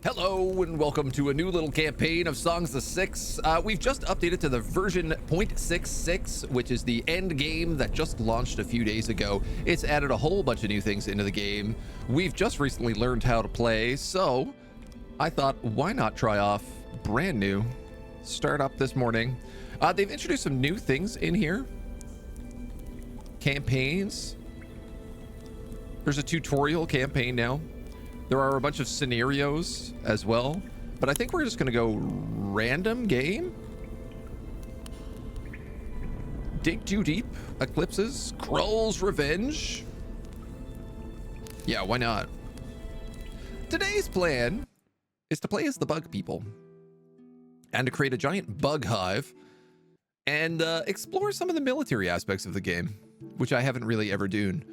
Hello and welcome to a new little campaign of Songs of Six. We've just updated to the version 0.66, which is the end game that just launched a few days ago. It's added a whole bunch of new things into the game. We've just recently learned how to play, so I thought, why not try off brand new? Start up this morning. They've introduced some new things in here. Campaigns. There's a tutorial campaign now. There are a bunch of scenarios as well, but I think we're just going to go random game. Dig too deep, eclipses, Krull's revenge. Yeah, why not? Today's plan is to play as the bug people and to create a giant bug hive and explore some of the military aspects of the game, which I haven't really ever done.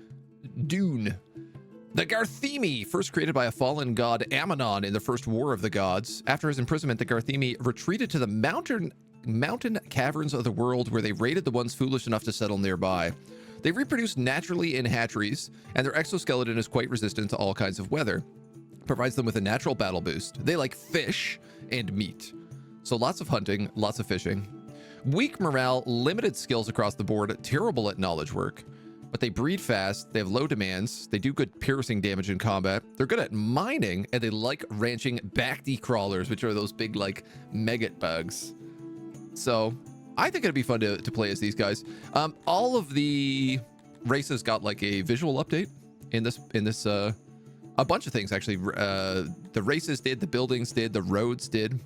The Garthemi, first created by a fallen god Ammonon in the First War of the Gods. After his imprisonment, the Garthemi retreated to the mountain caverns of the world, where they raided the ones foolish enough to settle nearby. They reproduce naturally in hatcheries, and their exoskeleton is quite resistant to all kinds of weather. Provides them with a natural battle boost. They like fish and meat. So lots of hunting, lots of fishing. Weak morale, limited skills across the board, terrible at knowledge work. But they breed fast, they have low demands, they do good piercing damage in combat, they're good at mining, and they like ranching Bacti crawlers, which are those big, like, maggot bugs. So, I think it'd be fun to play as these guys. All of the races got, like, a visual update in this, a bunch of things, actually. The races did, the buildings did, the roads did.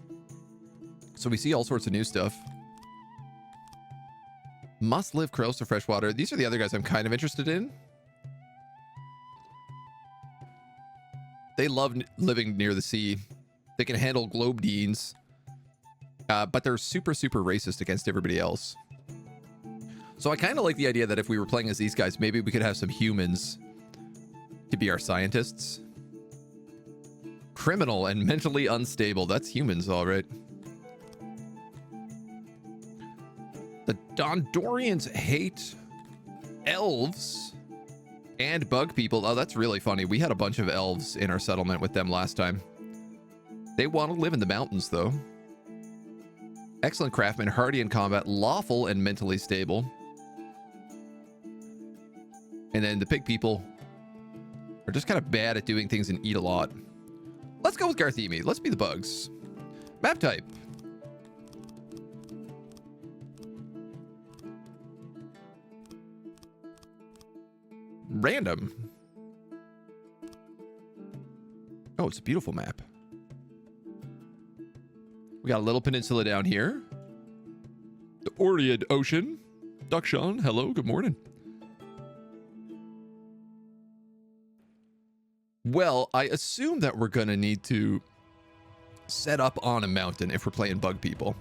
So we see all sorts of new stuff. Must live close to fresh water. These are the other guys I'm kind of interested in. They love living near the sea. They can handle Globedines. But they're super, super racist against everybody else. So I kind of like the idea that if we were playing as these guys, maybe we could have some humans to be our scientists. Criminal and mentally unstable. That's humans, all right. The Dondorians hate elves and bug people. Oh, that's really funny. We had a bunch of elves in our settlement with them last time. They want to live in the mountains, though. Excellent craftsmen, hardy in combat, lawful and mentally stable. And then the pig people are just kind of bad at doing things and eat a lot. Let's go with Garthemi. Let's be the bugs. Map type. Random. Oh, it's a beautiful map. We got a little peninsula down here. The Oread Ocean. Duckshawn, hello, good morning. Well, I assume that we're gonna need to set up on a mountain if we're playing bug people.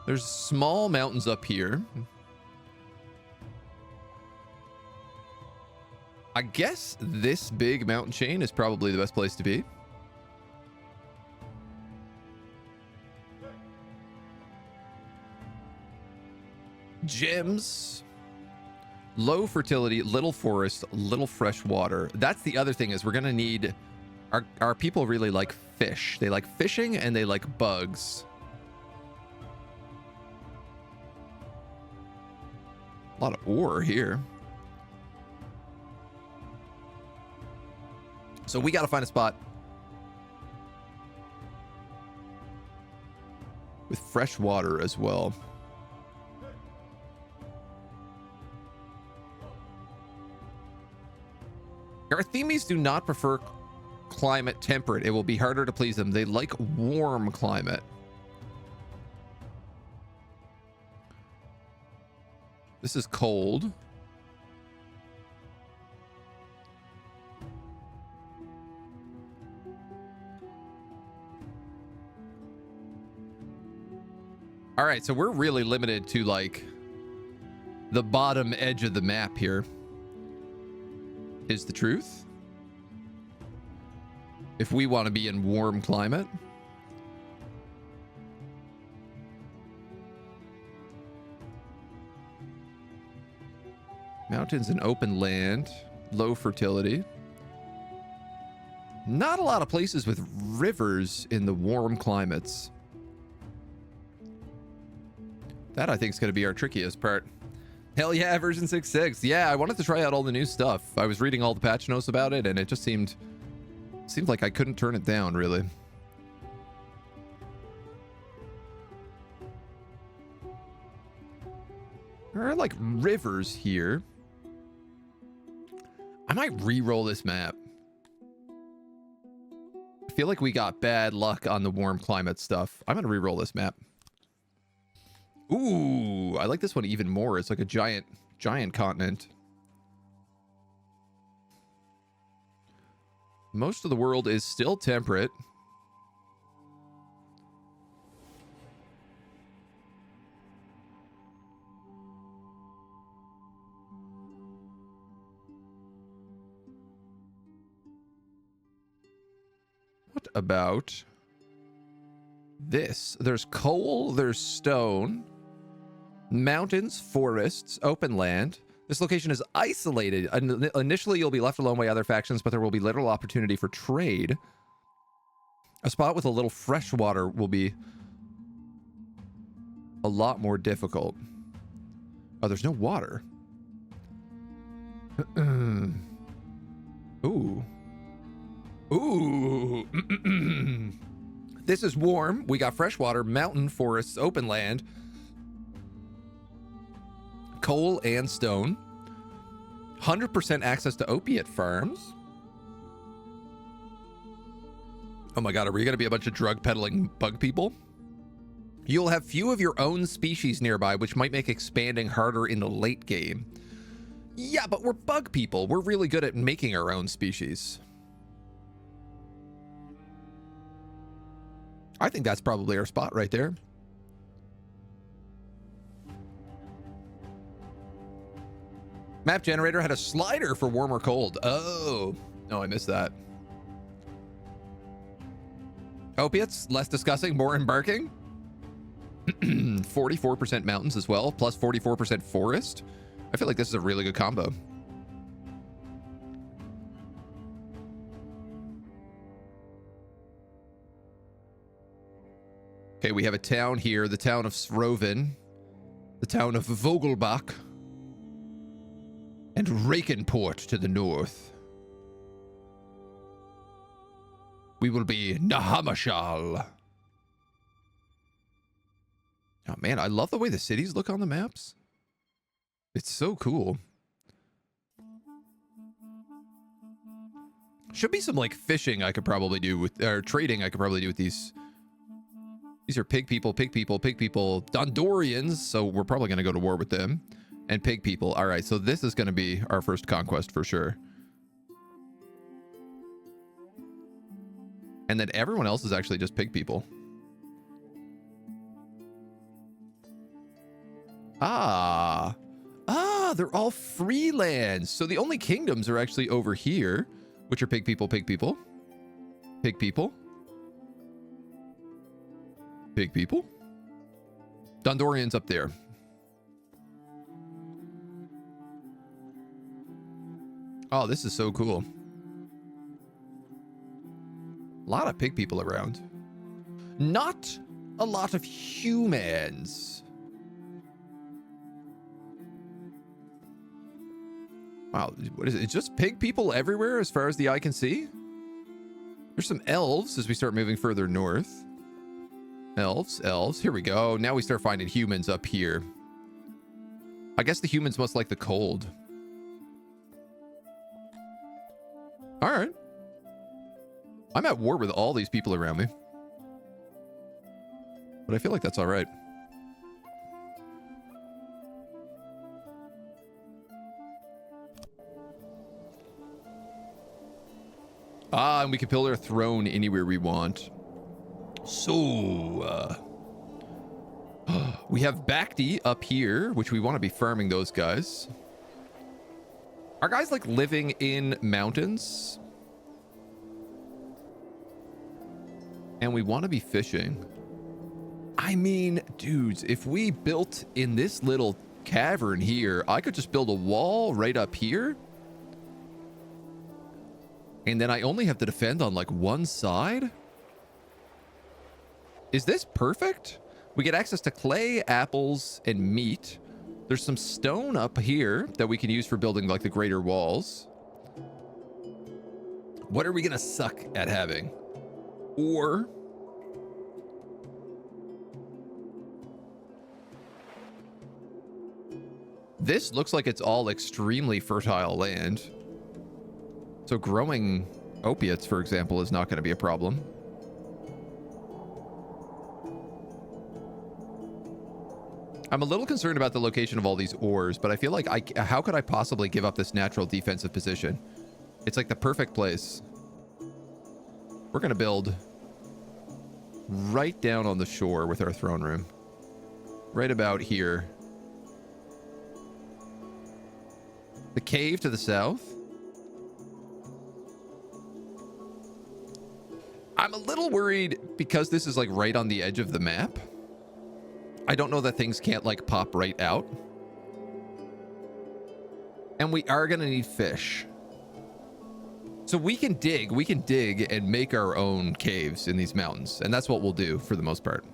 There's small mountains up here. I guess this big mountain chain is probably the best place to be. Gems. Low fertility, little forest, little fresh water. That's the other thing, is we're going to need... Our people really like fish. They like fishing and they like bugs. A lot of ore here. So we got to find a spot with fresh water as well. Garthemis do not prefer climate temperate. It will be harder to please them. They like warm climate. This is cold. All right, so we're really limited to, like, the bottom edge of the map here. Is the truth. If we want to be in warm climate. Mountains and open land. Low fertility. Not a lot of places with rivers in the warm climates. That, I think, is going to be our trickiest part. Hell yeah, version 6.6. Yeah, I wanted to try out all the new stuff. I was reading all the patch notes about it, and it just seemed like I couldn't turn it down, really. There are, like, rivers here. I might re-roll this map. I feel like we got bad luck on the warm climate stuff. I'm going to re-roll this map. Ooh, I like this one even more. It's like a giant continent. Most of the world is still temperate. What about this? There's coal, there's stone, mountains, forests, open land. This location is isolated. Initially, you'll be left alone by other factions, but there will be little opportunity for trade. A spot with a little fresh water will be a lot more difficult. Oh, there's no water. Ooh. Ooh. This is warm. We got fresh water, mountain, forests, open land, coal and stone. 100% access to opiate farms. Oh my god, are we going to be a bunch of drug peddling bug people? You'll have few of your own species nearby, which might make expanding harder in the late game. Yeah, but we're bug people. We're really good at making our own species. I think that's probably our spot right there. Map generator had a slider for warm or cold. Oh, I missed that. Opiates, less discussing, more embarking. 44% mountains as well, plus 44% forest. I feel like this is a really good combo. Okay, we have a town here, the town of Sroven, the town of Vogelbach, and Rakenport to the north. We will be Nahamashal. Oh man, I love the way the cities look on the maps. It's so cool. Should be some like fishing I could probably do with, or trading I could probably do with these. These are pig people, Dondorians, so we're probably going to go to war with them. And pig people. All right, so this is going to be our first conquest for sure. And then everyone else is actually just pig people. They're all free lands. So the only kingdoms are actually over here, which are pig people, pig people. Pig people. Pig people. Dondorians up there. Oh, this is so cool. A lot of pig people around. Not a lot of humans. Wow, what is it? It's just pig people everywhere as far as the eye can see? There's some elves as we start moving further north. Elves. Here we go. Now we start finding humans up here. I guess the humans must like the cold. All right. I'm at war with all these people around me. But I feel like that's all right. And we can build our throne anywhere we want. So, we have Bacti up here, which we want to be farming those guys. Are guys like living in mountains? And we want to be fishing. I mean, dudes, if we built in this little cavern here, I could just build a wall right up here. And then I only have to defend on like one side? Is this perfect? We get access to clay, apples, and meat. There's some stone up here that we can use for building like the greater walls. What are we gonna suck at having? Or this looks like it's all extremely fertile land. So growing opiates, for example, is not going to be a problem. I'm a little concerned about the location of all these ores, but I feel like how could I possibly give up this natural defensive position? It's like the perfect place. We're going to build right down on the shore with our throne room. Right about here. The cave to the south. I'm a little worried because this is like right on the edge of the map. I don't know that things can't like pop right out. And we are going to need fish. So we can dig and make our own caves in these mountains. And that's what we'll do for the most part.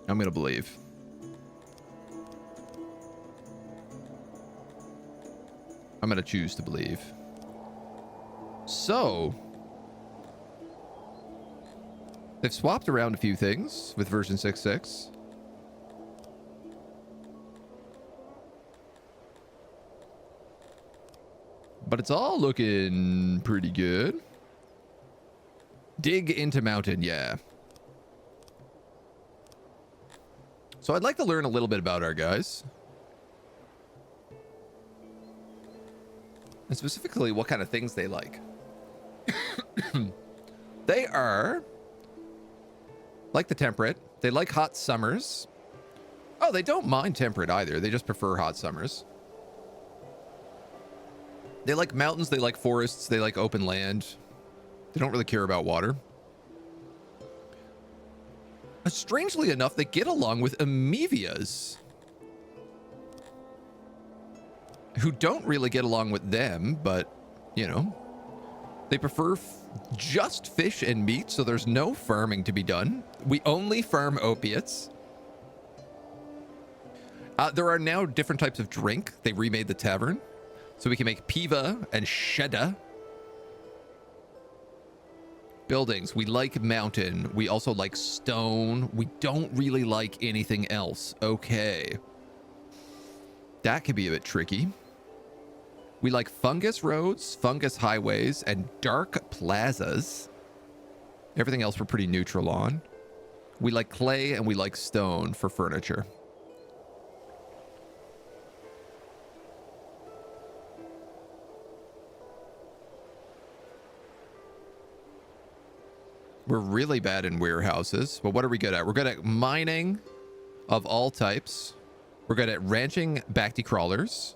I'm going to believe. I'm going to choose to believe. So, they've swapped around a few things with version 6.6. But it's all looking pretty good. Dig into mountain, yeah. So I'd like to learn a little bit about our guys. And specifically what kind of things they like. They are like the temperate. They like hot summers. Oh, they don't mind temperate either. They just prefer hot summers. They like mountains. They like forests. They like open land. They don't really care about water. Strangely enough, they get along with amoebias, who don't really get along with them, but, you know, they prefer just fish and meat, so there's no farming to be done. We only farm opiates. There are now different types of drink. They remade the tavern, so we can make piva and sheda. Buildings, we like mountain. We also like stone. We don't really like anything else. Okay. That could be a bit tricky. We like fungus roads, fungus highways, and dark plazas. Everything else we're pretty neutral on. We like clay and we like stone for furniture. We're really bad in warehouses. But what are we good at? We're good at mining of all types. We're good at ranching bacti crawlers.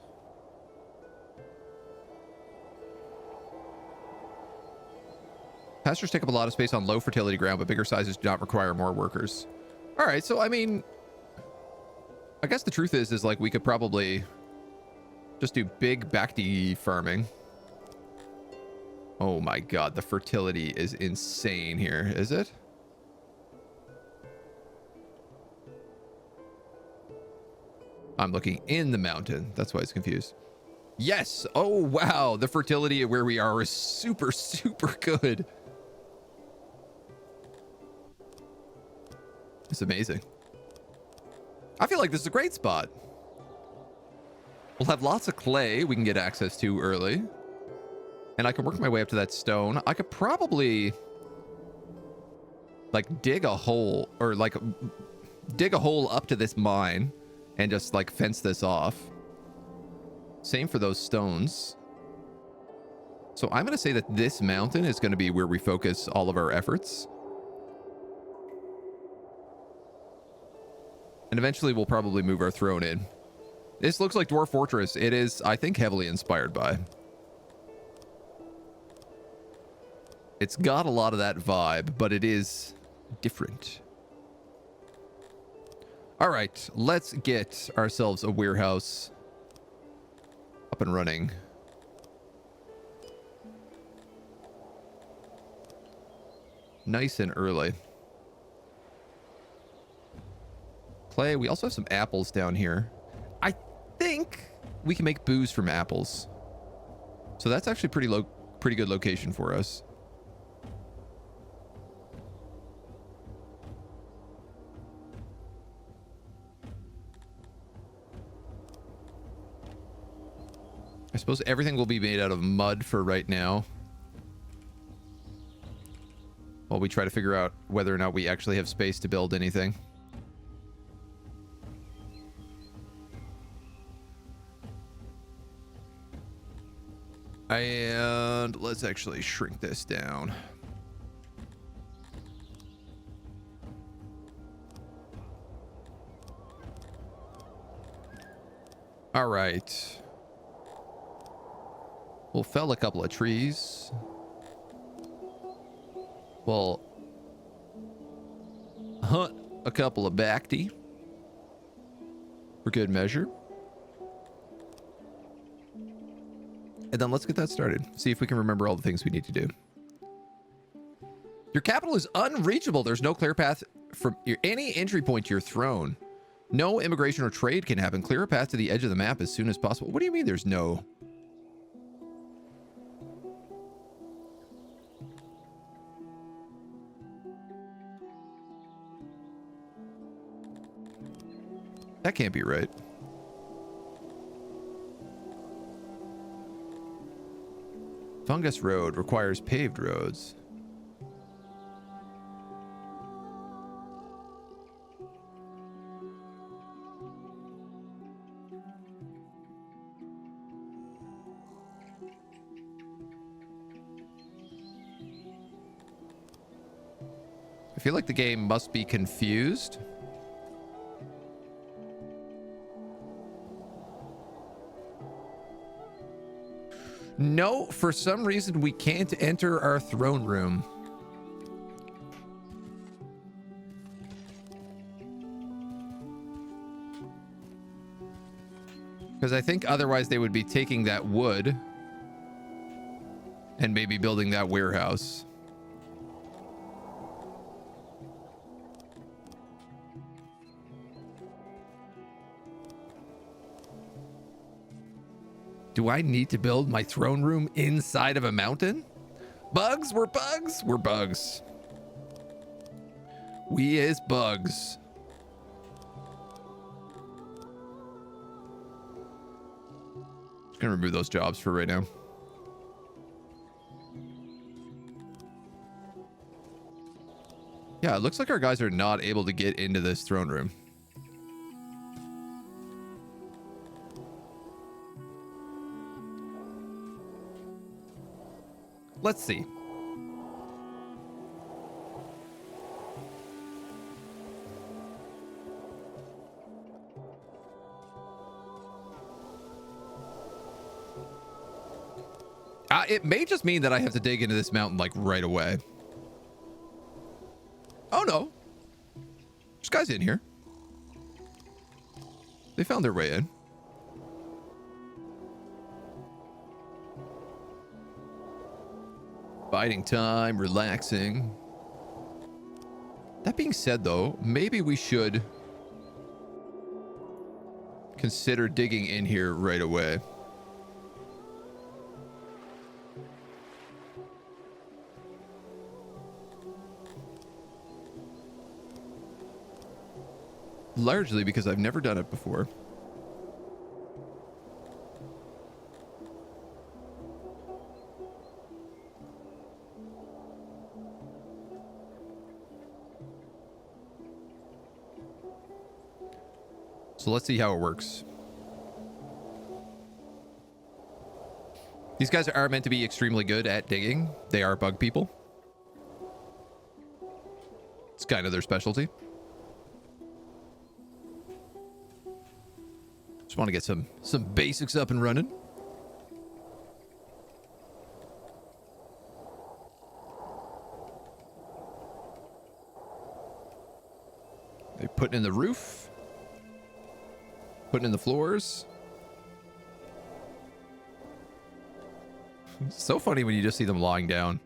Pastures take up a lot of space on low fertility ground, but bigger sizes do not require more workers. All right, so I mean, I guess the truth is like we could probably just do big bacti farming. Oh my god, the fertility is insane here, is it? I'm looking in the mountain. That's why it's confused. Yes! Oh wow, the fertility where we are is super, super good. It's amazing. I feel like this is a great spot. We'll have lots of clay we can get access to early. And I can work my way up to that stone. I could probably like dig a hole or like dig a hole up to this mine and just like fence this off. Same for those stones. So I'm going to say that this mountain is going to be where we focus all of our efforts. And eventually we'll probably move our throne in. This looks like Dwarf Fortress. It is, I think, heavily inspired by. It's got a lot of that vibe, but it is different. All right, let's get ourselves a warehouse up and running. Nice and early. Clay, we also have some apples down here. I think we can make booze from apples. So that's actually pretty good location for us. I suppose everything will be made out of mud for right now, while we try to figure out whether or not we actually have space to build anything. And let's actually shrink this down. All right. We'll fell a couple of trees. We'll hunt a couple of bacti for good measure. And then let's get that started. See if we can remember all the things we need to do. Your capital is unreachable. There's no clear path from any entry point to your throne. No immigration or trade can happen. Clear a path to the edge of the map as soon as possible. What do you mean there's no? That can't be right. Fungus Road requires paved roads. I feel like the game must be confused. No, for some reason we can't enter our throne room. Because I think otherwise they would be taking that wood and maybe building that warehouse. Do I need to build my throne room inside of a mountain? Bugs? We're bugs? We're bugs. We is bugs. Just gonna remove those jobs for right now. Yeah, it looks like our guys are not able to get into this throne room. Let's see. It may just mean that I have to dig into this mountain like right away. Oh no. There's guys in here. They found their way in. Biding time, relaxing. That being said, though, maybe we should consider digging in here right away. Largely because I've never done it before. So let's see how it works. These guys are meant to be extremely good at digging. They are bug people. It's kind of their specialty. Just want to get some basics up and running. They're putting in the roof. Putting in the floors. It's so funny when you just see them lying down.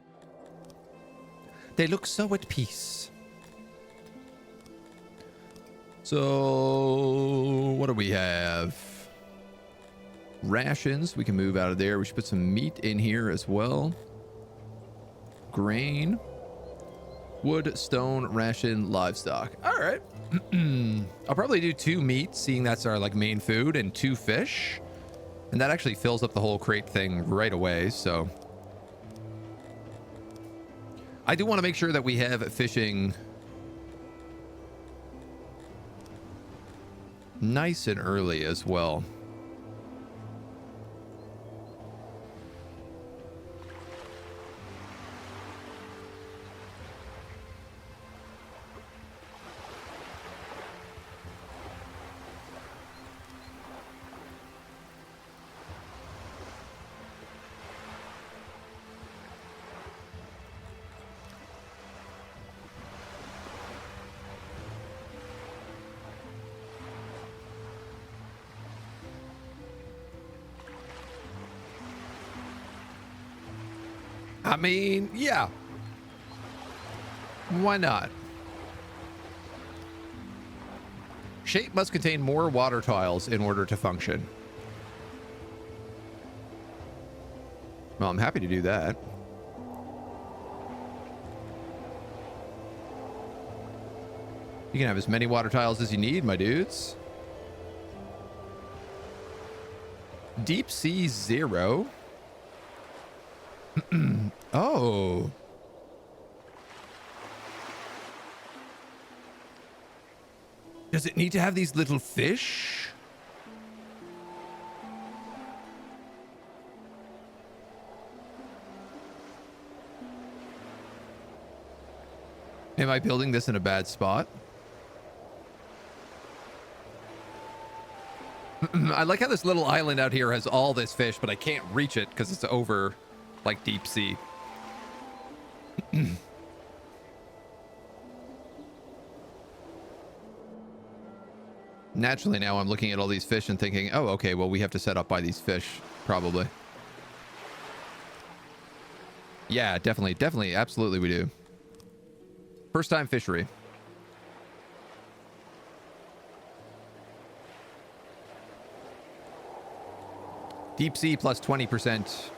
They look so at peace. So, what do we have? Rations. We can move out of there. We should put some meat in here as well. Grain. Wood, stone, ration, livestock. All right. I'll probably do 2 meat, seeing that's our like main food, and 2 fish. And that actually fills up the whole crate thing right away, so. I do want to make sure that we have fishing nice and early as well. I mean, yeah. Why not? Shape must contain more water tiles in order to function. Well, I'm happy to do that. You can have as many water tiles as you need, my dudes. Deep sea 0. Oh. Does it need to have these little fish? Am I building this in a bad spot? I like how this little island out here has all this fish, but I can't reach it because it's over like deep sea. Naturally now I'm looking at all these fish and thinking, oh, okay, well, we have to set up by these fish, probably. Yeah, definitely, absolutely we do. First time fishery. Deep sea plus 20%.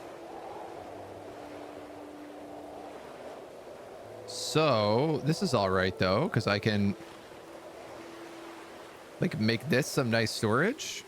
So, this is all right, though, because I can, like, make this some nice storage.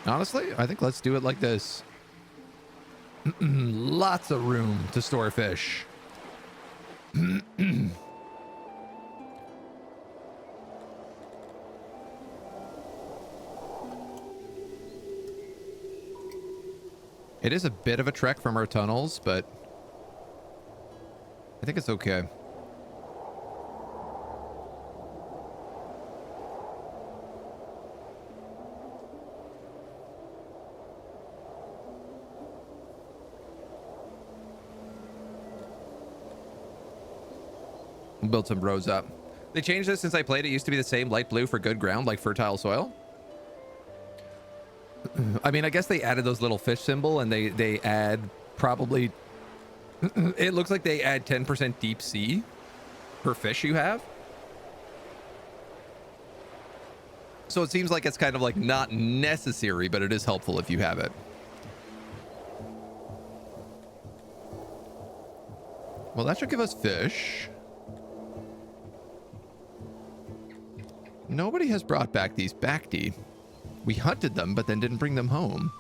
Honestly, I think let's do it like this. Lots of room to store fish. It is a bit of a trek from our tunnels, but I think it's okay. Build some rows up. They changed this since I played. It used to be the same light blue for good ground, like fertile soil. I mean, I guess they added those little fish symbol, and they add probably... It looks like they add 10% deep sea per fish you have. So it seems like it's kind of like not necessary, but it is helpful if you have it. Well, that should give us fish. Nobody has brought back these Bacti. We hunted them, but then didn't bring them home.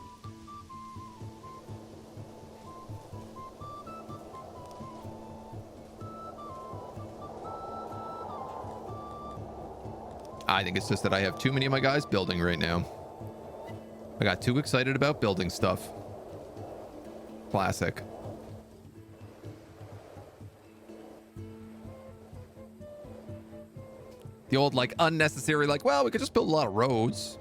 I think it's just that I have too many of my guys building right now. I got too excited about building stuff. Classic. The old, like, unnecessary, like, well, we could just build a lot of roads.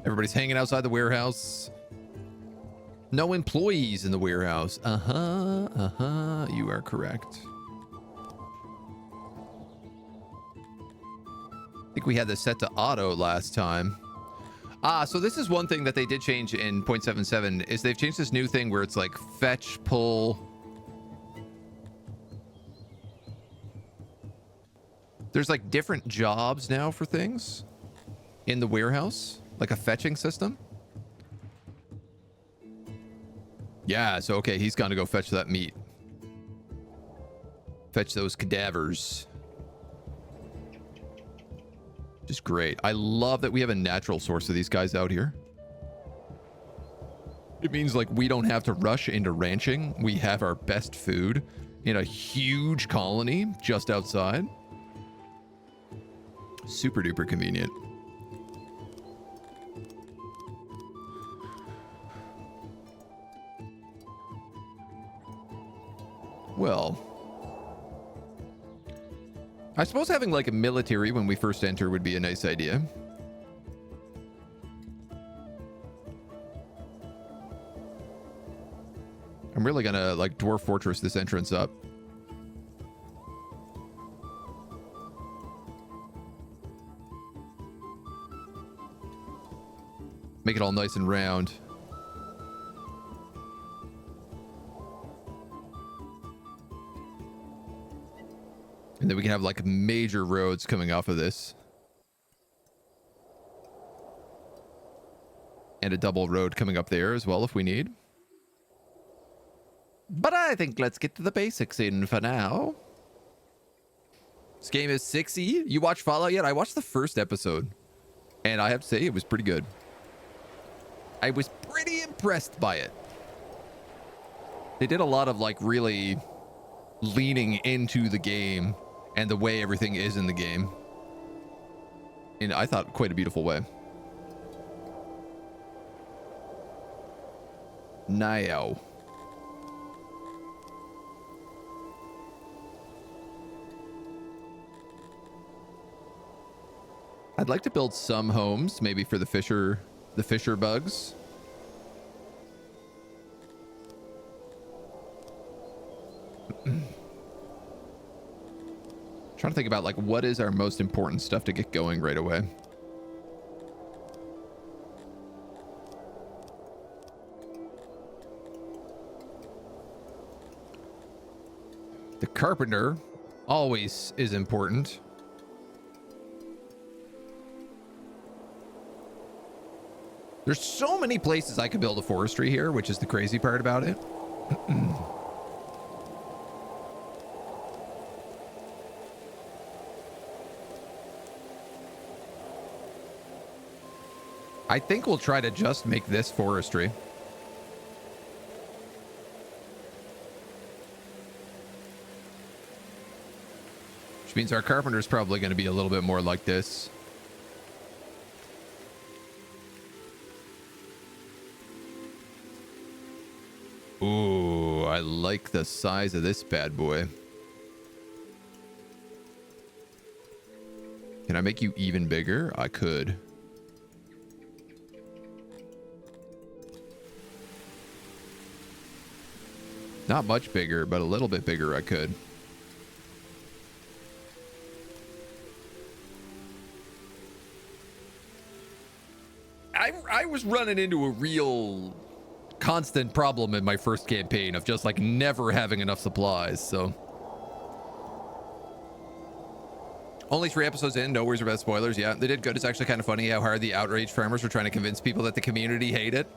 Everybody's hanging outside the warehouse. No employees in the warehouse. You are correct. I think we had this set to auto last time. So this is one thing that they did change in 0.77 is they've changed this new thing where it's like fetch, pull. There's like different jobs now for things in the warehouse, like a fetching system. Yeah, so okay, he's gonna go fetch that meat. Fetch those cadavers. Just great. I love that we have a natural source of these guys out here. It means like we don't have to rush into ranching. We have our best food in a huge colony just outside. Super duper convenient. Well, I suppose having like a military when we first enter would be a nice idea. I'm really gonna like dwarf fortress this entrance up. Make it all nice and round. And then we can have like major roads coming off of this. And a double road coming up there as well if we need. But I think let's get to the basics in for now. This game is 6E. You watched Fallout yet? I watched the first episode. And I have to say it was pretty good. I was pretty impressed by it. They did a lot of like really leaning into the game and the way everything is in the game. In, I thought, quite a beautiful way. Now. I'd like to build some homes, maybe for the fisher bugs. Trying to think about like what is our most important stuff to get going right away. The carpenter always is important. There's so many places I could build a forestry here, which is the crazy part about it. I think we'll try to just make this forestry. Which means our carpenter's probably going to be a little bit more like this. Ooh, I like the size of this bad boy. Can I make you even bigger? I could. Not much bigger, but a little bit bigger I could. I was running into a real constant problem in my first campaign of just like never having enough supplies, so. Only 3 episodes in, no worries about spoilers. Yeah, they did good. It's actually kind of funny how hard the outraged farmers were trying to convince people that the community hate it.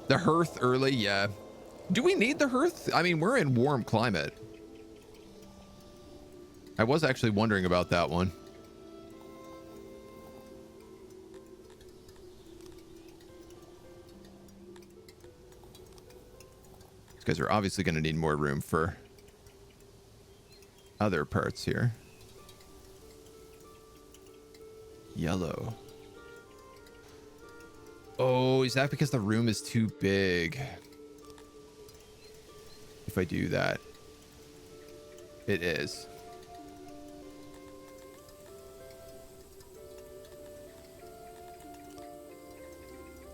The hearth early, yeah. Do we need the hearth? I mean, we're in warm climate. I was actually wondering about that one. These guys are obviously going to need more room for other parts here. Yellow. Oh, is that because the room is too big? If I do that, it is.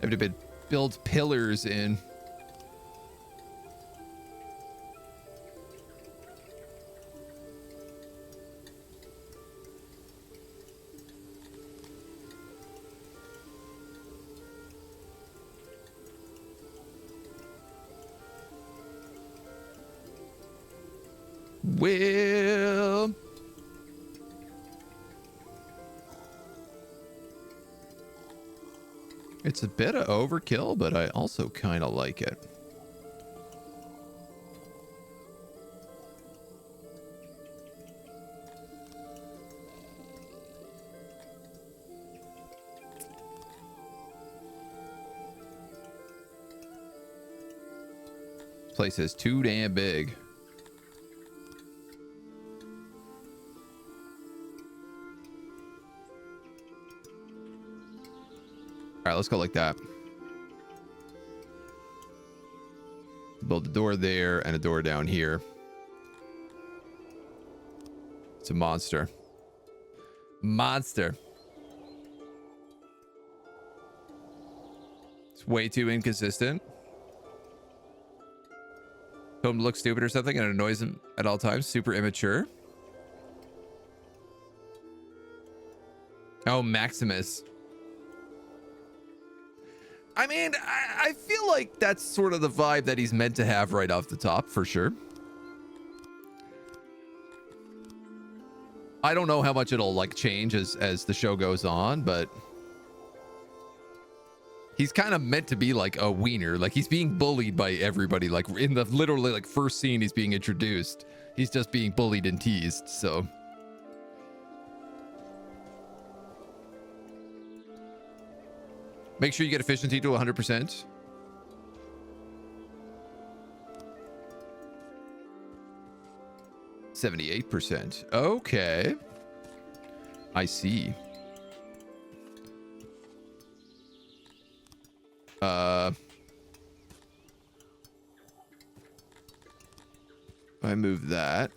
have to build pillars in. Well, it's a bit of overkill, but I also kind of like it. This place is too damn big. All right, let's go like that. Build a door there and a door down here. It's a monster. Monster. It's way too inconsistent. Told him to look stupid or something and it annoys him at all times. Super immature. Oh, Maximus. I mean, I feel like that's sort of the vibe that he's meant to have right off the top, for sure. I don't know how much it'll like change as the show goes on, but he's kind of meant to be like a wiener. Like he's being bullied by everybody. Like in the literally like first scene he's being introduced, he's just being bullied and teased. So make sure you get efficiency to 100%. %. Okay. I see. I move that.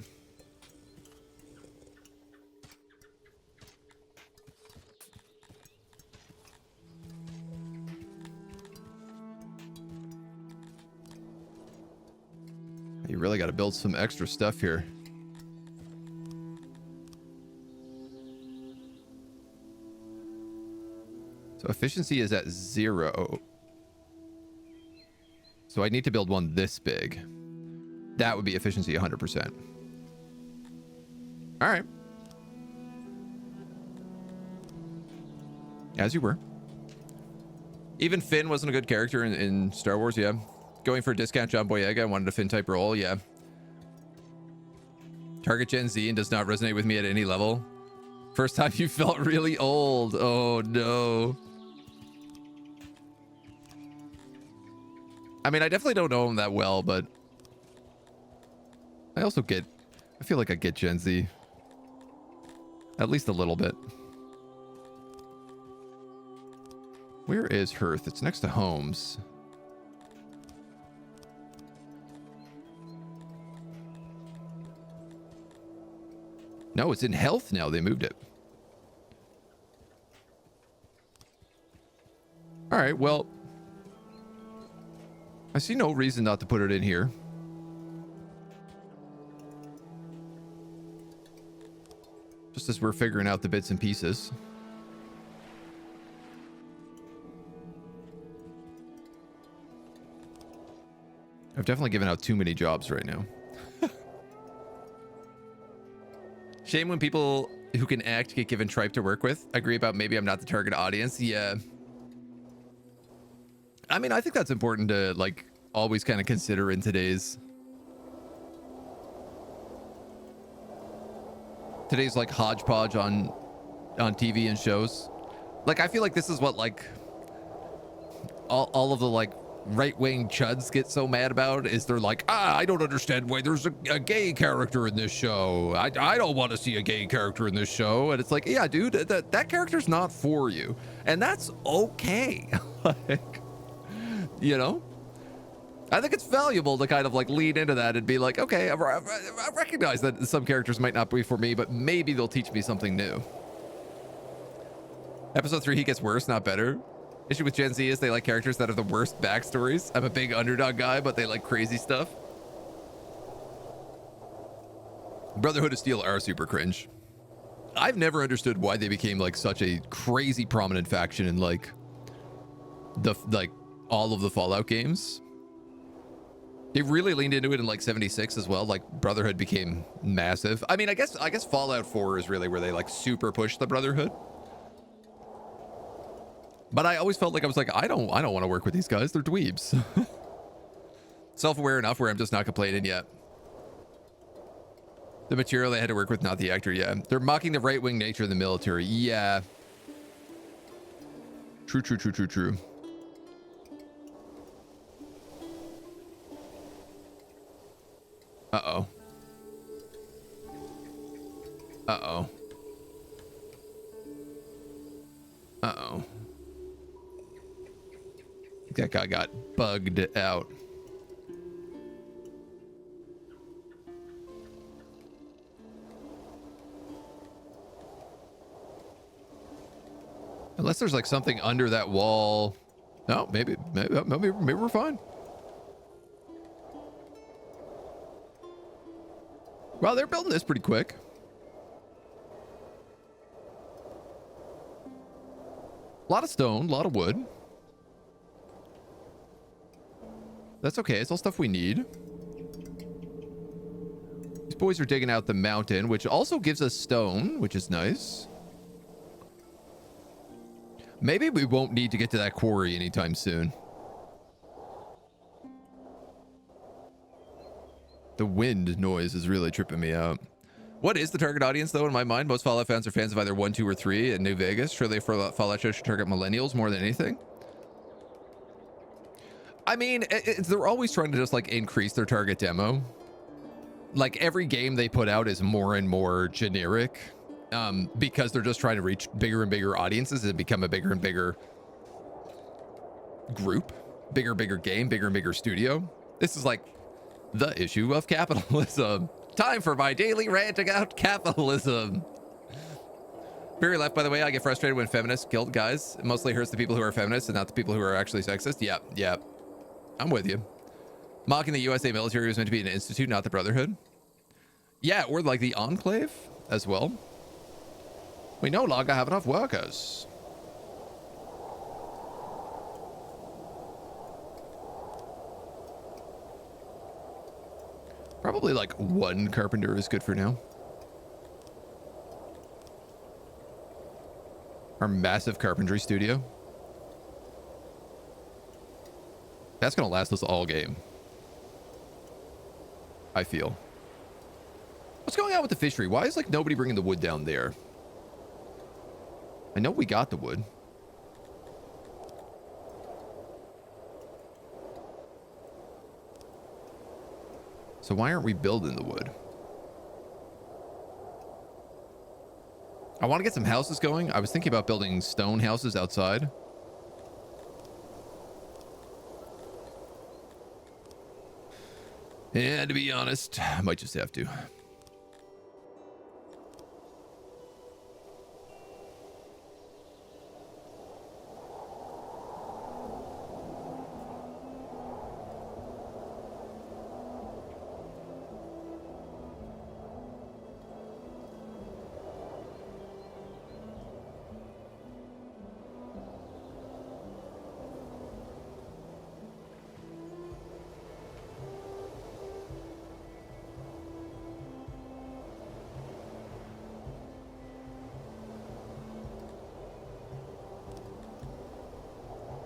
You really got to build some extra stuff here. So efficiency is at 0. So I need to build one this big. That would be efficiency 100%. All right. As you were. Even Finn wasn't a good character in Star Wars, yeah. Going for a discount John Boyega, I wanted a Finn type role, yeah. Target Gen Z and does not resonate with me at any level. First time you felt really old. Oh no. I mean, I definitely don't know him that well, but I feel like I get Gen Z. At least a little bit. Where is Hearth? It's next to Homes. No, it's in Health now. They moved it. All right, well, I see no reason not to put it in here. Just as we're figuring out the bits and pieces. I've definitely given out too many jobs right now. Shame when people who can act get given tripe to work with. Agree about maybe I'm not the target audience. Yeah. I mean, I think that's important to like always kind of consider in today's like hodgepodge on TV and shows. Like I feel like this is what like all of the like right-wing chuds get so mad about is they're like, I don't understand why there's a gay character in this show. I don't want to see a gay character in this show. And it's like, yeah, dude, that character's not for you. And that's okay. Like, you know, I think it's valuable to kind of like lean into that and be like, okay, I recognize that some characters might not be for me, but maybe they'll teach me something new. Episode 3, he gets worse, not better. Issue with Gen Z is they like characters that have the worst backstories. I'm a big underdog guy, but they like crazy stuff. Brotherhood of Steel are super cringe. I've never understood why they became like such a crazy prominent faction in like all of the Fallout games. They really leaned into it in like 76 as well. Like Brotherhood became massive. I mean, I guess Fallout 4 is really where they like super pushed the Brotherhood. But I always felt like I was like, I don't want to work with these guys. They're dweebs. Self-aware enough where I'm just not complaining yet. The material they had to work with, not the actor. Yeah, they're mocking the right-wing nature of the military. Yeah. True. Uh-oh. That guy got bugged out. Unless there's like something under that wall. No, maybe we're fine. Well, they're building this pretty quick. A lot of stone, a lot of wood. That's okay. It's all stuff we need. These boys are digging out the mountain, which also gives us stone, which is nice. Maybe we won't need to get to that quarry anytime soon. The wind noise is really tripping me out. What is the target audience, though, in my mind? Most Fallout fans are fans of either 1, 2, or 3 in New Vegas. Surely Fallout should target millennials more than anything. I mean, they're always trying to just, like, increase their target demo. Like, every game they put out is more and more generic. Because they're just trying to reach bigger and bigger audiences and become a bigger and bigger group. Bigger and bigger game, bigger and bigger studio. This is, like, the issue of capitalism. Time for my daily rant about capitalism. Very left, by the way. I get frustrated when feminists kill guys. It mostly hurts the people who are feminists and not the people who are actually sexist. Yeah. I'm with you. Mocking the USA military was meant to be an institute, not the Brotherhood. Yeah, or like the Enclave as well. We no longer have enough workers. Probably like one carpenter is good for now. Our massive carpentry studio. That's going to last us all game. I feel. What's going on with the fishery? Why is like nobody bringing the wood down there? I know we got the wood. So why aren't we building the wood? I want to get some houses going. I was thinking about building stone houses outside. And to be honest, I might just have to.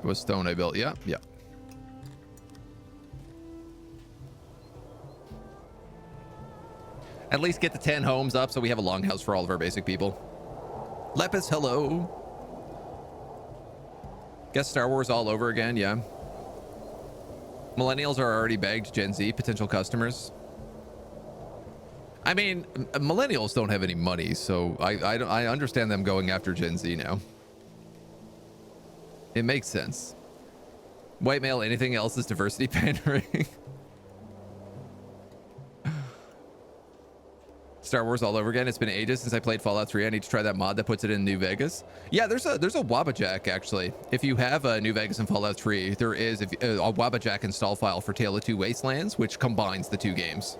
It was stone I built. Yeah. At least get the 10 homes up so we have a longhouse for all of our basic people. Lepus, hello. Guess Star Wars all over again, yeah. Millennials are already bagged Gen Z potential customers. I mean, millennials don't have any money, so I understand them going after Gen Z now. It makes sense. White male, anything else is diversity pandering. Star Wars all over again. It's been ages since I played Fallout 3. I need to try that mod that puts it in New Vegas. Yeah, there's a Wabajack actually. If you have New Vegas and Fallout 3, there is a Wabajack install file for Tale of Two Wastelands, which combines the two games.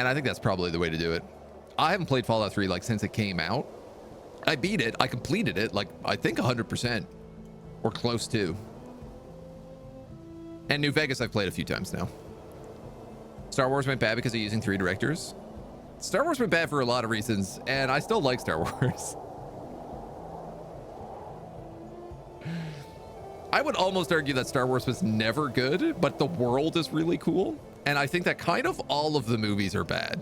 And I think that's probably the way to do it. I haven't played Fallout 3 like since it came out. I beat it. I completed it like I think 100% or close to. And New Vegas I've played a few times now. Star Wars went bad because of using 3 directors. Star Wars went bad for a lot of reasons, and I still like Star Wars. I would almost argue that Star Wars was never good, but the world is really cool. And I think that kind of all of the movies are bad.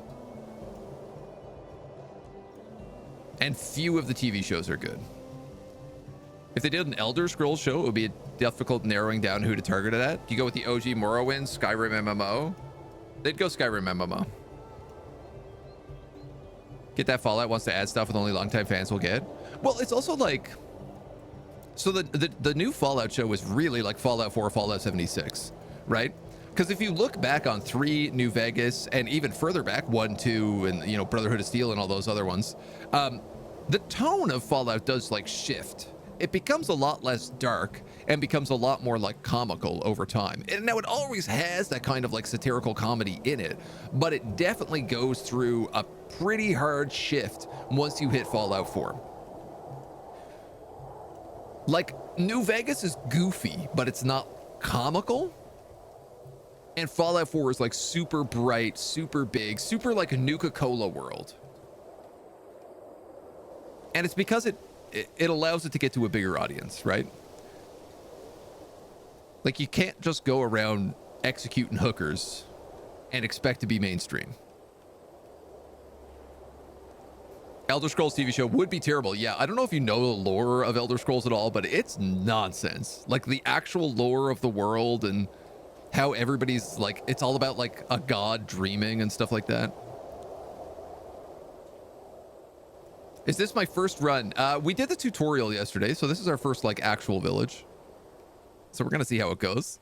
And few of the TV shows are good. If they did an Elder Scrolls show, it would be difficult narrowing down who to target it at. You go with the OG Morrowind, Skyrim MMO. They'd go Skyrim MMO. Get that Fallout wants to add stuff with only longtime fans will get. Well, it's also like... So the new Fallout show was really like Fallout 4, Fallout 76, right? Because if you look back on 3, New Vegas, and even further back, 1, 2, and, you know, Brotherhood of Steel and all those other ones, the tone of Fallout does like shift. It becomes a lot less dark and becomes a lot more like comical over time. And now it always has that kind of like satirical comedy in it, but it definitely goes through a pretty hard shift once you hit Fallout 4. Like, New Vegas is goofy, but it's not comical. And Fallout 4 is like super bright, super big, super like a Nuka-Cola world. And it's because it allows it to get to a bigger audience, right? Like, you can't just go around executing hookers and expect to be mainstream. Elder Scrolls TV show would be terrible. Yeah, I don't know if you know the lore of Elder Scrolls at all, but it's nonsense. Like, the actual lore of the world and how everybody's like, it's all about like a god dreaming and stuff like that. Is this my first run? We did the tutorial yesterday, so this is our first like actual village. So we're gonna see how it goes.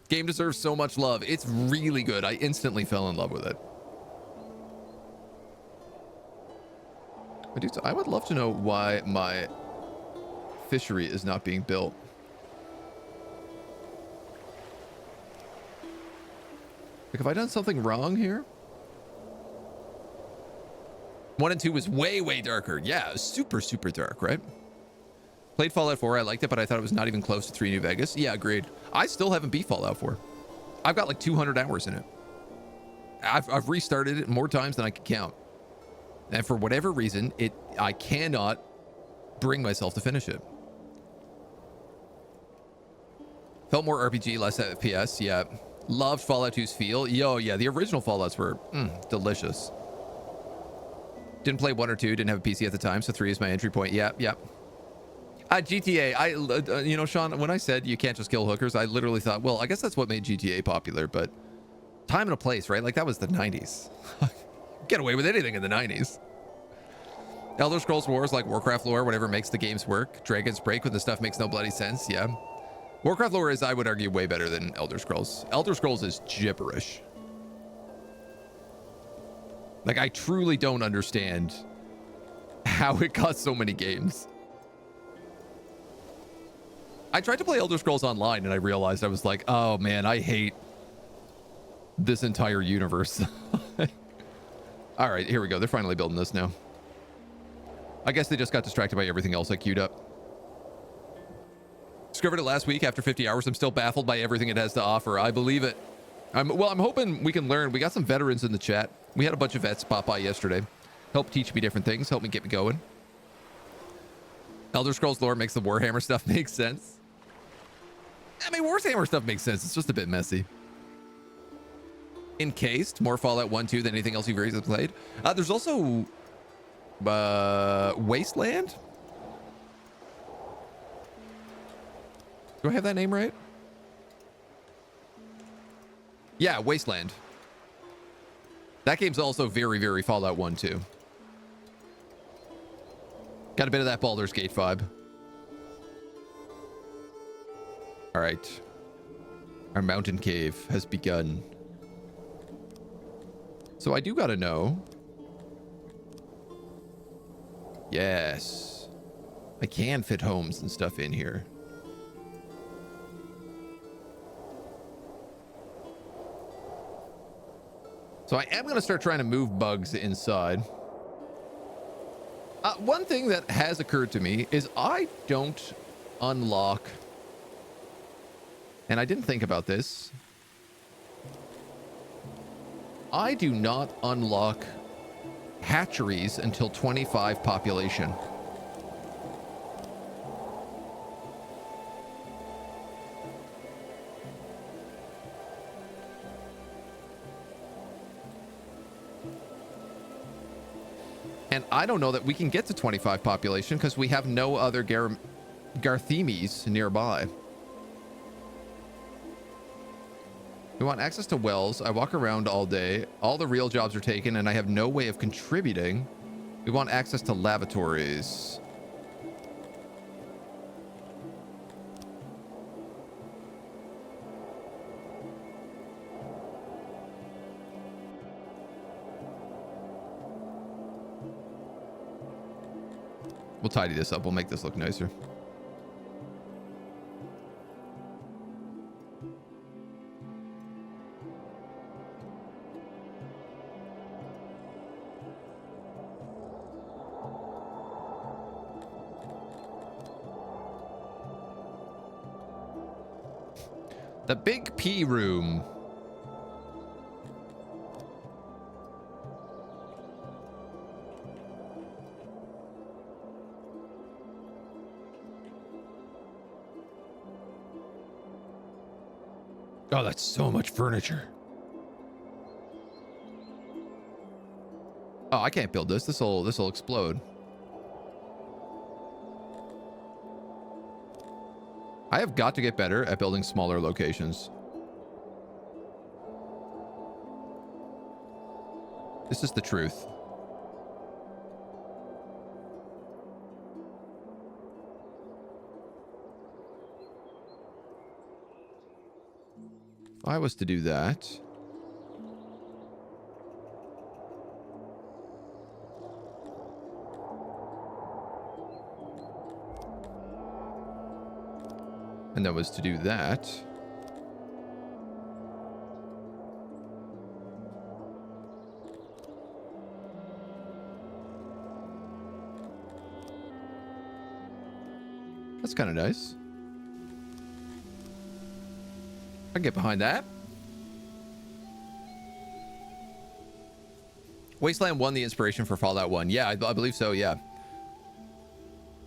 Game deserves so much love. It's really good. I instantly fell in love with it. I would love to know why my fishery is not being built. Like, have I done something wrong here? 1 and 2 was way, way darker. Yeah, super, super dark, right? Played Fallout 4. I liked it, but I thought it was not even close to 3 New Vegas. Yeah, agreed. I still haven't beat Fallout 4. I've got like 200 hours in it. I've restarted it more times than I can count. And for whatever reason, I cannot bring myself to finish it. Felt more RPG, less FPS. Yeah. Loved Fallout 2's feel. Yo, yeah, the original Fallouts were delicious. Didn't play 1 or 2, didn't have a PC at the time, so 3 is my entry point. Yeah. GTA, you know, Sean, when I said you can't just kill hookers, I literally thought, well, I guess that's what made GTA popular, but time and a place, right? Like, that was the 90s. Get away with anything in the 90s. Elder Scrolls Wars, like Warcraft lore, whatever makes the games work. Dragons break when the stuff makes no bloody sense. Yeah. Warcraft lore is, I would argue, way better than Elder Scrolls. Elder Scrolls is gibberish. Like, I truly don't understand how it got so many games. I tried to play Elder Scrolls Online and I realized I was like, oh man, I hate this entire universe. All right, here we go. They're finally building this now. I guess they just got distracted by everything else I queued up. Discovered it last week after 50 hours. I'm still baffled by everything it has to offer. I believe it. I'm hoping we can learn. We got some veterans in the chat. We had a bunch of vets pop by yesterday. Help teach me different things. Help me get me going. Elder Scrolls lore makes the Warhammer stuff make sense. I mean, Warhammer stuff makes sense. It's just a bit messy. Encased, more Fallout 1, 2 than anything else you've recently played. There's also Wasteland. Do I have that name right? Yeah, Wasteland. That game's also very, very Fallout 1, 2. Got a bit of that Baldur's Gate vibe. All right. Our mountain cave has begun. So I do gotta know. Yes. I can fit homes and stuff in here. So I am going to start trying to move bugs inside. One thing that has occurred to me is I don't unlock, and I didn't think about this, I do not unlock hatcheries until 25 population. And I don't know that we can get to 25 population because we have no other Garthemes nearby. We want access to wells. I walk around all day. All the real jobs are taken and I have no way of contributing. We want access to lavatories. We'll tidy this up. We'll make this look nicer. The big P room. Oh, that's so much furniture. Oh, I can't build this. This'll explode. I have got to get better at building smaller locations. This is the truth. If I was to do that, and that was to do that, that's kind of nice. I can get behind that. Wasteland 1, the inspiration for Fallout 1. Yeah, I believe so, yeah.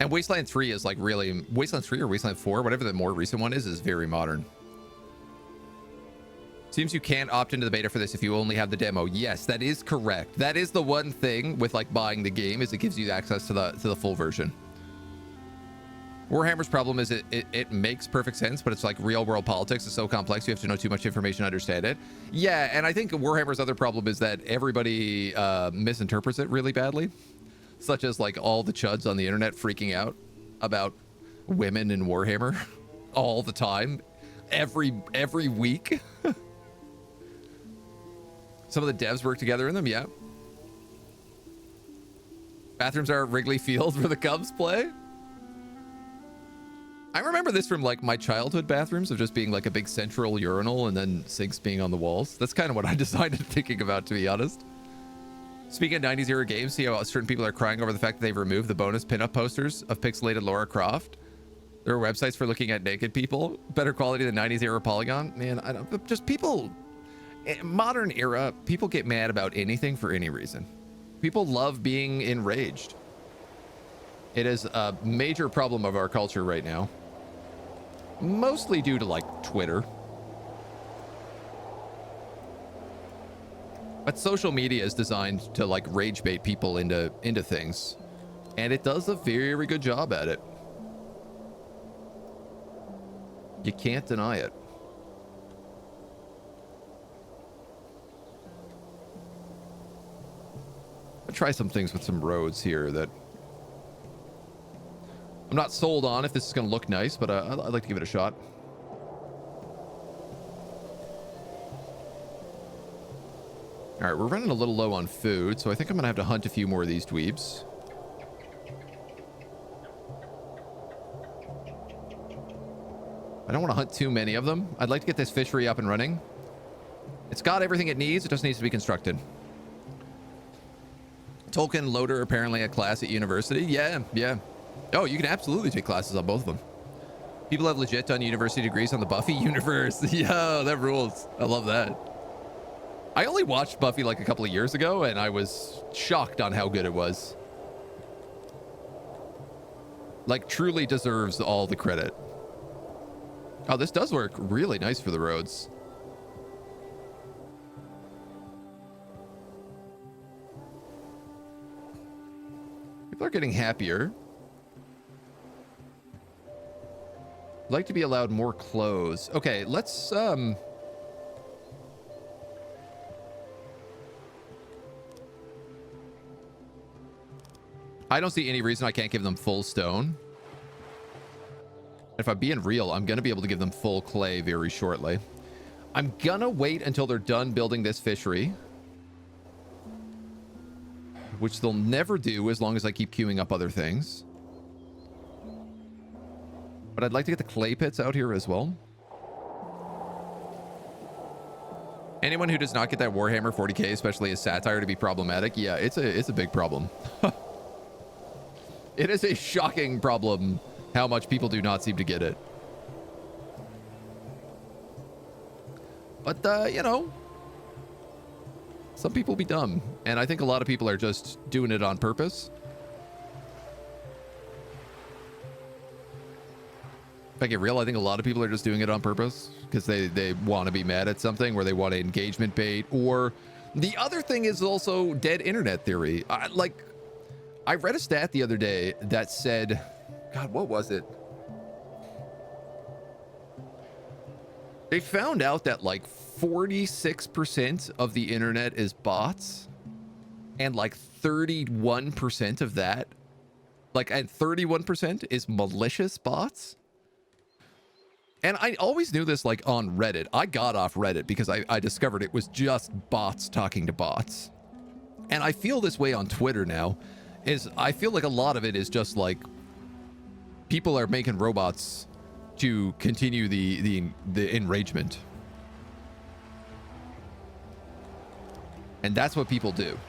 And Wasteland 3 is like really... Wasteland 3 or Wasteland 4, whatever the more recent one is very modern. Seems you can't opt into the beta for this if you only have the demo. Yes, that is correct. That is the one thing with like buying the game, is it gives you access to the full version. Warhammer's problem is it makes perfect sense, but it's like real world politics is so complex you have to know too much information to understand it. Yeah, and I think Warhammer's other problem is that everybody misinterprets it really badly, such as like all the chuds on the internet freaking out about women in Warhammer all the time, every week. Some of the devs work together in them, yeah. Bathrooms are at Wrigley Field where the Cubs play. I remember this from like my childhood bathrooms of just being like a big central urinal and then sinks being on the walls. That's kind of what I decided thinking about, to be honest. Speaking of 90s era games, see how certain people are crying over the fact that they've removed the bonus pinup posters of pixelated Lara Croft. There are websites for looking at naked people. Better quality than 90s era Polygon. Man, I don't, just people, modern era, people get mad about anything for any reason. People love being enraged. It is a major problem of our culture right now. Mostly due to like Twitter. But social media is designed to like rage bait people into things. And it does a very good job at it. You can't deny it. I'll try some things with some roads here that I'm not sold on if this is going to look nice, but I'd like to give it a shot. All right, we're running a little low on food, so I think I'm gonna have to hunt a few more of these dweebs. I don't want to hunt too many of them. I'd like to get this fishery up and running. It's got everything it needs. It just needs to be constructed. Tolkien loader, apparently a class at university. Yeah. Oh, you can absolutely take classes on both of them. People have legit done university degrees on the Buffy universe. Yo, that rules. I love that. I only watched Buffy like a couple of years ago, and I was shocked on how good it was. Like, truly deserves all the credit. Oh, this does work really nice for the roads. People are getting happier. Like to be allowed more clothes. Okay, let's I don't see any reason I can't give them full stone. If I'm being real, I'm gonna be able to give them full clay very shortly. I'm gonna wait until they're done building this fishery, which they'll never do as long as I keep queuing up other things. But I'd like to get the clay pits out here as well. Anyone who does not get that Warhammer 40k, especially as satire, to be problematic, yeah, it's a big problem. It is a shocking problem how much people do not seem to get it. But, you know, some people be dumb. And I think a lot of people are just doing it on purpose. If I get real, I think a lot of people are just doing it on purpose because they want to be mad at something, or they want to engagement bait. Or the other thing is also dead internet theory. I read a stat the other day that said, God, what was it? They found out that like 46% of the internet is bots, and like 31% of that, and 31% is malicious bots. And I always knew this, like, on Reddit. I got off Reddit because I discovered it was just bots talking to bots. And I feel this way on Twitter now. I feel like a lot of it is just like people are making robots to continue the enragement. And that's what people do.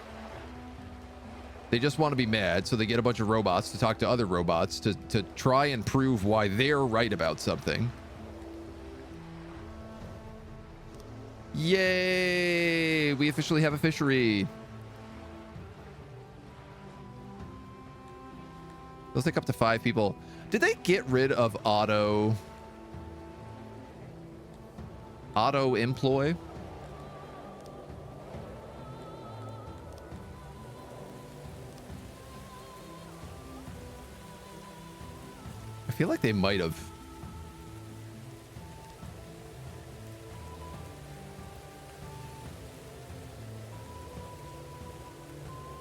They just want to be mad, so they get a bunch of robots to talk to other robots to try and prove why they're right about something. Yay! We officially have a fishery. They'll take up to 5 people. Did they get rid of auto employ? I feel like they might have.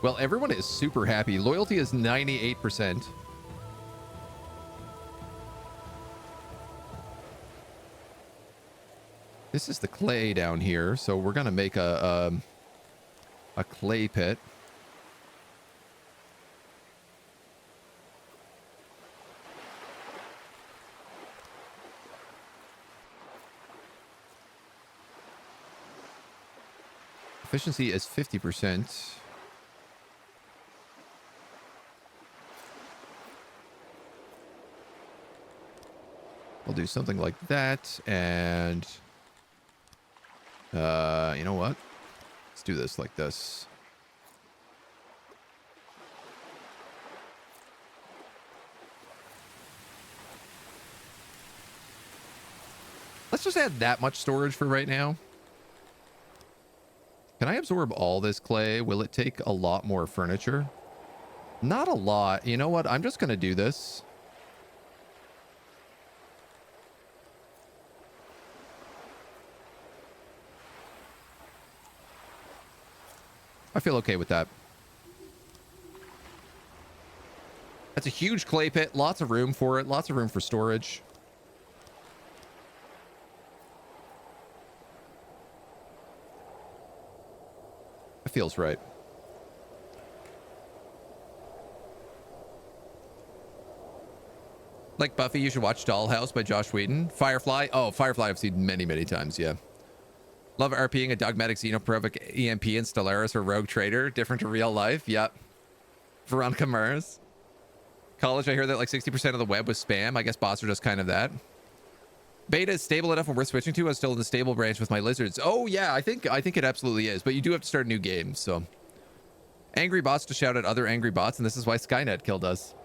Well, everyone is super happy. Loyalty is 98%. This is the clay down here, so we're gonna make a clay pit. Efficiency is 50%. We'll do something like that, and you know what? Let's do this like this. Let's just add that much storage for right now. Can I absorb all this clay? Will it take a lot more furniture? Not a lot. You know what? I'm just going to do this. I feel okay with that. That's a huge clay pit. Lots of room for it. Lots of room for storage. feels right. Like Buffy, you should watch Dollhouse by Josh Whedon. Firefly. Oh, Firefly I've seen many, many times, yeah. Love RPing a dogmatic Xenoprovic EMP in Stellaris or Rogue Trader. Different to real life. Yep. Veronica Mars. College, I hear that like 60% of the web was spam. I guess bots are just kind of that. Beta is stable enough when we're switching to. I'm still in the stable branch with my lizards. Oh, yeah, I think it absolutely is. But you do have to start new games, so. Angry bots to shout at other angry bots, and this is why Skynet killed us.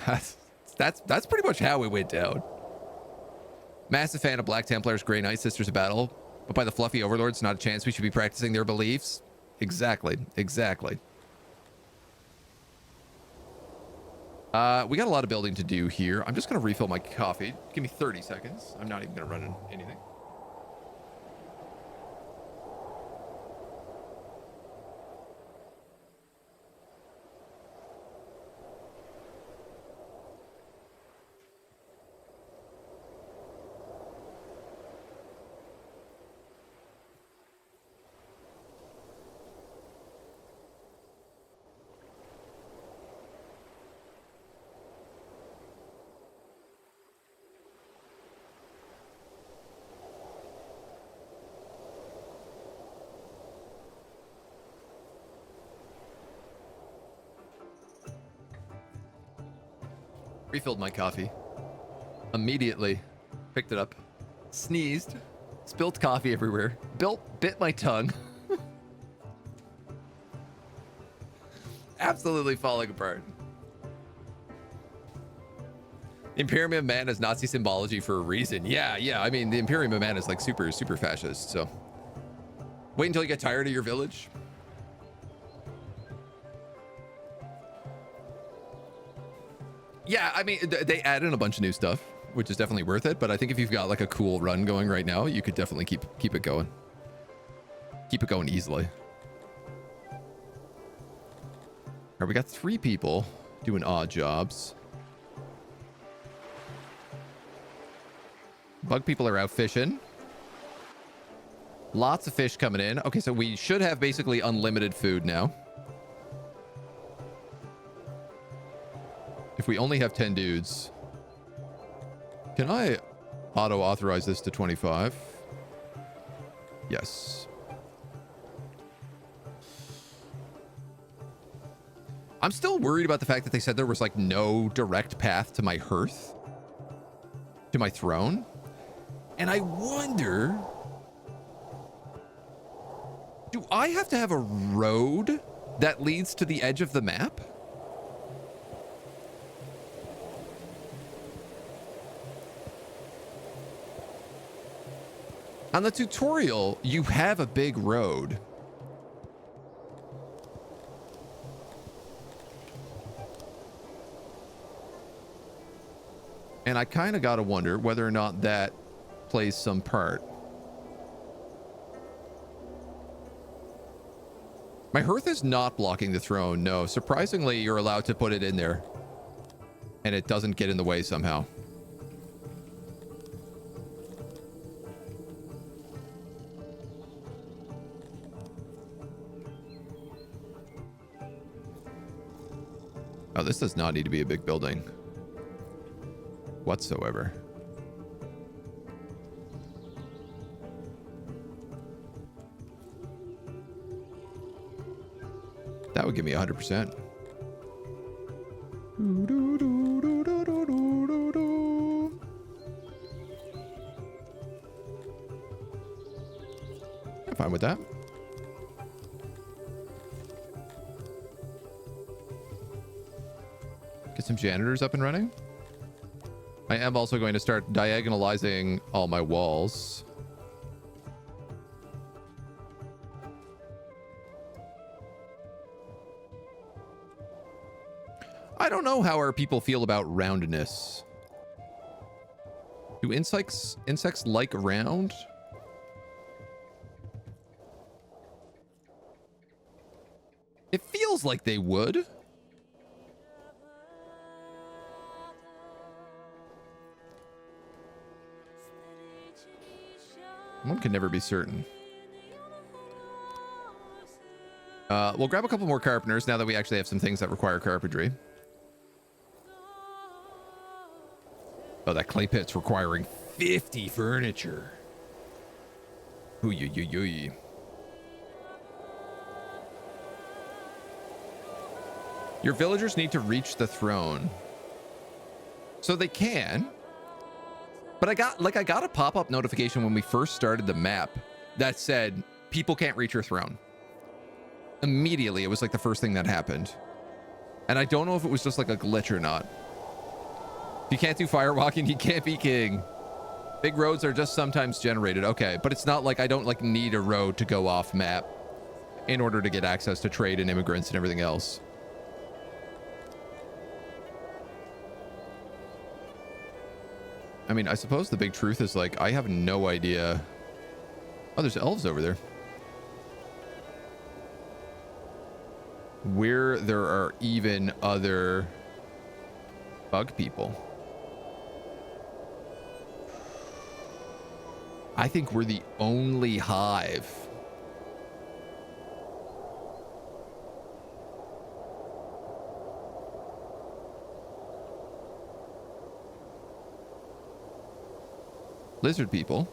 That's pretty much how it went down. Massive fan of Black Templars, Grey Knight, Sisters of Battle. But by the fluffy overlords, not a chance we should be practicing their beliefs. Exactly. Exactly. We got a lot of building to do here. I'm just going to refill my coffee. Give me 30 seconds. I'm not even going to run anything. Refilled my coffee. Immediately picked it up. Sneezed. Spilled coffee everywhere. Bit my tongue. Absolutely falling apart. Imperium of Man is Nazi symbology for a reason. Yeah. I mean, the Imperium of Man is like super fascist, so. Wait until you get tired of your village. Yeah, I mean, they add in a bunch of new stuff, which is definitely worth it. But I think if you've got like a cool run going right now, you could definitely keep it going. Keep it going easily. All right, we got 3 people doing odd jobs. Bug people are out fishing. Lots of fish coming in. Okay, so we should have basically unlimited food now. If we only have 10 dudes. Can I auto-authorize this to 25? Yes. I'm still worried about the fact that they said there was like no direct path to my hearth. To my throne. And I wonder... do I have to have a road that leads to the edge of the map? On the tutorial, you have a big road. And I kind of got to wonder whether or not that plays some part. My hearth is not blocking the throne. No, surprisingly, you're allowed to put it in there. And it doesn't get in the way somehow. Oh, this does not need to be a big building whatsoever. That would give me 100%. I'm fine with that. Get some janitors up and running. I am also going to start diagonalizing all my walls. I don't know how our people feel about roundness. Do insects like round? It feels like they would. One can never be certain. We'll grab a couple more carpenters now that we actually have some things that require carpentry. Oh, that clay pit's requiring 50 furniture. Ooh, yoo. Your villagers need to reach the throne. So they can. But I got a pop-up notification when we first started the map that said people can't reach your throne. Immediately, it was like the first thing that happened. And I don't know if it was just like a glitch or not. If you can't do firewalking, you can't be king. Big roads are just sometimes generated. Okay, but it's not like I don't like need a road to go off map in order to get access to trade and immigrants and everything else. I mean, I suppose the big truth is like, I have no idea. Oh, there's elves over there. Where there are even other bug people. I think we're the only hive. Lizard people.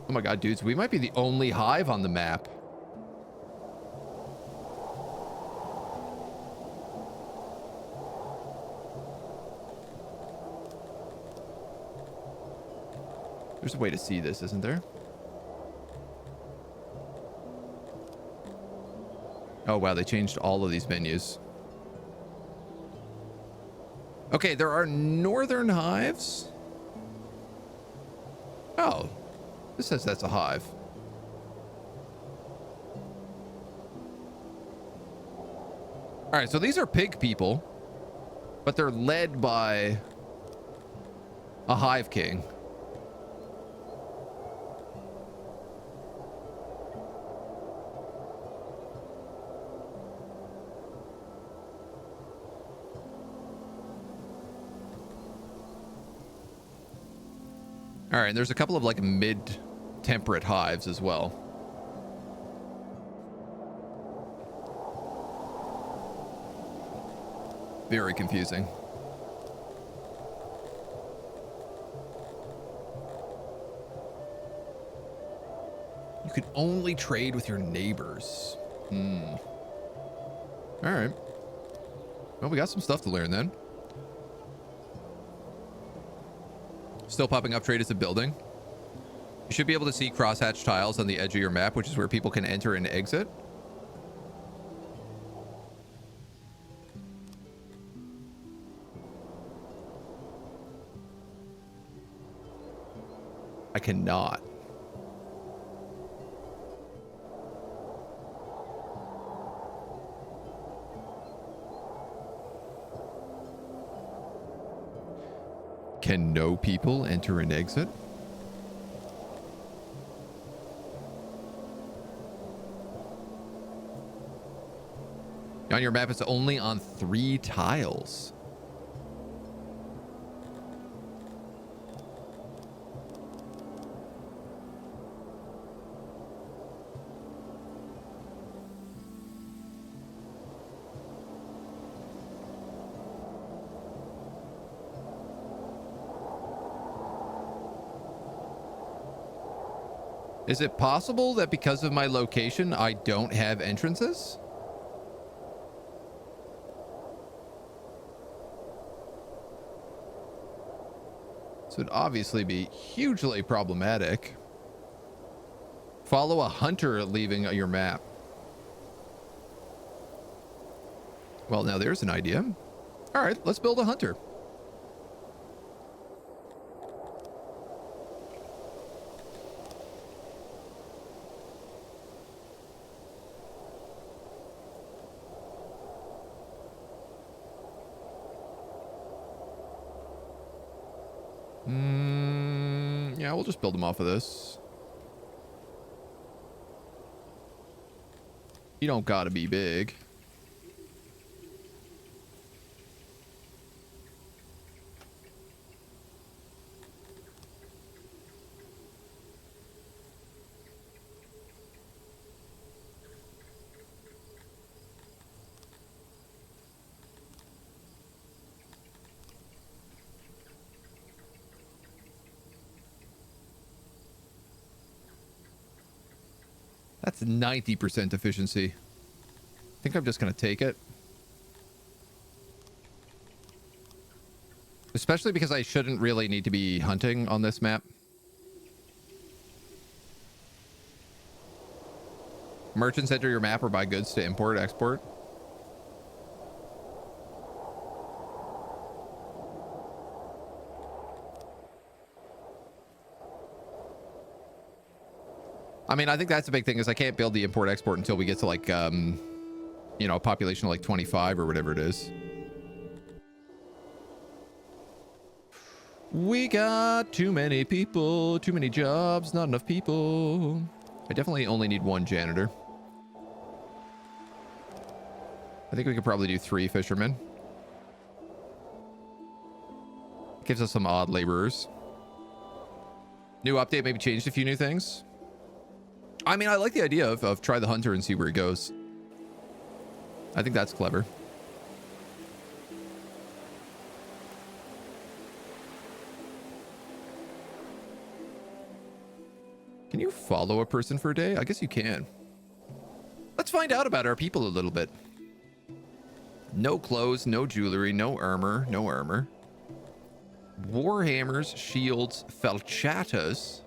Oh my god, dudes, we might be the only hive on the map. There's a way to see this, isn't there? Oh wow, they changed all of these menus. Okay, there are northern hives. Oh, this says that's a hive. All right, so these are pig people, but they're led by a hive king. All right, there's a couple of like mid-temperate hives as well. Very confusing. You can only trade with your neighbors. All right. Well, we got some stuff to learn then. Still popping up trade as a building. You should be able to see crosshatch tiles on the edge of your map, which is where people can enter and exit. I cannot. Can no people enter and exit? On your map, it's only on 3 tiles. Is it possible that because of my location, I don't have entrances? This would obviously be hugely problematic. Follow a hunter leaving your map. Well, now there's an idea. All right, let's build a hunter. Yeah, we'll just build them off of this. You don't gotta be big. That's 90% efficiency. I think I'm just going to take it. Especially because I shouldn't really need to be hunting on this map. Merchants enter your map or buy goods to import, export. I mean, I think that's a big thing is I can't build the import export until we get to like, you know, a population of like 25 or whatever it is. We got too many people, too many jobs, not enough people. I definitely only need one janitor. I think we could probably do 3 fishermen. Gives us some odd laborers. New update maybe changed a few new things. I mean, I like the idea of try the hunter and see where it goes. I think that's clever. Can you follow a person for a day? I guess you can. Let's find out about our people a little bit. No clothes, no jewelry, no armor, no armor. Warhammers, shields, falchatas,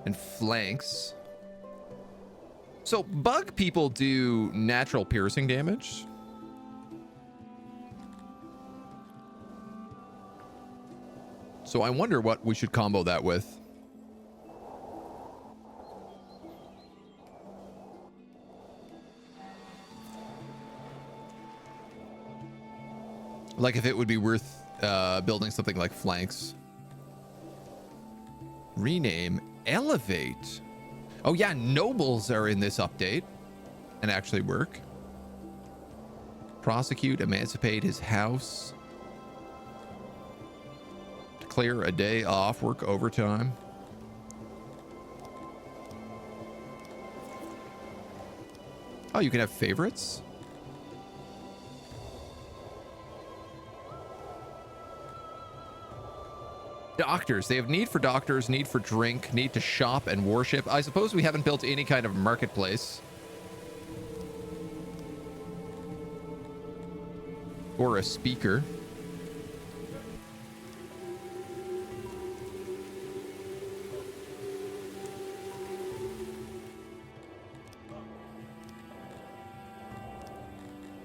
and flanks. So bug people do natural piercing damage. So I wonder what we should combo that with. Like if it would be worth building something like flanks. Rename, elevate. Oh yeah, nobles are in this update and actually work. Prosecute, emancipate his house. Declare a day off, work overtime. Oh, you can have favorites? Doctors. They have need for doctors, need for drink, need to shop and worship. I suppose we haven't built any kind of marketplace. Or a speaker.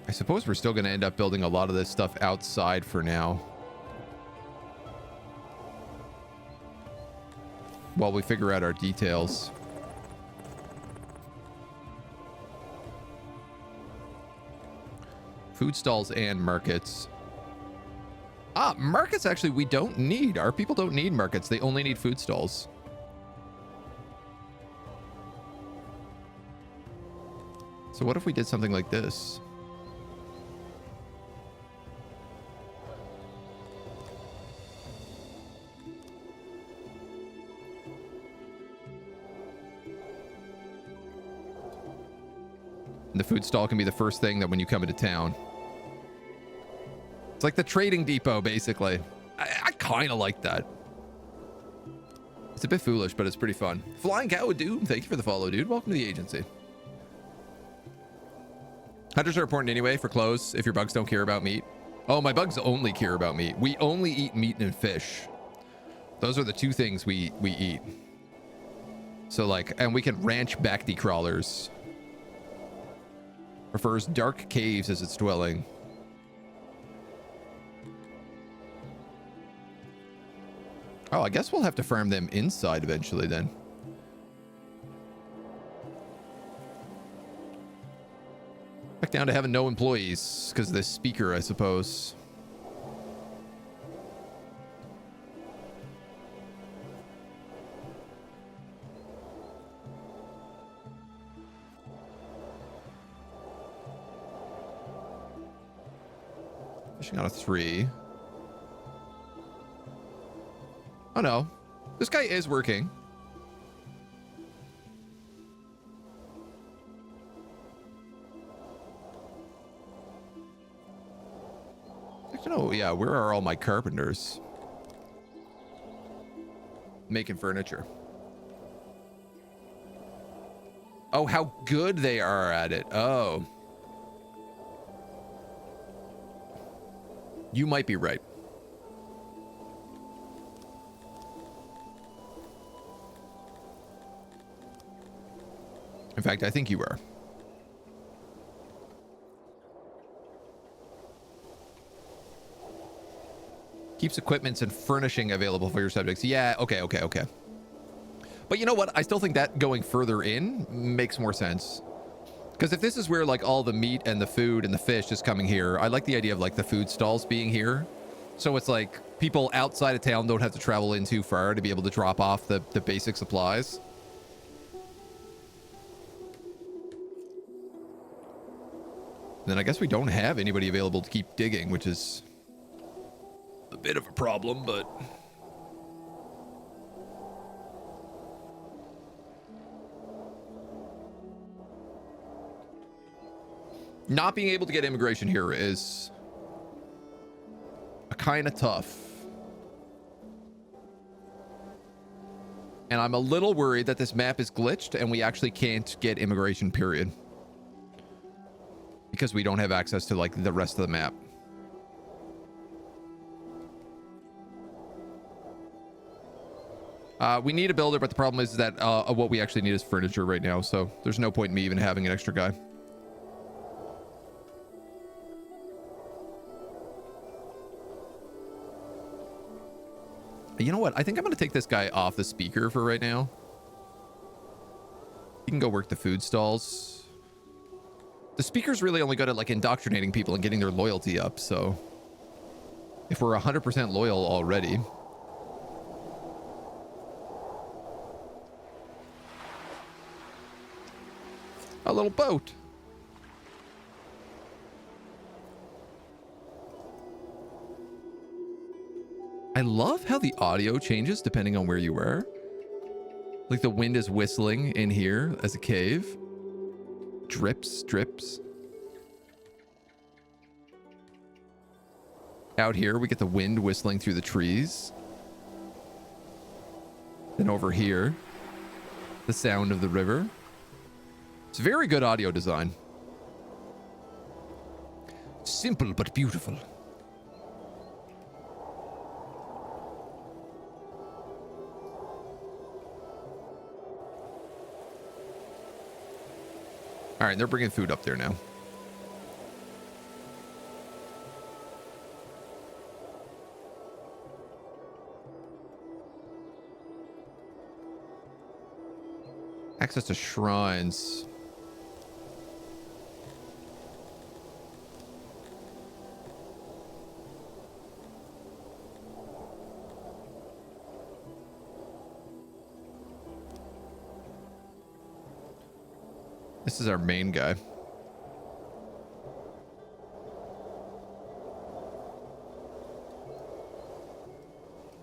I suppose we're still going to end up building a lot of this stuff outside for now. While we figure out our details. Food stalls and markets. Ah, markets actually we don't need. Our people don't need markets. They only need food stalls. So what if we did something like this? The food stall can be the first thing that when you come into town. It's like the trading depot, basically. I kind of like that. It's a bit foolish, but it's pretty fun. Flying Cow, dude. Thank you for the follow, dude. Welcome to the agency. Hunters are important anyway for clothes if your bugs don't care about meat. Oh, my bugs only care about meat. We only eat meat and fish. Those are the 2 things we eat. So like, and we can ranch back the crawlers. Prefers dark caves as its dwelling. Oh, I guess we'll have to farm them inside eventually then. Back down to having no employees because of this speaker, I suppose. Fishing on a 3. Oh no, this guy is working. Oh yeah, where are all my carpenters? Making furniture. Oh, how good they are at it. Oh. You might be right. In fact, I think you are. Keeps equipments and furnishing available for your subjects. Yeah, okay. But you know what? I still think that going further in makes more sense. Because if this is where like all the meat and the food and the fish is coming here, I like the idea of like the food stalls being here. So it's like people outside of town don't have to travel in too far to be able to drop off the basic supplies. Then I guess we don't have anybody available to keep digging, which is a bit of a problem, but... Not being able to get immigration here is kind of tough. And I'm a little worried that this map is glitched and we actually can't get immigration, period. Because we don't have access to like the rest of the map. We need a builder, but the problem is that what we actually need is furniture right now. So there's no point in me even having an extra guy. You know what? I think I'm going to take this guy off the speaker for right now. He can go work the food stalls. The speaker's really only good at like indoctrinating people and getting their loyalty up. So if we're 100% loyal already. A little boat. I love how the audio changes depending on where you are. Like the wind is whistling in here as a cave. Drips, drips. Out here, we get the wind whistling through the trees. Then over here, the sound of the river. It's very good audio design. Simple but beautiful. All right, they're bringing food up there now. Access to shrines. This is our main guy.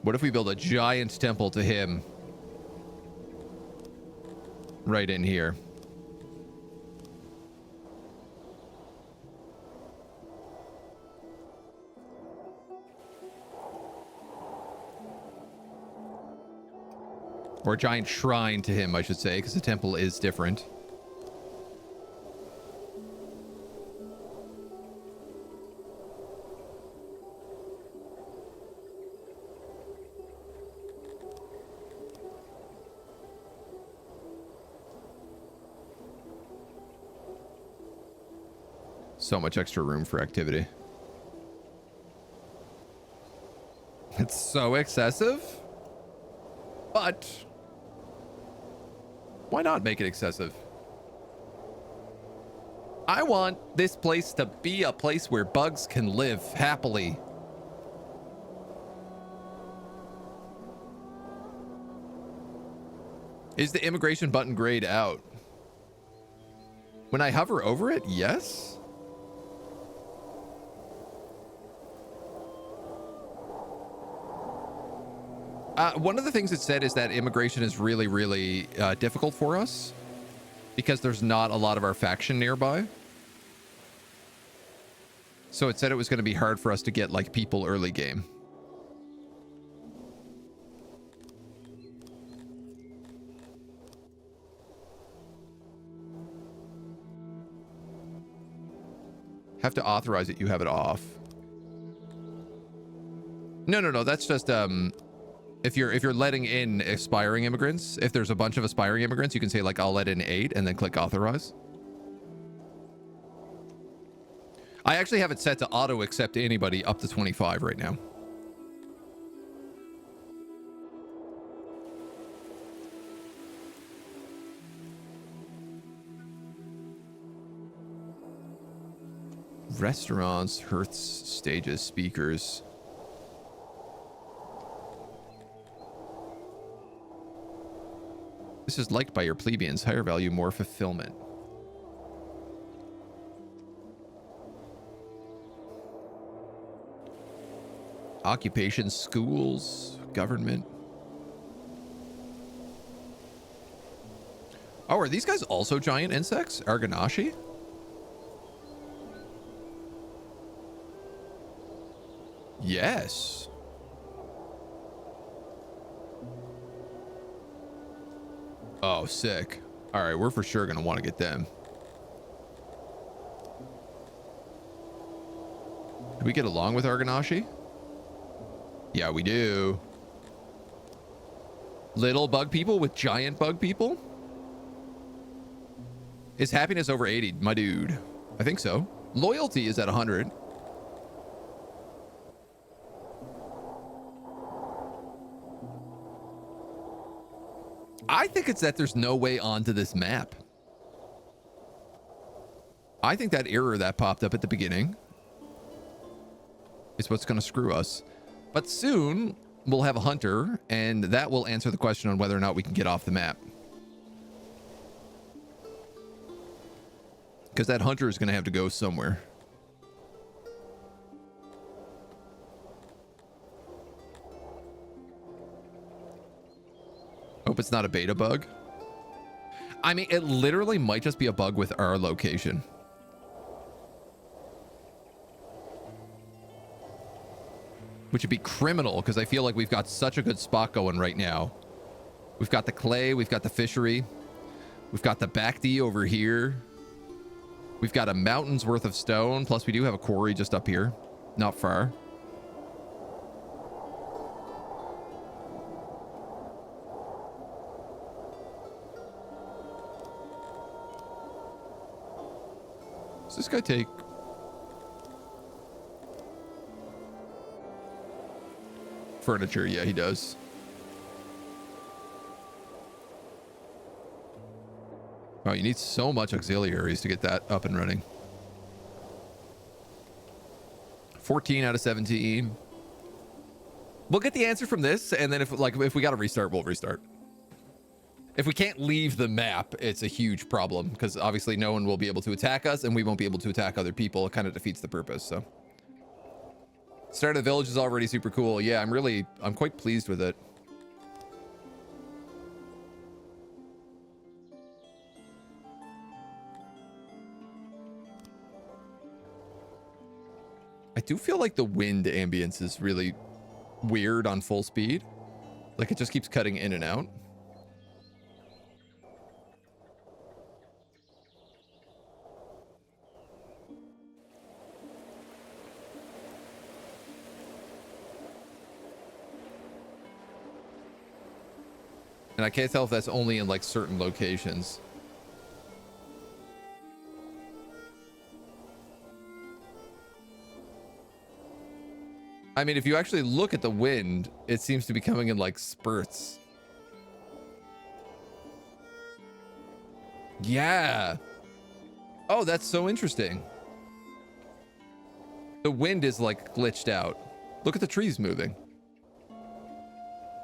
What if we build a giant temple to him right in here? Or a giant shrine to him, I should say, because the temple is different. So much extra room for activity. It's so excessive. But why not make it excessive? I want this place to be a place where bugs can live happily. Is the immigration button grayed out? When I hover over it, yes. One of the things it said is that immigration is really, really difficult for us because there's not a lot of our faction nearby. So it said it was going to be hard for us to get like people early game. Have to authorize it. You have it off. No. That's just if you're letting in aspiring immigrants. If there's a bunch of aspiring immigrants, you can say like I'll let in 8 and then click authorize. I actually have it set to auto accept anybody up to 25 right now. Restaurants, hearths, stages, speakers. This is liked by your plebeians. Higher value, more fulfillment. Occupation, schools, government. Oh, are these guys also giant insects? Argonashi? Yes. Oh, sick. All right, we're for sure going to want to get them. Do we get along with Argonashi? Yeah, we do. Little bug people with giant bug people? Is happiness over 80, my dude? I think so. Loyalty is at 100. I think it's that there's no way onto this map. I think that error that popped up at the beginning is what's going to screw us. But soon we'll have a hunter, and that will answer the question on whether or not we can get off the map. Because that hunter is going to have to go somewhere. Hope it's not a beta bug. I mean, it literally might just be a bug with our location. Which would be criminal, because I feel like we've got such a good spot going right now. We've got the clay, we've got the fishery, we've got the Bacti over here. We've got a mountain's worth of stone, plus we do have a quarry just up here, not far. Does this guy take... furniture? Yeah, he does. Oh, you need so much auxiliaries to get that up and running. 14 out of 17. We'll get the answer from this, and then if we got to restart, we'll restart. If we can't leave the map, it's a huge problem, because obviously no one will be able to attack us, and we won't be able to attack other people. It kind of defeats the purpose, so. Start of the village is already super cool. Yeah, I'm quite pleased with it. I do feel like the wind ambience is really weird on full speed. Like it just keeps cutting in and out. And I can't tell if that's only in like certain locations. I mean, if you actually look at the wind, it seems to be coming in like spurts. Yeah. Oh, that's so interesting. The wind is like glitched out. Look at the trees moving.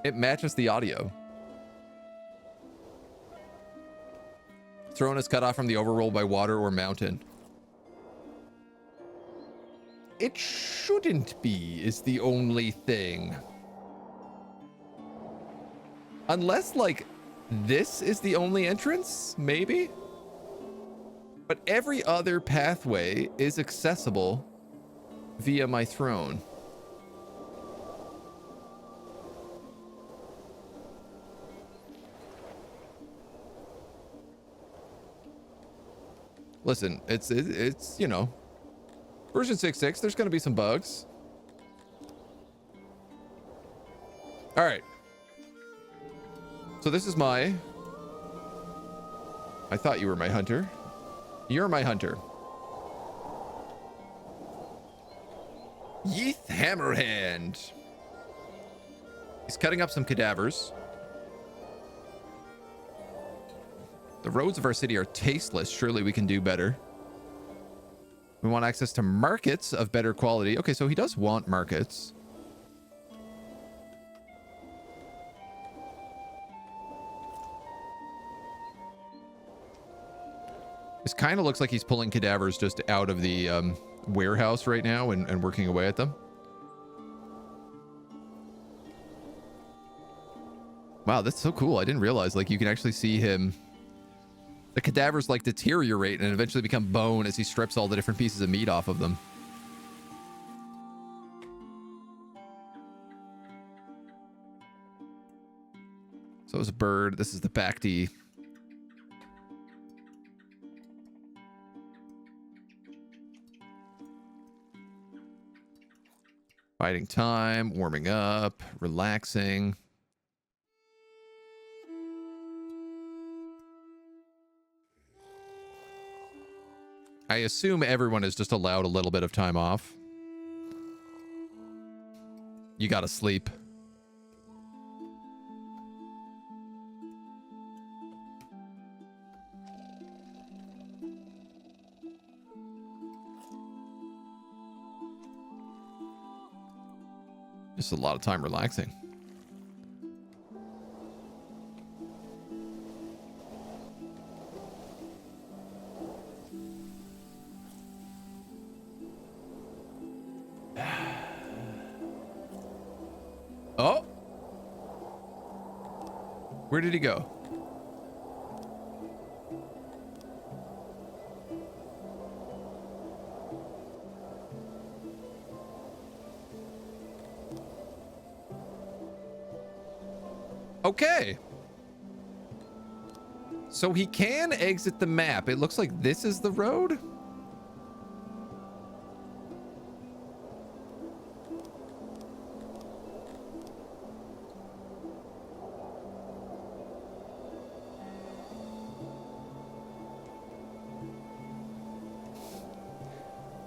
It matches the audio. Throne is cut off from the overroll by water or mountain. It shouldn't be, is the only thing. Unless, like, this is the only entrance, maybe? But every other pathway is accessible via my throne. Listen, it's you know, Version 6.6, there's going to be some bugs. All right. So this is my... I thought you were my hunter. You're my hunter. Yeeth Hammerhand. He's cutting up some cadavers. The roads of our city are tasteless. Surely we can do better. We want access to markets of better quality. Okay, so he does want markets. This kind of looks like he's pulling cadavers just out of the warehouse right now and working away at them. Wow, that's so cool. I didn't realize, like, you can actually see him... The cadavers, like, deteriorate and eventually become bone as he strips all the different pieces of meat off of them. So it's a bird. This is the Bacti. Biding time, warming up, relaxing. I assume everyone is just allowed a little bit of time off. You gotta sleep. Just a lot of time relaxing. Oh! Where did he go? Okay. So he can exit the map. It looks like this is the road.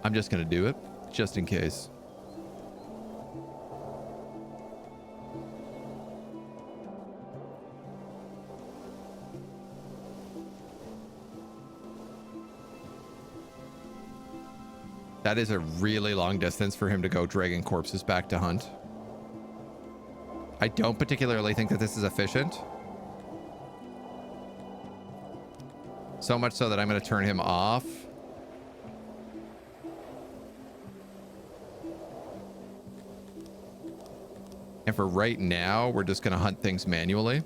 I'm just gonna do it, just in case. That is a really long distance for him to go dragging corpses back to hunt. I don't particularly think that this is efficient. So much so that I'm going to turn him off. And for right now, we're just going to hunt things manually.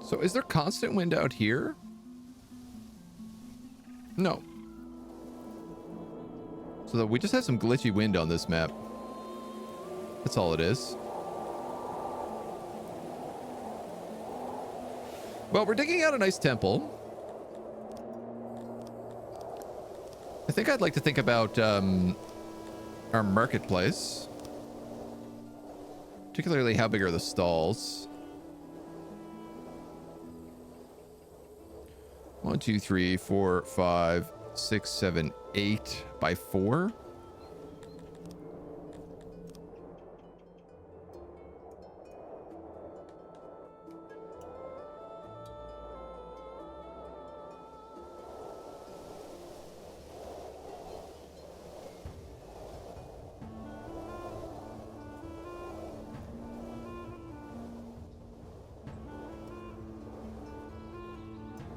So is there constant wind out here? No. So we just have some glitchy wind on this map. That's all it is. Well, we're digging out a nice temple. I think I'd like to think about our marketplace. Particularly, how big are the stalls? 1, 2, 3, 4, 5, 6, 7, 8 by 4.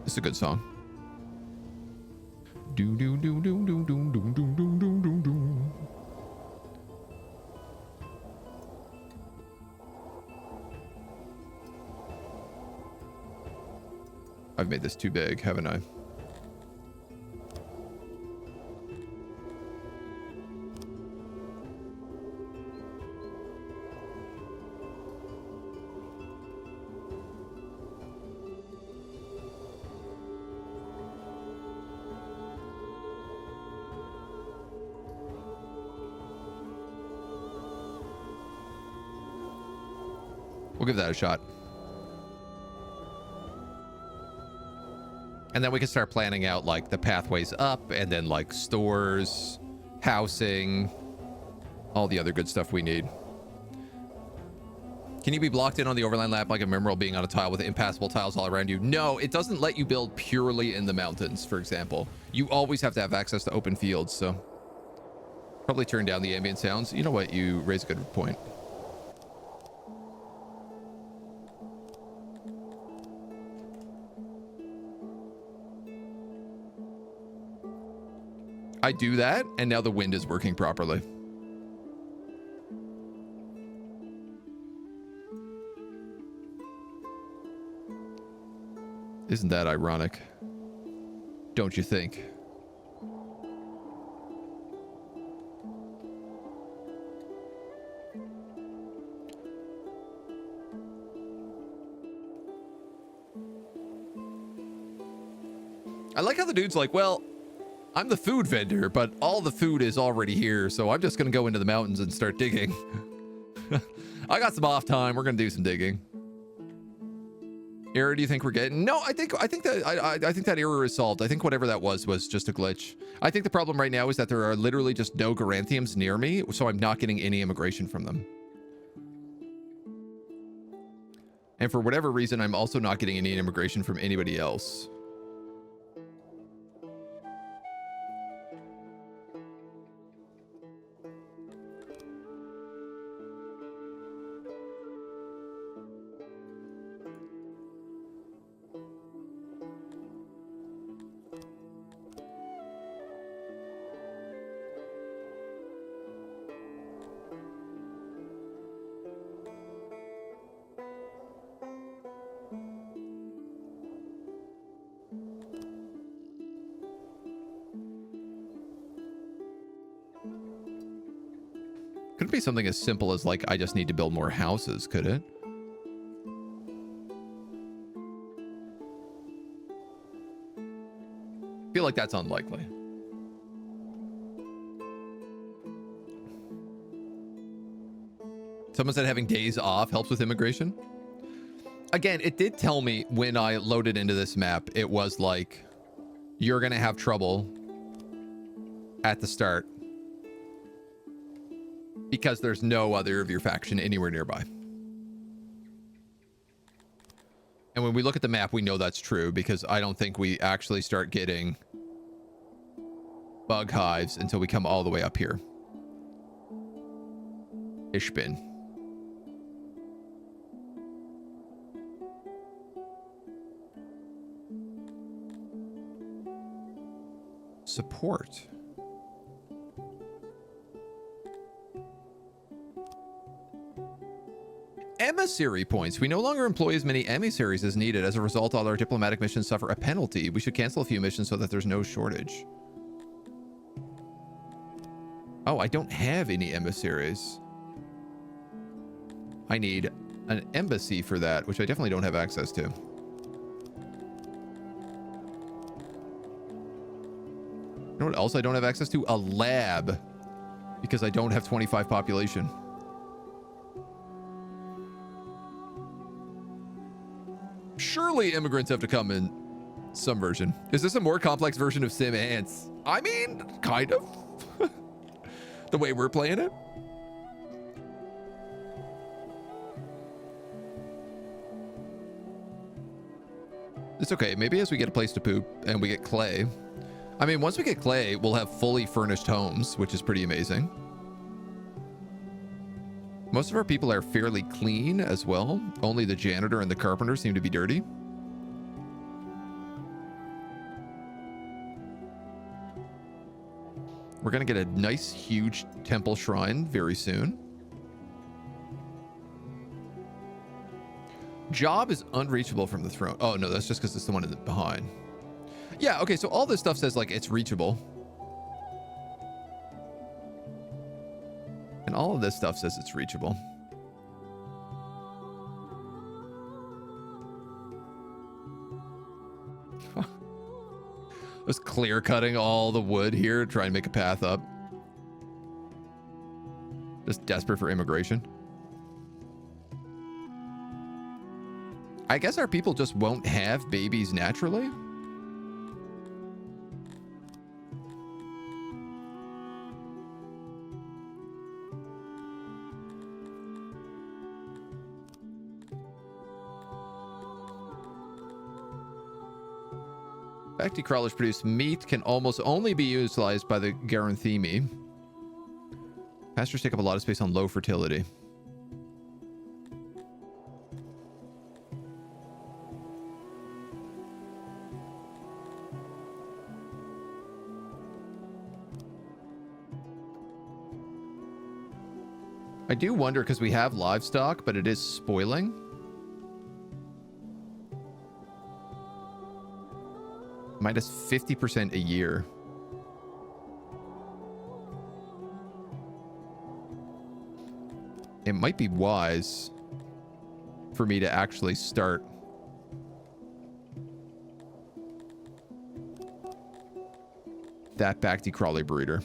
It's a good song. Do do do do do do do do do do do do. I've made this too big, haven't I? We'll give that a shot. And then we can start planning out like the pathways up and then like stores, housing, all the other good stuff we need. Can you be blocked in on the overland map like a mineral being on a tile with impassable tiles all around you? No, it doesn't let you build purely in the mountains, for example. You always have to have access to open fields, so probably turn down the ambient sounds. You know what? You raise a good point. I do that, and now the wind is working properly. Isn't that ironic? Don't you think? I like how the dude's like, well, I'm the food vendor, but all the food is already here, so I'm just going to go into the mountains and start digging. I got some off time. We're going to do some digging. Error do you think we're getting? No, I think that error is solved. I think whatever that was just a glitch. I think the problem right now is that there are literally just no Garanthiums near me, so I'm not getting any immigration from them. And for whatever reason, I'm also not getting any immigration from anybody else. Couldn't be something as simple as like, I just need to build more houses, could it? I feel like that's unlikely. Someone said having days off helps with immigration. Again, it did tell me when I loaded into this map, it was like, you're going to have trouble at the start because there's no other of your faction anywhere nearby. And when we look at the map, we know that's true because I don't think we actually start getting bug hives until we come all the way up here. Ishbin. Support. Emissary points. We no longer employ as many emissaries as needed. As a result, all our diplomatic missions suffer a penalty. We should cancel a few missions so that there's no shortage. Oh, I don't have any emissaries. I need an embassy for that, which I definitely don't have access to. You know what else I don't have access to? A lab. Because I don't have 25 population. Surely immigrants have to come in some version. Is this a more complex version of Sim Ants? I mean, kind of. The way we're playing it. It's okay. Maybe as we get a place to poop and we get clay. I mean, once we get clay, we'll have fully furnished homes, which is pretty amazing. Most of our people are fairly clean as well. Only the janitor and the carpenter seem to be dirty. We're going to get a nice, huge temple shrine very soon. Job is unreachable from the throne. Oh, no, that's just because it's the one behind. Yeah, okay, so all this stuff says, like, it's reachable. And all of this stuff says it's reachable. Just clear cutting all the wood here, trying to make a path up. Just desperate for immigration. I guess our people just won't have babies naturally. Bacti crawlers produce meat can almost only be utilized by the Garanthemi. Pastures take up a lot of space on low fertility. I do wonder, because we have livestock, but it is spoiling. Minus 50% a year. It might be wise for me to actually start that Bacti crawler breeder.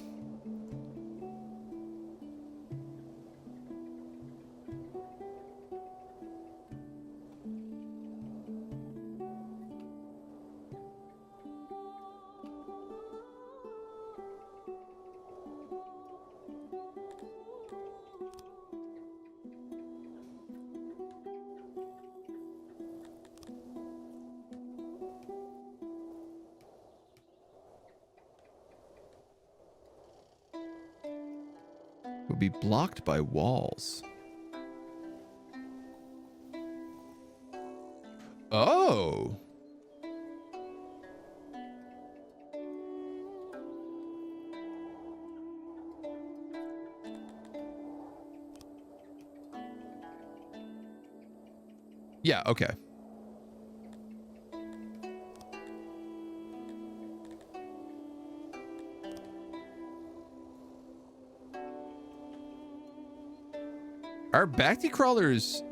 Will be blocked by walls. Oh. Yeah, okay. Are Bacti crawlers...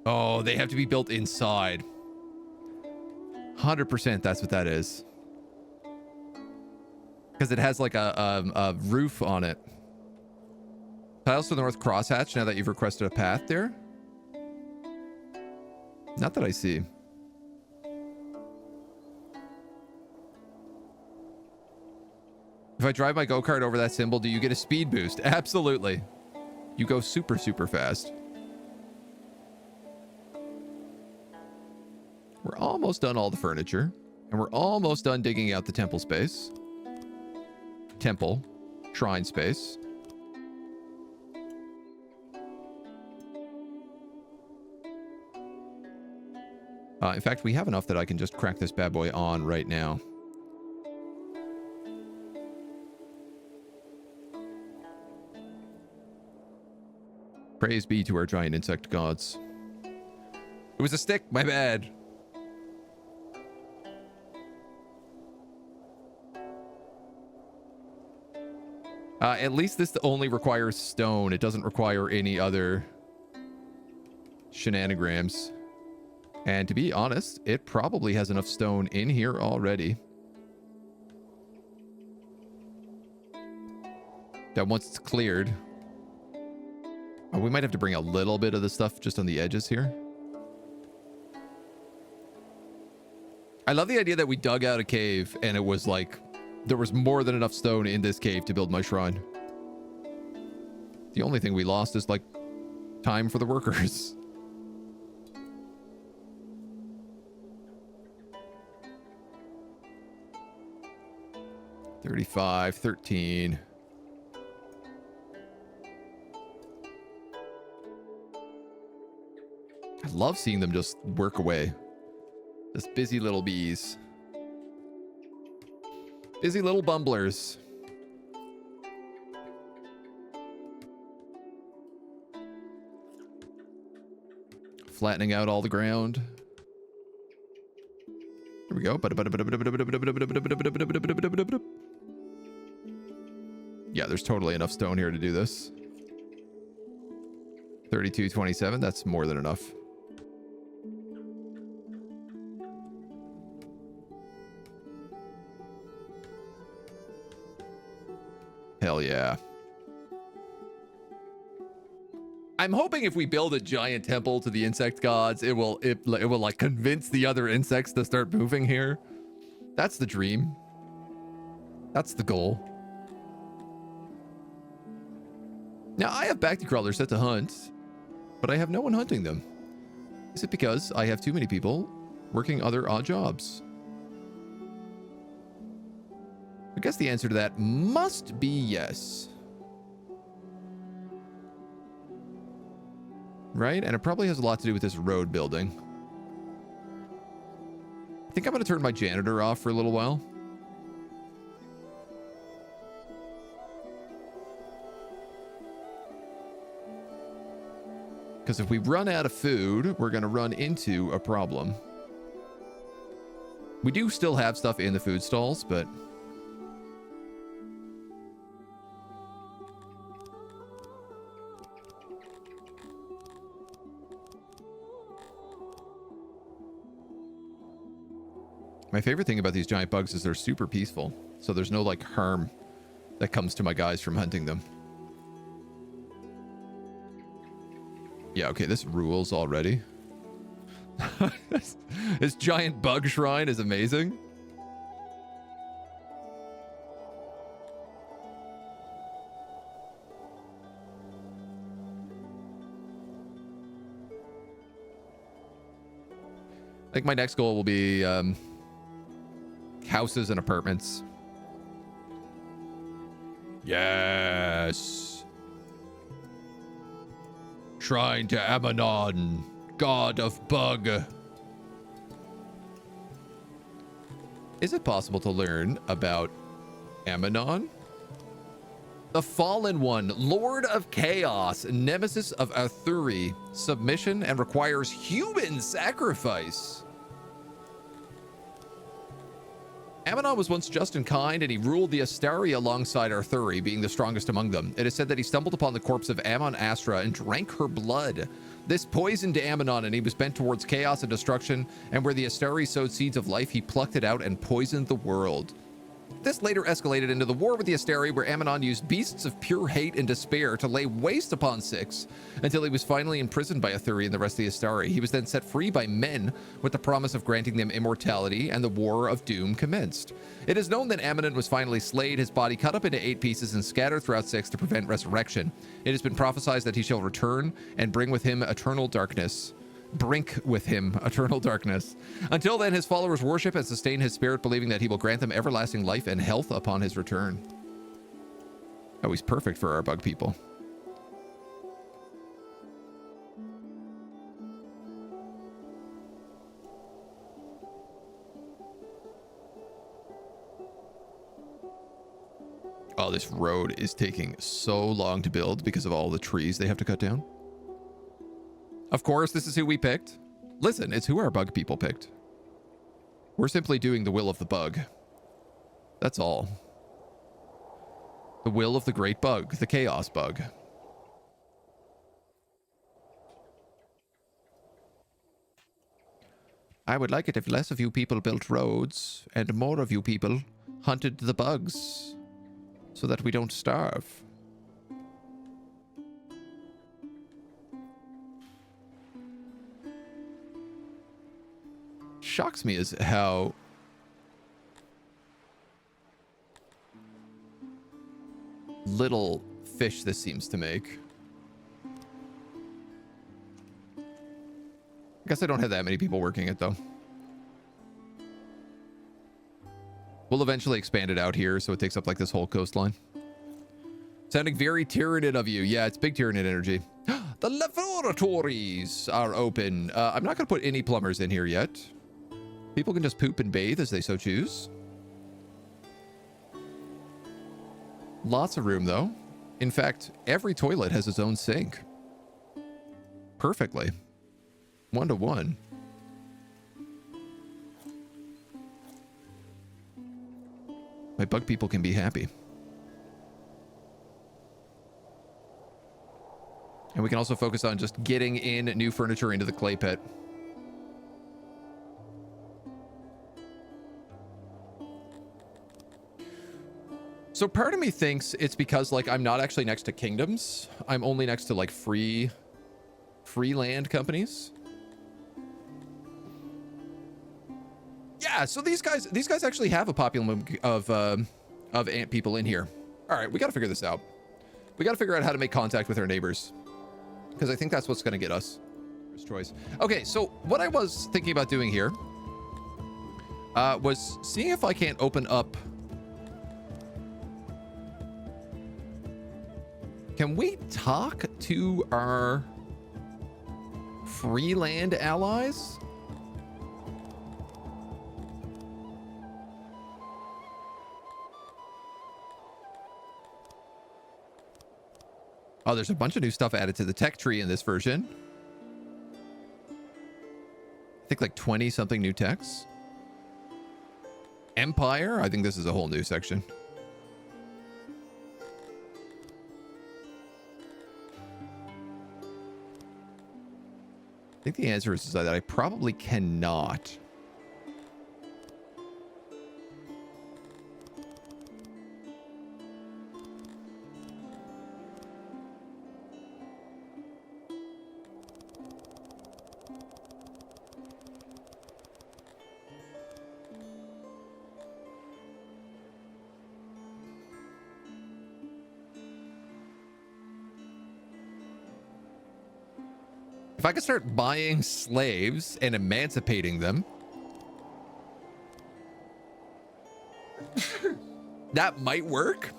Oh, they have to be built inside. 100% that's what that is. Because it has like a roof on it. Tiles to the north crosshatch now that you've requested a path there. Not that I see. If I drive my go-kart over that symbol, do you get a speed boost? Absolutely. You go super, super fast. We're almost done all the furniture. And we're almost done digging out the temple space. Temple. Shrine space. In fact, we have enough that I can just crack this bad boy on right now. Praise be to our giant insect gods. It was a stick, my bad. At least this only requires stone. It doesn't require any other shenanigans. And to be honest, it probably has enough stone in here already. That once it's cleared... Oh, we might have to bring a little bit of the stuff just on the edges here. I love the idea that we dug out a cave and it was like... There was more than enough stone in this cave to build my shrine. The only thing we lost is, like, time for the workers. $35, $13. I love seeing them just work away. Just busy little bees. Busy little bumblers. Flattening out all the ground. Here we go. Yeah, there's totally enough stone here to do this. 32.27, that's more than enough. Hell yeah. I'm hoping if we build a giant temple to the insect gods, it will like convince the other insects to start moving here. That's the dream. That's the goal. Now, I have bacti crawlers set to hunt, but I have no one hunting them. Is it because I have too many people working other odd jobs? I guess the answer to that must be yes. Right? And it probably has a lot to do with this road building. I think I'm going to turn my janitor off for a little while. Because if we run out of food, we're going to run into a problem. We do still have stuff in the food stalls, but... my favorite thing about these giant bugs is they're super peaceful. So there's no, like, harm that comes to my guys from hunting them. Yeah, okay, this rules already. This giant bug shrine is amazing. I think my next goal will be houses and apartments. Yes. Shrine to Ammonon, god of bug. Is it possible to learn about Ammonon? The Fallen One, Lord of Chaos, Nemesis of Arthuri, submission and requires human sacrifice. Ammonon was once just and kind, and he ruled the Astari alongside Arthuri, being the strongest among them. It is said that he stumbled upon the corpse of Ammon Astra and drank her blood. This poisoned Ammonon, and he was bent towards chaos and destruction, and where the Astari sowed seeds of life, he plucked it out and poisoned the world. This later escalated into the war with the Astari, where Ammonon used beasts of pure hate and despair to lay waste upon Six, until he was finally imprisoned by Arthuri and the rest of the Astari. He was then set free by men, with the promise of granting them immortality, and the War of Doom commenced. It is known that Ammonon was finally slayed, his body cut up into 8 pieces and scattered throughout Six to prevent resurrection. It has been prophesied that he shall return and bring with him eternal darkness. Brink with him eternal darkness. Until then, his followers worship and sustain his spirit, believing that he will grant them everlasting life and health upon his return. Oh, he's perfect for our bug people. Oh, this road is taking so long to build because of all the trees they have to cut down. Of course, this is who we picked. Listen, it's who our bug people picked. We're simply doing the will of the bug. That's all. The will of the great bug, the chaos bug. I would like it if less of you people built roads and more of you people hunted the bugs so that we don't starve. Shocks me is how little fish this seems to make. I guess I don't have that many people working it, though. We'll eventually expand it out here so it takes up like this whole coastline. Sounding very Tyranid of you. Yeah, it's big Tyranid energy. The laboratories are open. I'm not going to put any plumbers in here yet. People can just poop and bathe as they so choose. Lots of room, though. In fact, every toilet has its own sink. Perfectly. 1-to-1. My bug people can be happy. And we can also focus on just getting in new furniture into the clay pit. So part of me thinks it's because, like, I'm not actually next to kingdoms. I'm only next to, like, free free land companies. Yeah, so these guys actually have a population of ant people in here. All right, we got to figure this out. We got to figure out how to make contact with our neighbors, because I think that's what's going to get us. First choice. Okay, so what I was thinking about doing here was seeing if I can't open up. Can we talk to our free land allies? Oh, there's a bunch of new stuff added to the tech tree in this version. I think like 20 something new techs. Empire, I think this is a whole new section. I think the answer is that I probably cannot. If I could start buying slaves and emancipating them, that might work.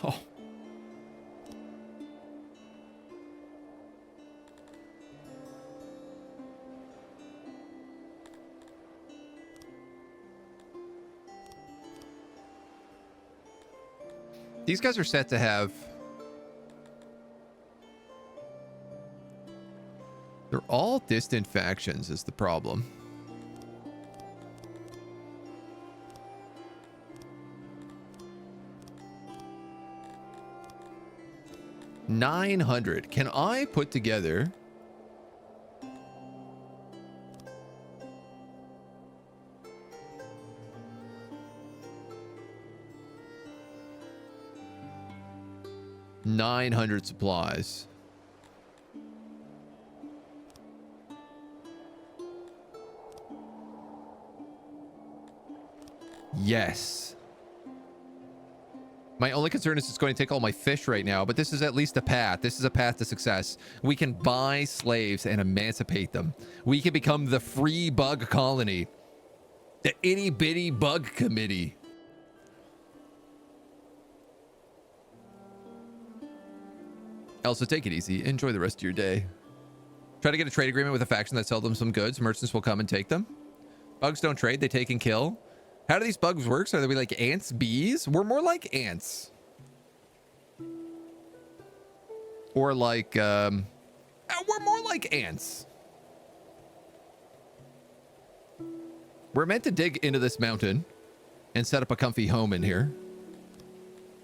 Oh. These guys are set to have... They're all distant factions is the problem. $900. Can I put together... $900 supplies? Yes. My only concern is it's going to take all my fish right now, but this is at least a path. This is a path to success. We can buy slaves and emancipate them. We can become the free bug colony. The itty bitty bug committee. Elsa, take it easy. Enjoy the rest of your day. Try to get a trade agreement with a faction that sells them some goods. Merchants will come and take them. Bugs don't trade. They take and kill. How do these bugs work? So are they like ants, bees? We're more like ants. Or like, we're more like ants. We're meant to dig into this mountain and set up a comfy home in here.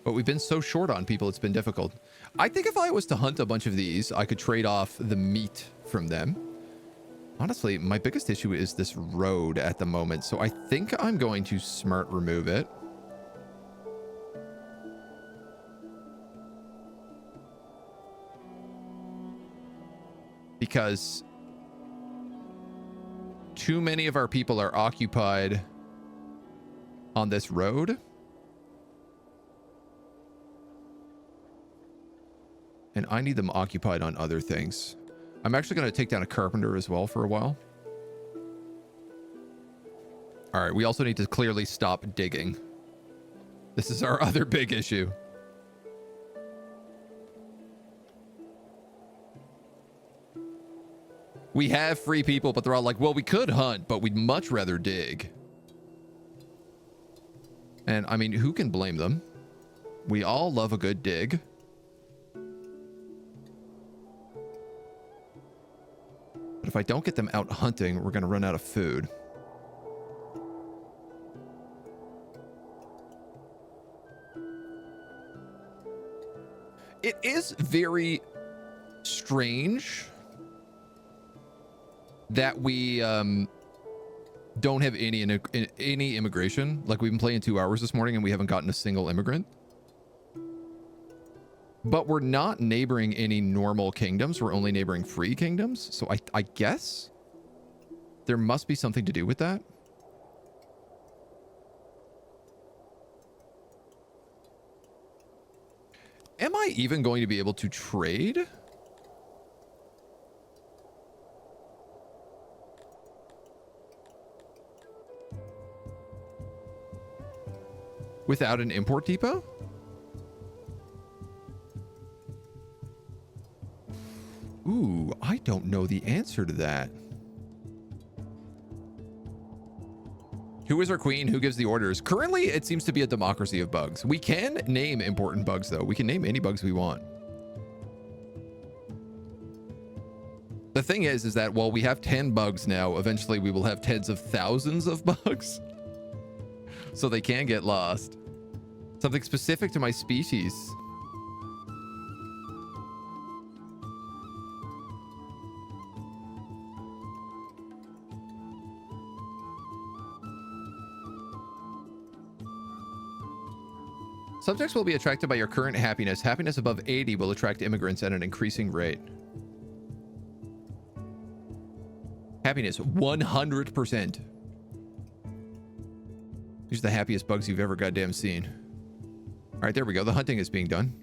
But we've been so short on people, it's been difficult. I think if I was to hunt a bunch of these, I could trade off the meat from them. Honestly, my biggest issue is this road at the moment, so I think I'm going to smart remove it. Because too many of our people are occupied on this road. And I need them occupied on other things. I'm actually going to take down a carpenter as well for a while. All right, we also need to clearly stop digging. This is our other big issue. We have free people, but they're all like, well, we could hunt, but we'd much rather dig. And I mean, who can blame them? We all love a good dig. But if I don't get them out hunting, we're going to run out of food. It is very strange that we don't have any immigration. Like, we've been playing 2 hours this morning and we haven't gotten a single immigrant. But we're not neighboring any normal kingdoms. We're only neighboring free kingdoms. So I guess there must be something to do with that. Am I even going to be able to trade? Without an import depot? Ooh, I don't know the answer to that. Who is our queen? Who gives the orders? Currently, it seems to be a democracy of bugs. We can name important bugs, though. We can name any bugs we want. The thing is that while we have 10 bugs now, eventually we will have tens of thousands of bugs. So they can get lost. Something specific to my species. Subjects will be attracted by your current happiness. Happiness above 80 will attract immigrants at an increasing rate. Happiness, 100%. These are the happiest bugs you've ever goddamn seen. All right, there we go. The hunting is being done.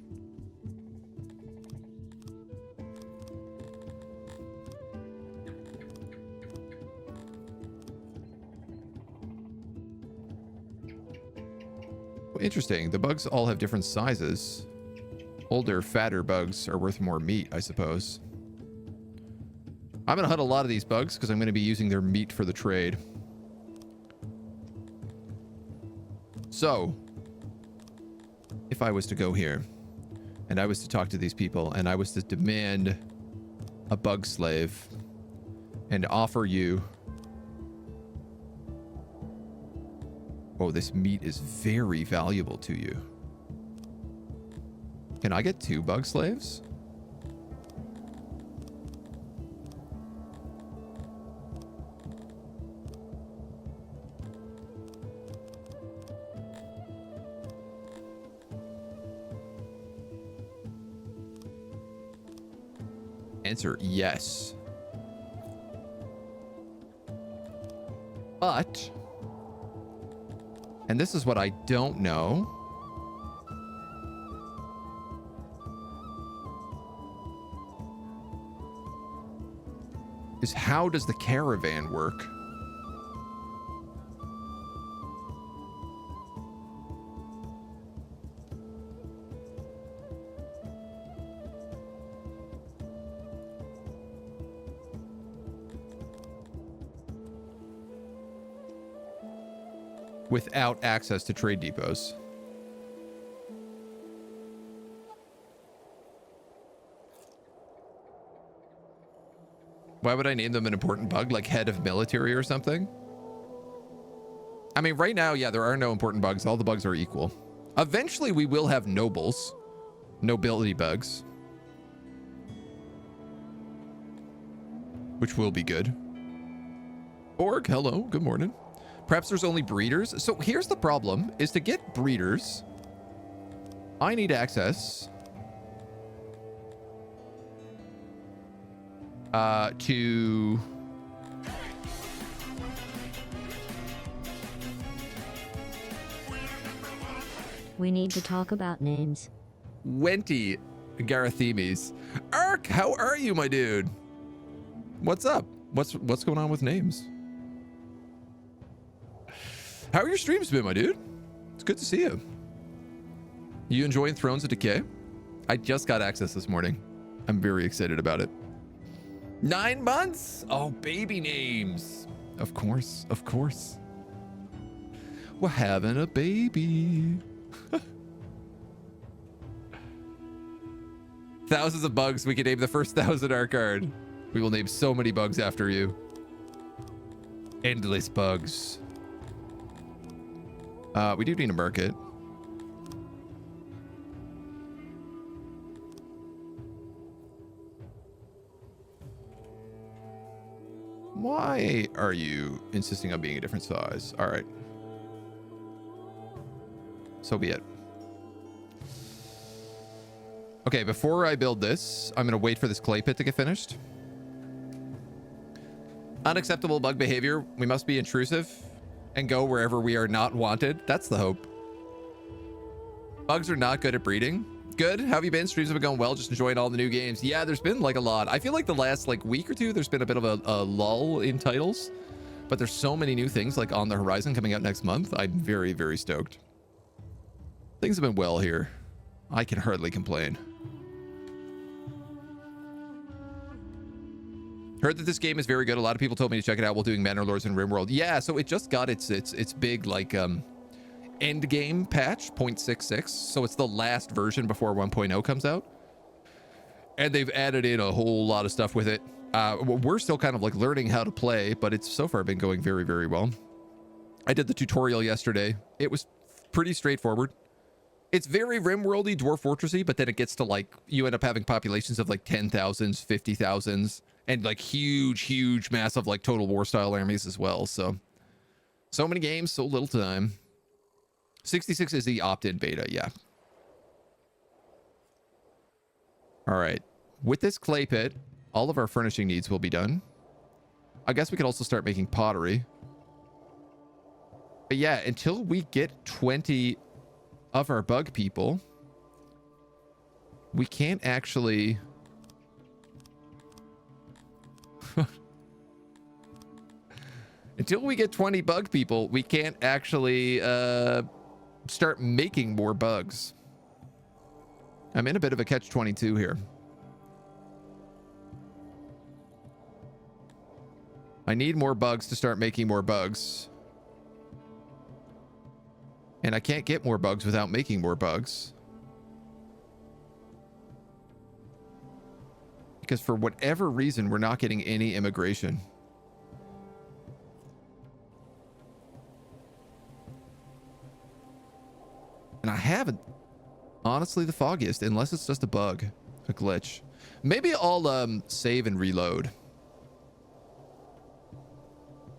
Interesting. The bugs all have different sizes. Older, fatter bugs are worth more meat, I suppose. I'm going to hunt a lot of these bugs because I'm going to be using their meat for the trade. So, if I was to go here and I was to talk to these people and I was to demand a bug slave and offer you... Oh, this meat is very valuable to you. Can I get 2 bug slaves? Answer, yes. But... and this is what I don't know. Is how does the caravan work? Without access to trade depots. Why would I name them an important bug, like head of military or something? I mean, right now, yeah, there are no important bugs. All the bugs are equal. Eventually, we will have nobles. Nobility bugs. Which will be good. Org, hello, good morning. Perhaps there's only breeders. So here's the problem, is to get breeders, I need access to... We need to talk about names. Wenty Garathemes. Ark, how are you, my dude? What's up? What's going on with names? How are your streams been, my dude? It's good to see you. You enjoying Thrones of Decay? I just got access this morning. I'm very excited about it. 9 months? Oh, baby names. Of course, of course. We're having a baby. Thousands of bugs. We can name the first 1,000 our card. We will name so many bugs after you. Endless bugs. We do need a market. Why are you insisting on being a different size? All right. So be it. Okay, before I build this, I'm going to wait for this clay pit to get finished. Unacceptable bug behavior. We must be intrusive and go wherever we are not wanted. That's the hope. Bugs are not good at breeding. Good. How have you been? Streams have been going well. Just enjoying all the new games. Yeah, there's been like a lot. I feel like the last like week or two, there's been a bit of a lull in titles, but there's so many new things like on the horizon coming out next month. I'm very, very stoked. Things have been well here. I can hardly complain. Heard that this game is very good. A lot of people told me to check it out while doing Manor Lords and RimWorld. Yeah, so it just got its big like end game patch 0.66, so it's the last version before 1.0 comes out, and they've added in a whole lot of stuff with it. We're still kind of like learning how to play, but it's so far been going very, very well. I did the tutorial yesterday. It was pretty straightforward. It's very RimWorldy, Dwarf Fortressy, but then it gets to like you end up having populations of like 10,000s, 50,000s, and like huge massive like Total War style armies as well. So many games, so little time. 66 is the opt-in beta, yeah. All right. With this clay pit, all of our furnishing needs will be done. I guess we could also start making pottery. But yeah, until we get 20 of our bug people, we can't actually... Until we get 20 bug people, we can't actually... start making more bugs. I'm in a bit of a catch-22 here. I need more bugs to start making more bugs. And I can't get more bugs without making more bugs. Because for whatever reason, we're not getting any immigration. And I haven't, honestly, the foggiest, unless it's just a bug, a glitch. Maybe I'll save and reload.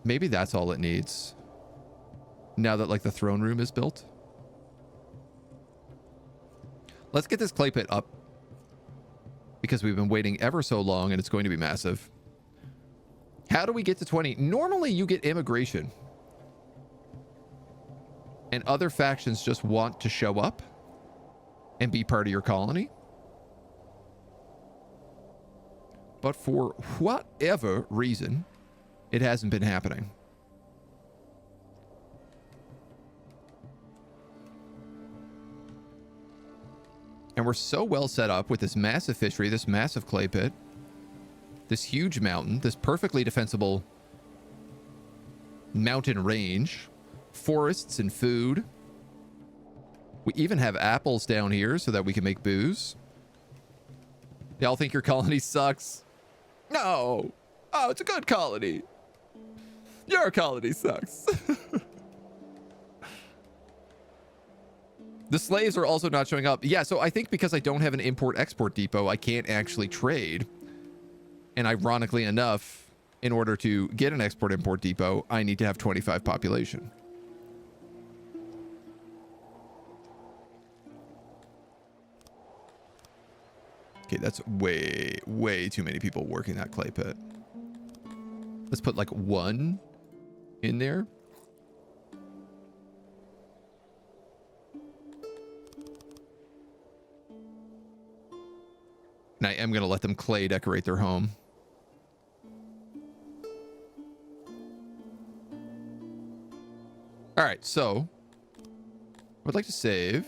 Maybe that's all it needs. Now that like the throne room is built. Let's get this clay pit up, because we've been waiting ever so long and it's going to be massive. How do we get to 20? Normally you get immigration. And other factions just want to show up and be part of your colony. But for whatever reason, it hasn't been happening. And we're so well set up with this massive fishery, this massive clay pit, this huge mountain, this perfectly defensible mountain range, forests and food. We even have apples down here so that we can make booze. Y'all think your colony sucks? No. Oh, it's a good colony. Your colony sucks. The slaves are also not showing up. Yeah, so I think because I don't have an import-export depot, I can't actually trade. And ironically enough, in order to get an export-import depot, I need to have 25 population. Okay, that's way too many people working that clay pit. Let's put like 1 in there. And I am going to let them clay decorate their home. All right, so I would like to save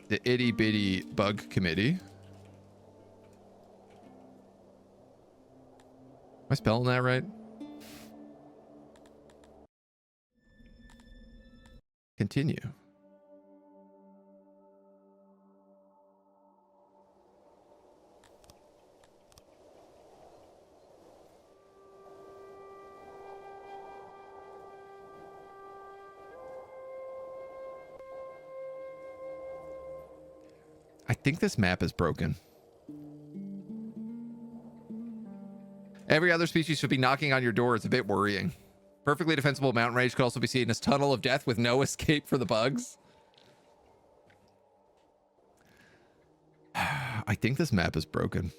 the itty bitty bug committee. Am I spelling that right? Continue. I think this map is broken. Every other species should be knocking on your door. It's a bit worrying. Perfectly defensible mountain range could also be seen as tunnel of death with no escape for the bugs. I think this map is broken.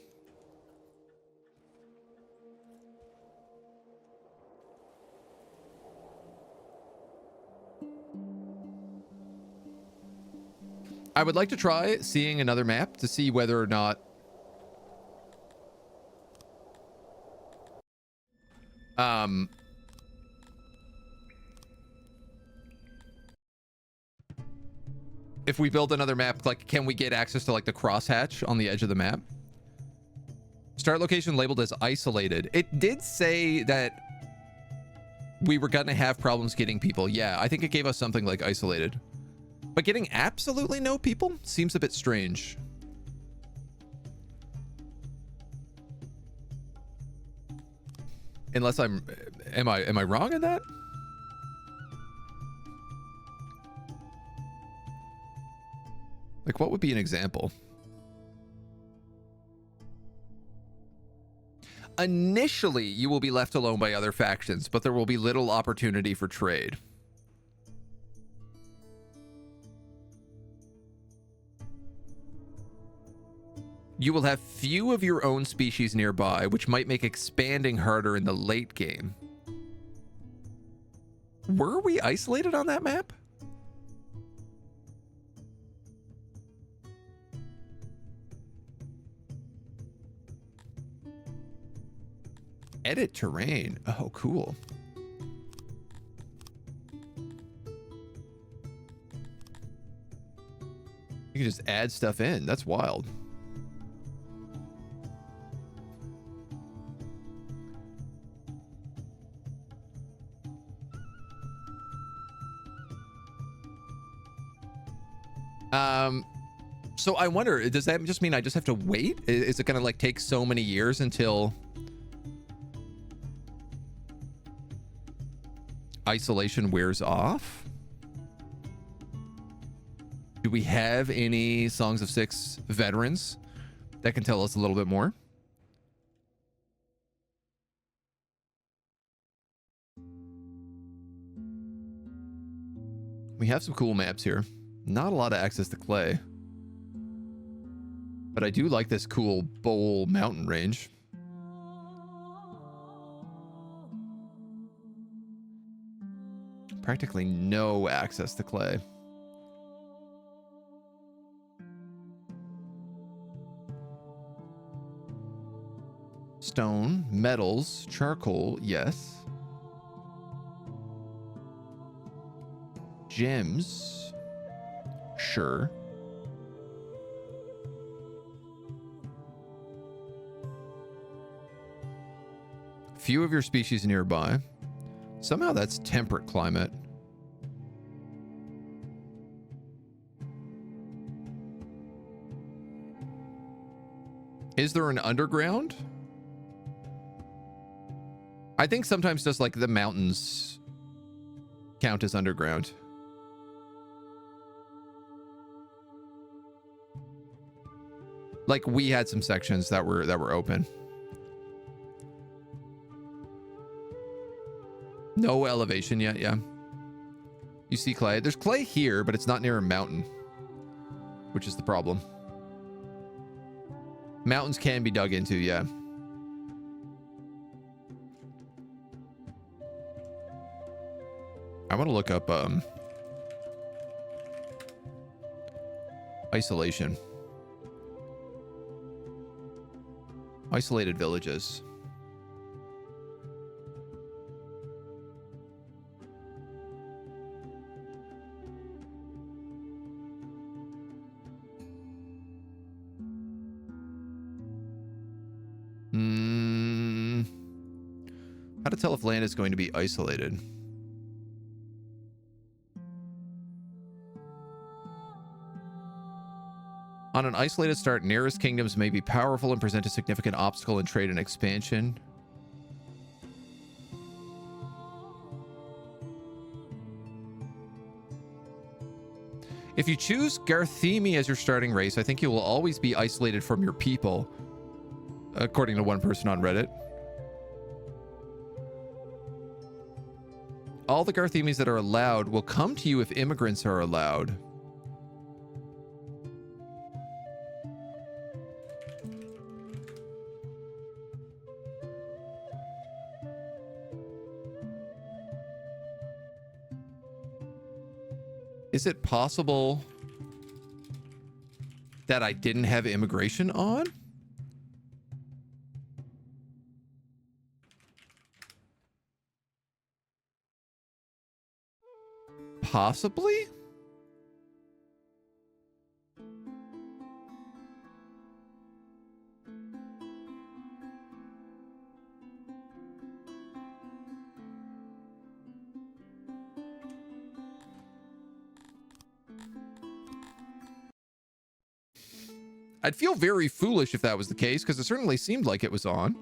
I would like to try seeing another map to see whether or not if we build another map, like, can we get access to like the crosshatch on the edge of the map? Start location labeled as isolated. It did say that we were gonna have problems getting people. Yeah, I think it gave us something like isolated. But getting absolutely no people seems a bit strange. Unless am I wrong in that? Like, what would be an example? Initially, you will be left alone by other factions, but there will be little opportunity for trade. You will have few of your own species nearby, which might make expanding harder in the late game. Were we isolated on that map? Edit terrain. Oh, cool. You can just add stuff in. That's wild. So I wonder, does that just mean I just have to wait? Is it gonna like take so many years until isolation wears off? Do we have any Songs of Six veterans that can tell us a little bit more? We have some cool maps here. Not a lot of access to clay. But I do like this cool bowl mountain range. Practically no access to clay. Stone, metals, charcoal, yes. Gems, sure. Few of your species nearby. Somehow that's temperate climate. Is there an underground? I think sometimes just like the mountains count as underground. Like we had some sections that were open. No elevation yet, yeah. You see clay. There's clay here, but it's not near a mountain, which is the problem. Mountains can be dug into, yeah. I want to look up isolation. Isolated villages. How to tell if land is going to be isolated? On an isolated start, nearest kingdoms may be powerful and present a significant obstacle in trade and expansion. If you choose Garthemi as your starting race, I think you will always be isolated from your people, according to one person on Reddit. All the Garthemis that are allowed will come to you if immigrants are allowed. Is it possible that I didn't have immigration on? Possibly? I'd feel very foolish if that was the case, because it certainly seemed like it was on.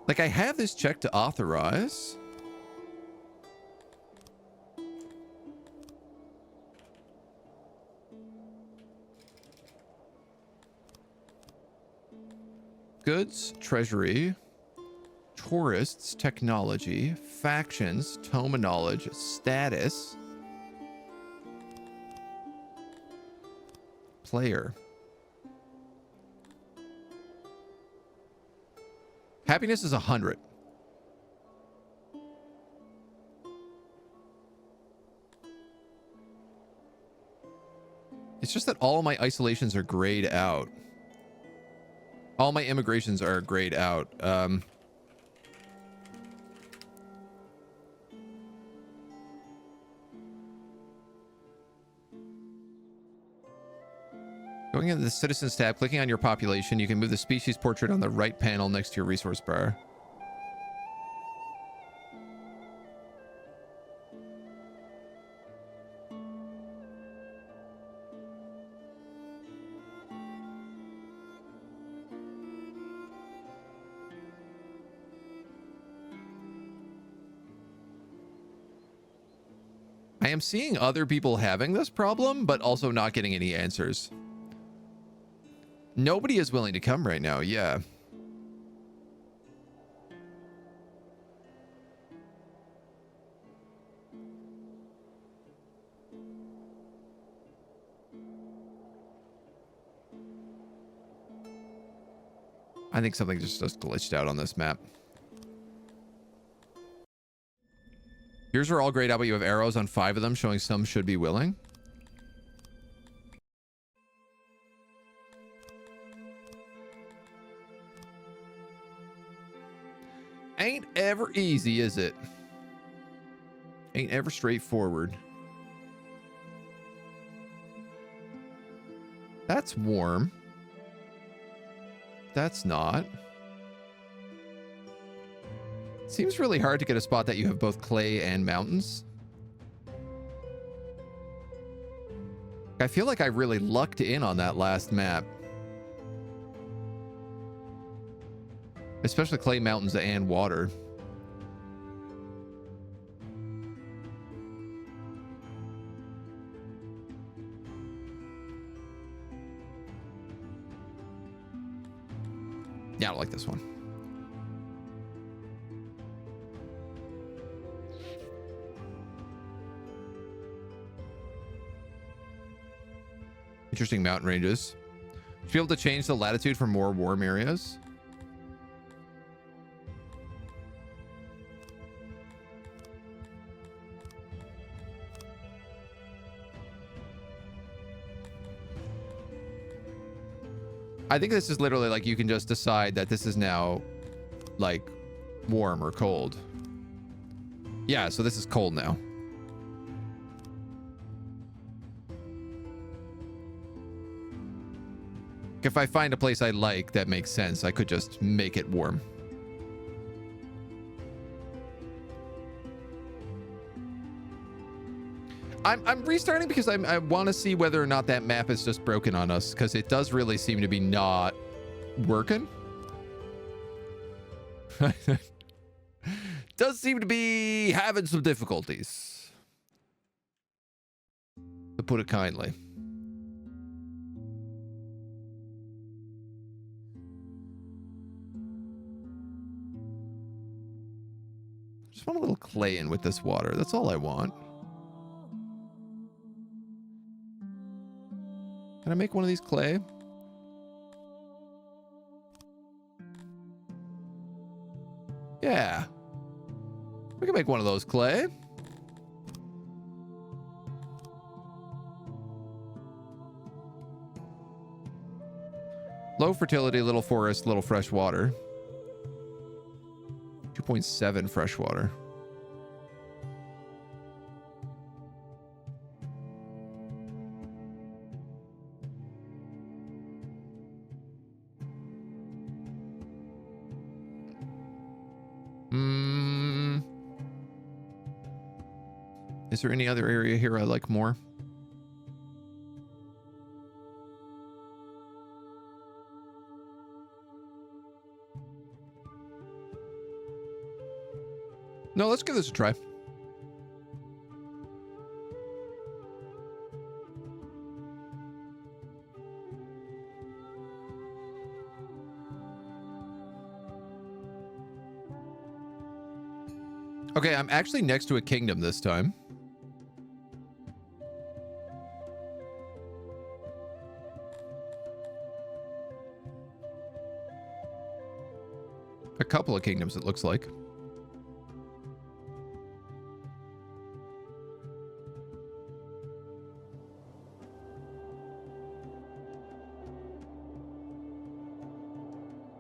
Like, I have this check to authorize. Goods, treasury, tourists, technology, factions, tome of knowledge, status, player. Happiness is 100. It's just that all my isolations are grayed out. All my immigrations are grayed out. Going into the Citizens tab, clicking on your population, you can move the species portrait on the right panel next to your resource bar. I am seeing other people having this problem, but also not getting any answers. Nobody is willing to come right now, yeah. I think something just glitched out on this map. Yours are all grayed out, but you have arrows on 5 of them showing some should be willing. Ain't ever easy, is it? Ain't ever straightforward. That's warm. That's not. Seems really hard to get a spot that you have both clay and mountains. I feel like I really lucked in on that last map. Especially clay, mountains, and water. Yeah, I don't like this one. Interesting mountain ranges. Should be able to change the latitude for more warm areas. I think this is literally like you can just decide that this is now like warm or cold. Yeah, so this is cold now. If I find a place I like that makes sense, I could just make it warm. I'm restarting because I want to see whether or not that map is just broken on us, because it does really seem to be not working. Does seem to be having some difficulties, to put it kindly. Just want a little clay in with this water. That's all I want. Can I make one of these clay? Yeah. We can make one of those, Clay. Low fertility, little forest, little fresh water. 2.7 fresh water. Is there any other area here I like more? No, let's give this a try. Okay, I'm actually next to a kingdom this time. A couple of kingdoms, it looks like.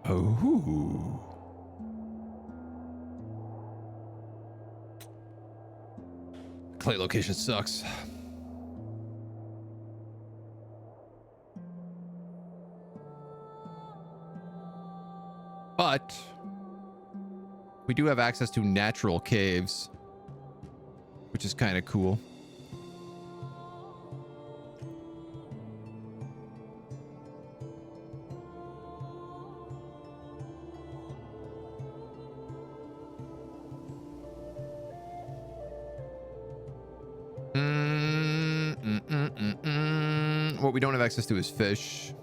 Oh. Clay location sucks. But we do have access to natural caves, which is kind of cool. What we don't have access to is fish.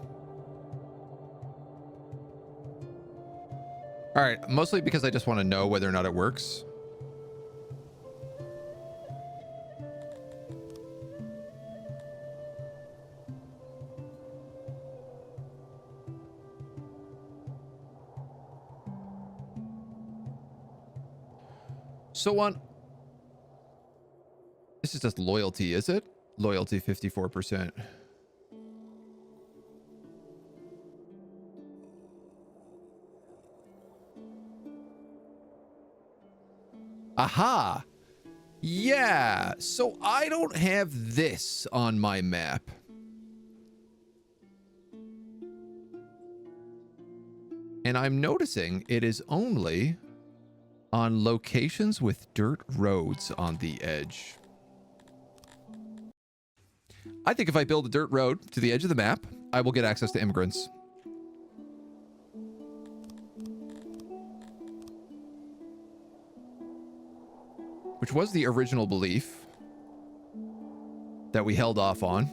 All right, mostly because I just want to know whether or not it works. So on... This is just loyalty, is it? Loyalty 54%. Aha! Yeah, so I don't have this on my map. And I'm noticing it is only on locations with dirt roads on the edge. I think if I build a dirt road to the edge of the map, I will get access to immigrants. Which was the original belief that we held off on.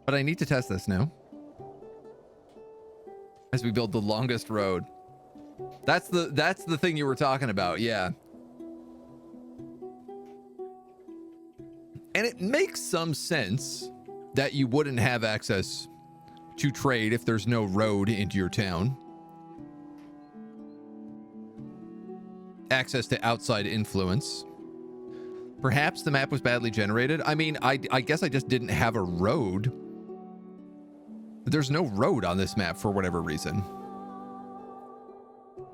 But I need to test this now. As we build the longest road. That's the thing you were talking about, yeah. And it makes some sense that you wouldn't have access to trade if there's no road into your town. Access to outside influence. Perhaps the map was badly generated. I mean, I guess I just didn't have a road. There's no road on this map for whatever reason.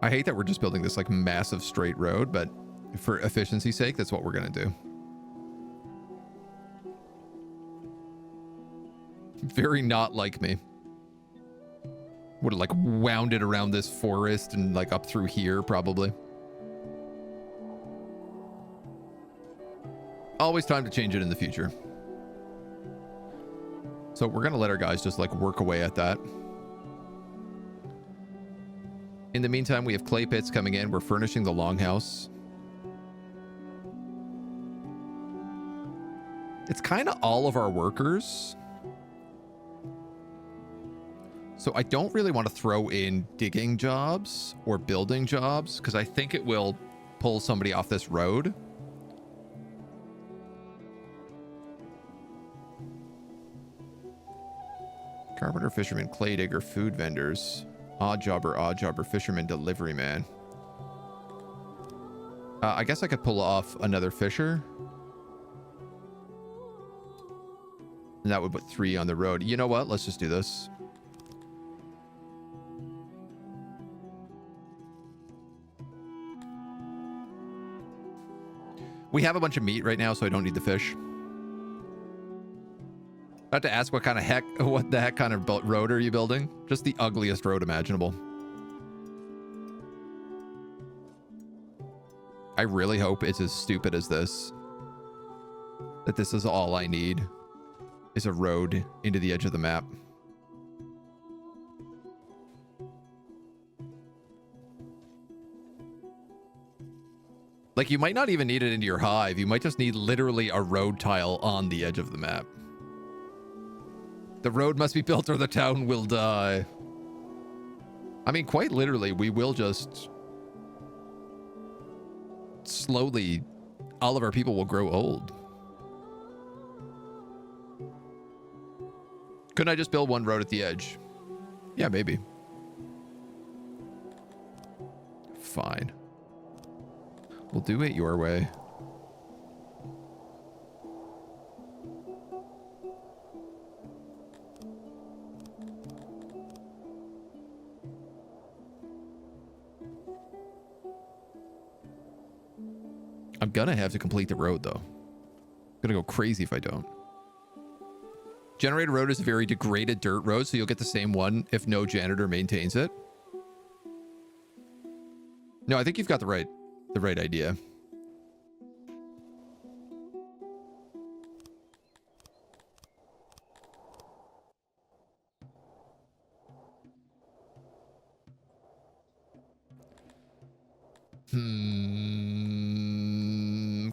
I hate that we're just building this like massive straight road, but for efficiency's sake, that's what we're gonna do. Very not like me. Would have like wound it around this forest and like up through here probably. Always time to change it in the future. So we're gonna let our guys just like work away at that. In the meantime, we have clay pits coming in. We're furnishing the longhouse. It's kind of all of our workers. So I don't really want to throw in digging jobs or building jobs because I think it will pull somebody off this road. Carpenter, fisherman, clay digger, food vendors, odd jobber, fisherman, delivery man. I guess I could pull off another fisher. And that would put 3 on the road. You know what? Let's just do this. We have a bunch of meat right now, so I don't need the fish. I have to ask what the heck kind of road are you building? Just the ugliest road imaginable. I really hope it's as stupid as this. That this is all I need. Is a road into the edge of the map. Like, you might not even need it into your hive. You might just need literally a road tile on the edge of the map. The road must be built or the town will die. I mean, quite literally, we will just... slowly, all of our people will grow old. Couldn't I just build one road at the edge? Yeah, maybe. Fine. We'll do it your way. I'm gonna have to complete the road, though. I'm gonna go crazy if I don't. Generated road is a very degraded dirt road, so you'll get the same one if no janitor maintains it. No, I think you've got the right idea.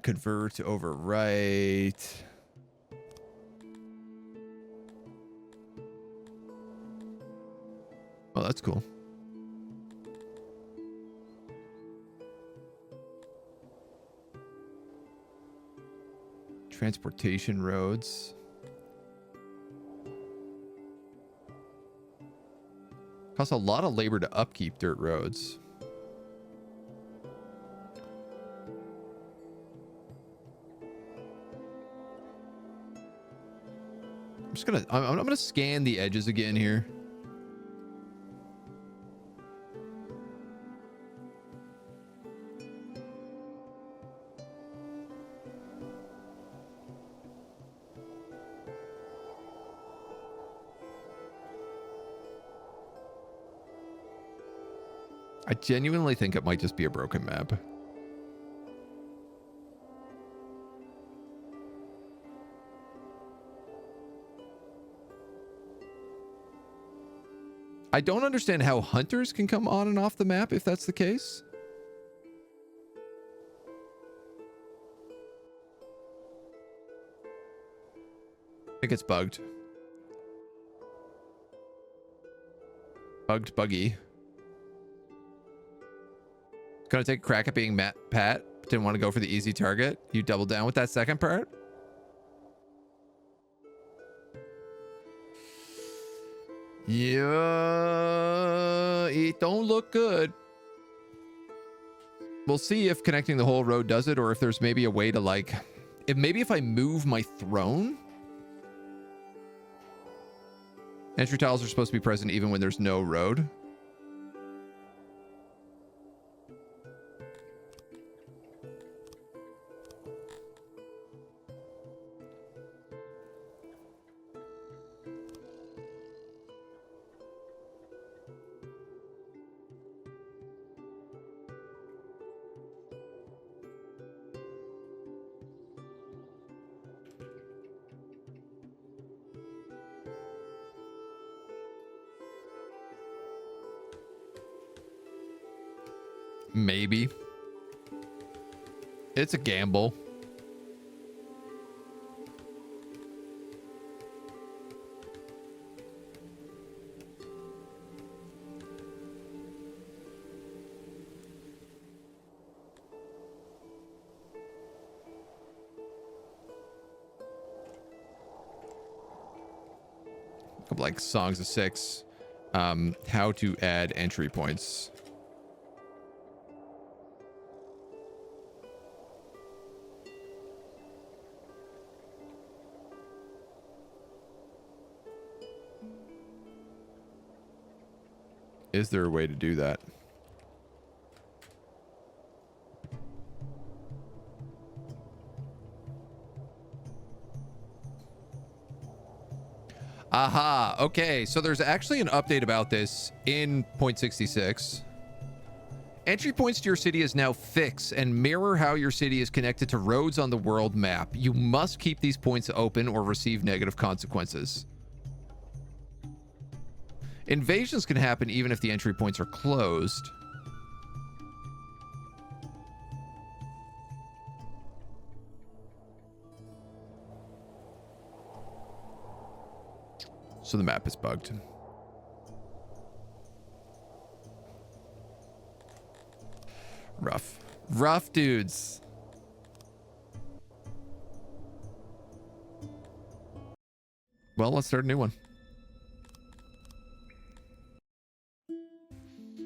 Convert to overwrite. Oh, that's cool. Transportation roads. Costs a lot of labor to upkeep dirt roads. I'm gonna scan the edges again here. I genuinely think it might just be a broken map. I don't understand how hunters can come on and off the map if that's the case. I think it's bugged. Buggy. Gonna take a crack at being Pat. Didn't want to go for the easy target. You double down with that second part? Yeah, it don't look good. We'll see if connecting the whole road does it, or if there's maybe a way to, like, if I move my throne. Entry tiles are supposed to be present even when there's no road. Maybe. It's a gamble. Like Songs of Six, how to add entry points. Is there a way to do that? Aha. Okay. So there's actually an update about this in 0.66. Entry points to your city is now fixed and mirror how your city is connected to roads on the world map. You must keep these points open or receive negative consequences. Invasions can happen even if the entry points are closed. So the map is bugged. Rough. Rough dudes. Well, let's start a new one.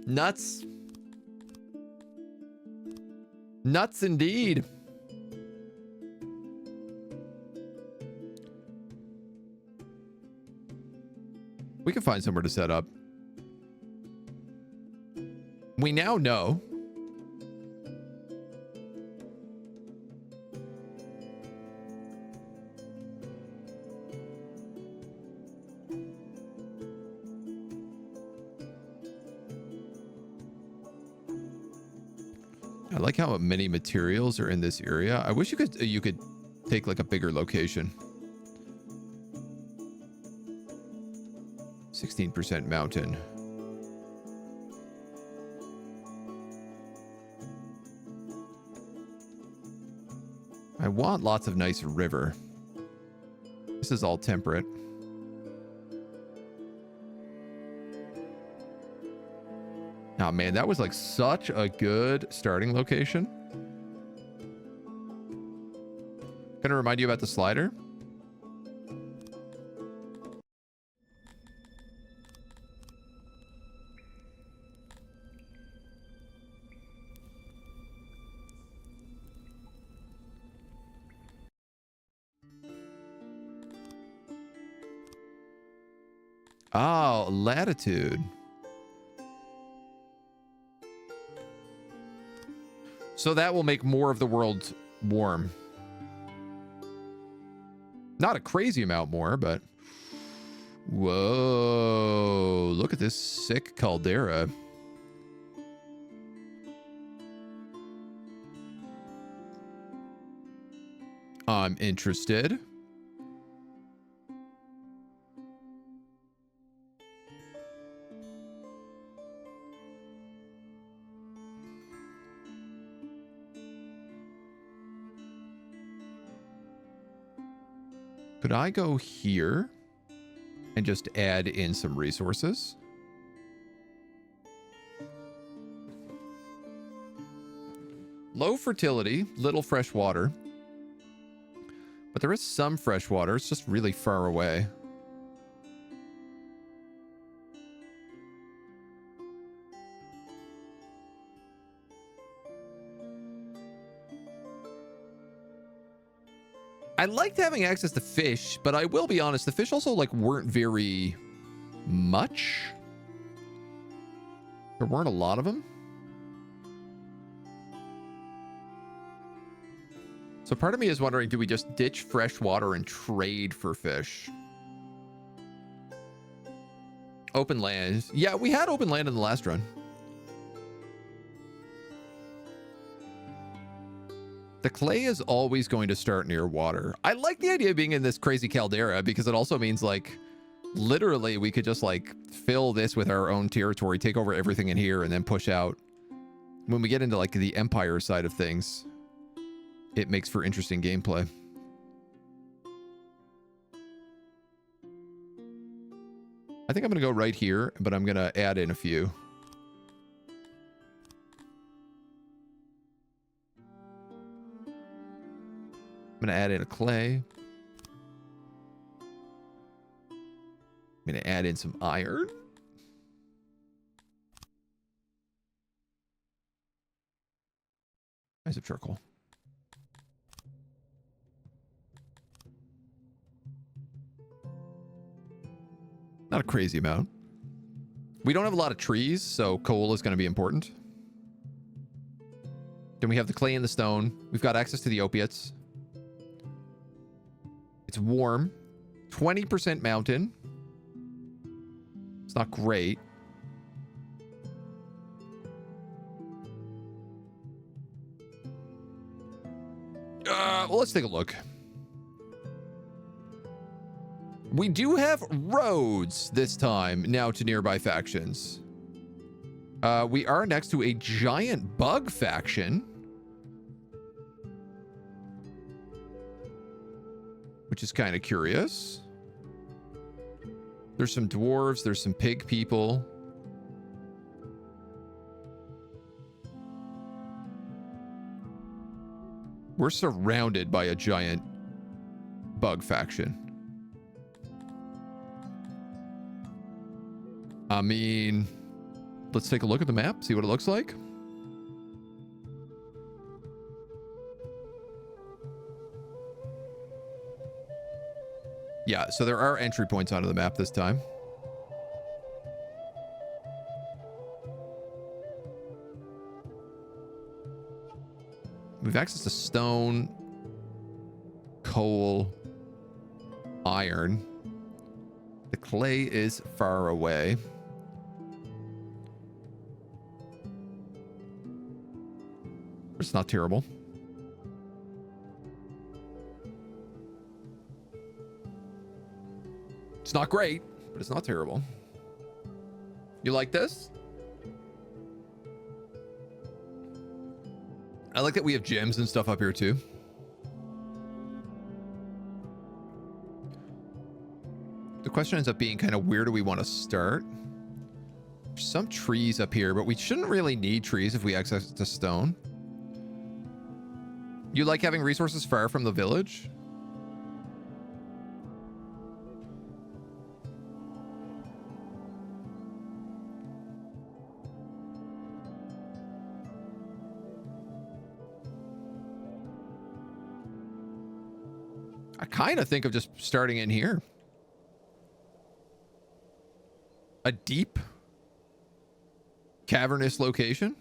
Nuts. Nuts indeed. We can find somewhere to set up. We now know. I like how many materials are in this area. I wish you could take like a bigger location. 16% mountain. I want lots of nice river. This is all temperate. Oh man, that was like such a good starting location. Gonna remind you about the slider. Oh, latitude. So that will make more of the world warm. Not a crazy amount more, but... Whoa. Look at this sick caldera. I'm interested. Could I go here and just add in some resources? Low fertility, little fresh water. But there is some fresh water. It's just really far away. I liked having access to fish, but I will be honest, the fish also like weren't very much. There weren't a lot of them. So part of me is wondering, do we just ditch fresh water and trade for fish? Open land. Yeah, we had open land in the last run. The clay is always going to start near water. I like the idea of being in this crazy caldera because it also means like literally we could just like fill this with our own territory, take over everything in here and then push out. When we get into like the empire side of things, it makes for interesting gameplay. I think I'm going to go right here, but I'm going to add in a few. I'm going to add in a clay. I'm going to add in some iron. There's a charcoal. Not a crazy amount. We don't have a lot of trees, so coal is going to be important. Then we have the clay and the stone. We've got access to the opiates. It's warm. 20% mountain. It's not great. Well, let's take a look. We do have roads this time now to nearby factions. We are next to a giant bug faction, which is kind of curious. There's some dwarves. There's some pig people. We're surrounded by a giant bug faction. I mean, let's take a look at the map, see what it looks like. Yeah, so there are entry points onto the map this time. We have access to stone, coal, iron. The clay is far away. It's not terrible. It's not great, but it's not terrible. You like this? I like that we have gems and stuff up here too. The question ends up being kind of where do we want to start? There's some trees up here, but we shouldn't really need trees if we access to stone. You like having resources far from the village? I kind of think of just starting in here. A deep, cavernous location.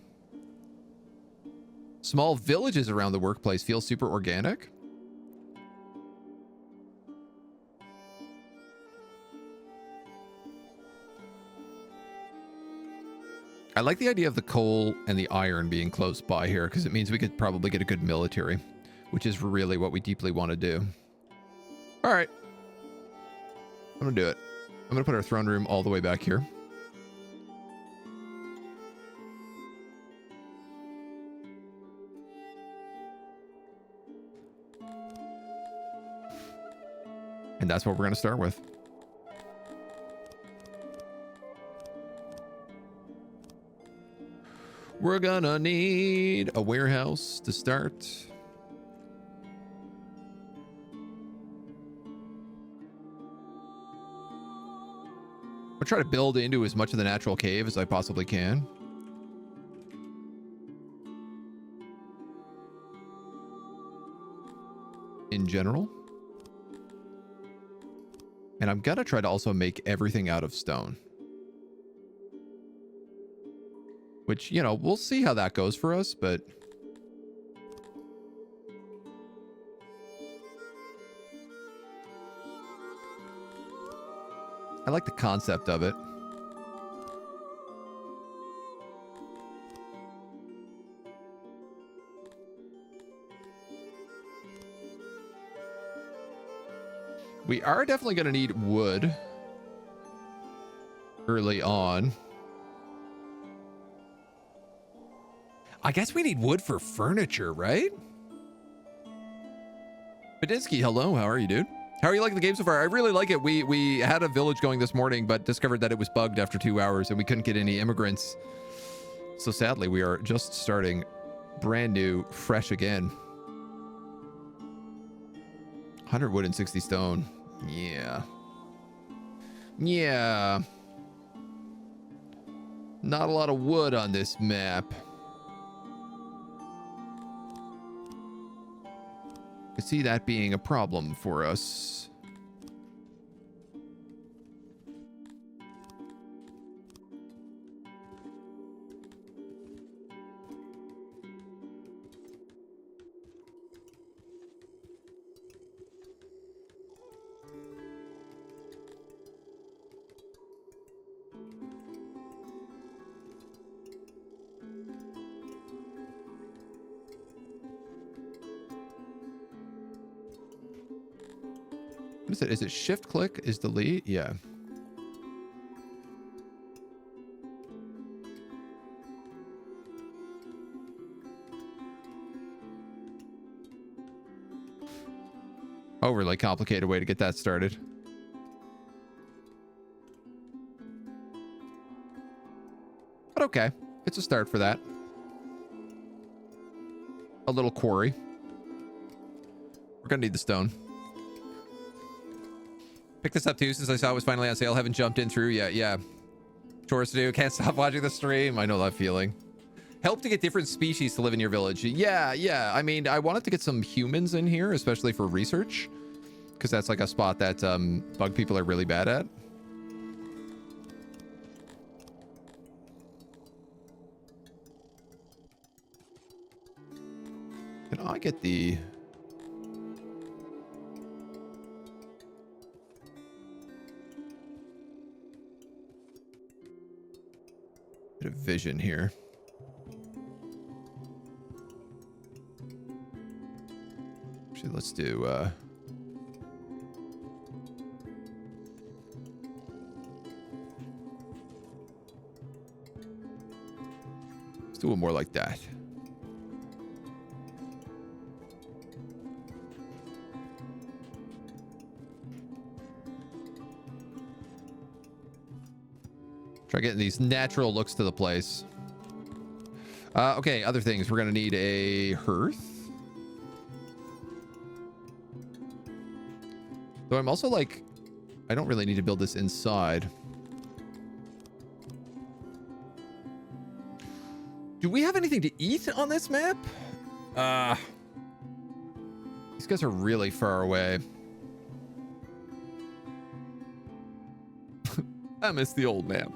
Small villages around the workplace feel super organic. I like the idea of the coal and the iron being close by here because it means we could probably get a good military, which is really what we deeply want to do. All right. I'm going to do it. I'm going to put our throne room all the way back here. And that's what we're going to start with. We're going to need a warehouse to start. I'll try to build into as much of the natural cave as I possibly can. In general. And I'm gonna try to also make everything out of stone. Which, you know, we'll see how that goes for us, but... I like the concept of it. We are definitely going to need wood early on. I guess we need wood for furniture, right? Badinsky, hello. How are you, dude? How are you liking the game so far? I really like it. We had a village going this morning, but discovered that it was bugged after 2 hours and we couldn't get any immigrants. So sadly, we are just starting brand new, fresh again. 100 wood and 60 stone. Yeah. Yeah. Not a lot of wood on this map. I see that being a problem for us. What is it? Is it shift click? Is delete? Yeah. Overly complicated way to get that started. But okay. It's a start for that. A little quarry. We're gonna need the stone. Picked this up too since I saw it was finally on sale. Haven't jumped in through yet. Yeah. Chores to do. Can't stop watching the stream. I know that feeling. Help to get different species to live in your village. Yeah, yeah. I mean, I wanted to get some humans in here, especially for research. Because that's like a spot that bug people are really bad at. Can I get the... bit of vision here. Actually, let's do let's do it more like that. Try getting these natural looks to the place. Okay, other things. We're going to need a hearth. Though I'm also like, I don't really need to build this inside. Do we have anything to eat on this map? These guys are really far away. I miss the old map.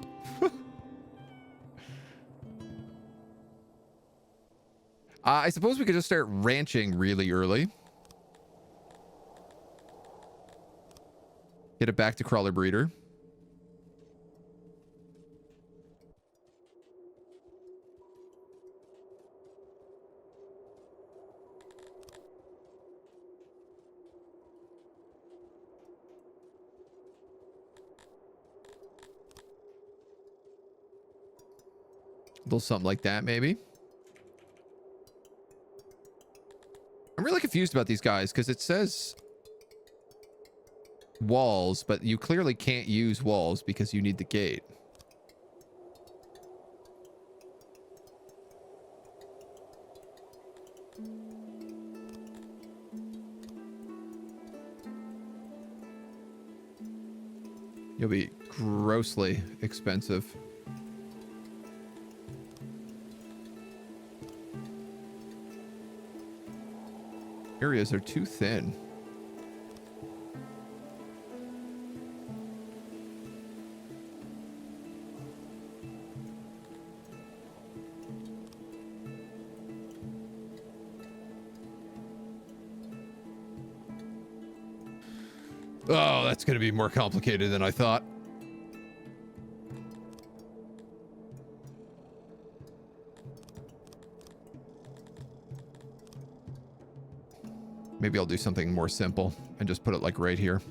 I suppose we could just start ranching really early. Get it back to Crawler Breeder. A little something like that, maybe. I'm really confused about these guys because it says walls, but you clearly can't use walls because you need the gate. You'll be grossly expensive. Areas are too thin. Oh, that's going to be more complicated than I thought. Maybe I'll do something more simple and just put it like right here.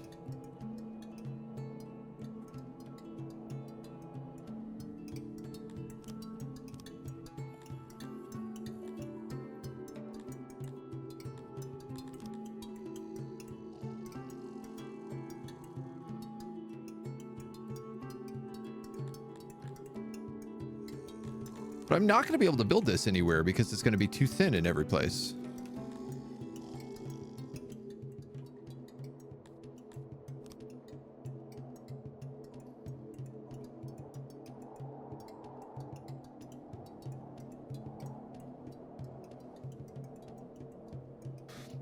But I'm not going to be able to build this anywhere because it's going to be too thin in every place.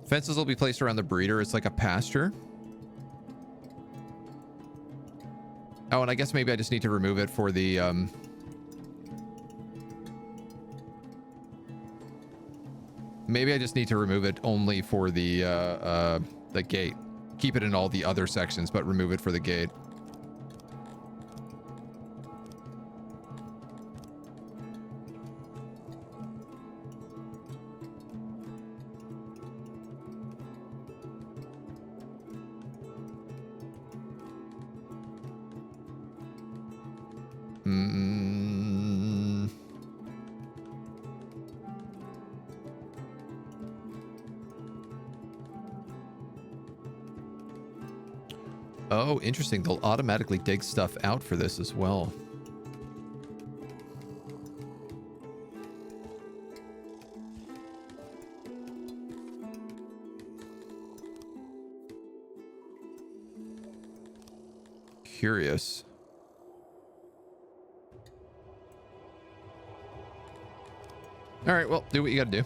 Fences will be placed around the breeder. It's like a pasture. Oh, and I guess maybe I just need to remove it for the maybe I just need to remove it only for the gate. Keep it in all the other sections, but remove it for the gate. Oh, interesting. They'll automatically dig stuff out for this as well. Curious. All right, well, do what you got to do.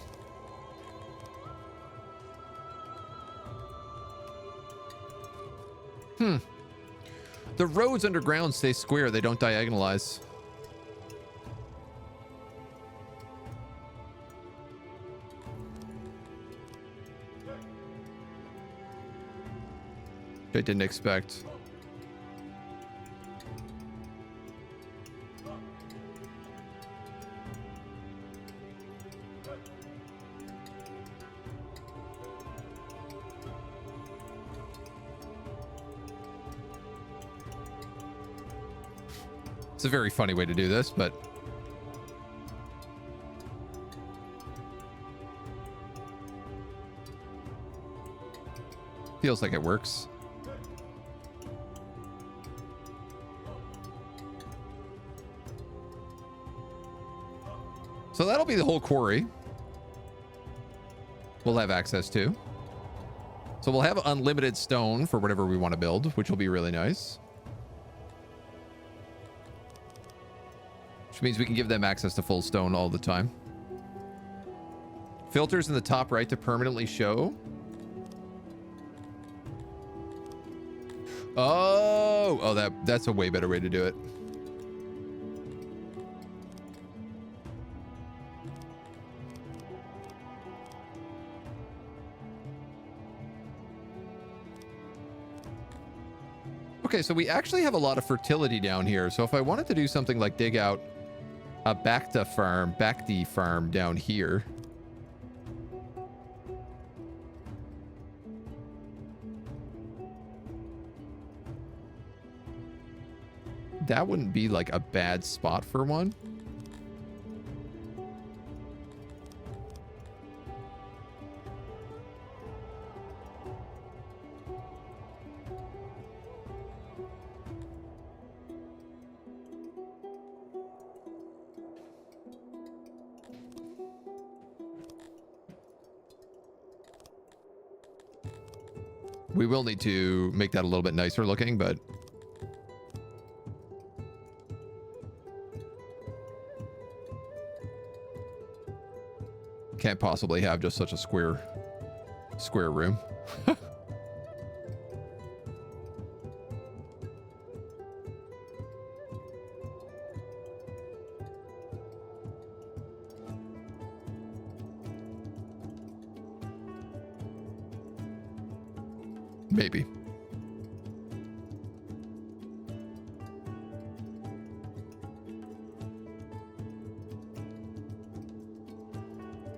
The roads underground stay square. They don't diagonalize. I didn't expect. It's a very funny way to do this, but feels like it works. So that'll be the whole quarry we'll have access to. So we'll have unlimited stone for whatever we want to build, which will be really nice. Which means we can give them access to full stone all the time. Filters in the top right to permanently show. Oh, that's a way better way to do it. Okay, so we actually have a lot of fertility down here. So if I wanted to do something like dig out a Bacta farm down here. That wouldn't be like a bad spot for one. We will need to make that a little bit nicer looking, but can't possibly have just such a square room. Maybe.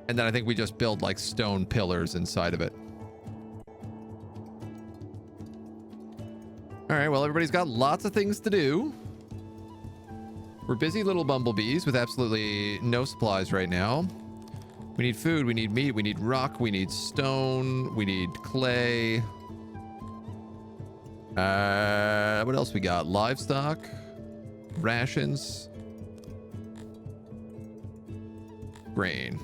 And then I think we just build like stone pillars inside of it. All right, well, everybody's got lots of things to do. We're busy little bumblebees with absolutely no supplies right now. We need food, we need meat, we need rock, we need stone, we need clay. What else we got? Livestock, rations, grain.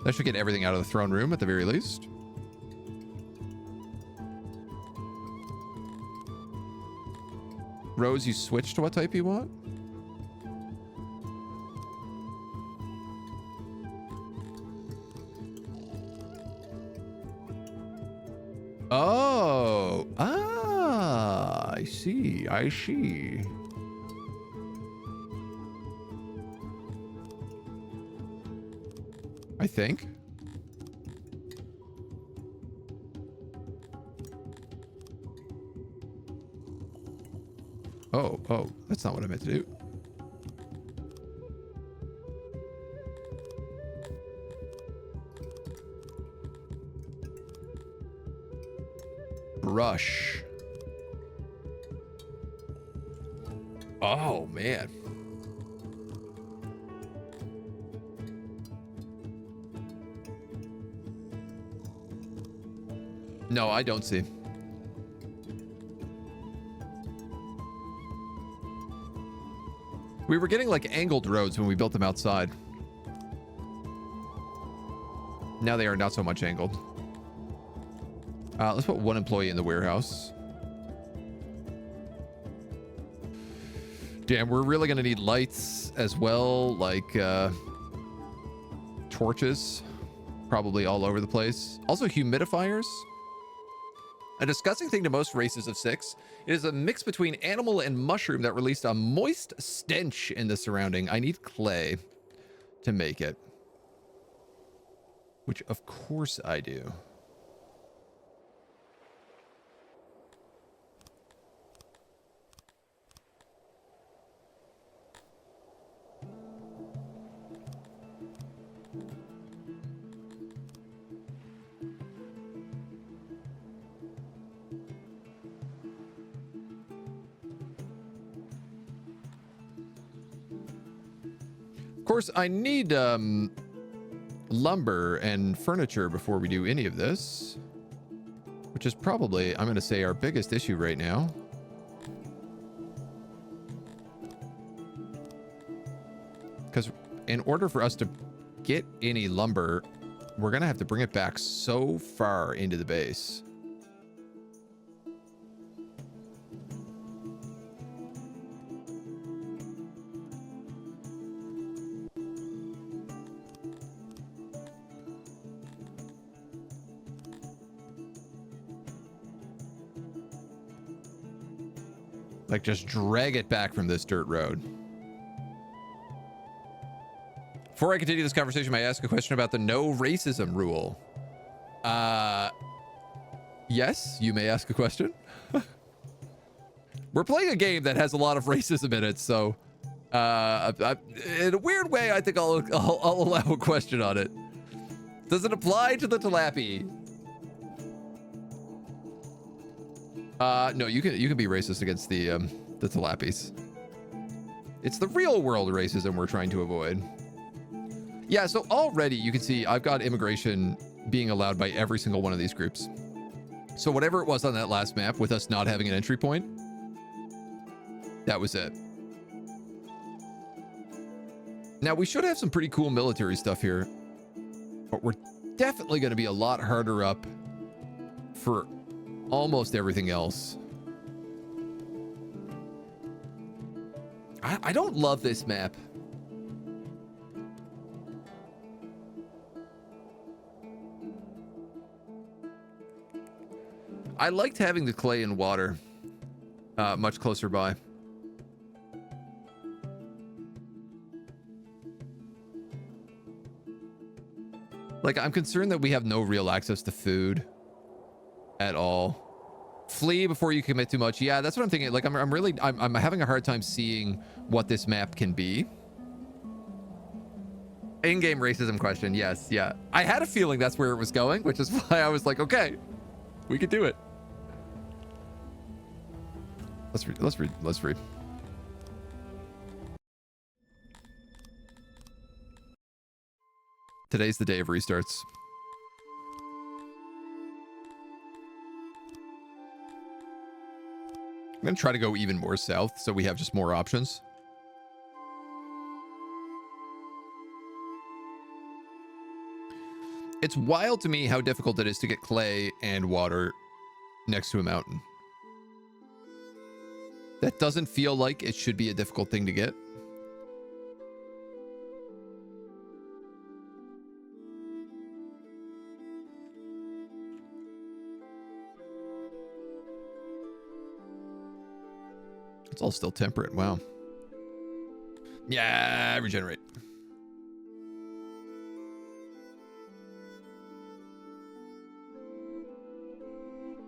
That should get everything out of the throne room at the very least. Rose, you switch to what type you want? Oh, I see. I see. I think. Oh, that's not what I meant to do. Brush. Oh, man. No, I don't see. We were getting like angled roads when we built them outside. Now they are not so much angled. Let's put one employee in the warehouse. Damn, we're really going to need lights as well, like torches, probably all over the place. Also humidifiers. A disgusting thing to most races of 6. It is a mix between animal and mushroom that released a moist stench in the surrounding. I need clay to make it. Which, of course, I do. Of course, I need lumber and furniture before we do any of this, which is probably, I'm going to say, our biggest issue right now. Because in order for us to get any lumber, we're going to have to bring it back so far into the base. Like, just drag it back from this dirt road. Before I continue this conversation, may I ask a question about the no racism rule? Yes, you may ask a question. We're playing a game that has a lot of racism in it, so in a weird way, I think I'll allow a question on it. Does it apply to the tilapia? No, you can be racist against the tilapies. It's the real world racism we're trying to avoid. Yeah, so already you can see I've got immigration being allowed by every single one of these groups. So whatever it was on that last map with us not having an entry point, that was it. Now we should have some pretty cool military stuff here, but we're definitely going to be a lot harder up for almost everything else. I don't love this map. I liked having the clay and water much closer by. Like, I'm concerned that we have no real access to food at all. Flee before you commit too much. Yeah, that's what I'm thinking. Like, I'm having a hard time seeing what this map can be. In-game racism question. Yes, yeah. I had a feeling that's where it was going, which is why I was like, okay, we could do it. Let's read. Today's the day of restarts. I'm going to try to go even more south so we have just more options. It's wild to me how difficult it is to get clay and water next to a mountain. That doesn't feel like it should be a difficult thing to get. It's all still temperate. Wow. Yeah, regenerate.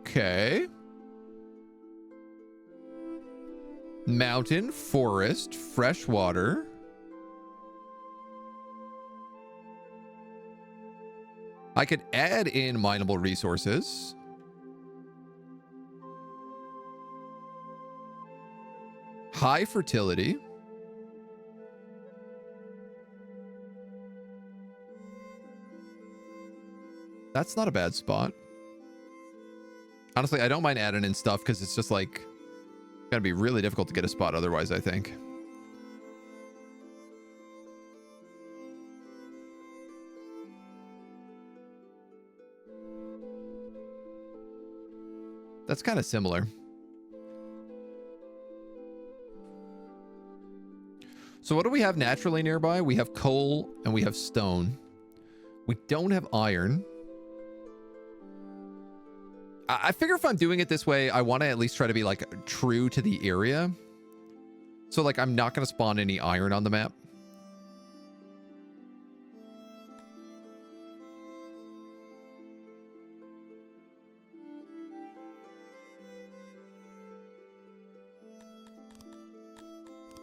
Okay. Mountain, forest, fresh water. I could add in mineable resources. High fertility. That's not a bad spot. Honestly, I don't mind adding in stuff because it's just like gonna be really difficult to get a spot otherwise, I think. That's kind of similar. So what do we have naturally nearby? We have coal and we have stone. We don't have iron. I figure if I'm doing it this way, I want to at least try to be like true to the area. So like I'm not going to spawn any iron on the map.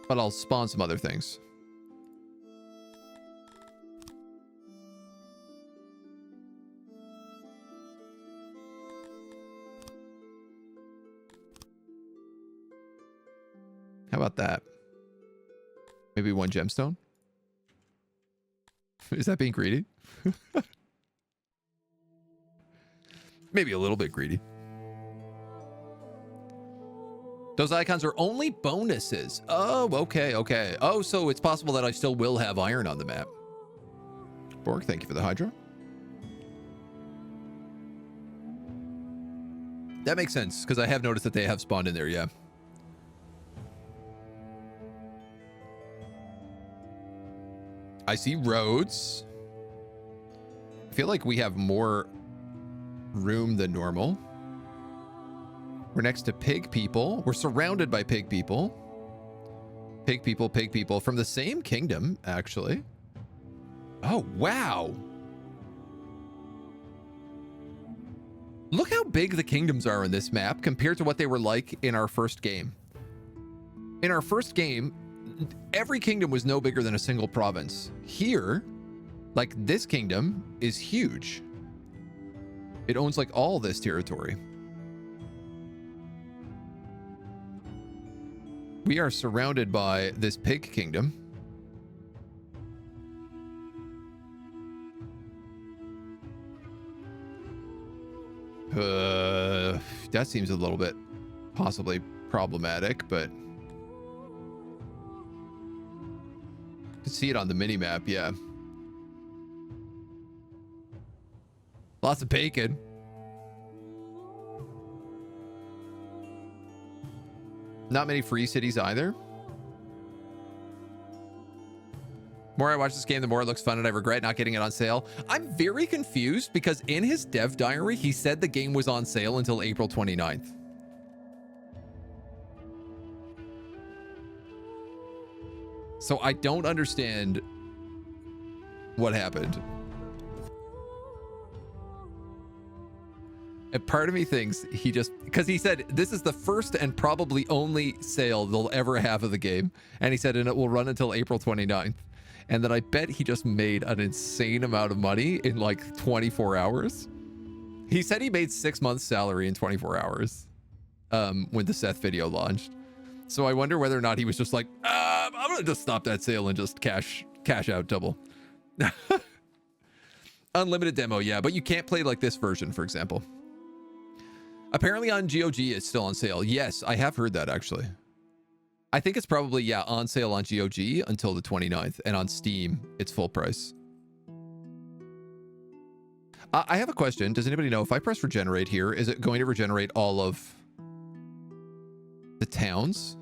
But I'll spawn some other things. How about that? Maybe 1 gemstone? Is that being greedy? Maybe a little bit greedy. Those icons are only bonuses. Oh, okay, okay. Oh, so it's possible that I still will have iron on the map. Borg, thank you for the hydro. That makes sense, because I have noticed that they have spawned in there, yeah. I see roads. I feel like we have more room than normal. We're next to pig people. We're surrounded by pig people. Pig people from the same kingdom, actually. Oh, wow. Look how big the kingdoms are in this map compared to what they were like in our first game. In our first game, every kingdom was no bigger than a single province. Here, like this kingdom is huge. It owns like all this territory. We are surrounded by this pig kingdom. That seems a little bit possibly problematic, but you can see it on the mini map, yeah. Lots of bacon. Not many free cities either. The more I watch this game, the more it looks fun, and I regret not getting it on sale. I'm very confused because in his dev diary, he said the game was on sale until April 29th. So I don't understand what happened. And part of me thinks he just, because he said this is the first and probably only sale they'll ever have of the game. And he said, and it will run until April 29th. And then I bet he just made an insane amount of money in like 24 hours. He said he made 6 months salary in 24 hours when the Seth video launched. So I wonder whether or not he was just like, I'm going to just stop that sale and just cash out double. Unlimited demo, yeah, but you can't play like this version, for example. Apparently on GOG it's still on sale. Yes, I have heard that actually. I think it's probably, yeah, on sale on GOG until the 29th, and on Steam, it's full price. I have a question. Does anybody know if I press regenerate here, is it going to regenerate all of the towns?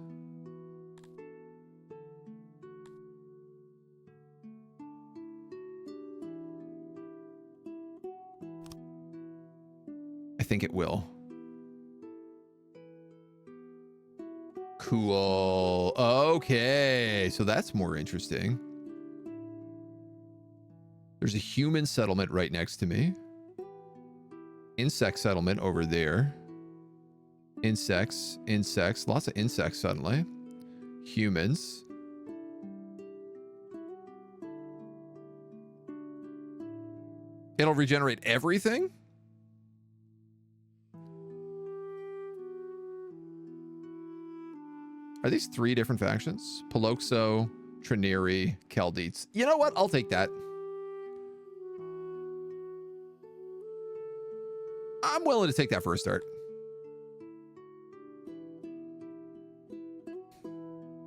I think it will. Cool. Okay, so that's more interesting. There's a human settlement right next to me. Insect settlement over there. Insects, lots of insects suddenly. Humans. It'll regenerate everything? Are these 3 different factions? Paloxo, Trineri, Chaldetes. You know what? I'll take that. I'm willing to take that for a start.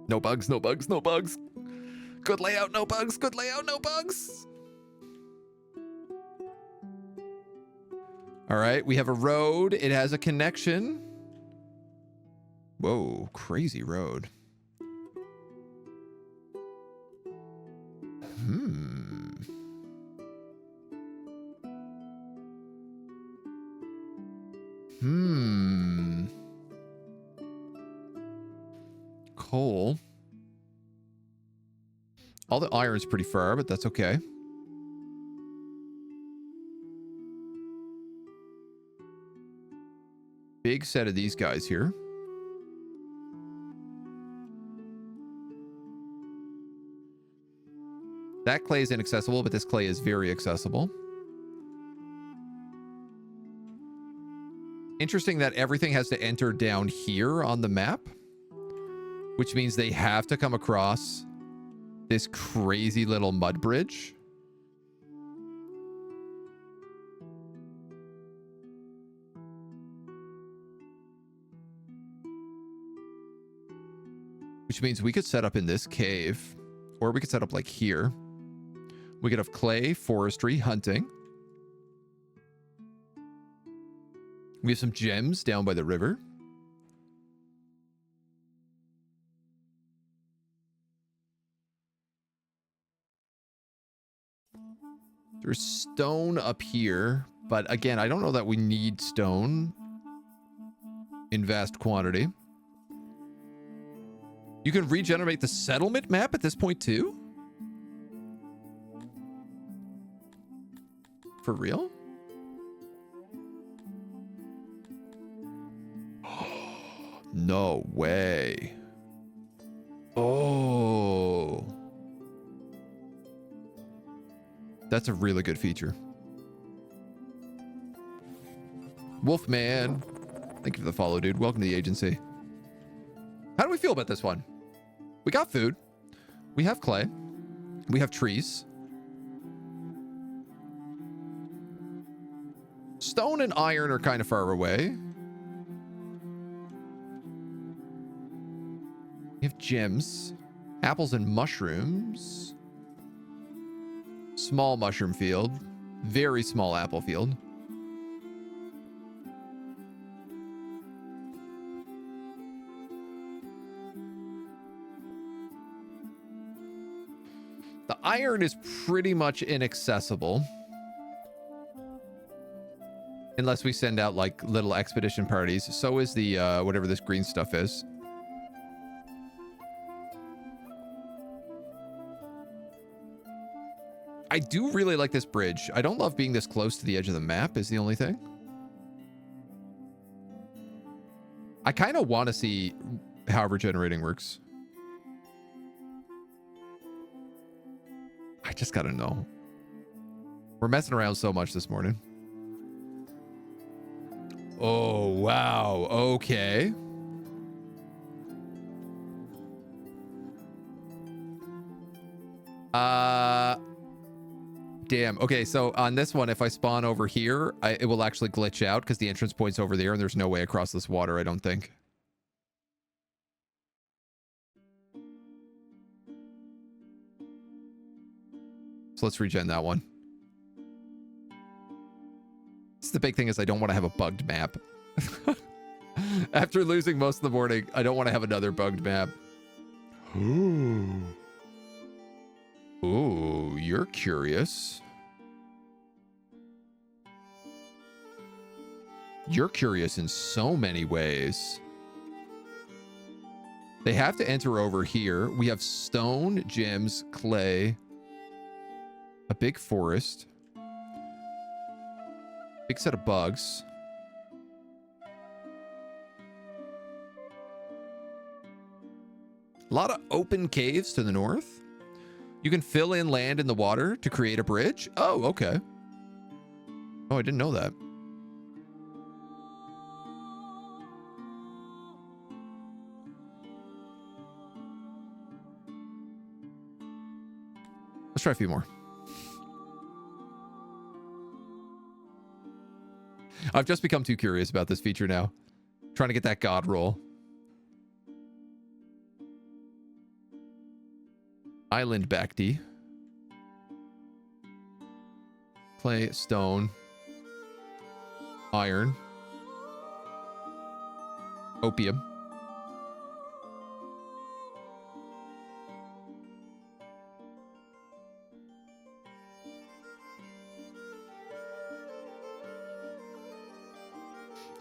No bugs, no bugs, no bugs. Good layout, no bugs. Good layout, no bugs. All right, we have a road. It has a connection. Whoa, crazy road. Hmm. Hmm. Coal. All the iron's pretty far, but that's okay. Big set of these guys here. That clay is inaccessible, but this clay is very accessible. Interesting that everything has to enter down here on the map, which means they have to come across this crazy little mud bridge. Which means we could set up in this cave, or we could set up like here. We could have clay, forestry, hunting. We have some gems down by the river. There's stone up here, but again, I don't know that we need stone in vast quantity. You can regenerate the settlement map at this point too? For real? No way. Oh. That's a really good feature. Wolfman. Thank you for the follow, dude. Welcome to the agency. How do we feel about this one? We got food. We have clay. We have trees. Stone and iron are kind of far away. We have gems. Apples and mushrooms. Small mushroom field. Very small apple field. The iron is pretty much inaccessible. Unless we send out like little expedition parties. So is the whatever this green stuff is. I do really like this bridge. I don't love being this close to the edge of the map is the only thing. I kind of want to see how regenerating works. I just gotta know. We're messing around so much this morning. Oh, wow. Okay. Damn. Okay, so on this one, if I spawn over here, it will actually glitch out because the entrance point's over there and there's no way across this water, I don't think. So let's regen that one. The big thing is I don't want to have a bugged map. After losing most of the morning, I don't want to have another bugged map. Ooh. Ooh, you're curious. You're curious in so many ways. They have to enter over here. We have stone, gems, clay, a big forest. Big set of bugs. A lot of open caves to the north. You can fill in land in the water to create a bridge. Oh, okay. Oh, I didn't know that. Let's try a few more. I've just become too curious about this feature now. Trying to get that god roll. Island Bacti. Clay, stone. Iron. Opium.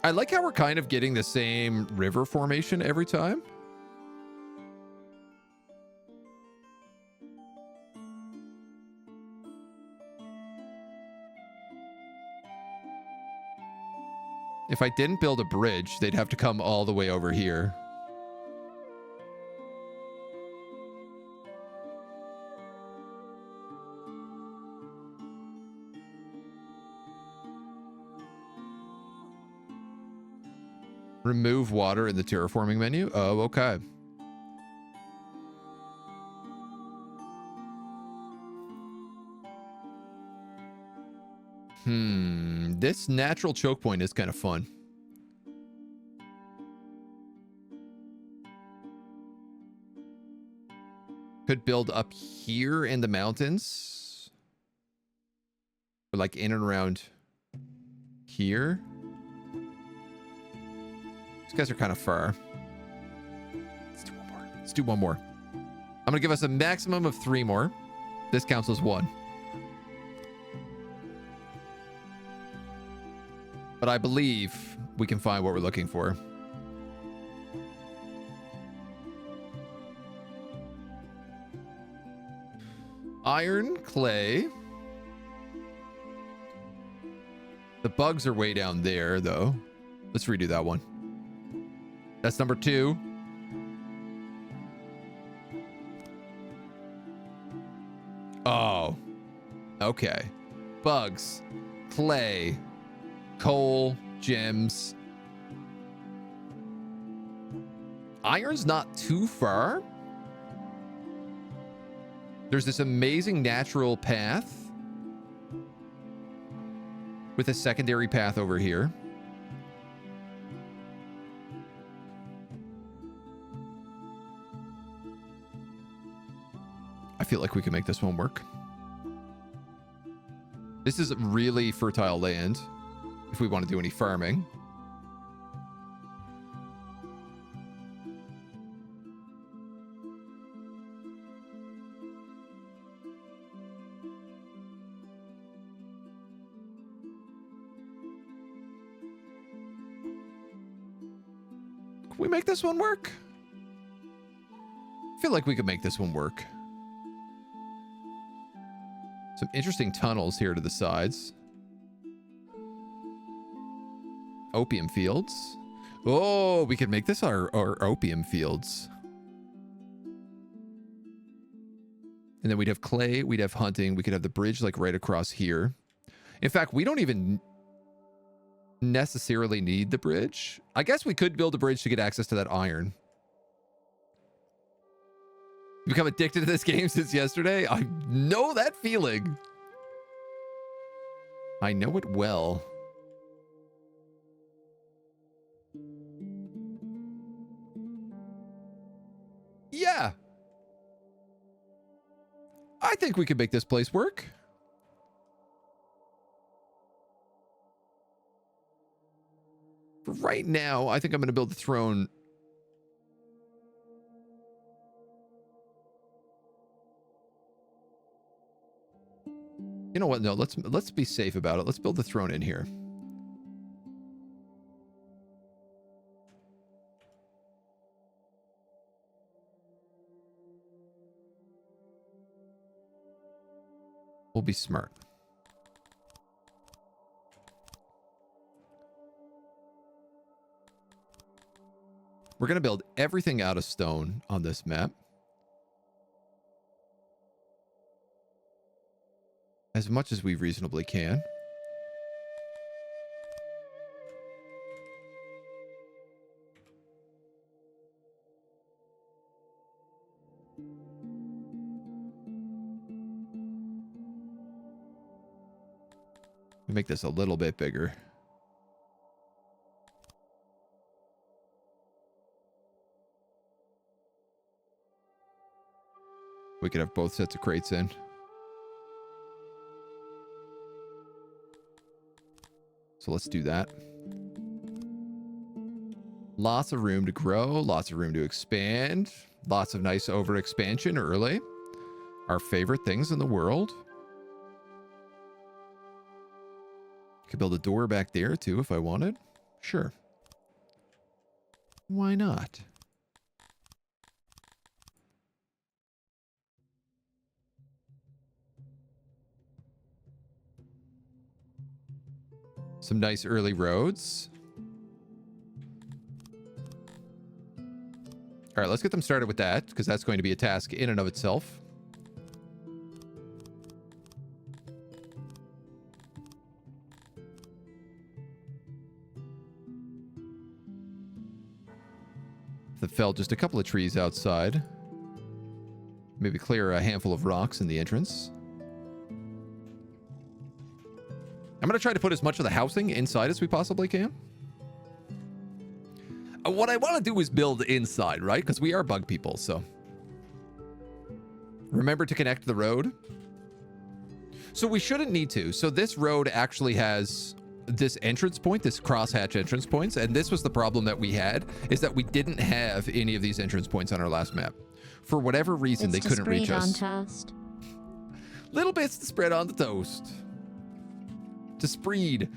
I like how we're kind of getting the same river formation every time. If I didn't build a bridge, they'd have to come all the way over here. Remove water in the terraforming menu. Oh, okay. This natural choke point is kind of fun. Could build up here in the mountains. Or like in and around here. These guys are kind of far. Let's do one more. Let's do one more. I'm going to give us a maximum of 3 more. This counts as 1. But I believe we can find what we're looking for. Iron, clay. The bugs are way down there, though. Let's redo that one. That's number 2. Oh. Okay. Bugs. Clay. Coal. Gems. Iron's not too far. There's this amazing natural path with a secondary path over here. I feel like we can make this one work. This is really fertile land if we want to do any farming. Can we make this one work? I feel like we could make this one work. Some interesting tunnels here to the sides. Opium fields. Oh, we could make this our opium fields. And then we'd have clay, we'd have hunting, we could have the bridge like right across here. In fact, we don't even necessarily need the bridge. I guess we could build a bridge to get access to that iron. Become addicted to this game since yesterday? I know that feeling. I know it well. Yeah. I think we could make this place work. For right now, I think I'm going to build the throne. You know what? No, let's be safe about it. Let's build the throne in here. We'll be smart. We're going to build everything out of stone on this map. As much as we reasonably can. We make this a little bit bigger. We could have both sets of crates in. So let's do that. Lots of room to grow, lots of room to expand, lots of nice over expansion early. Our favorite things in the world. Could build a door back there too if I wanted. Sure. Why not? Some nice early roads. All right, let's get them started with that, because that's going to be a task in and of itself. That fell just a couple of trees outside. Maybe clear a handful of rocks in the entrance. I'm going to try to put as much of the housing inside as we possibly can. What I want to do is build inside, right? Because we are bug people, so. Remember to connect the road. So we shouldn't need to. So this road actually has this entrance point, this crosshatch entrance points. And this was the problem that we had, is that we didn't have any of these entrance points on our last map. For whatever reason, they couldn't reach us. Little bits to spread on the toast. To spread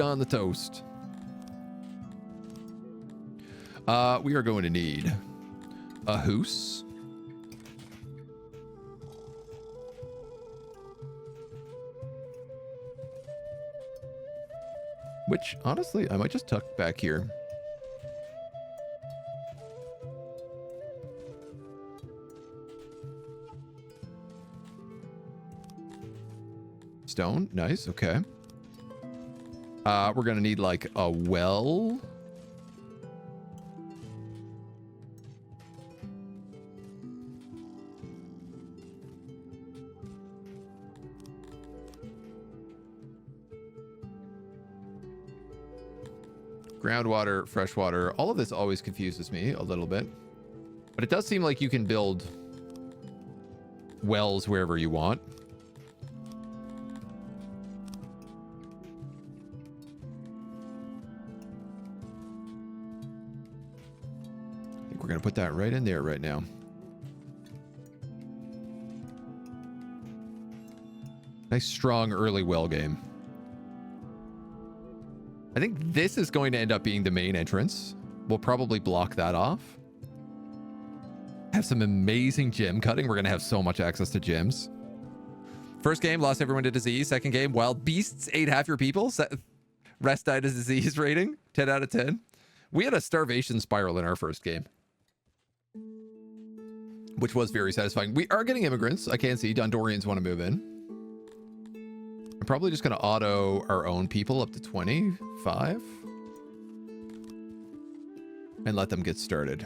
on the toast. We are going to need a hoose. Which, honestly, I might just tuck back here. Stone, nice, okay. We're gonna need like a well. Groundwater, freshwater, all of this always confuses me a little bit. But it does seem like you can build wells wherever you want. I think we're going to put that right in there right now. Nice, strong early well game. I think this is going to end up being the main entrance. We'll probably block that off. Have some amazing gem cutting. We're going to have so much access to gems. First game, lost everyone to disease. Second game, wild beasts ate half your people. Rest died as disease rating, 10 out of 10. We had a starvation spiral in our first game, which was very satisfying. We are getting immigrants. I can see Dondorians want to move in. I'm probably just going to auto our own people up to 25 and let them get started.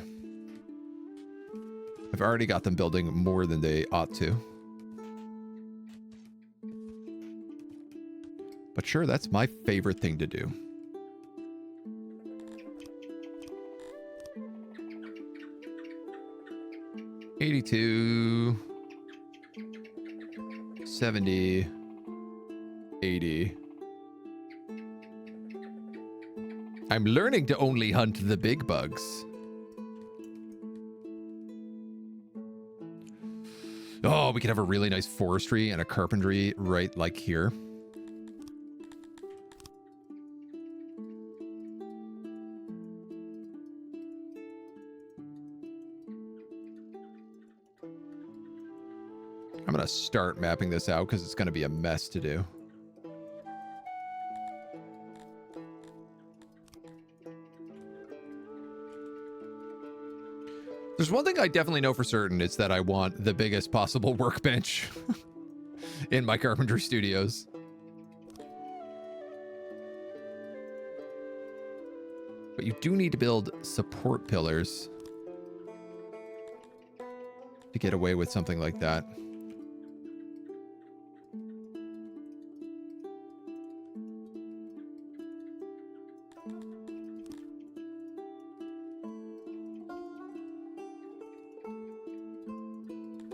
I've already got them building more than they ought to. But sure, that's my favorite thing to do. $82, 70, 80. I'm learning to only hunt the big bugs. Oh, we could have a really nice forestry and a carpentry right like here. I'm going to start mapping this out because it's going to be a mess to do. There's one thing I definitely know for certain. It's that I want the biggest possible workbench in my carpentry studios. But you do need to build support pillars to get away with something like that.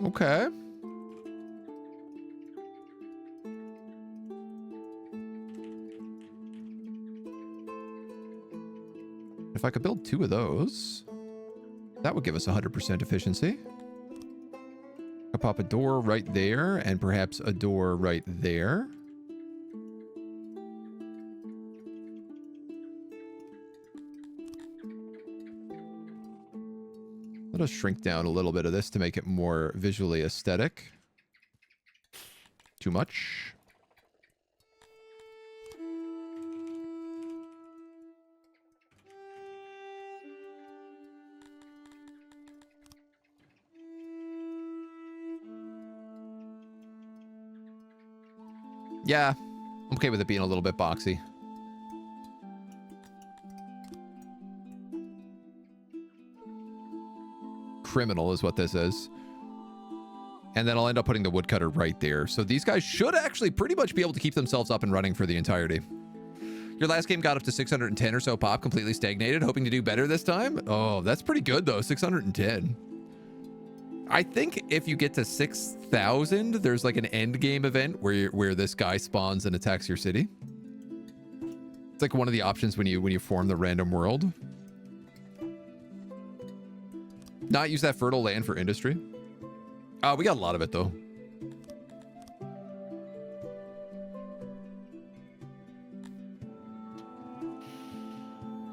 Okay. If I could build 2 of those, that would give us 100% efficiency. I'll pop a door right there and perhaps a door right there. Let us shrink down a little bit of this to make it more visually aesthetic. Too much. Yeah, I'm okay with it being a little bit boxy. Criminal is what this is. And then I'll end up putting the woodcutter right there. So these guys should actually pretty much be able to keep themselves up and running for the entirety. Your last game got up to 610 or so pop, completely stagnated, hoping to do better this time. Oh, that's pretty good though, 610. I think if you get to 6,000, there's like an end game event where this guy spawns and attacks your city. It's like one of the options when you form the random world. Not use that fertile land for industry. We got a lot of it though.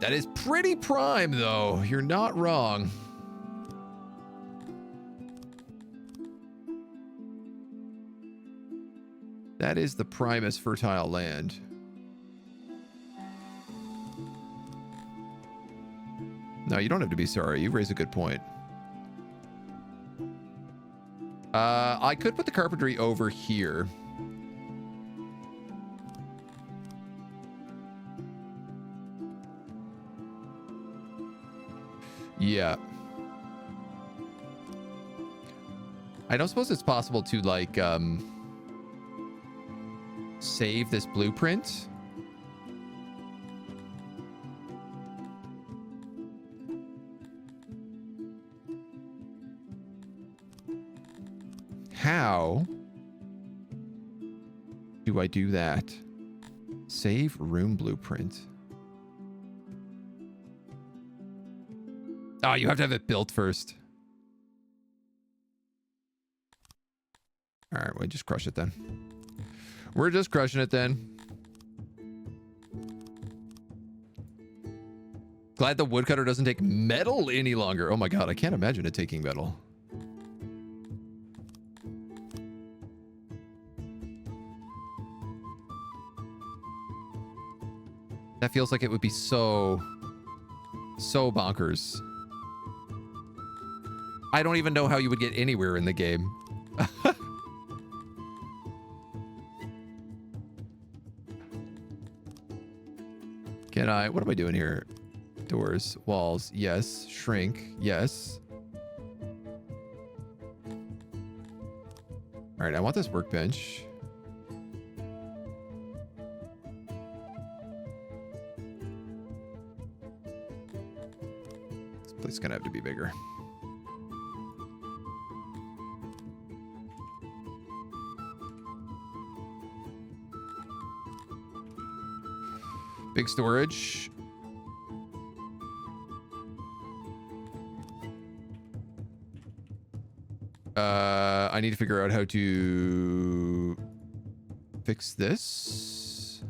That is pretty prime though. You're not wrong. That is the primest fertile land. No, you don't have to be sorry. You raise a good point. I could put the carpentry over here. Yeah. I don't suppose it's possible to like save this blueprint. How do I do that? Save room blueprint. Oh, you have to have it built first. All right, we'll just crush it then. We're just crushing it then. Glad the woodcutter doesn't take metal any longer. Oh my god, I can't imagine it taking metal. That feels like it would be so bonkers. I don't even know how you would get anywhere in the game. Can I, what am I doing here? Doors, walls, yes. Shrink, yes. All right, I want this workbench. This place is gonna have to be bigger. Big storage. I need to figure out how to fix this.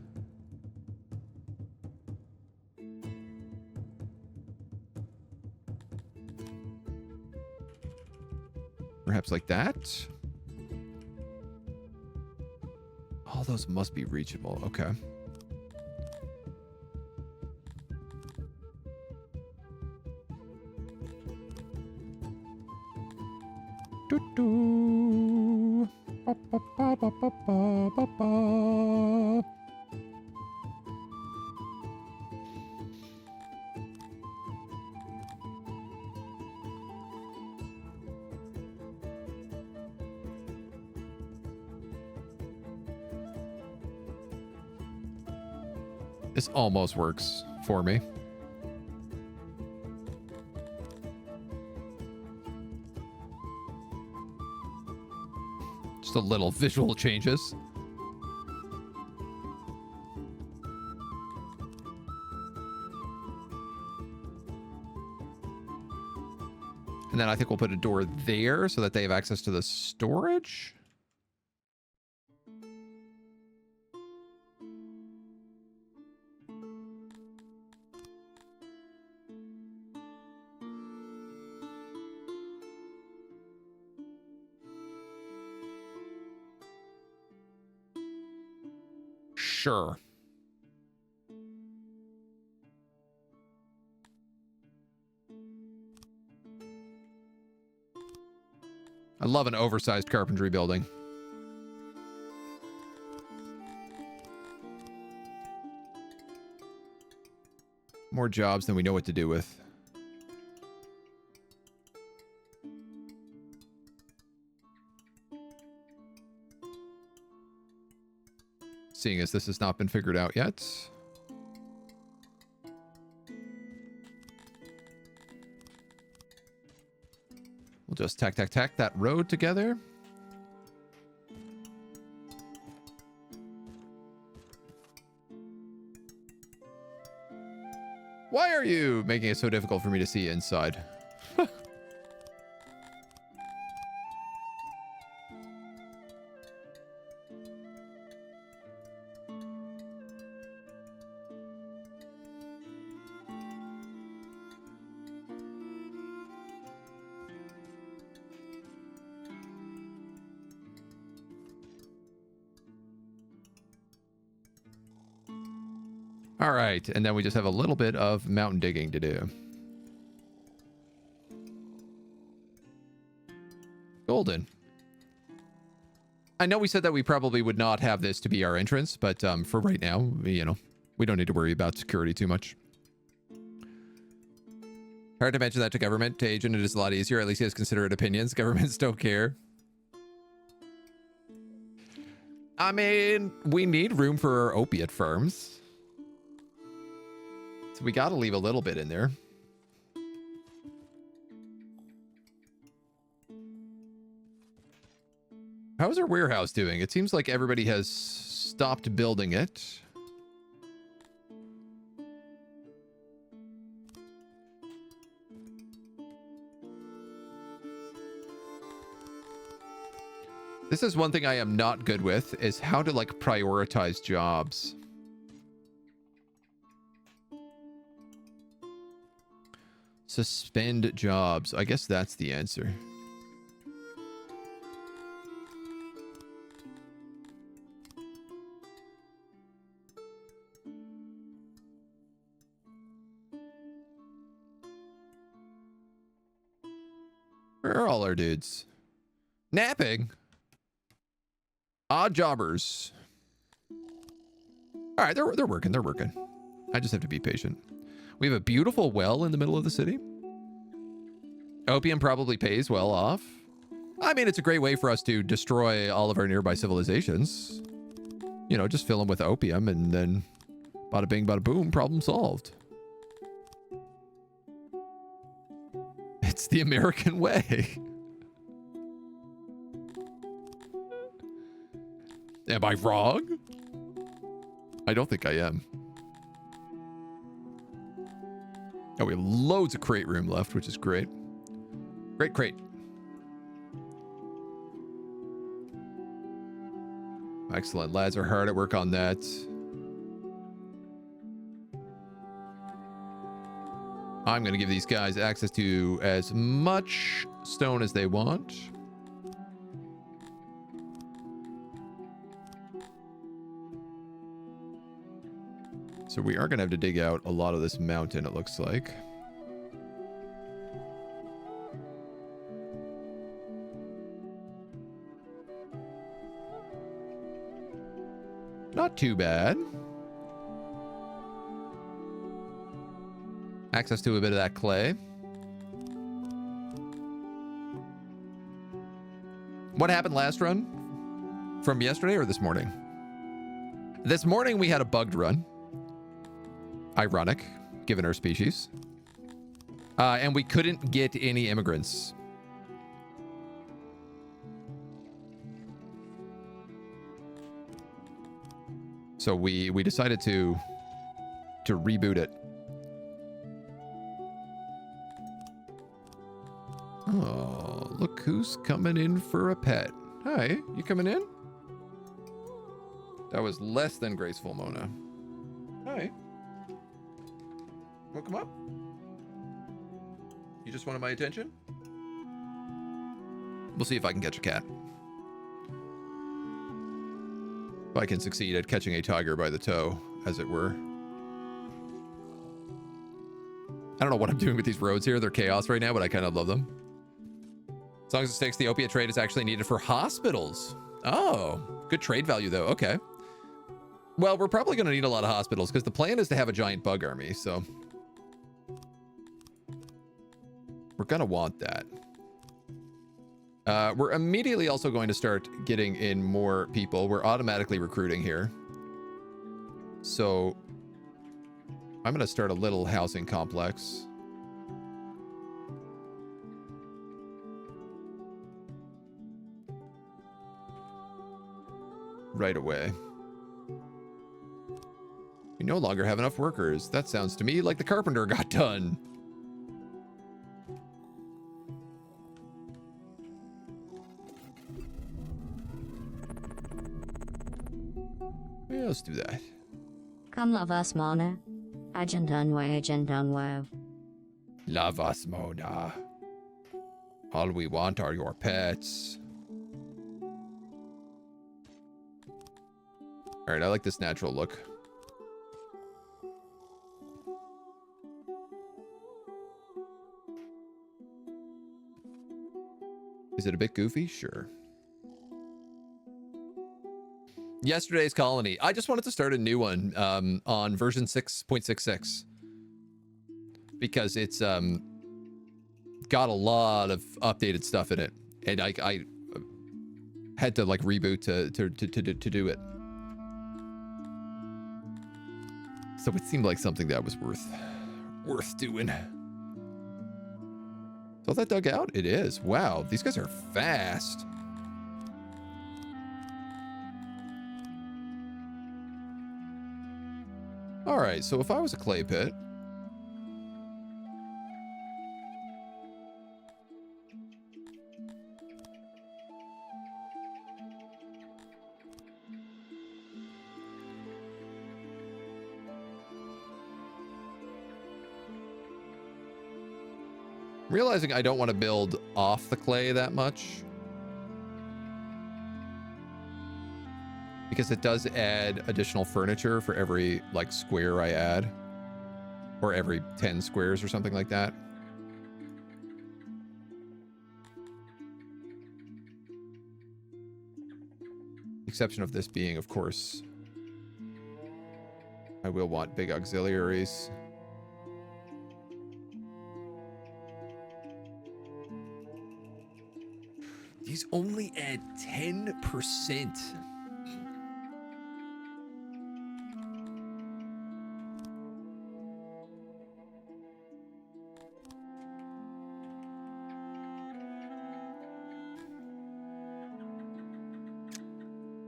Perhaps like that. All those must be reachable. Okay. Doo-doo. Ba, ba, ba, ba, ba, ba, ba, ba. This almost works for me. Just a little visual changes. And then I think we'll put a door there so that they have access to the storage. Sure. I love an oversized carpentry building. More jobs than we know what to do with. Seeing as this has not been figured out yet. We'll just tack that road together. Why are you making it so difficult for me to see inside? All right, and then we just have a little bit of mountain digging to do. Golden. I know we said that we probably would not have this to be our entrance, but for right now, you know, we don't need to worry about security too much. Hard to mention that to government. To agent, it is a lot easier. At least he has considerate opinions. Governments don't care. I mean, we need room for our opiate farms. So we got to leave a little bit in there. How's our warehouse doing? It seems like everybody has stopped building it. This is one thing I am not good with, is how to like prioritize jobs. Suspend jobs. I guess that's the answer. Where are all our dudes? Napping? Odd jobbers. All right, they're working. They're working. I just have to be patient. We have a beautiful well in the middle of the city. Opium probably pays well off. I mean, it's a great way for us to destroy all of our nearby civilizations. You know, just fill them with opium and then bada bing, bada boom, problem solved. It's the American way. Am I wrong? I don't think I am. Oh, we have loads of crate room left, which is great. Great crate. Excellent. Lads are hard at work on that. I'm going to give these guys access to as much stone as they want. So we are going to have to dig out a lot of this mountain, it looks like. Not too bad. Access to a bit of that clay. What happened last run? From yesterday or this morning? This morning we had a bugged run. Ironic, given our species. And we couldn't get any immigrants. So we decided to reboot it. Oh, look who's coming in for a pet. Hi, you coming in? That was less than graceful, Mona. Hi. Wanna come up? You just wanted my attention? We'll see if I can catch a cat. If I can succeed at catching a tiger by the toe, as it were. I don't know what I'm doing with these roads here. They're chaos right now, but I kind of love them. As long as it sticks, the opiate trade is actually needed for hospitals. Oh, good trade value, though. Okay. Well, we're probably going to need a lot of hospitals because the plan is to have a giant bug army, so we're going to want that. We're immediately also going to start getting in more people. We're automatically recruiting here. So I'm going to start a little housing complex. Right away. We no longer have enough workers. That sounds to me like the carpenter got done. Yeah, let's do that. Come love us, Mona. AgentNumberOne. Love us, Mona. All we want are your pets. All right, I like this natural look. Is it a bit goofy? Sure. Yesterday's colony. I just wanted to start a new one on version 6.66 because it's got a lot of updated stuff in it, and I had to like reboot to do it. So it seemed like something that was worth doing. So that dug out? It is. Wow, these guys are fast. All right, so if I was a clay pit, realizing I don't want to build off the clay that much because it does add additional furniture for every like square I add, or every 10 squares or something like that. Exception of this being, of course, I will want big auxiliaries. These only add 10%.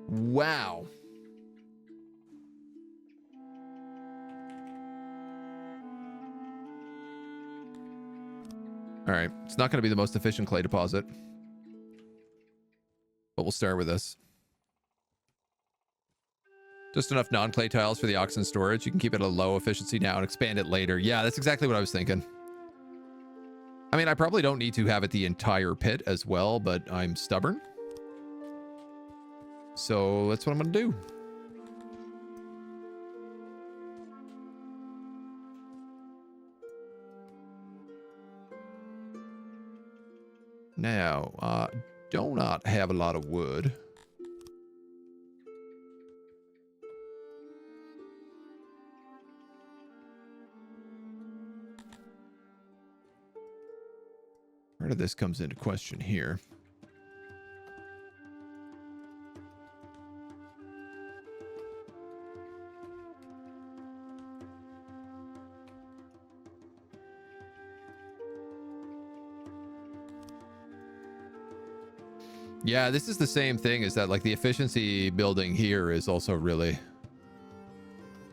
Wow. All right. It's not going to be the most efficient clay deposit, but we'll start with this. Just enough non-clay tiles for the oxen storage. You can keep it at a low efficiency now and expand it later. Yeah, that's exactly what I was thinking. I mean, I probably don't need to have it the entire pit as well, but I'm stubborn. So that's what I'm going to do. Now, do not have a lot of wood. Part of this comes into question here. Yeah, this is the same thing, is that like the efficiency building here is also really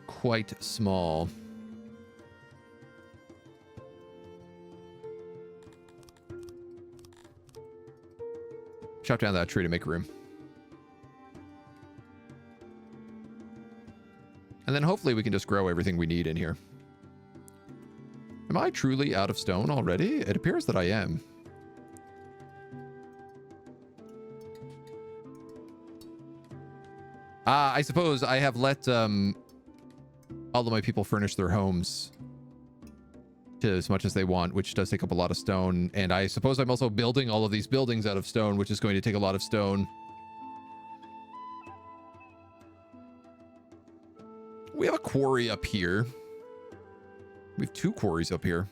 quite small. Chop down that tree to make room. And then hopefully we can just grow everything we need in here. Am I truly out of stone already? It appears that I am. I suppose I have let all of my people furnish their homes to as much as they want, which does take up a lot of stone. And I suppose I'm also building all of these buildings out of stone, which is going to take a lot of stone. We have a quarry up here. We have 2 quarries up here.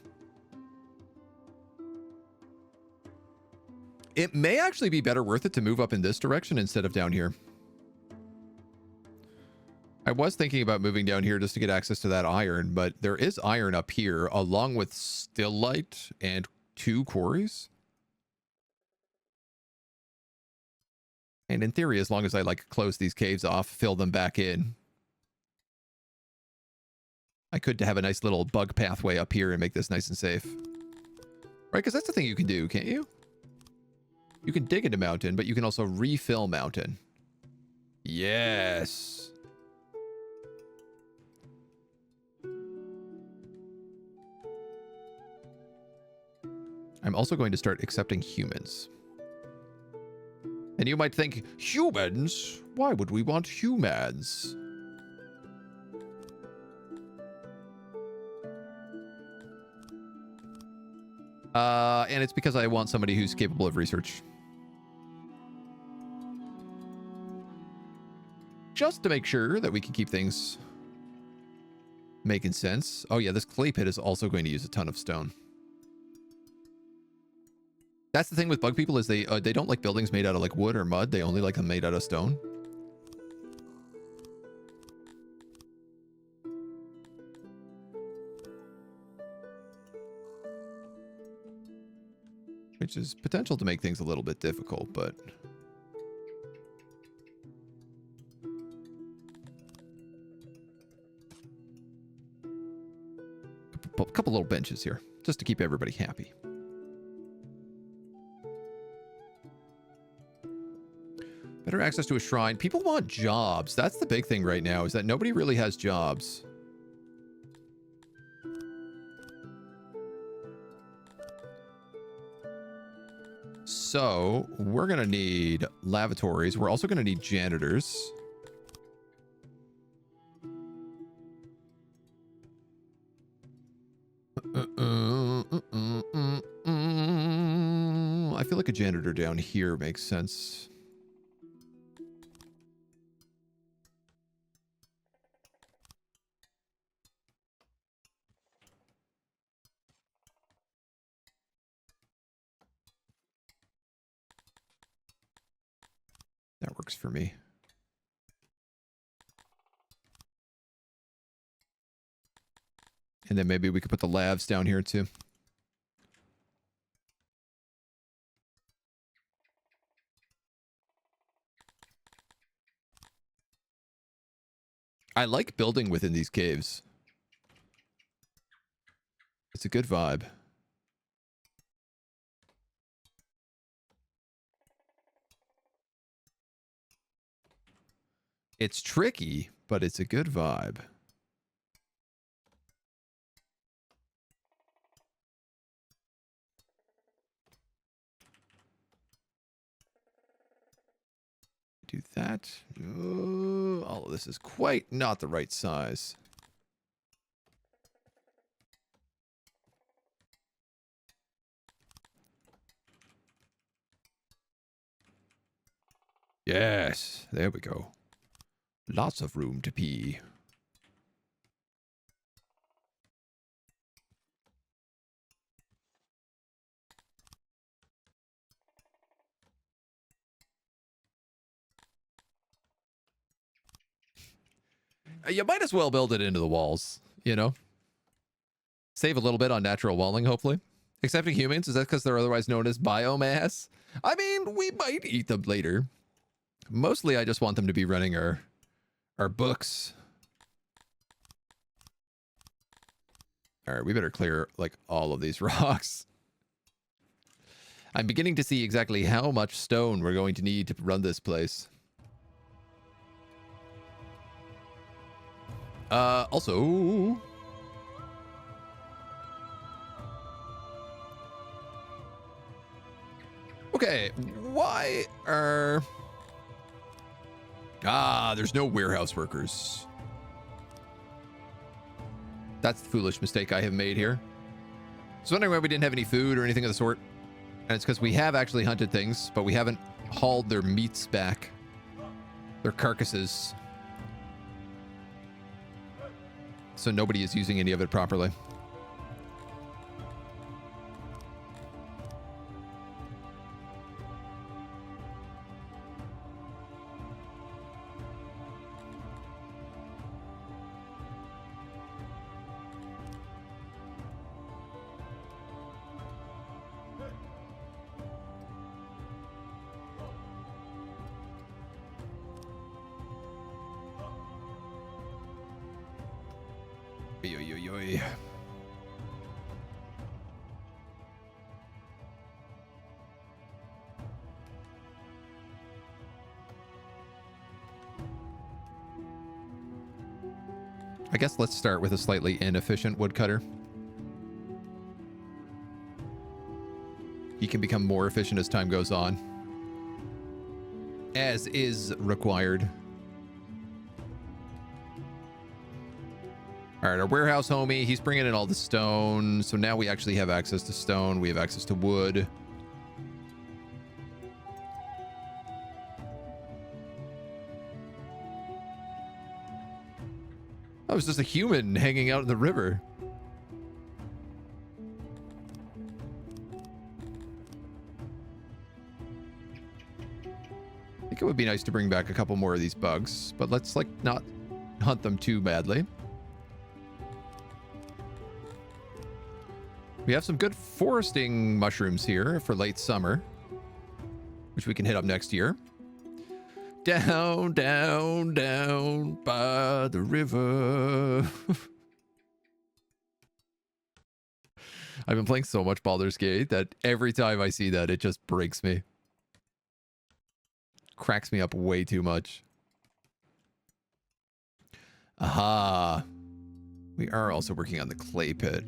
It may actually be better worth it to move up in this direction instead of down here. I was thinking about moving down here just to get access to that iron, but there is iron up here along with stillite and 2 quarries. And in theory, as long as I like close these caves off, fill them back in, I could have a nice little bug pathway up here and make this nice and safe. Right, because that's the thing you can do, can't you? You can dig into mountain, but you can also refill mountain. Yes. I'm also going to start accepting humans. And you might think, humans? Why would we want humans? And it's because I want somebody who's capable of research. Just to make sure that we can keep things making sense. Oh yeah, this clay pit is also going to use a ton of stone. That's the thing with bug people is they don't like buildings made out of like wood or mud. They only like them made out of stone. Which is potential to make things a little bit difficult, but... a couple little benches here, just to keep everybody happy. Better access to a shrine. People want jobs. That's the big thing right now, is that nobody really has jobs. So, we're going to need lavatories. We're also going to need janitors. I feel like a janitor down here makes sense. That works for me. And then maybe we could put the lavs down here too. I like building within these caves. It's a good vibe. It's tricky, but it's a good vibe. Do that. Oh, all of this is quite not the right size. Yes, there we go. Lots of room to pee. You might as well build it into the walls, you know? Save a little bit on natural walling, hopefully. Excepting humans, is that because they're otherwise known as biomass? I mean, we might eat them later. Mostly, I just want them to be running our books. All right, we better clear, like, all of these rocks. I'm beginning to see exactly how much stone we're going to need to run this place. Also... okay, why are... Ah, there's no warehouse workers. That's the foolish mistake I have made here. I was wondering why we didn't have any food or anything of the sort. And it's because we have actually hunted things, but we haven't hauled their meats back. Their carcasses. So nobody is using any of it properly. Oy, oy, oy, oy. I guess let's start with a slightly inefficient woodcutter. He can become more efficient as time goes on, as is required. All right, our warehouse homie, he's bringing in all the stone. So now we actually have access to stone. We have access to wood. I was just a human hanging out in the river. I think it would be nice to bring back a couple more of these bugs, but let's like not hunt them too badly. We have some good foresting mushrooms here for late summer, which we can hit up next year. Down, down, down by the river. I've been playing so much Baldur's Gate that every time I see that, it just breaks me. Cracks me up way too much. Aha. We are also working on the clay pit.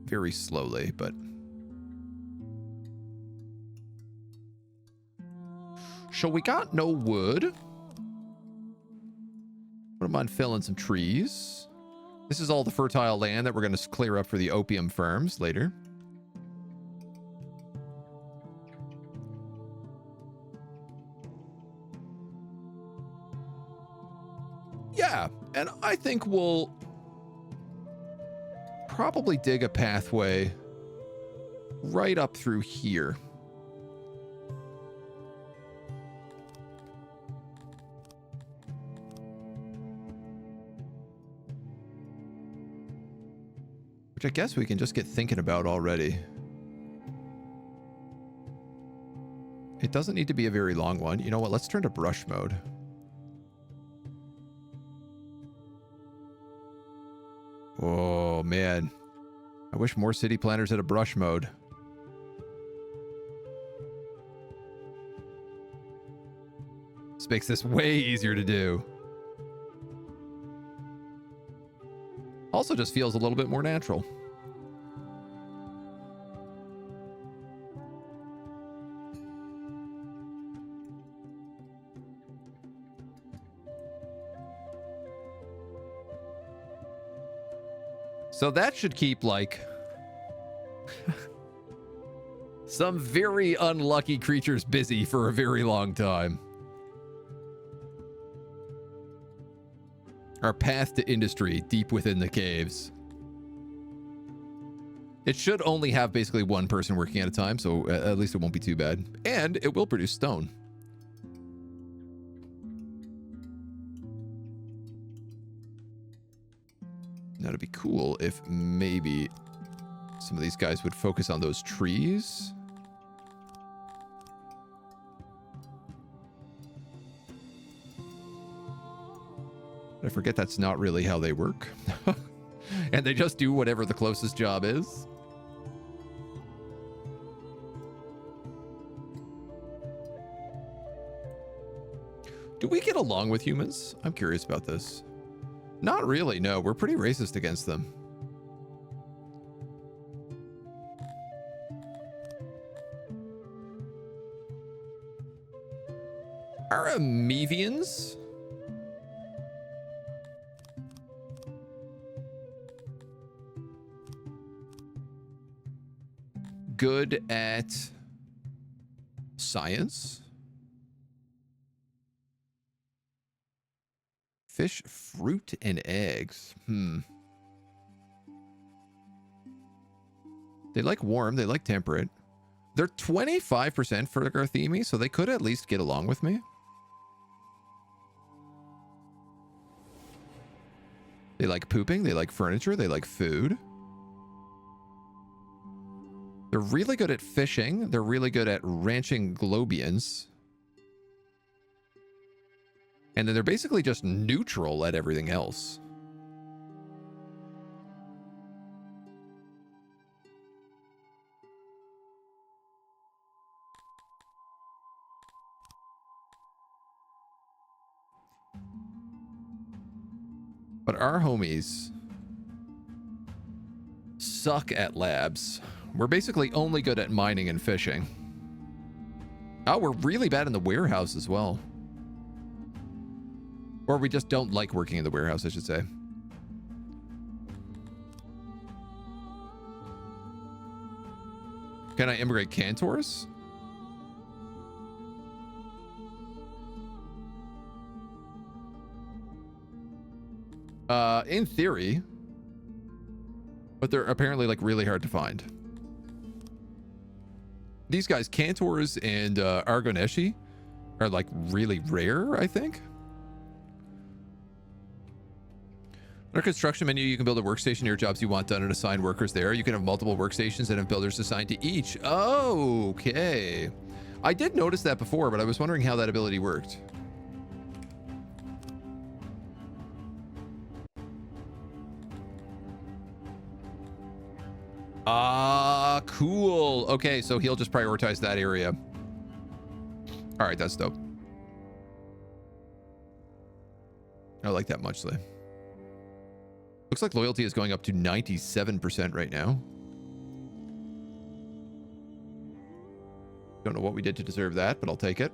Very slowly, but... So we got no wood. Wouldn't mind felling some trees. This is all the fertile land that we're going to clear up for the opium farms later. Yeah, and I think we'll probably dig a pathway right up through here. Which I guess we can just get thinking about already. It doesn't need to be a very long one. You know what? Let's turn to brush mode. Oh, man. I wish more city planners had a brush mode. This makes this way easier to do. Also just feels a little bit more natural. So that should keep, like, some very unlucky creatures busy for a very long time. Our path to industry deep within the caves. It should only have basically one person working at a time, so at least it won't be too bad. And it will produce stone. Now, it'd be cool if maybe some of these guys would focus on those trees. I forget that's not really how they work. And they just do whatever the closest job is. Do we get along with humans? I'm curious about this. Not really, no. We're pretty racist against them. Aramevians. Good at science. Fish, fruit, and eggs. They like warm. They like temperate. They're 25% for Garthemi, so they could at least get along with me. They like pooping. They like furniture. They like food. They're really good at fishing. They're really good at ranching Globians. And then they're basically just neutral at everything else. But our homies suck at labs. We're basically only good at mining and fishing. Oh, we're really bad in the warehouse as well. Or we just don't like working in the warehouse, I should say. Can I immigrate Cantors? In theory. But they're apparently like really hard to find. These guys, Cantors and Argoneshi, are like really rare, I think. In our construction menu, you can build a workstation near jobs you want done and assign workers there. You can have multiple workstations and have builders assigned to each. Oh, okay. I did notice that before, but I was wondering how that ability worked. Ah, cool. Okay, so he'll just prioritize that area. All right, that's dope. I like that muchly. Looks like loyalty is going up to 97% right now. Don't know what we did to deserve that, but I'll take it.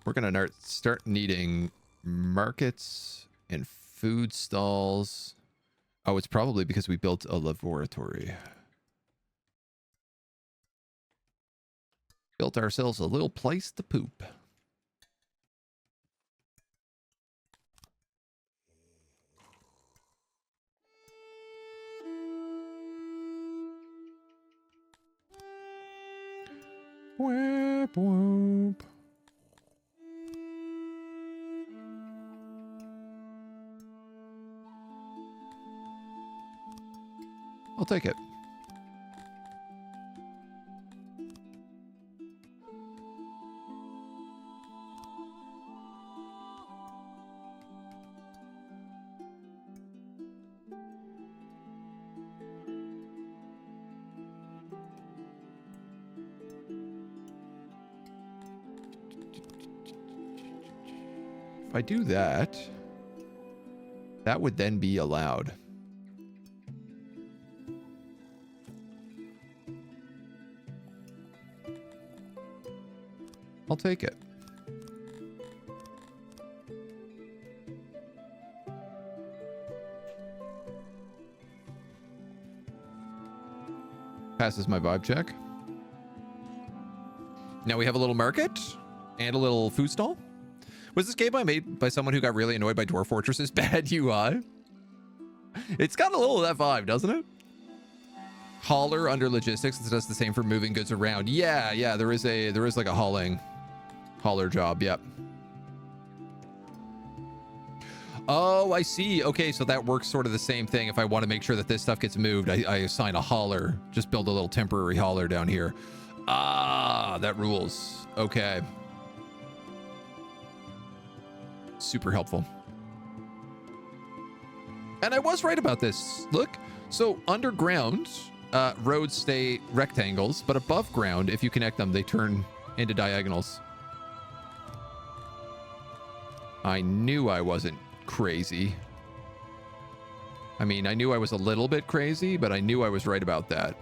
We're going to start needing markets and food stalls. Oh, it's probably because we built a laboratory. Built ourselves a little place to poop. Whoop, whoop. I'll take it. If I do that, that would then be allowed. I'll take it. Passes my vibe check. Now we have a little market and a little food stall. Was this game made by someone who got really annoyed by Dwarf Fortress's bad UI? It's got a little of that vibe, doesn't it? Hauler under logistics. It does the same for moving goods around. Yeah, there is like a hauler job. Yep. Oh, I see. Okay, so that works sort of the same thing. If I want to make sure that this stuff gets moved, I assign a hauler. Just build a little temporary hauler down here. Ah, that rules. Okay. Super helpful. And I was right about this. Look, so underground roads stay rectangles, but above ground, if you connect them, they turn into diagonals. I knew I wasn't crazy. I mean, I knew I was a little bit crazy, but I knew I was right about that.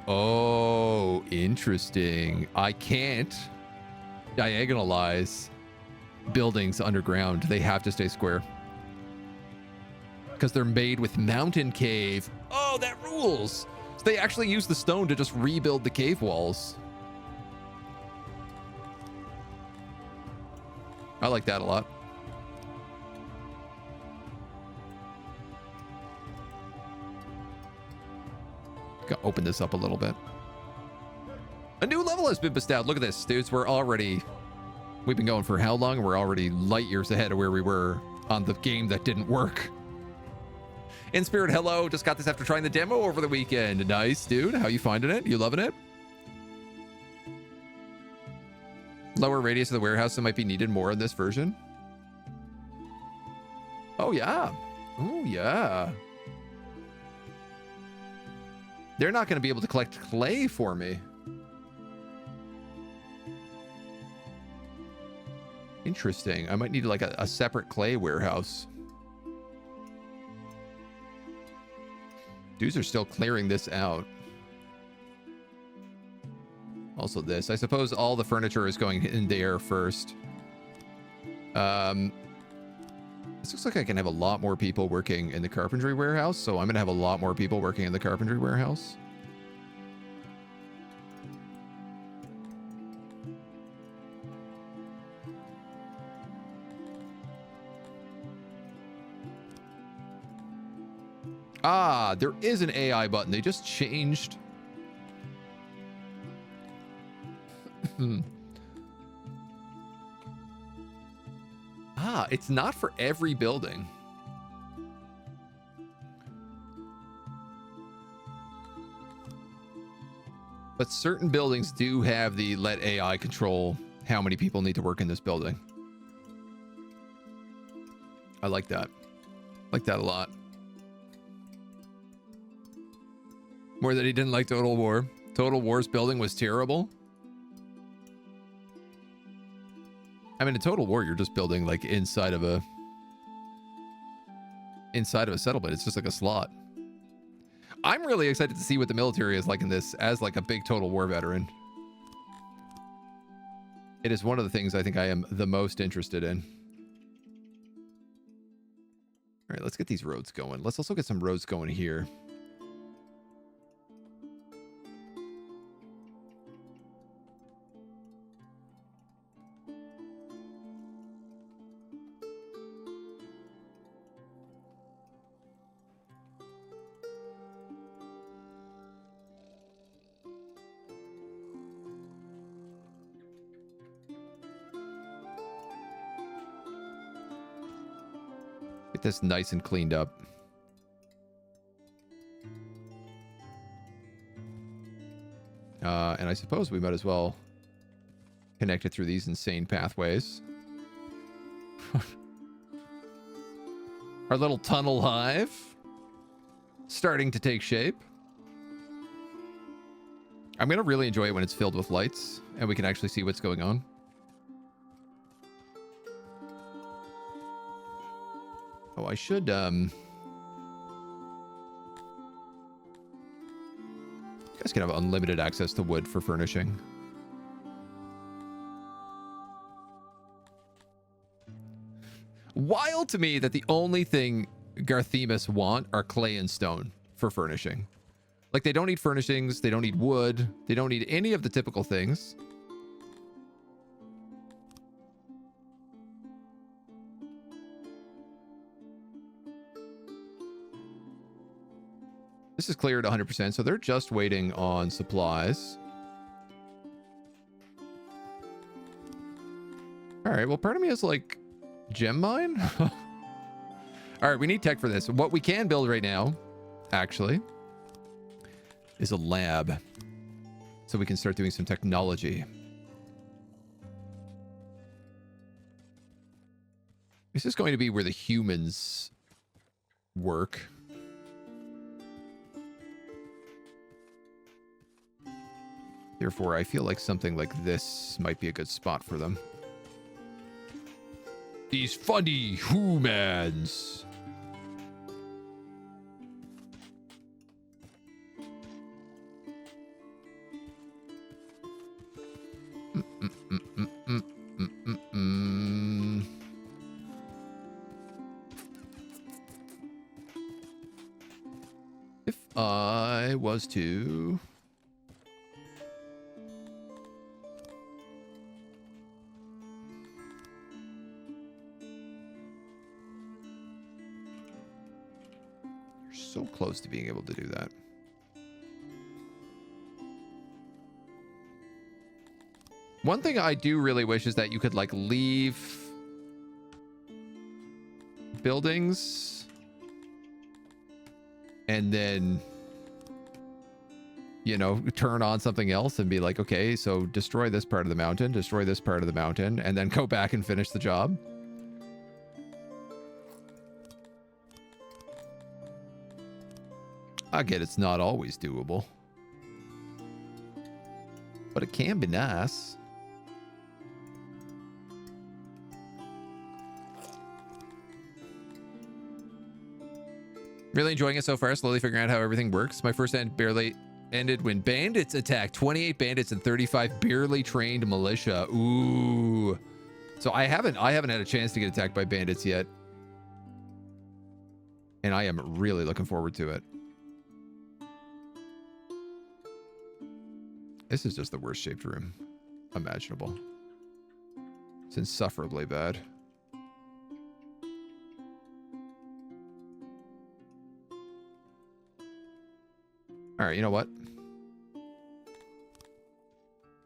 Oh, interesting. I can't diagonalize buildings underground. They have to stay square. Because they're made with mountain cave. Oh, that rules. So they actually use the stone to just rebuild the cave walls. I like that a lot. Gotta open this up a little bit. A new level has been bestowed. Look at this, dudes. We've been going for how long? We're already light years ahead of where we were on the game that didn't work. In Spirit, hello. Just got this after trying the demo over the weekend. Nice, dude. How you finding it? You loving it? Lower radius of the warehouse that might be needed more in this version. Oh, yeah. Oh, yeah. They're not going to be able to collect clay for me. Interesting. I might need like a separate clay warehouse. Dudes are still clearing this out. Also this. I suppose all the furniture is going in there first. This looks like I can have a lot more people working in the carpentry warehouse, so I'm going to have a lot more people working in the carpentry warehouse. Ah, there is an AI button. They just changed. Ah, it's not for every building. But certain buildings do have the let AI control how many people need to work in this building. I like that. Like that a lot. More that he didn't like Total War. Total War's building was terrible. I mean, in Total War, you're just building like inside of a settlement. It's just like a slot. I'm really excited to see what the military is like in this as like a big Total War veteran. It is one of the things I think I am the most interested in. All right, let's get these roads going. Let's also get some roads going here. Get this nice and cleaned up. And I suppose we might as well connect it through these insane pathways. Our little tunnel hive starting to take shape. I'm going to really enjoy it when it's filled with lights and we can actually see what's going on. Oh, I should, you guys can have unlimited access to wood for furnishing. Wild to me that the only thing Garthemis want are clay and stone for furnishing. Like, they don't need furnishings, they don't need wood, they don't need any of the typical things. This is cleared 100%, so they're just waiting on supplies. All right, well, part of me is like, gem mine? All right, we need tech for this. What we can build right now, actually, is a lab. So we can start doing some technology. This is going to be where the humans work. Therefore, I feel like something like this might be a good spot for them. These funny humans. was too. You're so close to being able to do that. One thing I do really wish is that you could, like, leave buildings and then, you know, turn on something else and be like, okay, so destroy this part of the mountain, destroy this part of the mountain, and then go back and finish the job. I get it's not always doable, but it can be nice. Really enjoying it so far, slowly figuring out how everything works. My first end barely ended when bandits attacked. 28 bandits and 35 barely trained militia. Ooh. So I haven't had a chance to get attacked by bandits yet. And I am really looking forward to it. This is just the worst shaped room imaginable. It's insufferably bad. All right, you know what?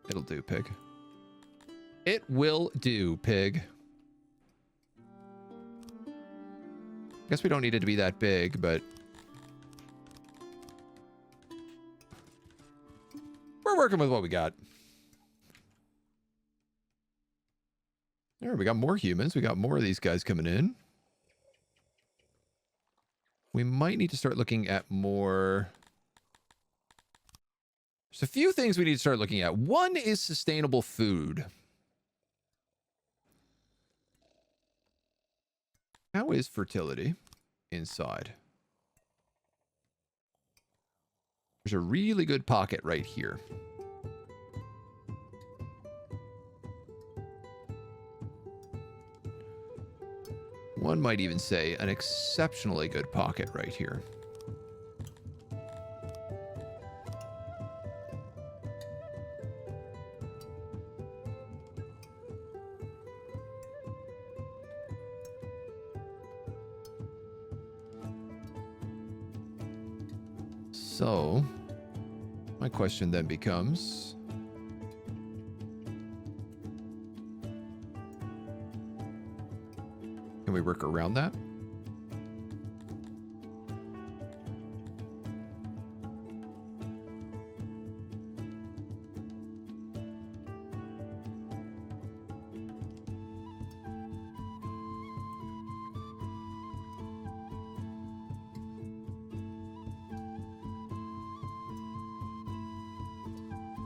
It'll do, pig. It will do, pig. Guess we don't need it to be that big, but we're working with what we got. There, we got more humans. We got more of these guys coming in. We might need to start looking at more. There's a few things we need to start looking at. One is sustainable food. How is fertility inside? There's a really good pocket right here. One might even say an exceptionally good pocket right here. So, my question then becomes, can we work around that?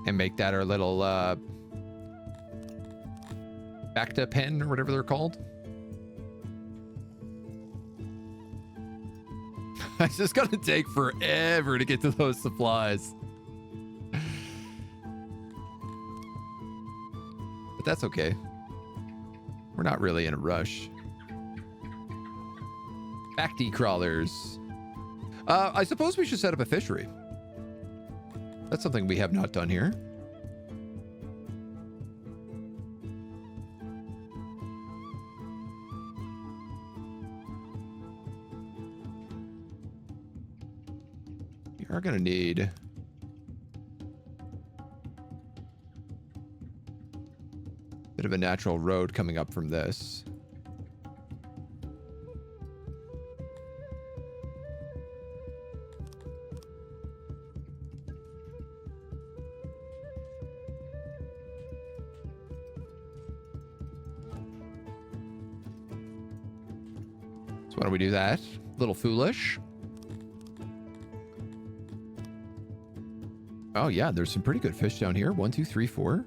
And make that our little Bacta pen or whatever they're called. It's just gonna take forever to get to those supplies. But that's okay. We're not really in a rush. Bacti crawlers. I suppose we should set up a fishery. That's something we have not done here. We are going to need a bit of a natural road coming up from this. So why don't we do that? A little foolish. Oh yeah, there's some pretty good fish down here. 1, 2, 3, 4.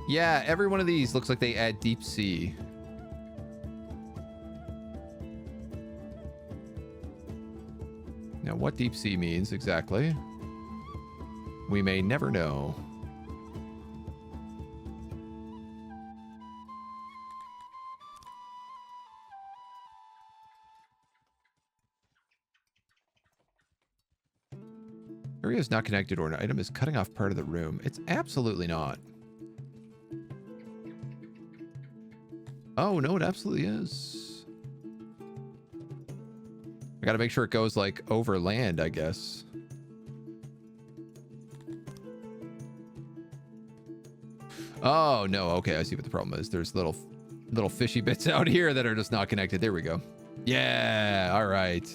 Yeah, every one of these looks like they add deep sea. Now, what deep sea means exactly, we may never know. Area is not connected or an item is cutting off part of the room. It's absolutely not. Oh, no, it absolutely is. I gotta make sure it goes, like, over land, I guess. Oh, no, okay, I see what the problem is. There's little fishy bits out here that are just not connected. There we go. Yeah, all right.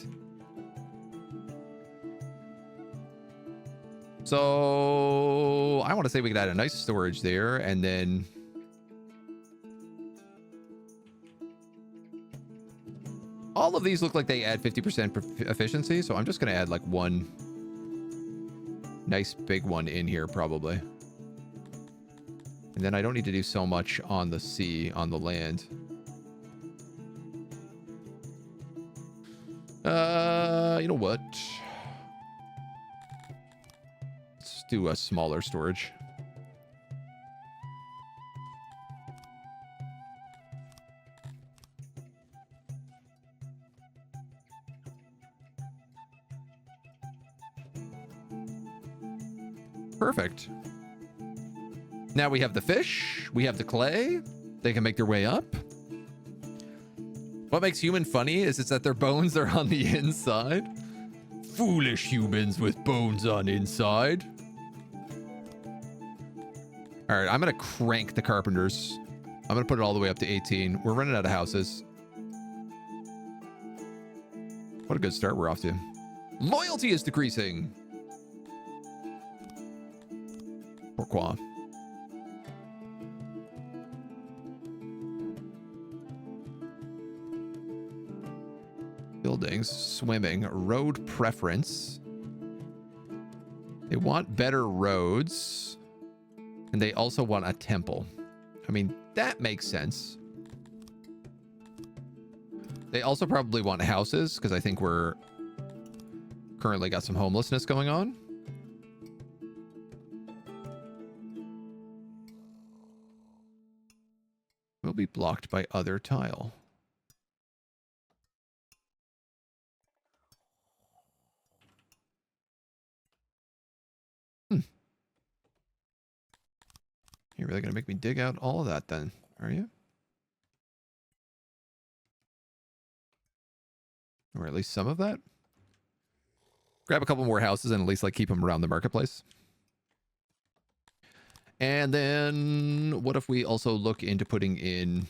So I want to say we could add a nice storage there, and then all of these look like they add 50% efficiency, so I'm just going to add like one nice big one in here probably. And then I don't need to do so much on the sea, on the land. You know what? Let's do a smaller storage. Perfect. Now we have the fish. We have the clay. They can make their way up. What makes human funny is that their bones are on the inside. Foolish humans with bones on inside. All right, I'm going to crank the carpenters. I'm going to put it all the way up to 18. We're running out of houses. What a good start we're off to. Loyalty is decreasing. Pourquoi? Buildings, swimming, road preference. They want better roads. And they also want a temple. I mean, that makes sense. They also probably want houses, because I think we're currently got some homelessness going on. Will be blocked by other tile. You're really going to make me dig out all of that then, are you? Or at least some of that? Grab a couple more houses and at least like keep them around the marketplace. And then what if we also look into putting in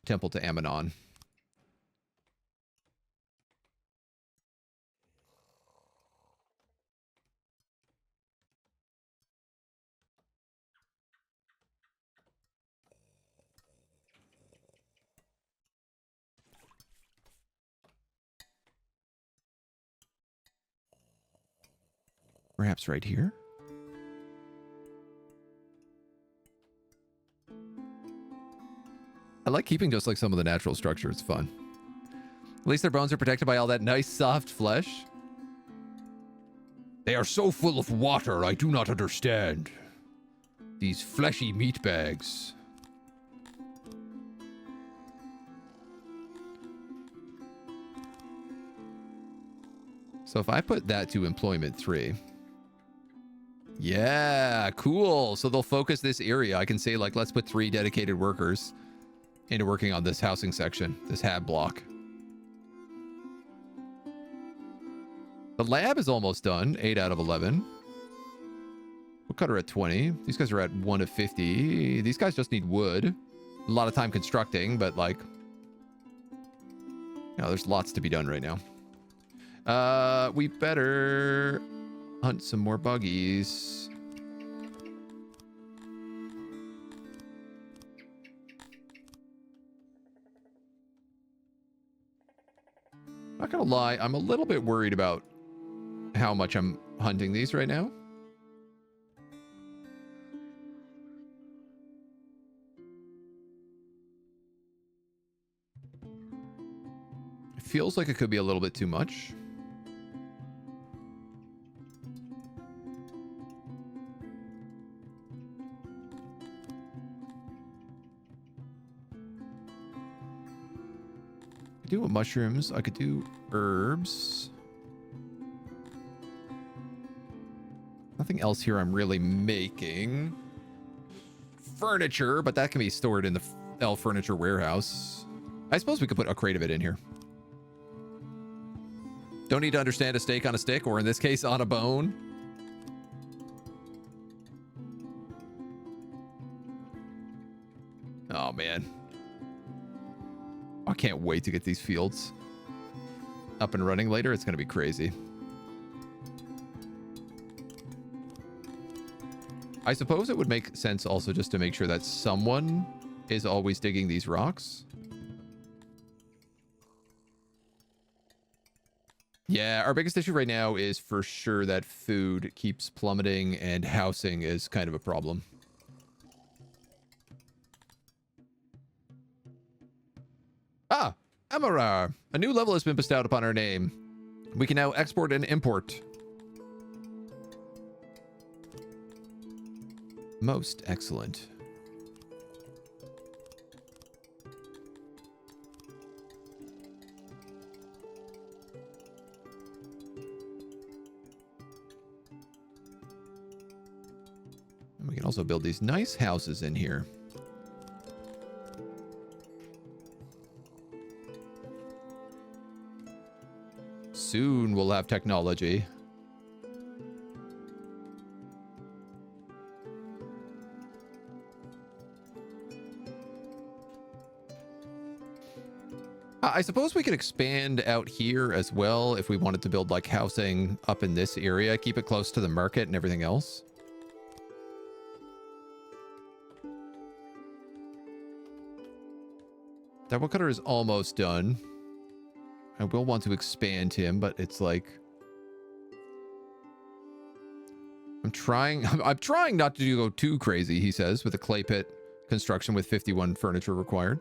Temple to Ammonon? Perhaps right here? I like keeping just like some of the natural structure. It's fun. At least their bones are protected by all that nice soft flesh. They are so full of water, I do not understand. These fleshy meat bags. So if I put that to employment 3. Yeah, cool. So they'll focus this area. I can say like, let's put 3 dedicated workers into working on this housing section, this hab block. The lab is almost done, 8 out of 11. We'll cut her at 20. These guys are at 1 of 50. These guys just need wood. A lot of time constructing, but like, you know, there's lots to be done right now. We better hunt some more buggies. Not gonna lie, I'm a little bit worried about how much I'm hunting these right now. It feels like it could be a little bit too much. I could do mushrooms. I could do herbs. Nothing else here I'm really making. Furniture, but that can be stored in the L furniture warehouse. I suppose we could put a crate of it in here. Don't need to understand a steak on a stick, or in this case, on a bone. Oh, man. I can't wait to get these fields up and running later. It's going to be crazy. I suppose it would make sense also just to make sure that someone is always digging these rocks. Yeah, our biggest issue right now is for sure that food keeps plummeting and housing is kind of a problem. Ah, Amarar. A new level has been bestowed upon our name. We can now export and import. Most excellent. And we can also build these nice houses in here. Soon we'll have technology. I suppose we could expand out here as well if we wanted to build like housing up in this area, keep it close to the market and everything else. That woodcutter is almost done. I will want to expand him, but it's like I'm trying not to go too crazy, he says, with a clay pit construction with 51 furniture required.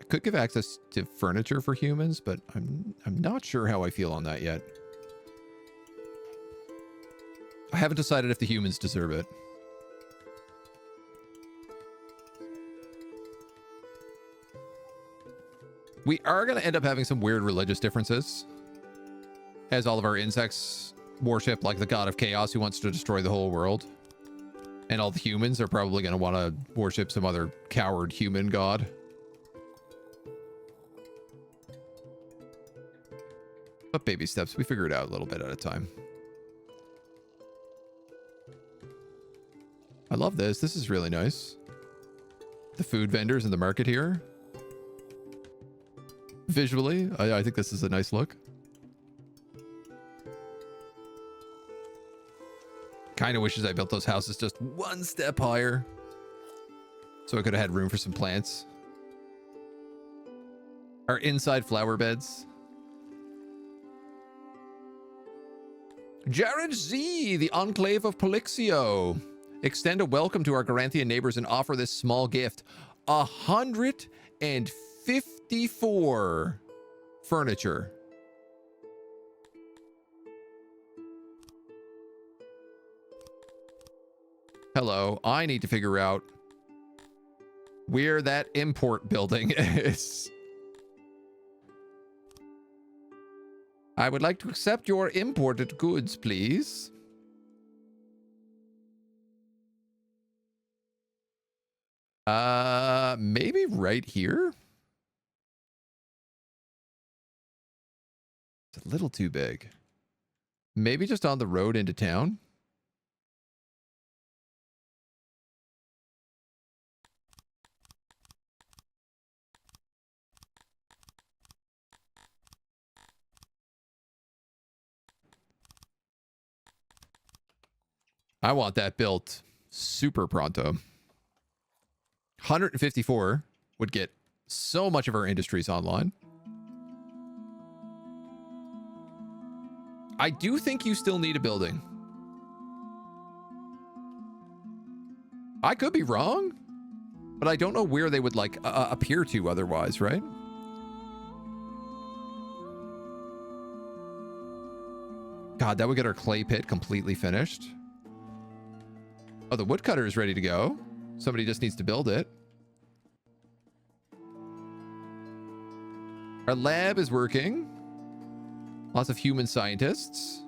Could give access to furniture for humans, but I'm not sure how I feel on that yet. I haven't decided if the humans deserve it. We are going to end up having some weird religious differences, as all of our insects worship like the god of chaos who wants to destroy the whole world, and all the humans are probably going to want to worship some other coward human god. But baby steps, we figure it out a little bit at a time. I love this. This is really nice. The food vendors in the market here. Visually, I think this is a nice look. Kind of wishes I built those houses just one step higher, so I could have had room for some plants. Our inside flower beds. Jared Z, the Enclave of Polixio. Extend a welcome to our Garanthian neighbors and offer this small gift. 154 furniture. Hello, I need to figure out where that import building is. I would like to accept your imported goods, please. Maybe right here? It's a little too big. Maybe just on the road into town? I want that built super pronto. 154 would get so much of our industries online. I do think you still need a building. I could be wrong, but I don't know where they would like appear to otherwise, right? God, that would get our clay pit completely finished. Oh, the woodcutter is ready to go. Somebody just needs to build it. Our lab is working. Lots of human scientists.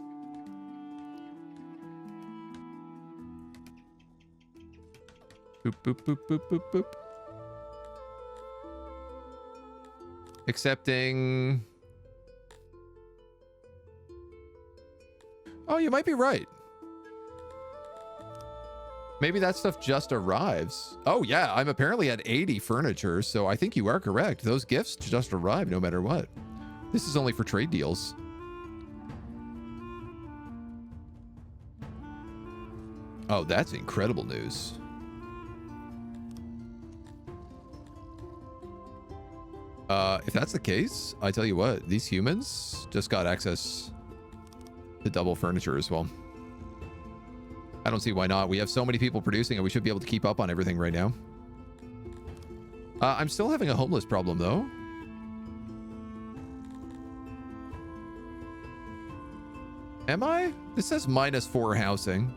Boop, boop, boop, boop, boop, boop. Accepting. Oh, you might be right. Maybe that stuff just arrives. Oh, yeah. I'm apparently at 80 furniture, so I think you are correct. Those gifts just arrive no matter what. This is only for trade deals. Oh, that's incredible news. If that's the case, I tell you what, these humans just got access to double furniture as well. I don't see why not. We have so many people producing it. We should be able to keep up on everything right now. I'm still having a homeless problem, though. Am I? This says -4 housing.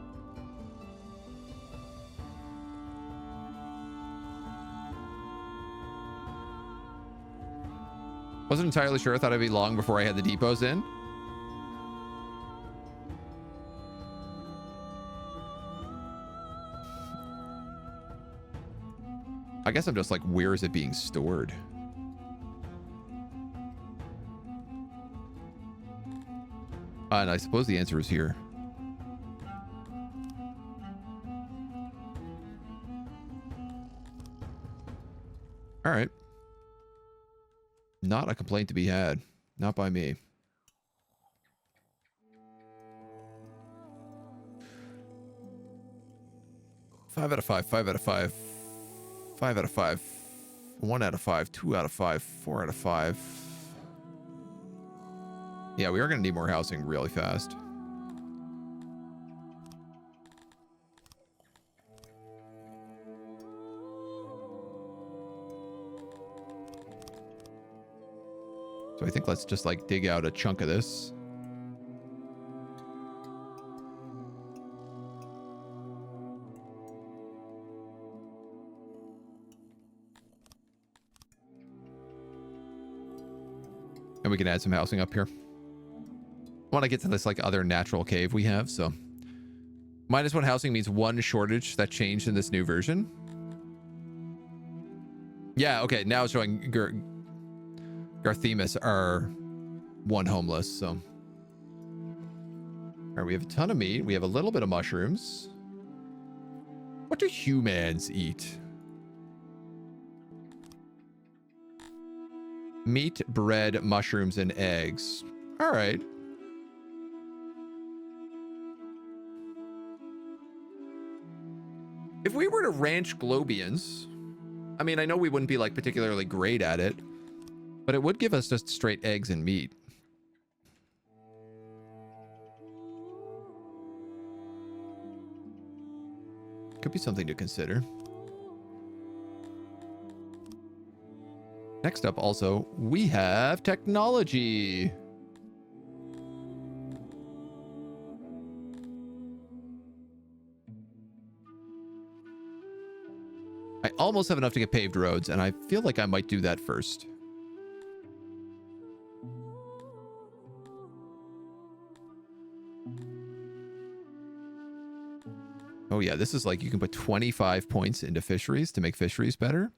Wasn't entirely sure. I thought it'd be long before I had the depots in. I guess I'm just like, where is it being stored? And I suppose the answer is here. All right. Not a complaint to be had. Not by me. Five out of five. 5 out of 5. 5 out of 5. 1 out of 5. 2 out of 5. 4 out of 5. Yeah, we are going to need more housing really fast. So I think let's just like dig out a chunk of this. And we can add some housing up here. I want to get to this like other natural cave we have, so. -1 housing means 1 shortage that changed in this new version. Yeah, okay, now it's showing Garthemis are 1 homeless, so. All right, we have a ton of meat. We have a little bit of mushrooms. What do humans eat? Meat, bread, mushrooms, and eggs. All right. If we were to ranch Globians, I mean, I know we wouldn't be like particularly great at it, but it would give us just straight eggs and meat. Could be something to consider. Next up also, we have technology. I almost have enough to get paved roads, and I feel like I might do that first. Oh yeah, this is like you can put 25 points into fisheries to make fisheries better.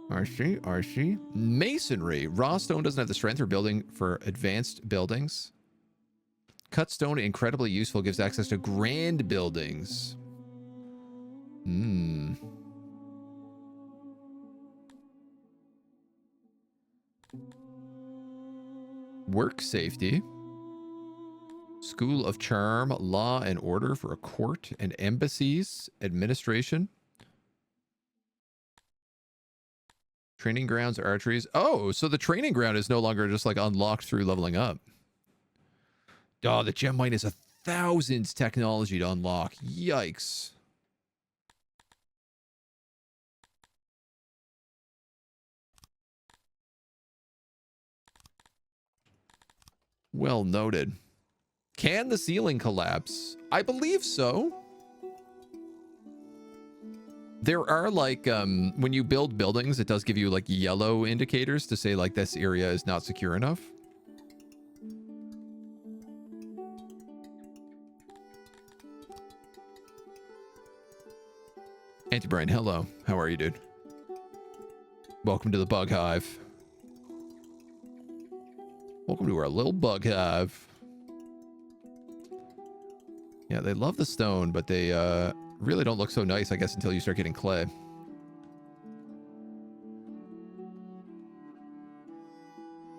RC. Masonry. Raw stone doesn't have the strength for building for advanced buildings. Cut stone, incredibly useful, gives access to grand buildings. Work safety. School of Charm, Law and Order for a court and embassies, administration. Training grounds, archeries. Oh, so the training ground is no longer just like unlocked through leveling up. Oh, the gem mine is 1,000 technology to unlock. Yikes. Well noted. Can the ceiling collapse? I believe so. There are like, when you build buildings, it does give you like yellow indicators to say like this area is not secure enough. Anti-Brian, hello. How are you, dude? Welcome to the bug hive. Welcome to our little bug hive. Yeah, they love the stone, but they really don't look so nice, I guess, until you start getting clay.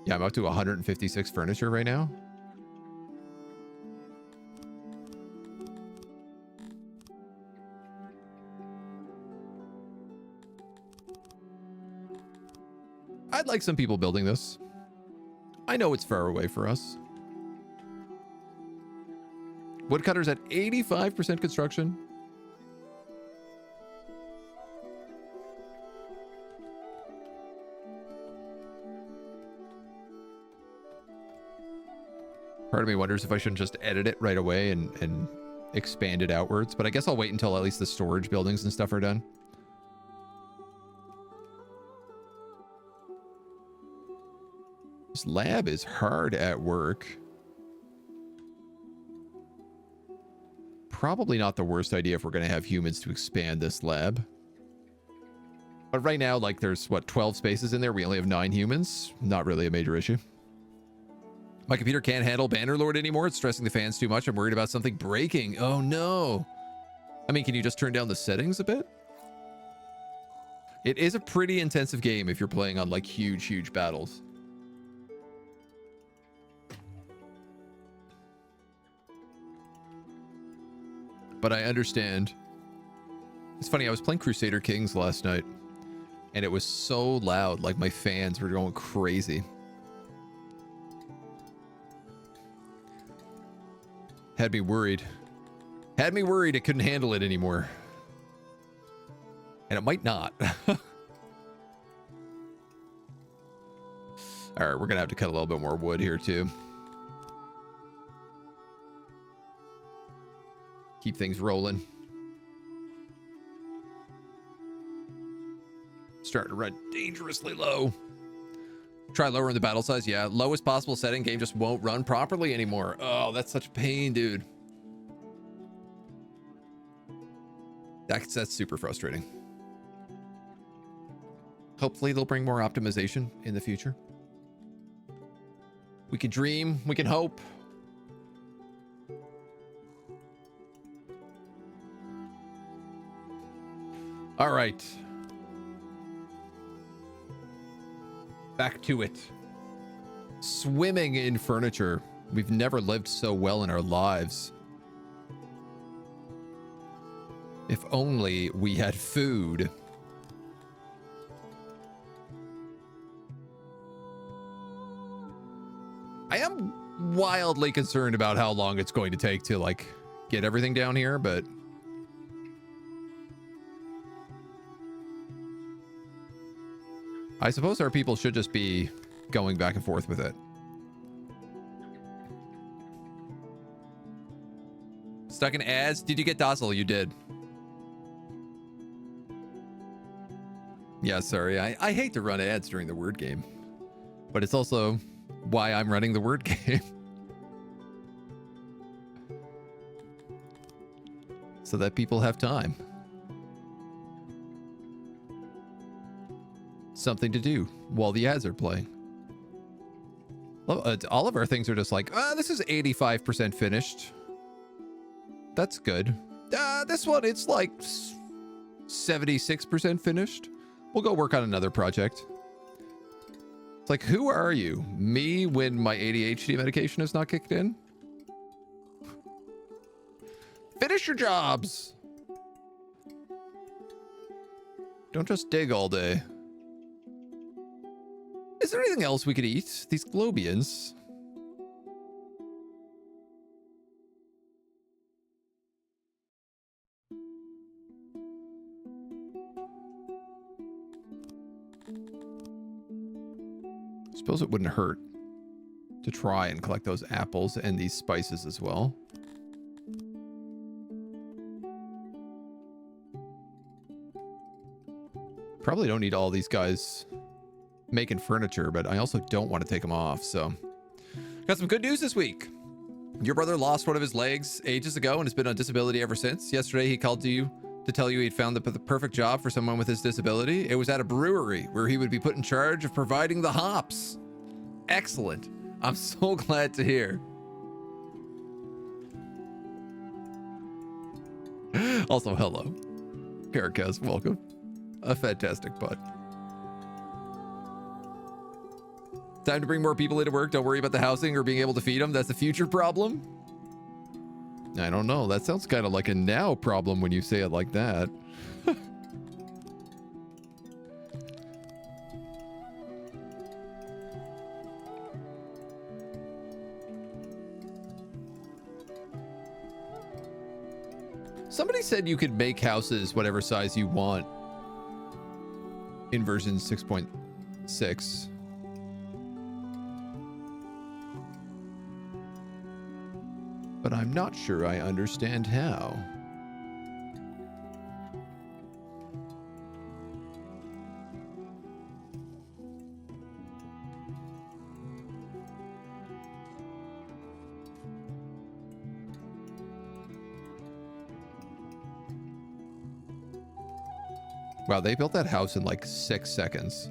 Yeah, I'm up to 156 furniture right now. I'd like some people building this. I know it's far away for us. Woodcutter's at 85% construction. Part of me wonders if I shouldn't just edit it right away and expand it outwards, but I guess I'll wait until at least the storage buildings and stuff are done. This lab is hard at work. Probably not the worst idea if we're going to have humans to expand this lab. But right now, like, there's, what, 12 spaces in there? We only have 9 humans. Not really a major issue. My computer can't handle Bannerlord anymore. It's stressing the fans too much. I'm worried about something breaking. Oh, no. I mean, can you just turn down the settings a bit? It is a pretty intensive game if you're playing on, like, huge battles. But I understand. It's funny, I was playing Crusader Kings last night, and it was so loud, like my fans were going crazy. Had me worried. Had me worried it couldn't handle it anymore. And it might not. All right, we're going to have to cut a little bit more wood here, too. Keep things rolling. Starting to run dangerously low. Try lowering the battle size. Yeah, lowest possible setting. Game just won't run properly anymore. Oh, that's such pain, dude. That's super frustrating. Hopefully they'll bring more optimization in the future. We can dream. We can hope. All right. Back to it. Swimming in furniture. We've never lived so well in our lives. If only we had food. I am wildly concerned about how long it's going to take to, like, get everything down here, but I suppose our people should just be going back and forth with it. Stuck in ads? Did you get docile? You did. Yeah, sorry. I hate to run ads during the word game, but it's also why I'm running the word game. So that people have time. Something to do while the ads are playing. All of our things are just like, this is 85% finished. That's good. This one, it's like 76% finished. We'll go work on another project. It's like, who are you? Me when my ADHD medication is not kicked in? Finish your jobs. Don't just dig all day. Is there anything else we could eat? These Globians. Suppose it wouldn't hurt to try and collect those apples and these spices as well. Probably don't need all these guys making furniture, but I also don't want to take them off, so. Got some good news this week. Your brother lost one of his legs ages ago and has been on disability ever since. Yesterday, he called to you to tell you he'd found the perfect job for someone with his disability. It was at a brewery where he would be put in charge of providing the hops. Excellent. I'm so glad to hear. Also, hello. Caracas, welcome. A fantastic putt. Time to bring more people into work. Don't worry about the housing or being able to feed them. That's a future problem. I don't know. That sounds kind of like a now problem when you say it like that. Somebody said you could make houses whatever size you want in version 6.6. But I'm not sure I understand how. Wow, they built that house in like 6 seconds.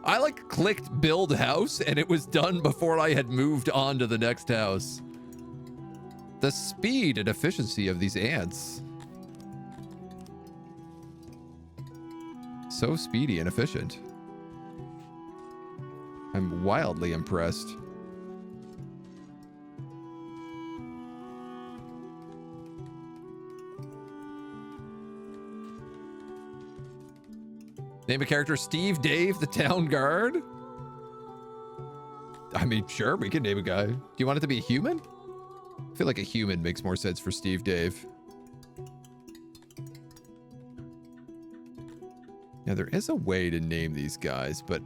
I like clicked build house and it was done before I had moved on to the next house. The speed and efficiency of these ants. So speedy and efficient. I'm wildly impressed. Name a character Steve Dave, the town guard? I mean, sure, we can name a guy. Do you want it to be a human? I feel like a human makes more sense for Steve Dave. Now, there is a way to name these guys, but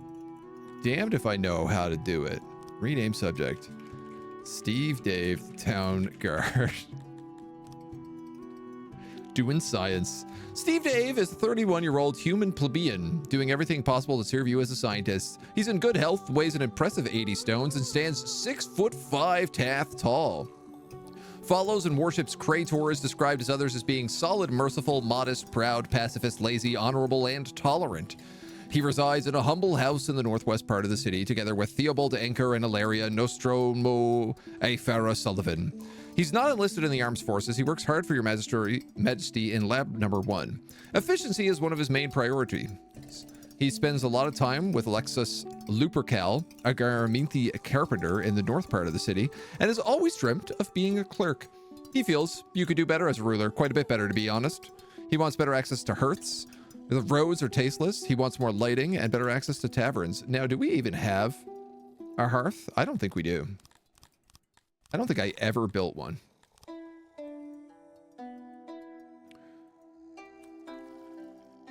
damned if I know how to do it. Rename subject. Steve Dave, the town guard. Doing science. Steve Dave is a 31-year-old human plebeian doing everything possible to serve you as a scientist. He's in good health, weighs an impressive 80 stones, and stands 6'5" tath tall. Follows and worships Krator, is described as others as being solid, merciful, modest, proud, pacifist, lazy, honorable, and tolerant. He resides in a humble house in the northwest part of the city, together with Theobald Anchor and Ilaria Nostromo Aifara Sullivan. He's not enlisted in the armed forces. He works hard for your majesty in lab number 1. Efficiency is one of his main priorities. He spends a lot of time with Alexis Lupercal, a Garaminthi carpenter in the north part of the city, and has always dreamt of being a clerk. He feels you could do better as a ruler, quite a bit better to be honest. He wants better access to hearths. The roads are tasteless. He wants more lighting and better access to taverns. Now, do we even have a hearth? I don't think we do. I don't think I ever built one.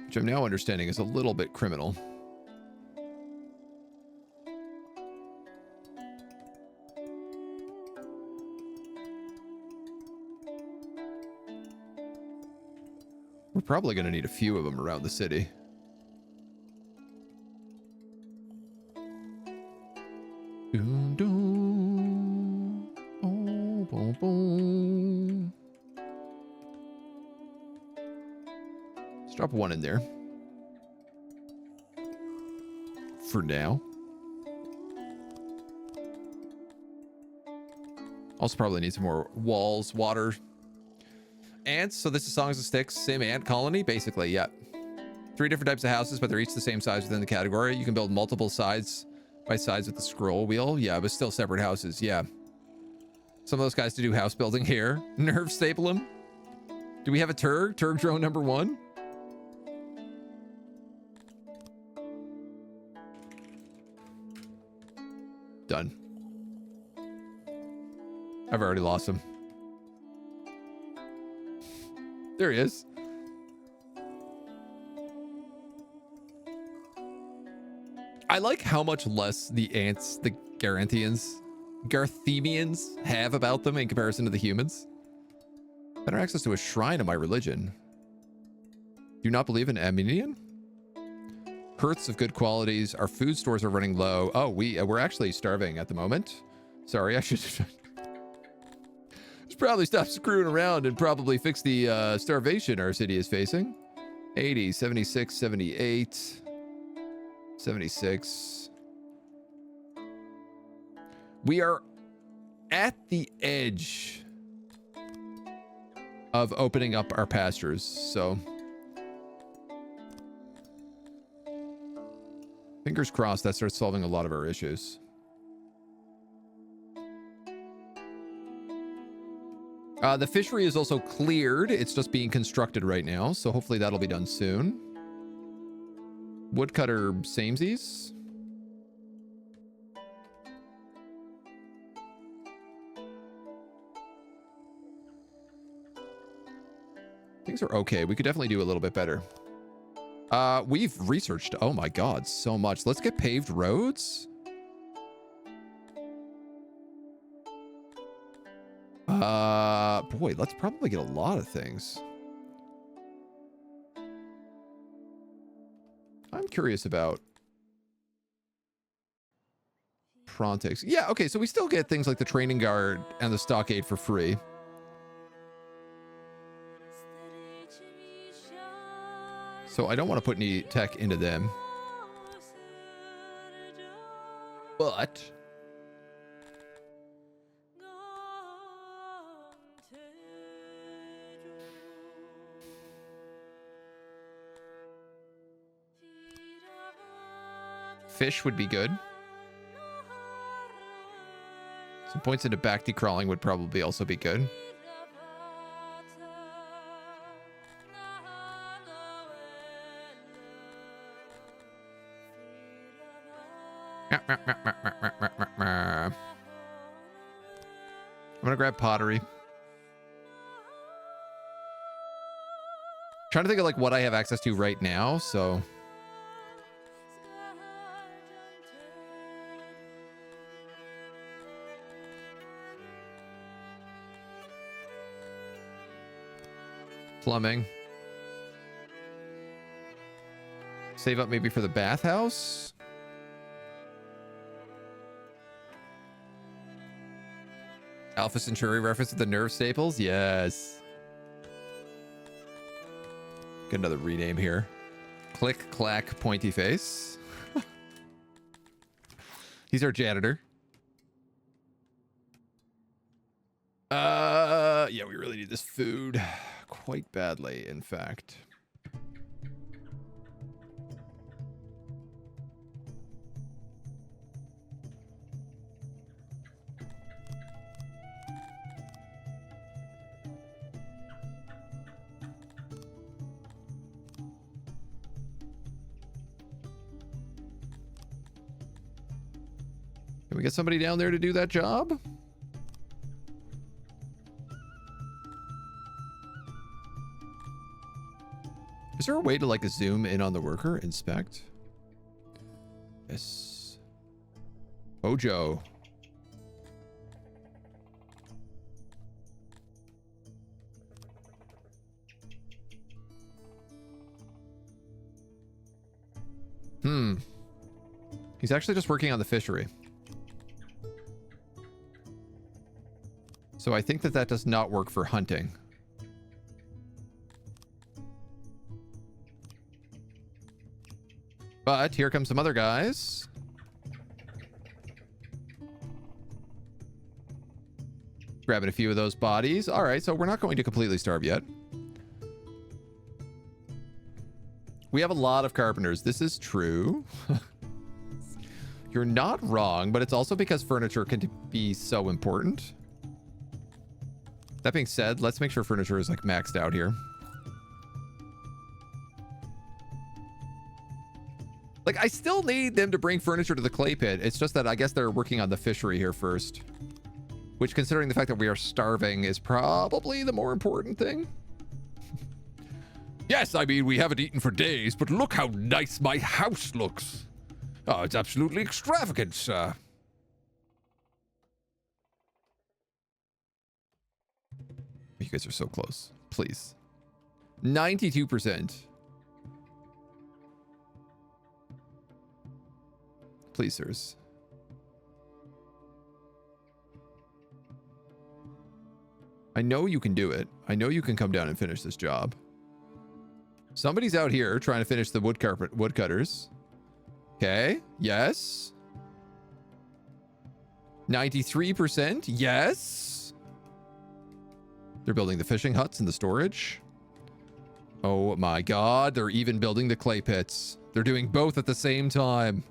Which I'm now understanding is a little bit criminal. We're probably going to need a few of them around the city. Dun, dun. Oh, boom, boom. Let's drop one in there. For now. Also probably need some more walls, water. Ants, so this is Songs of Sticks, same ant colony, basically, yeah. 3 different types of houses, but they're each the same size within the category. You can build multiple sides by sides with the scroll wheel. Yeah, but still separate houses, yeah. Some of those guys to do house building here. Nerve staple him. Do we have a Turg? Turg drone number 1? Done. I've already lost him. There he is. I like how much less the ants, the Garthemians have about them in comparison to the humans. Better access to a shrine of my religion. Do not believe in Aminian? Hearths of good qualities. Our food stores are running low. Oh, we're actually starving at the moment. Sorry, I should probably stop screwing around and probably fix the starvation our city is facing. 80, 76, 78, 76. We are at the edge of opening up our pastures, so fingers crossed that starts solving a lot of our issues. The fishery is also cleared. It's just being constructed right now, so hopefully that'll be done soon. Woodcutter samesies. Things are okay. We could definitely do a little bit better. We've researched, oh my god, so much. Let's get paved roads. Boy, let's probably get a lot of things. I'm curious about Frontex. Yeah, okay, so we still get things like the training guard and the stockade for free. So I don't want to put any tech into them. But fish would be good. Some points into Bacti crawling would probably also be good. I'm gonna grab pottery. Trying to think of like what I have access to right now, so plumbing. Save up maybe for the bathhouse. Alpha Centauri reference to the nerve staples? Yes. Get another rename here. Click, clack, pointy face. He's our janitor. Yeah, we really need this food. Quite badly, in fact. Can we get somebody down there to do that job? Is there a way to like zoom in on the worker? Inspect. Yes. Ojo. He's actually just working on the fishery. So I think that that does not work for hunting. But here come some other guys. Grabbing a few of those bodies. All right, so we're not going to completely starve yet. We have a lot of carpenters. This is true. You're not wrong, but it's also because furniture can be so important. That being said, let's make sure furniture is like maxed out here. Like, I still need them to bring furniture to the clay pit. It's just that I guess they're working on the fishery here first. Which, considering the fact that we are starving, is probably the more important thing. Yes, I mean, we haven't eaten for days, but look how nice my house looks. Oh, it's absolutely extravagant, sir. You guys are so close. Please. 92%. Please, sirs. I know you can do it. I know you can come down and finish this job. Somebody's out here trying to finish the woodcutters. Okay. Yes. 93%. Yes. They're building the fishing huts and the storage. Oh my god. They're even building the clay pits. They're doing both at the same time.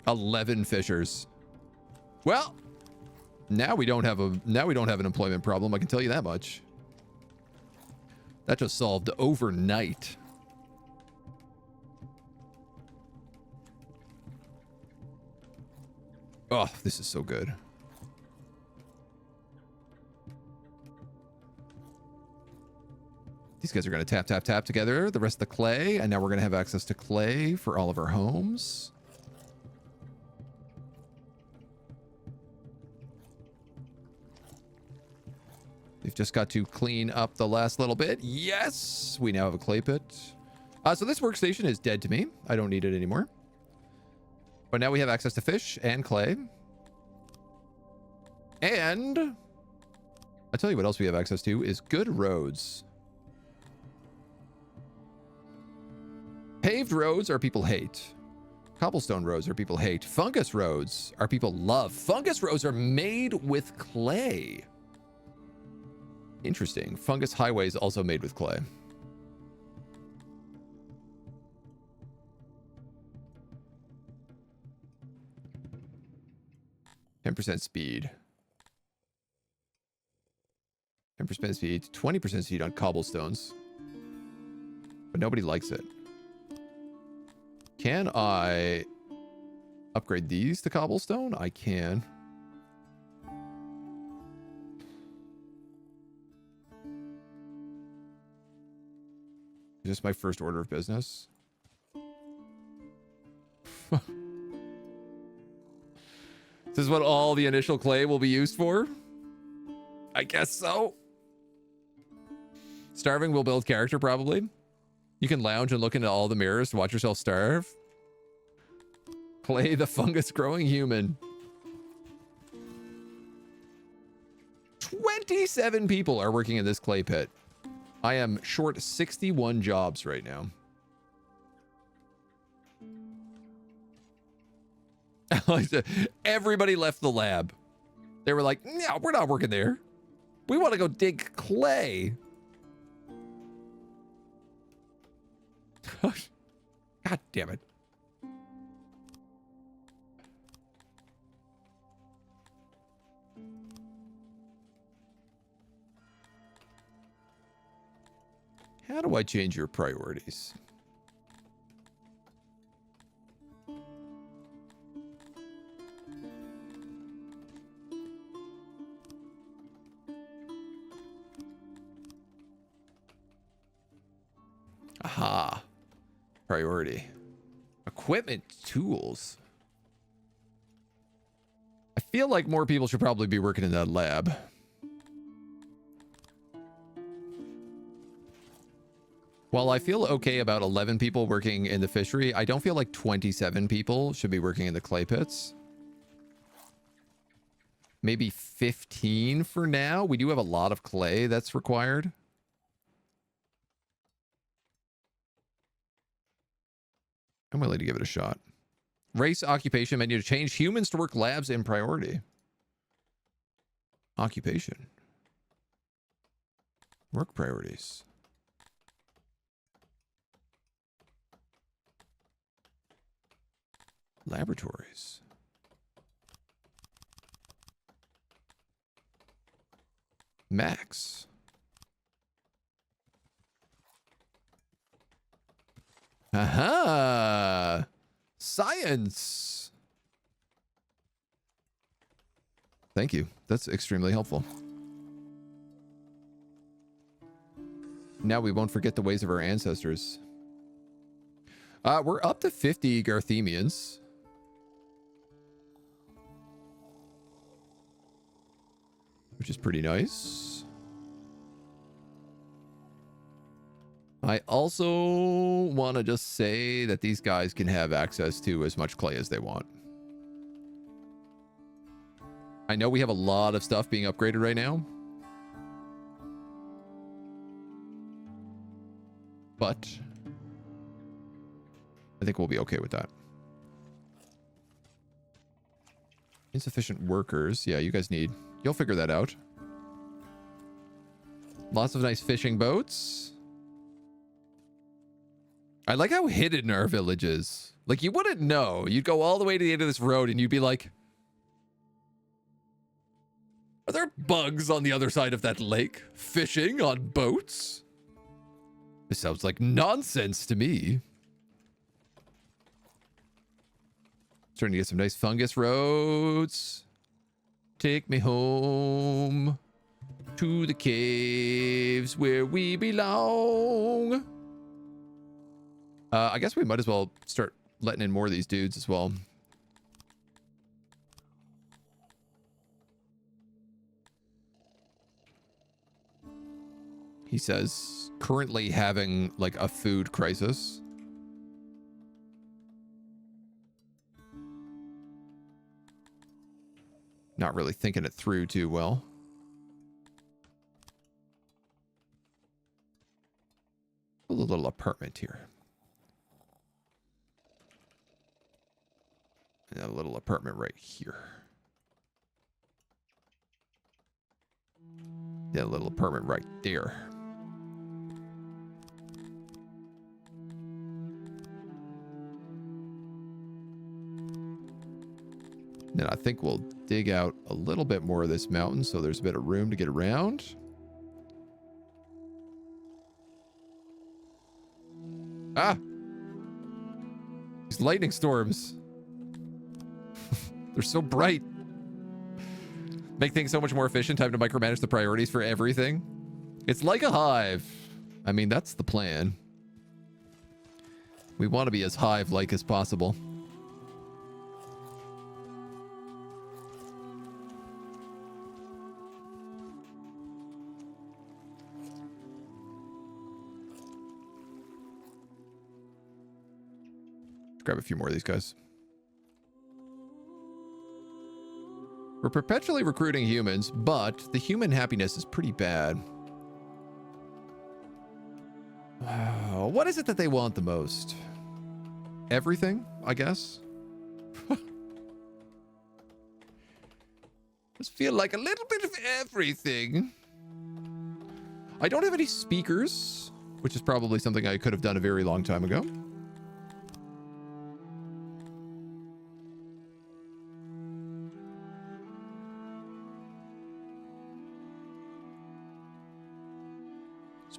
$11 fishers. Well, now we don't have an employment problem, I can tell you that much. That just solved overnight. Oh, this is so good. These guys are going to tap together the rest of the clay, and now we're going to have access to clay for all of our homes. They've just got to clean up the last little bit. Yes! We now have a clay pit. So this workstation is dead to me. I don't need it anymore. But now we have access to fish and clay. And I'll tell you what else we have access to is good roads. Paved roads are people hate. Cobblestone roads are people hate. Fungus roads are people love. Fungus roads are made with clay. Interesting. Fungus highways also made with clay. %10 speed. 10% speed. 20% speed on cobblestones. But nobody likes it. Can I upgrade these to cobblestone? I can. Is this my first order of business? This is what all the initial clay will be used for? I guess so. Starving will build character, probably. You can lounge and look into all the mirrors to watch yourself starve. Clay the fungus growing human. 27 people are working in this clay pit. I am short 61 jobs right now. Everybody left the lab. They were like, no, we're not working there. We want to go dig clay. God damn it. How do I change your priorities? Aha. Priority. Equipment, tools. I feel like more people should probably be working in that lab. While I feel okay about 11 people working in the fishery, I don't feel like 27 people should be working in the clay pits. Maybe 15 for now. We do have a lot of clay that's required. I'm willing to give it a shot. Race, occupation, menu to change humans to work labs in priority. Occupation. Work priorities. Laboratories. Max. Aha! Science! Thank you. That's extremely helpful. Now we won't forget the ways of our ancestors. We're up to 50 Garthemians. Which is pretty nice. I also want to just say that these guys can have access to as much clay as they want. I know we have a lot of stuff being upgraded right now. But I think we'll be okay with that. Insufficient workers. Yeah, you guys need... You'll figure that out. Lots of nice fishing boats. I like how hidden our village is. Like, you wouldn't know. You'd go all the way to the end of this road and you'd be like... Are there bugs on the other side of that lake? Fishing on boats? This sounds like nonsense to me. Starting to get some nice fungus roads. Take me home to the caves where we belong. I guess we might as well start letting in more of these dudes as well. He says, currently having like a food crisis. Not really thinking it through too well. A little apartment here. And a little apartment right here. Yeah, a little apartment right there. Then I think we'll dig out a little bit more of this mountain so there's a bit of room to get around. Ah! These lightning storms. They're so bright. Make things so much more efficient. Time to micromanage the priorities for everything. It's like a hive. I mean, that's the plan. We want to be as hive-like as possible. Grab a few more of these guys. We're perpetually recruiting humans, but the human happiness is pretty bad. What is it that they want the most? Everything, I guess. Just feel like a little bit of everything. I don't have any speakers, which is probably something I could have done a very long time ago.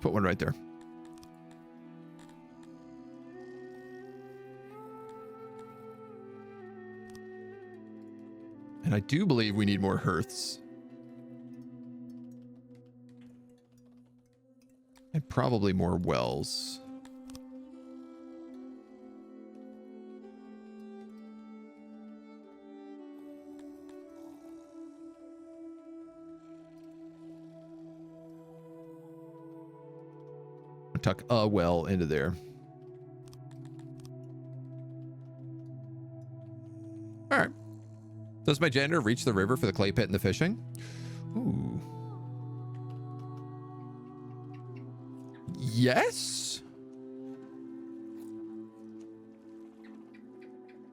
Put one right there. And I do believe we need more hearths. And probably more wells. Tuck a well into there. All right. Does my janitor reach the river for the clay pit and the fishing? Ooh. Yes.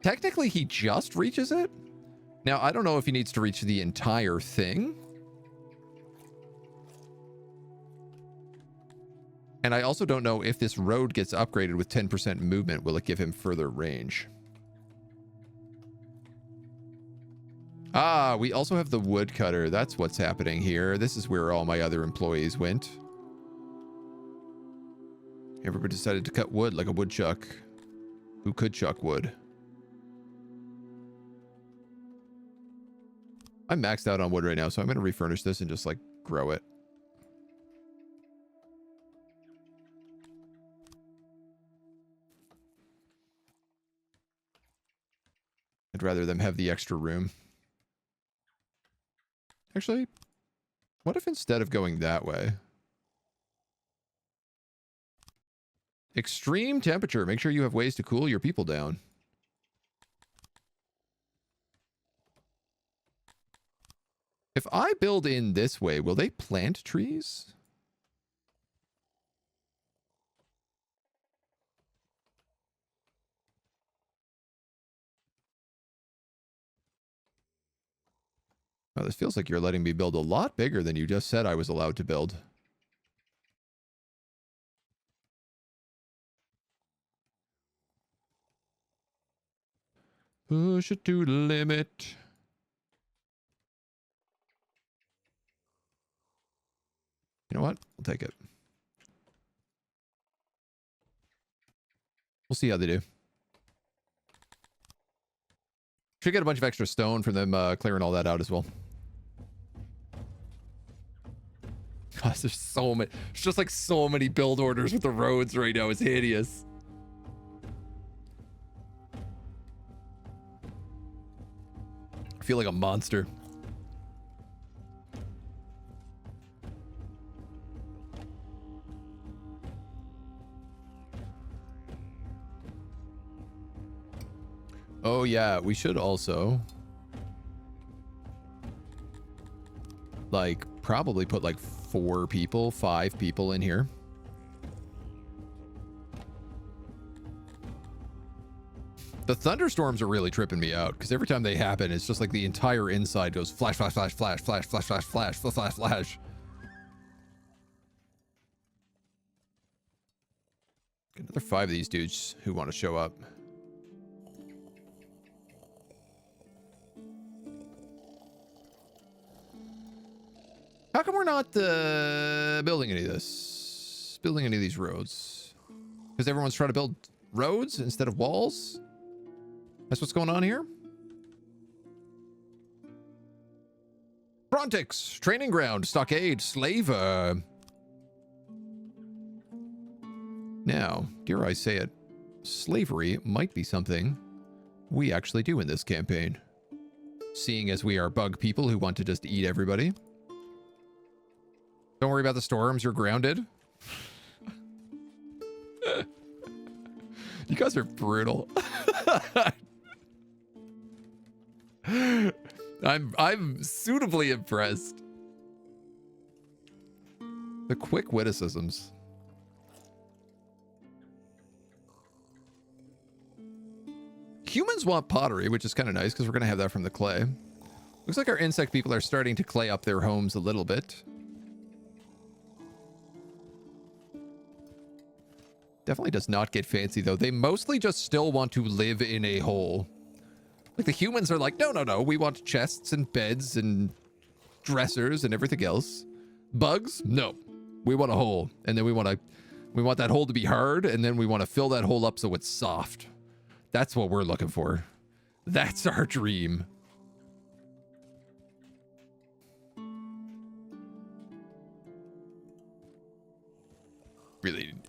Technically, he just reaches it. Now, I don't know if he needs to reach the entire thing. And I also don't know if this road gets upgraded with 10% movement. Will it give him further range? Ah, we also have the woodcutter. That's what's happening here. This is where all my other employees went. Everybody decided to cut wood like a woodchuck. Who could chuck wood? I'm maxed out on wood right now, so I'm going to refurnish this and just like grow it. I'd rather them have the extra room. Actually, what if instead of going that way? Extreme temperature. Make sure you have ways to cool your people down. If I build in this way, will they plant trees? Oh, this feels like you're letting me build a lot bigger than you just said I was allowed to build. Push it to the limit. You know what? I'll take it. We'll see how they do. Should get a bunch of extra stone from them clearing all that out as well. Gosh, there's so many. It's just like so many build orders with the roads right now. It's hideous. I feel like a monster. Oh yeah, we should also like probably put like 4 people, 5 people in here. The thunderstorms are really tripping me out because every time they happen, it's just like the entire inside goes flash, flash, flash, flash, flash, flash, flash, flash, flash, flash, flash. Get another 5 of these dudes who want to show up. How come we're not building any of this? Building any of these roads? Because everyone's trying to build roads instead of walls? That's what's going on here? Frontix, training ground, stockade, slaver. Now, dare I say it, slavery might be something we actually do in this campaign. Seeing as we are bug people who want to just eat everybody. Don't worry about the storms, you're grounded. You guys are brutal. I'm suitably impressed. The quick witticisms. Humans want pottery, which is kind of nice because we're going to have that from the clay. Looks like our insect people are starting to clay up their homes a little bit. Definitely does not get fancy, though. They mostly just still want to live in a hole. Like, the humans are like, no, no, no. We want chests and beds and dressers and everything else. Bugs? No. We want a hole. And then we want that hole to be hard, and then we want to fill that hole up so it's soft. That's what we're looking for. That's our dream.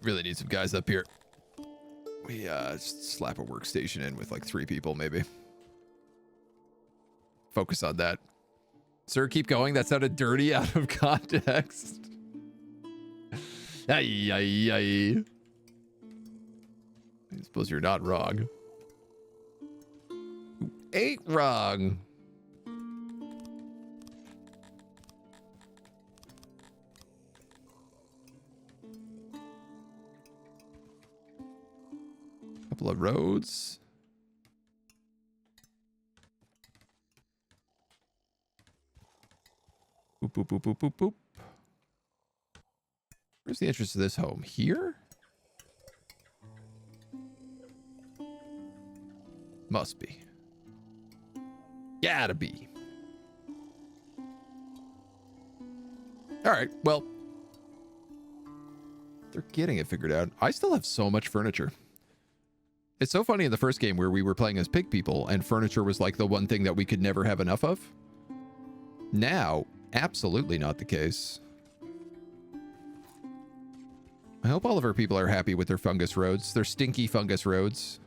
Really need some guys up here. We just slap a workstation in with like 3 people maybe. Focus on that. Sir, keep going. That sounded dirty out of context. Ay, ay, ay. I suppose you're not wrong. You ain't wrong. Couple of roads. Boop, boop, boop, boop, boop, boop. Where's the entrance to this home? Here? Must be. Gotta be. All right, well. They're getting it figured out. I still have so much furniture. It's so funny in the first game where we were playing as pig people and furniture was like the one thing that we could never have enough of. Now, absolutely not the case. I hope all of our people are happy with their fungus roads, their stinky fungus roads.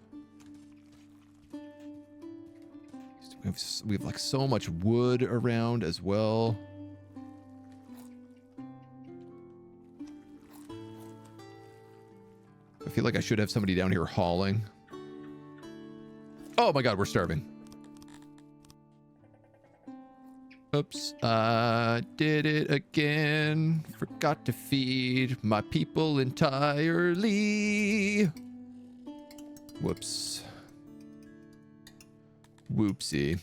We have like so much wood around as well. I feel like I should have somebody down here hauling. Oh my god, we're starving. Oops, I did it again. Forgot to feed my people entirely. Whoops. Whoopsie.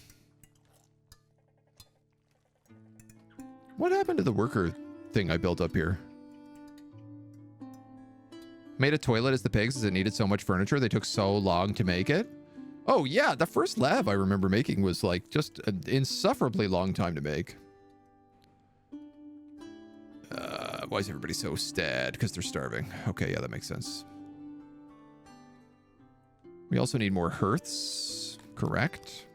What happened to the worker thing I built up here? Made a toilet as the pigs as it needed so much furniture. They took so long to make it. Oh yeah, the first lab I remember making was like just an insufferably long time to make. Why is everybody so sad? Because they're starving. Okay, yeah, that makes sense. We also need more hearths, correct?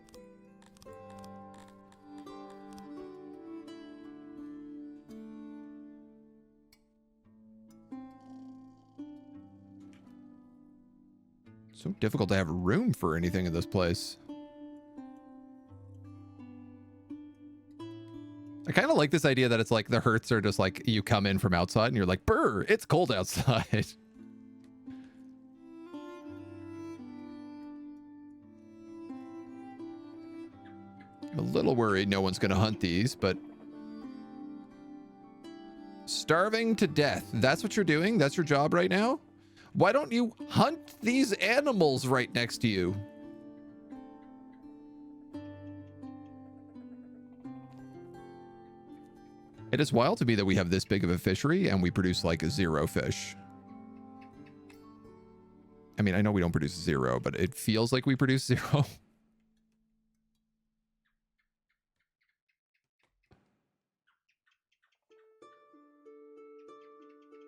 So difficult to have room for anything in this place. I kind of like this idea that it's like the hearths are just like you come in from outside and you're like, brr, it's cold outside. I'm a little worried no one's going to hunt these, but... Starving to death. That's what you're doing? That's your job right now? Why don't you hunt these animals right next to you? It is wild to me that we have this big of a fishery and we produce like 0 fish. I mean, I know we don't produce 0, but it feels like we produce 0.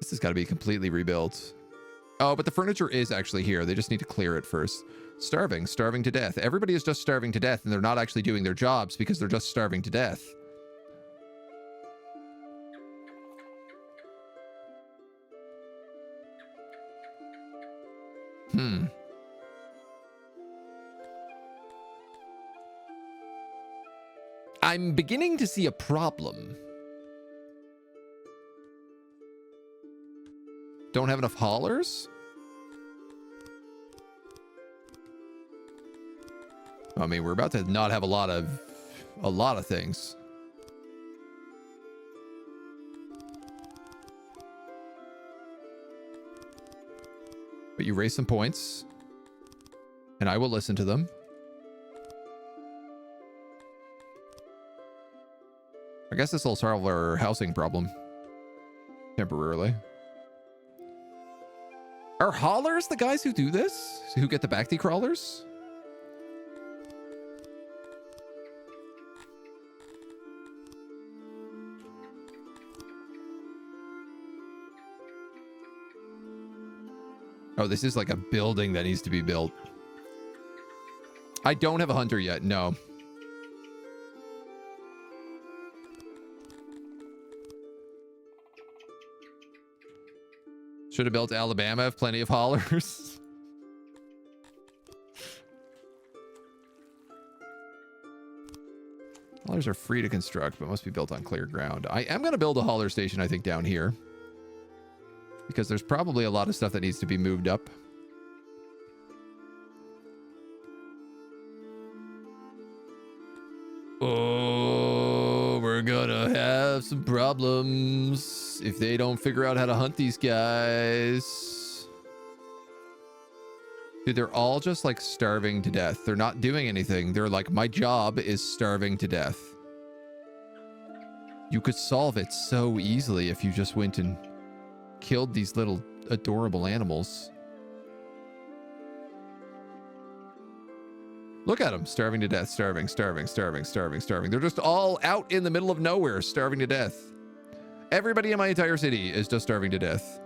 This has got to be completely rebuilt. Oh, but the furniture is actually here. They just need to clear it first. Starving to death. Everybody is just starving to death and they're not actually doing their jobs because they're just starving to death. I'm beginning to see a problem. Don't have enough haulers? I mean, we're about to not have a lot of things. But you raise some points, and I will listen to them. I guess this will solve our housing problem temporarily. Are haulers the guys who do this? Who get the Bacti crawlers? Oh, this is like a building that needs to be built. I don't have a hunter yet, no. Should have built Alabama, have plenty of haulers. Haulers are free to construct, but must be built on clear ground. I am going to build a hauler station, I think, down here. Because there's probably a lot of stuff that needs to be moved up. Oh, we're gonna have some problems if they don't figure out how to hunt these guys. Dude, they're all just like starving to death. They're not doing anything. They're like, my job is starving to death. You could solve it so easily if you just went and killed these little adorable animals. Look at them, starving to death, starving. They're just all out in the middle of nowhere, starving to death. Everybody in my entire city is just starving to death.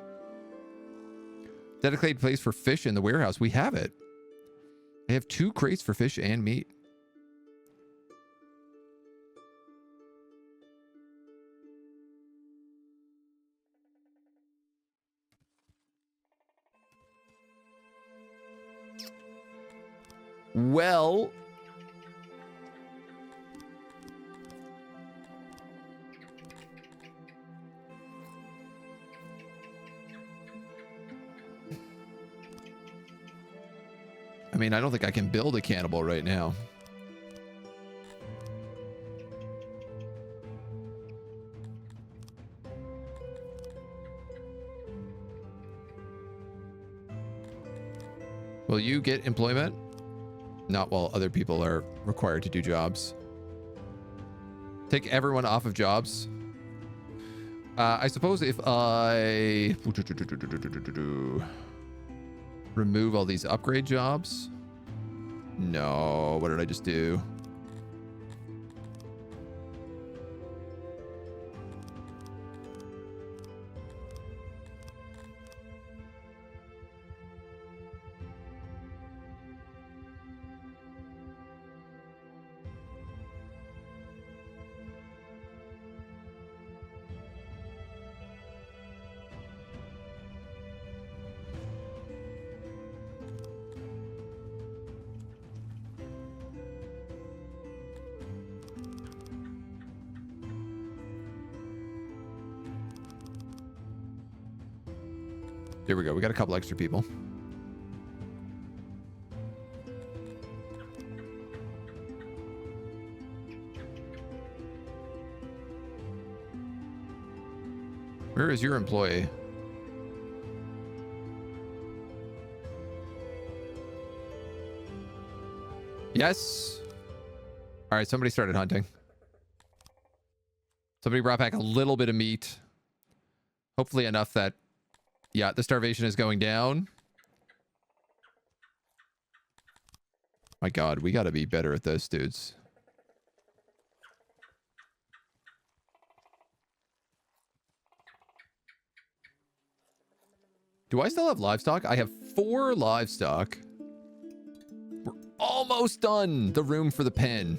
Dedicated place for fish in the warehouse. We have it. I have 2 crates for fish and meat. Well, mean, I don't think I can build a cannibal right now. Will you get employment? Not while other people are required to do jobs. Take everyone off of jobs. I suppose if I remove all these upgrade jobs. No, what did I just do? Here we go. We got a couple extra people. Where is your employee? Yes. All right, somebody started hunting. Somebody brought back a little bit of meat. Hopefully enough that, yeah, the starvation is going down. My God, we got to be better at this, dudes. Do I still have livestock? I have 4 livestock. We're almost done the room for the pen.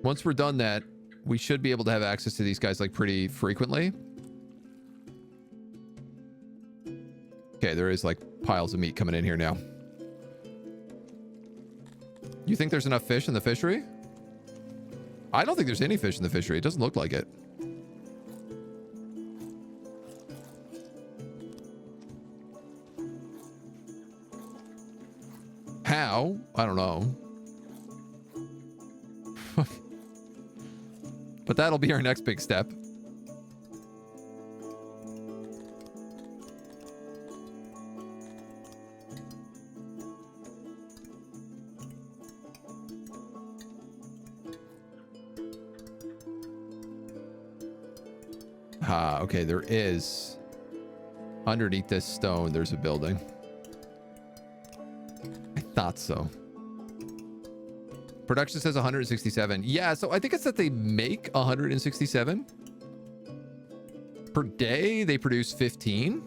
Once we're done that, we should be able to have access to these guys like pretty frequently. Okay, there is like piles of meat coming in here now. You think there's enough fish in the fishery? I don't think there's any fish in the fishery. It doesn't look like it. How? I don't know. But that'll be our next big step. Ah, okay, there is. Underneath this stone, there's a building. I thought so. Production says 167. Yeah, so I think it's that they make 167. Per day, they produce 15.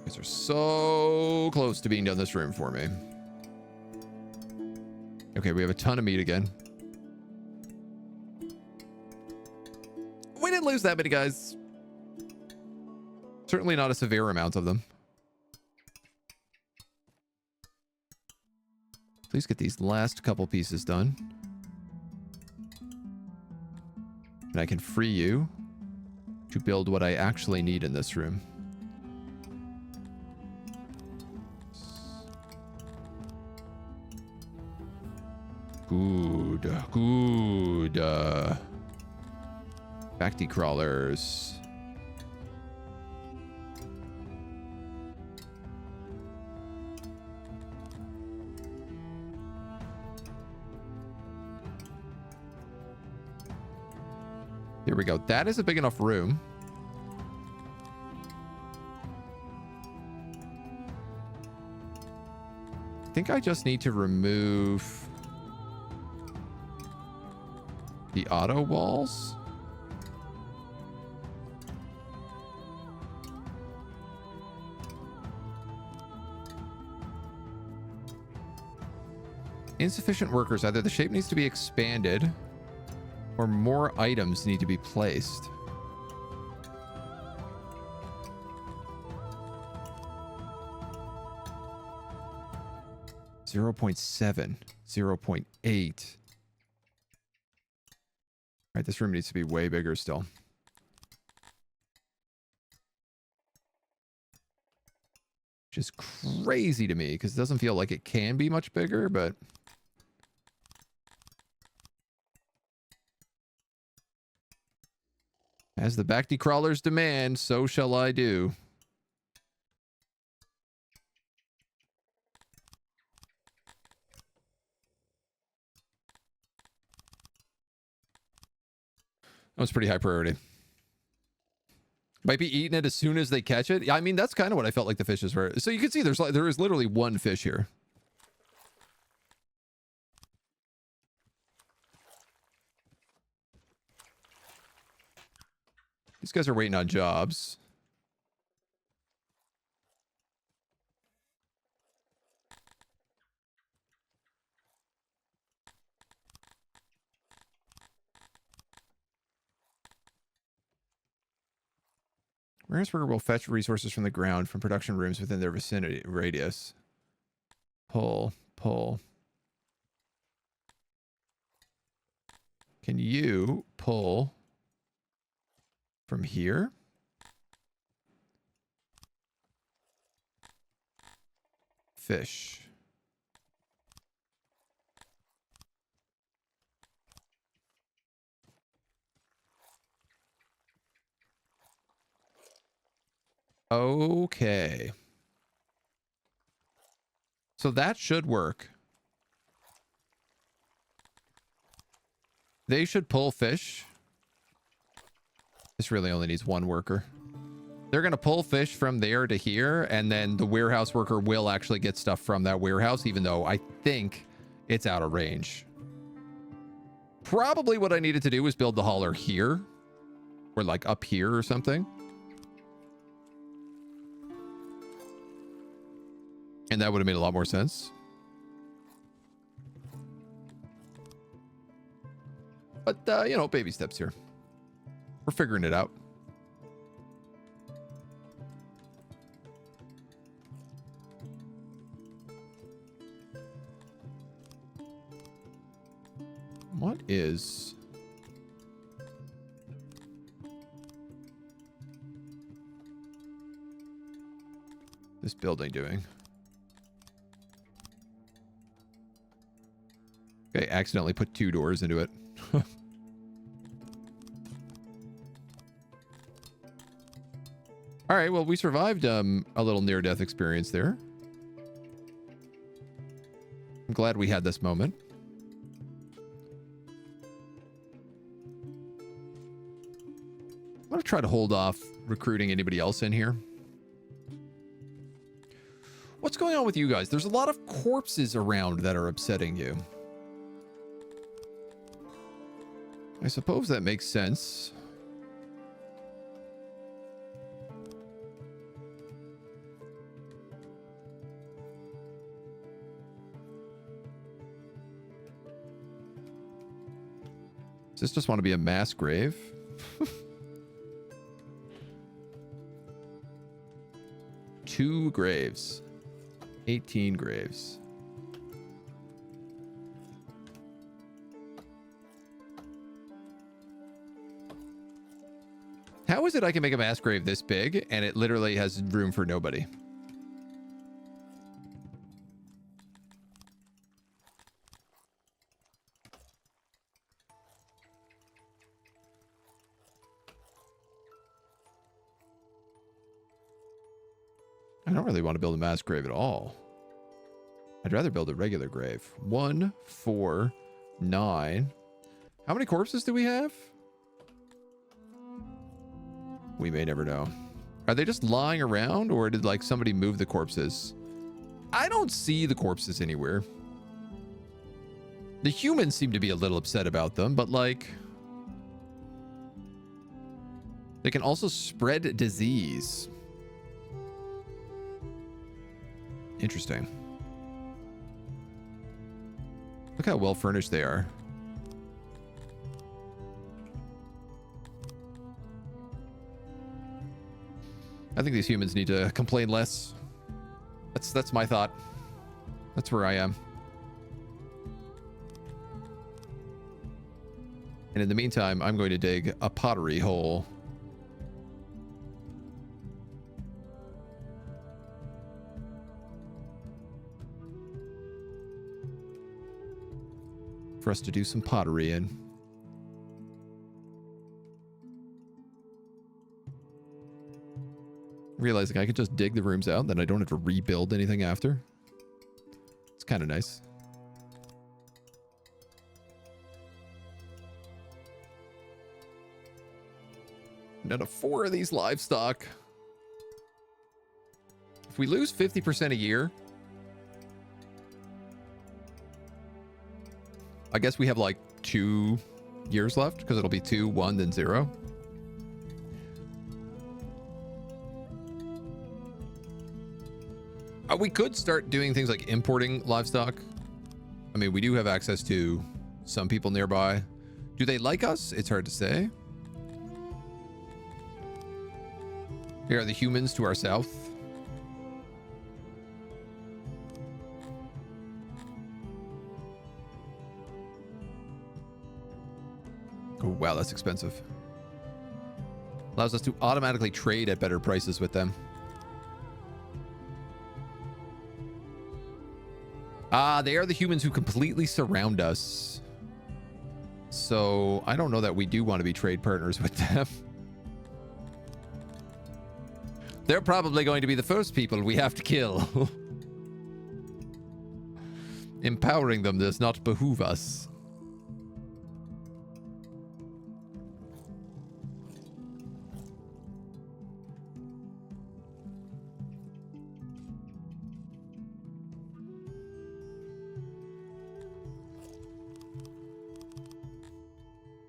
These are so close to being done this room for me. Okay, we have a ton of meat again. We didn't lose that many guys. Certainly not a severe amount of them. Please get these last couple pieces done. And I can free you to build what I actually need in this room. Good, good. Bacti crawlers. Here we go. That is a big enough room. I think I just need to remove the auto walls. Insufficient workers. Either the shape needs to be expanded or more items need to be placed. .7, 0.8. right, this room needs to be way bigger still. Which is crazy to me because it doesn't feel like it can be much bigger, but as the Bacti crawlers demand, so shall I do. That was pretty high priority. Might be eating it as soon as they catch it. Yeah, I mean, that's kind of what I felt like the fishes were. So you can see there is literally one fish here. These guys are waiting on jobs. Warehouse worker will fetch resources from the ground from production rooms within their vicinity radius. Pull, pull. Can you pull from here? Fish. Okay. So that should work. They should pull fish. This really only needs one worker. They're going to pull fish from there to here, and then the warehouse worker will actually get stuff from that warehouse, even though I think it's out of range. Probably what I needed to do was build the hauler here, or like up here or something. And that would have made a lot more sense. But, you know, baby steps here. We're figuring it out. What is... this building doing? Okay, accidentally put 2 doors into it. All right, well, we survived a little near-death experience there. I'm glad we had this moment. I'm going to try to hold off recruiting anybody else in here. What's going on with you guys? There's a lot of corpses around that are upsetting you. I suppose that makes sense. Does this just want to be a mass grave? Two graves. 18 graves. How is it I can make a mass grave this big and it literally has room for nobody? I don't really want to build a mass grave at all. I'd rather build a regular grave. 1, 4, 9. How many corpses do we have? We may never know. Are they just lying around, or did like somebody move the corpses? I don't see the corpses anywhere. The humans seem to be a little upset about them, but like... they can also spread disease. Interesting. Look how well furnished they are. I think these humans need to complain less. That's my thought. That's where I am. And in the meantime, I'm going to dig a pottery hole. For us to do some pottery in. Realizing I could just dig the rooms out, then I don't have to rebuild anything after. It's kind of nice. Now to 4 of these livestock. If we lose 50% a year, I guess we have like 2 years left because it'll be 2, 1, then 0. We could start doing things like importing livestock. I mean, we do have access to some people nearby. Do they like us? It's hard to say. Here are the humans to our south. Oh, wow, that's expensive. Allows us to automatically trade at better prices with them. They are the humans who completely surround us. So I don't know that we do want to be trade partners with them. They're probably going to be the first people we have to kill. Empowering them does not behoove us.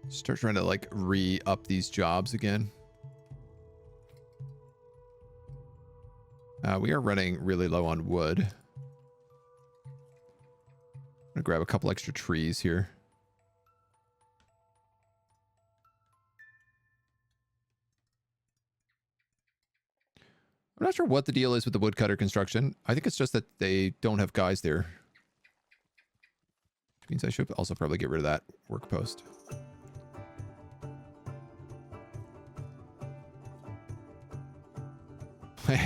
Start trying to like re-up these jobs again. We are running really low on wood. I'm gonna grab a couple extra trees here. I'm not sure what the deal is with the woodcutter construction. I think it's just that they don't have guys there. Which means I should also probably get rid of that work post.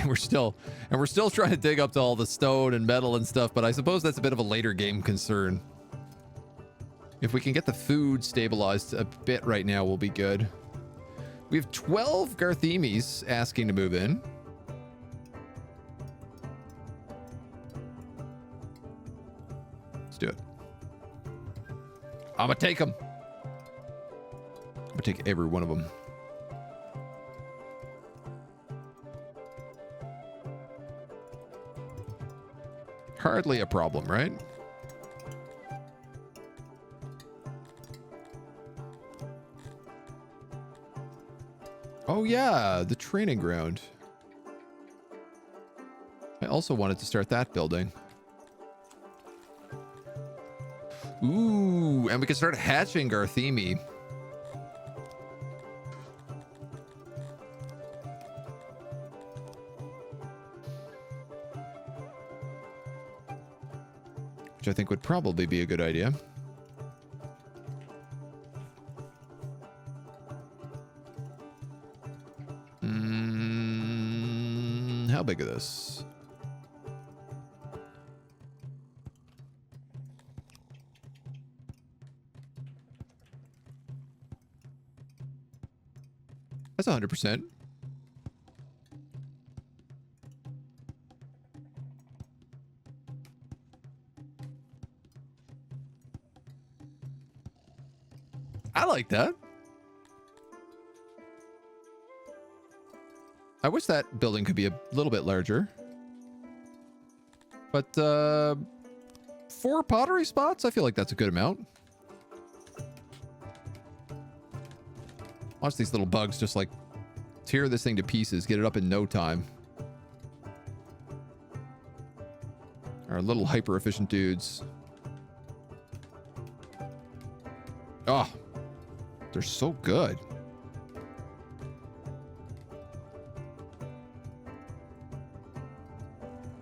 we're still trying to dig up to all the stone and metal and stuff, but I suppose that's a bit of a later game concern. If we can get the food stabilized a bit right now, we'll be good. We have 12 Garthemis asking to move in. Let's do it. I'm gonna take them. I'm gonna take every one of them. Hardly a problem, right? Oh yeah, the training ground. I also wanted to start that building. Ooh, and we can start hatching Garthemi. Which I think would probably be a good idea. How big is this? That's 100%. I like that. I wish that building could be a little bit larger. But 4 pottery spots? I feel like that's a good amount. Watch these little bugs just like tear this thing to pieces, get it up in no time. Our little hyper efficient dudes. Oh, they're so good.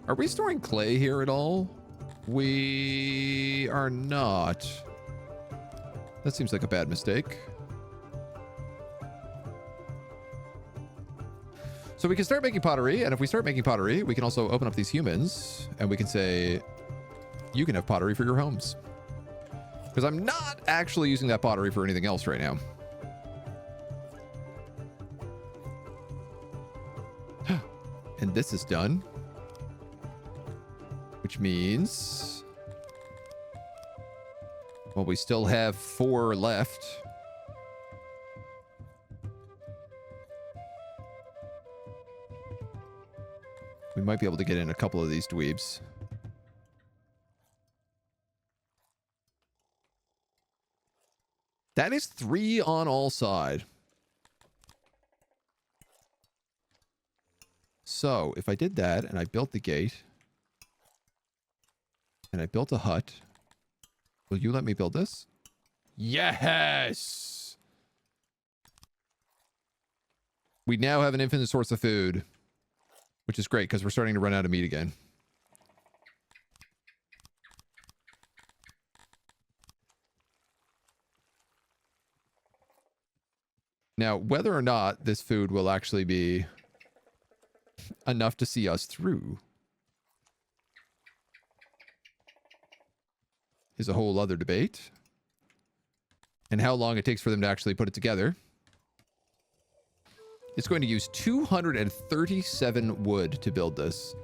Are we storing clay here at all? We are not. That seems like a bad mistake. So we can start making pottery, and if we start making pottery, we can also open up these humans, and we can say, you can have pottery for your homes. Because I'm not actually using that pottery for anything else right now. And this is done. Which means... well, we still have 4 left. We might be able to get in a couple of these dweebs. That is 3 on all side. So, if I did that, and I built the gate, and I built a hut, will you let me build this? Yes! We now have an infinite source of food, which is great, because we're starting to run out of meat again. Now, whether or not this food will actually be enough to see us through is a whole other debate. And how long it takes for them to actually put it together. It's going to use 237 wood to build this.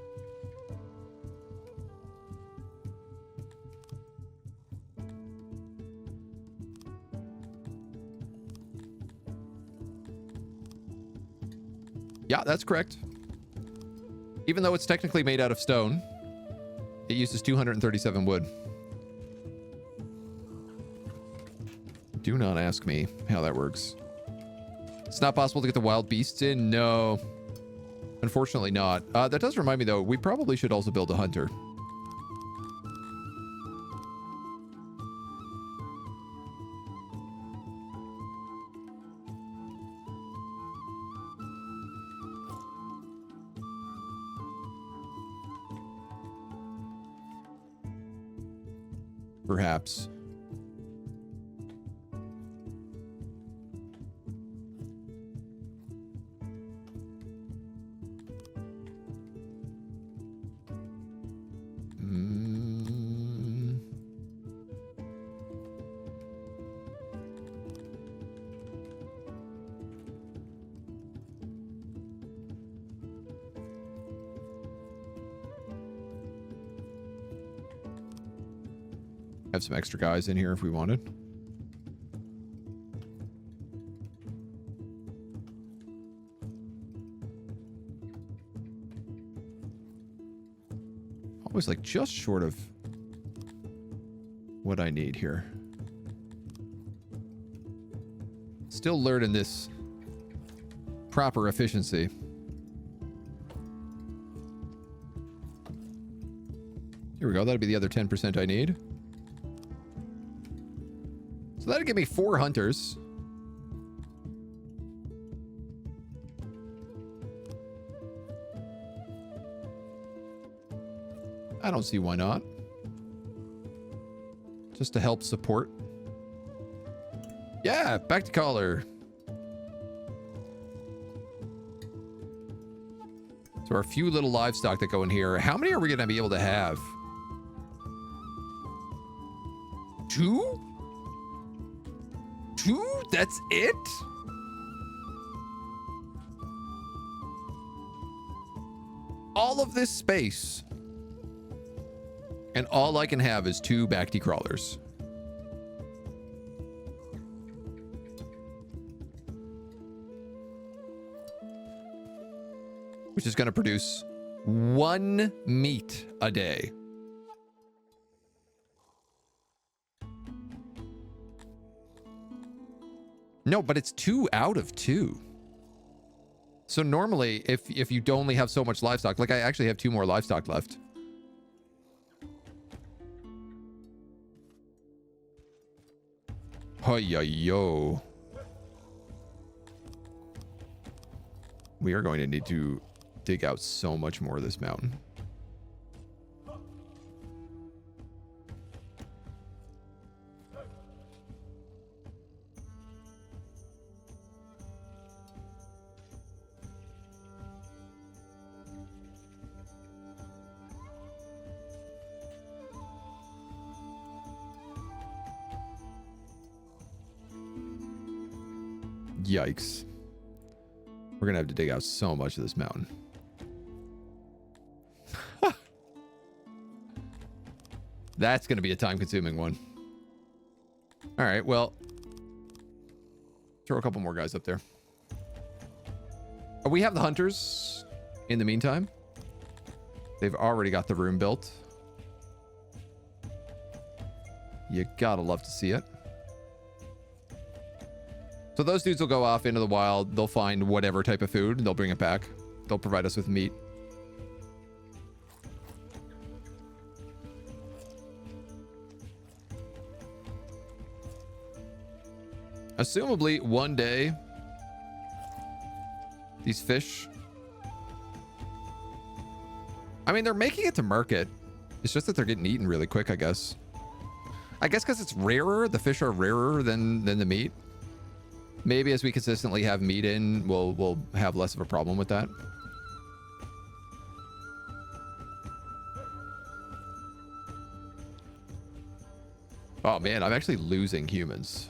Yeah, that's correct. Even though it's technically made out of stone, it uses 237 wood. Do not ask me how that works. It's not possible to get the wild beasts in? No. Unfortunately not. That does remind me, though, we probably should also build a hunter. Perhaps. Have some extra guys in here if we wanted. Always like just short of what I need here. Still learning this proper efficiency. Here we go. That'll be the other 10% I need. So that'll give me 4 hunters. I don't see why not. Just to help support. Yeah, back to collar. So our few little livestock that go in here. How many are we going to be able to have? 2? 2? That's it? All of this space. And all I can have is 2 Bacti crawlers. Which is going to produce 1 meat a day. No, but it's 2 out of 2. So normally, if you only have so much livestock, like I actually have 2 more livestock left. Yo. We are going to need to dig out so much more of this mountain. Yikes. We're gonna have to dig out so much of this mountain. That's gonna be a time-consuming one. All right, well, throw a couple more guys up there. We have the hunters in the meantime. They've already got the room built. You gotta love to see it. So those dudes will go off into the wild. They'll find whatever type of food and they'll bring it back. They'll provide us with meat. Assumably, one day, these fish... I mean, they're making it to market. It's just that they're getting eaten really quick, I guess. I guess because it's rarer. The fish are rarer than the meat. Maybe as we consistently have meat in, we'll have less of a problem with that. Oh, man, I'm actually losing humans.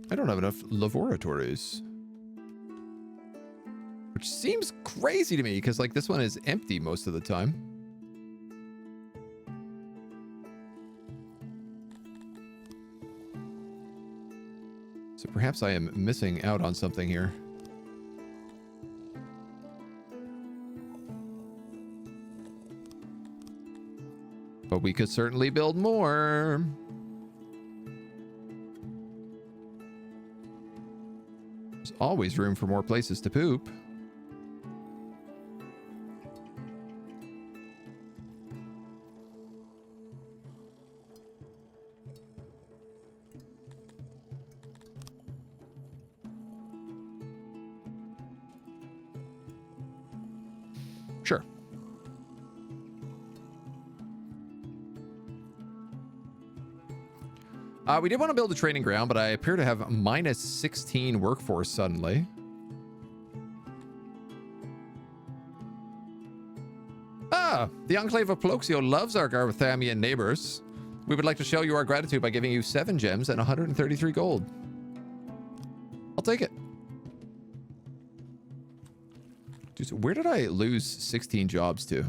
I don't have enough laboratories. Which seems crazy to me, because, like, this one is empty most of the time. So perhaps I am missing out on something here. But we could certainly build more. There's always room for more places to poop. Sure. We did want to build a training ground, but I appear to have minus 16 workforce suddenly. Ah, the Enclave of Ploxio loves our Garthamian neighbors. We would like to show you our gratitude by giving you 7 gems and 133 gold. I'll take it. Dude, so where did I lose 16 jobs to?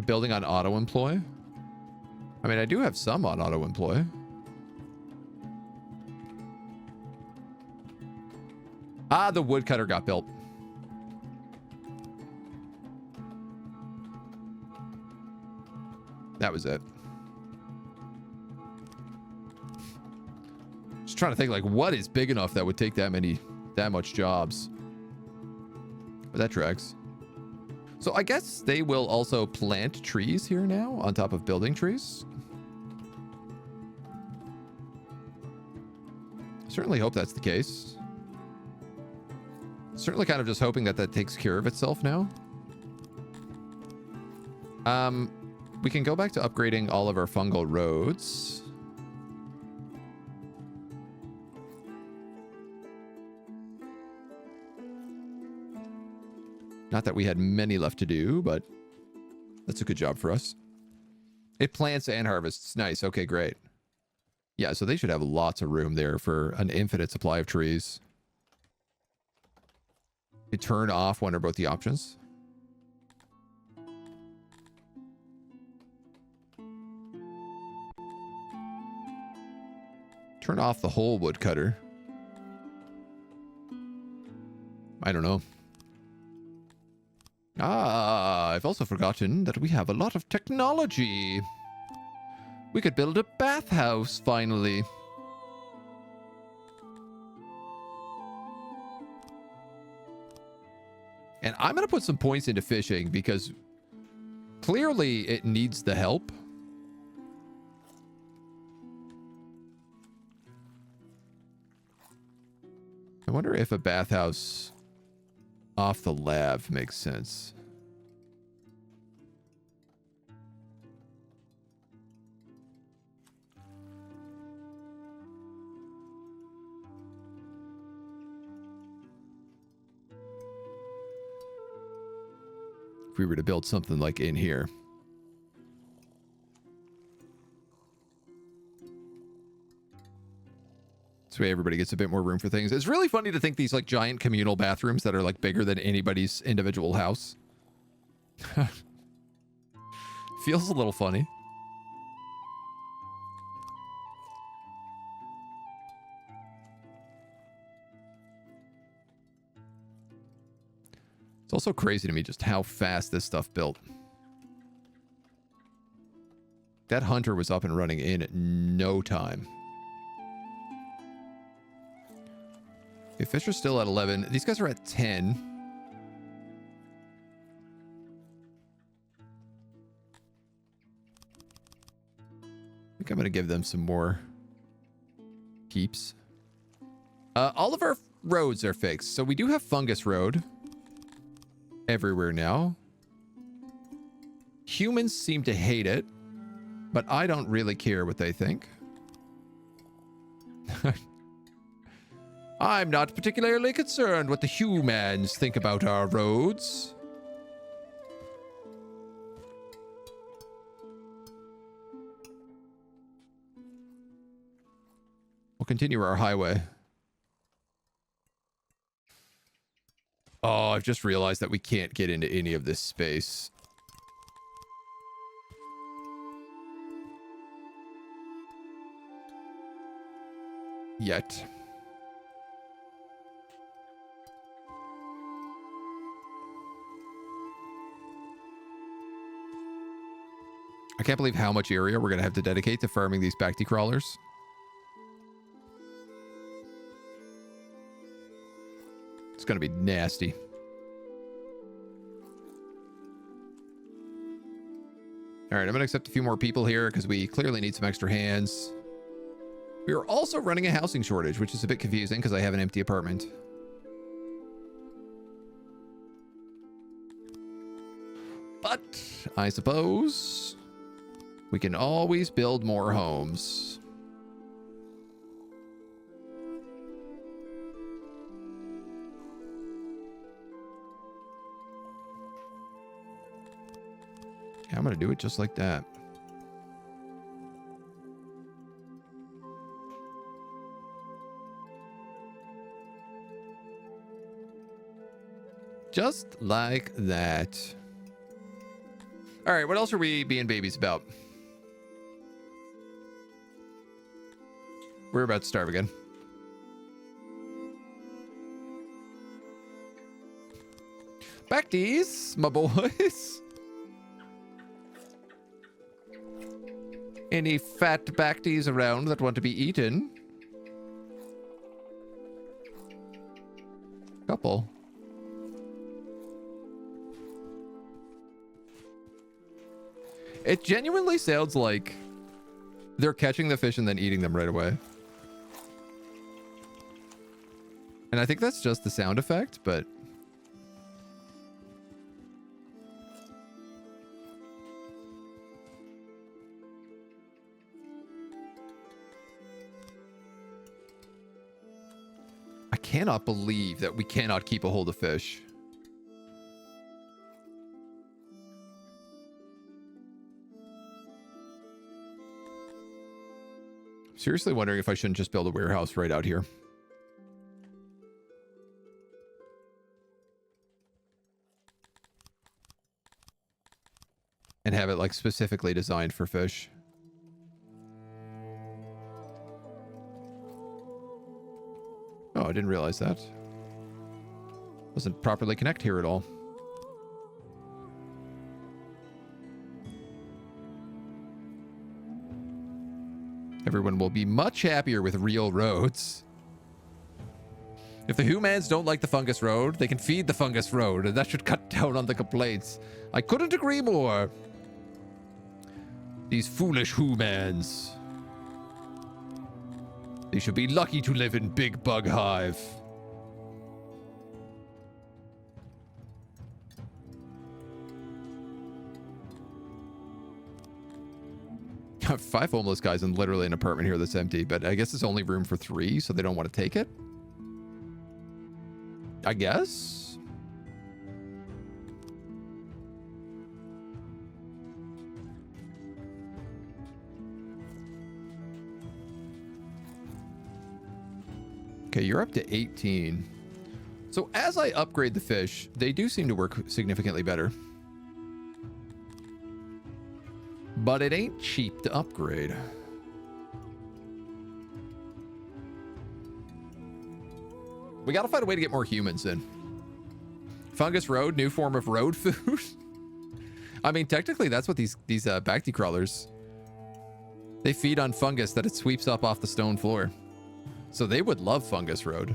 Building on auto-employ? I mean, I do have some on auto-employ. Ah, the woodcutter got built. That was it. Just trying to think, like, what is big enough that would take that much jobs? But that tracks. So I guess they will also plant trees here now on top of building trees. Certainly hope that's the case. Certainly kind of just hoping that that takes care of itself now. We can go back to upgrading all of our fungal roads. Not that we had many left to do, but that's a good job for us. It plants and harvests. Nice. Okay, great. Yeah, so they should have lots of room there for an infinite supply of trees. You turn off one or both the options. Turn off the whole woodcutter. I don't know. Ah, I've also forgotten that we have a lot of technology. We could build a bathhouse, finally. And I'm going to put some points into fishing because clearly it needs the help. I wonder if a bathhouse off the lav makes sense. we were to build something like in here. This way everybody gets a bit more room for things. It's really funny to think these like giant communal bathrooms that are like bigger than anybody's individual house. Feels a little funny. It's also crazy to me just how fast this stuff built. That hunter was up and running in no time. Okay, fish are still at 11. These guys are at 10. I think I'm going to give them some more keeps. All of our roads are fixed. So we do have Fungus Road everywhere now. Humans seem to hate it, but I don't really care what they think. I'm not particularly concerned what the humans think about our roads. We'll continue our highway. Oh, I've just realized that we can't get into any of this space. Yet. I can't believe how much area we're going to have to dedicate to farming these Bacti crawlers. It's going to be nasty. All right, I'm going to accept a few more people here because we clearly need some extra hands. We are also running a housing shortage, which is a bit confusing because I have an empty apartment. But I suppose we can always build more homes. Yeah, I'm going to do it just like that. Just like that. All right, what else are we being babies about? We're about to starve again. Bacties, my boys. Any fat Bacties around that want to be eaten? Couple. It genuinely sounds like they're catching the fish and then eating them right away. And I think that's just the sound effect, but... I cannot believe that we cannot keep a hold of fish. Seriously wondering if I shouldn't just build a warehouse right out here. And have it like specifically designed for fish. Oh, I didn't realize that. Doesn't properly connect here at all. Everyone will be much happier with real roads. If the humans don't like the fungus road, they can feed the fungus road, and that should cut down on the complaints. I couldn't agree more. These foolish humans. They should be lucky to live in Big Bug Hive. Five homeless guys in literally an apartment here that's empty, but I guess it's only room for 3, so they don't want to take it. I guess. Okay, you're up to 18. So as I upgrade the fish, they do seem to work significantly better. But it ain't cheap to upgrade. We gotta find a way to get more humans in. Fungus road, new form of road food. I mean, technically, that's what these Bacti crawlers. They feed on fungus that it sweeps up off the stone floor. So they would love fungus road.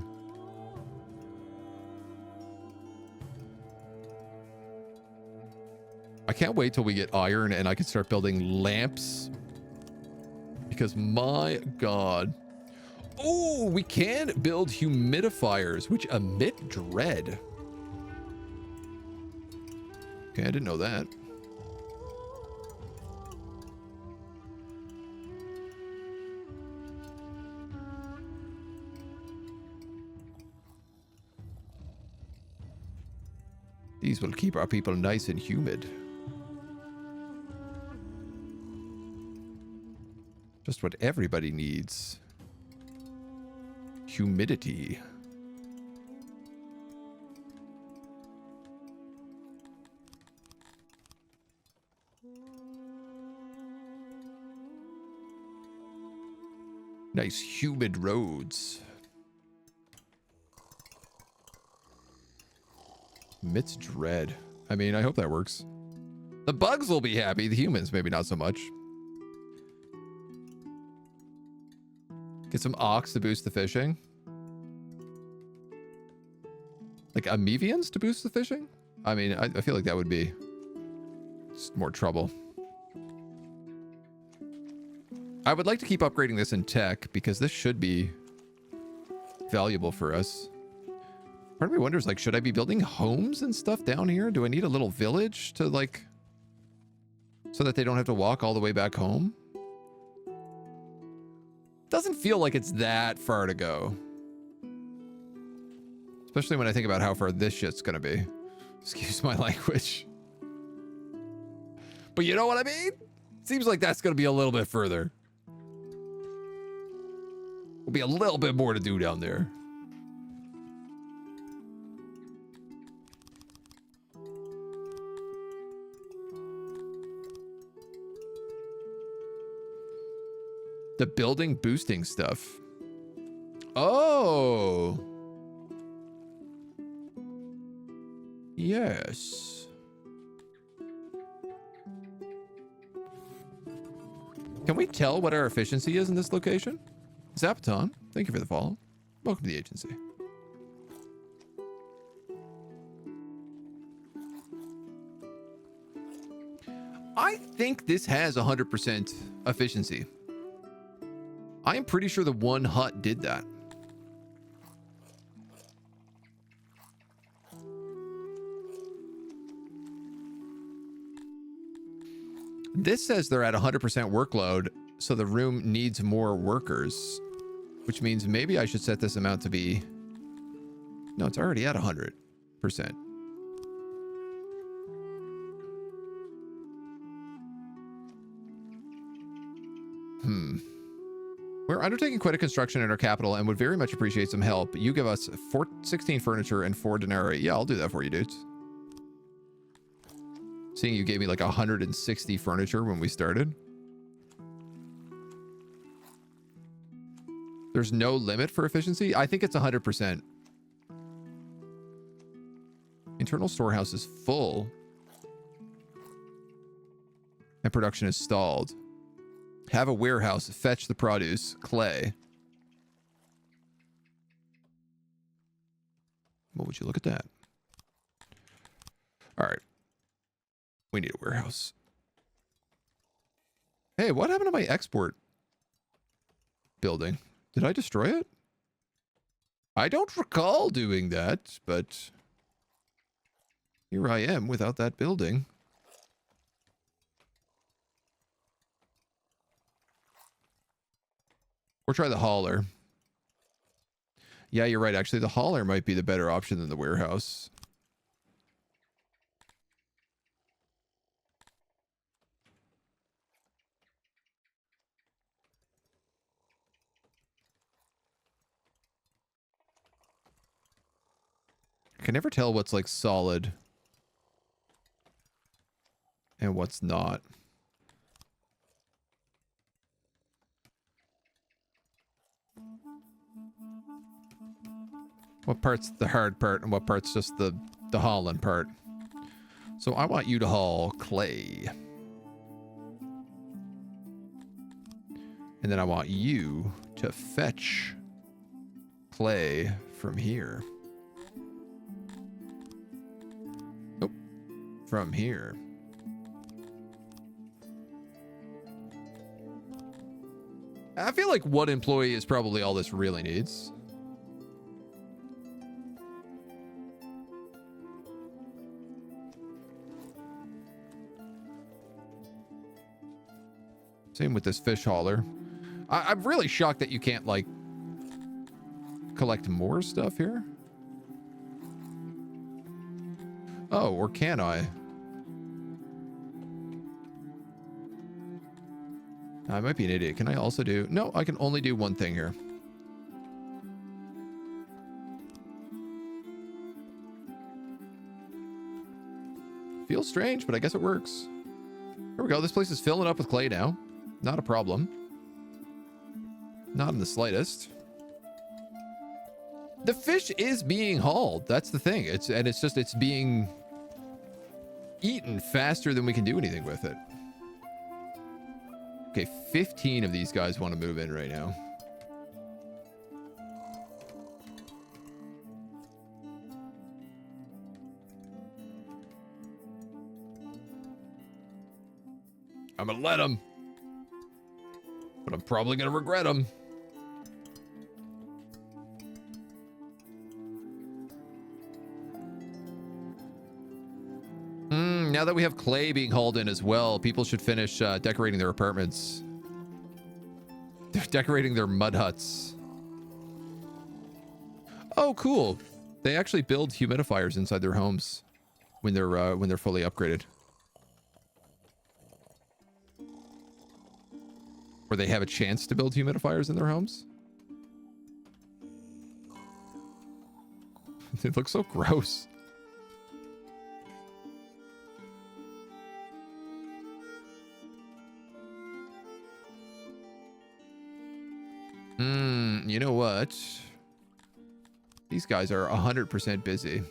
I can't wait till we get iron and I can start building lamps. Because my God. Oh, we can build humidifiers, which emit dread. Okay, I didn't know that. These will keep our people nice and humid. Just what everybody needs. Humidity. Nice humid roads. Mit's dread. I mean, I hope that works. The bugs will be happy. The humans, maybe not so much. Get some ox to boost the fishing. Like amevians to boost the fishing? I mean, I feel like that would be just more trouble. I would like to keep upgrading this in tech because this should be valuable for us. Part of me wonders, like, should I be building homes and stuff down here? Do I need a little village to, like, so that they don't have to walk all the way back home? Doesn't feel like it's that far to go. Especially when I think about how far this shit's gonna be. Excuse my language. But you know what I mean? Seems like that's gonna be a little bit further. Will be a little bit more to do down there. The building boosting stuff. Oh. Yes. Can we tell what our efficiency is in this location? Zapaton, thank you for the follow. Welcome to the agency. I think this has 100% efficiency. I am pretty sure the one hut did that. This says they're at 100% workload, so the room needs more workers, which means maybe I should set this amount to be... No, it's already at 100%. We're undertaking quite a construction in our capital and would very much appreciate some help. You give us 16 furniture and 4 denarii. Yeah, I'll do that for you, dudes. Seeing you gave me like 160 furniture when we started. There's no limit for efficiency. I think it's 100%. Internal storehouse is full. And production is stalled. Have a warehouse. Fetch the produce. Clay. What would you look at that? All right. We need a warehouse. Hey, what happened to my export building? Did I destroy it? I don't recall doing that, but here I am without that building. Or try the hauler. Yeah, you're right. Actually, the hauler might be the better option than the warehouse. can never tell what's like solid and what's not. What part's the hard part and what part's just the hauling part. So I want you to haul clay. And then I want you to fetch clay from here. Oh, from here. I feel like one employee is probably all this really needs. Same with this fish hauler. I'm really shocked that you can't, like, collect more stuff here. Oh, or can I? I might be an idiot. Can I also do... No, I can only do one thing here. Feels strange, but I guess it works. Here we go. This place is filling up with clay now. Not a problem. Not in the slightest. The fish is being hauled. That's the thing. It's being eaten faster than we can do anything with it. Okay, 15 of these guys want to move in right now. I'm gonna let them. But I'm probably gonna regret them. Now that we have clay being hauled in as well, people should finish decorating their apartments. They're decorating their mud huts. Oh, cool. They actually build humidifiers inside their homes when they're fully upgraded. Or they have a chance to build humidifiers in their homes. It looks so gross. You know what? These guys are 100% busy.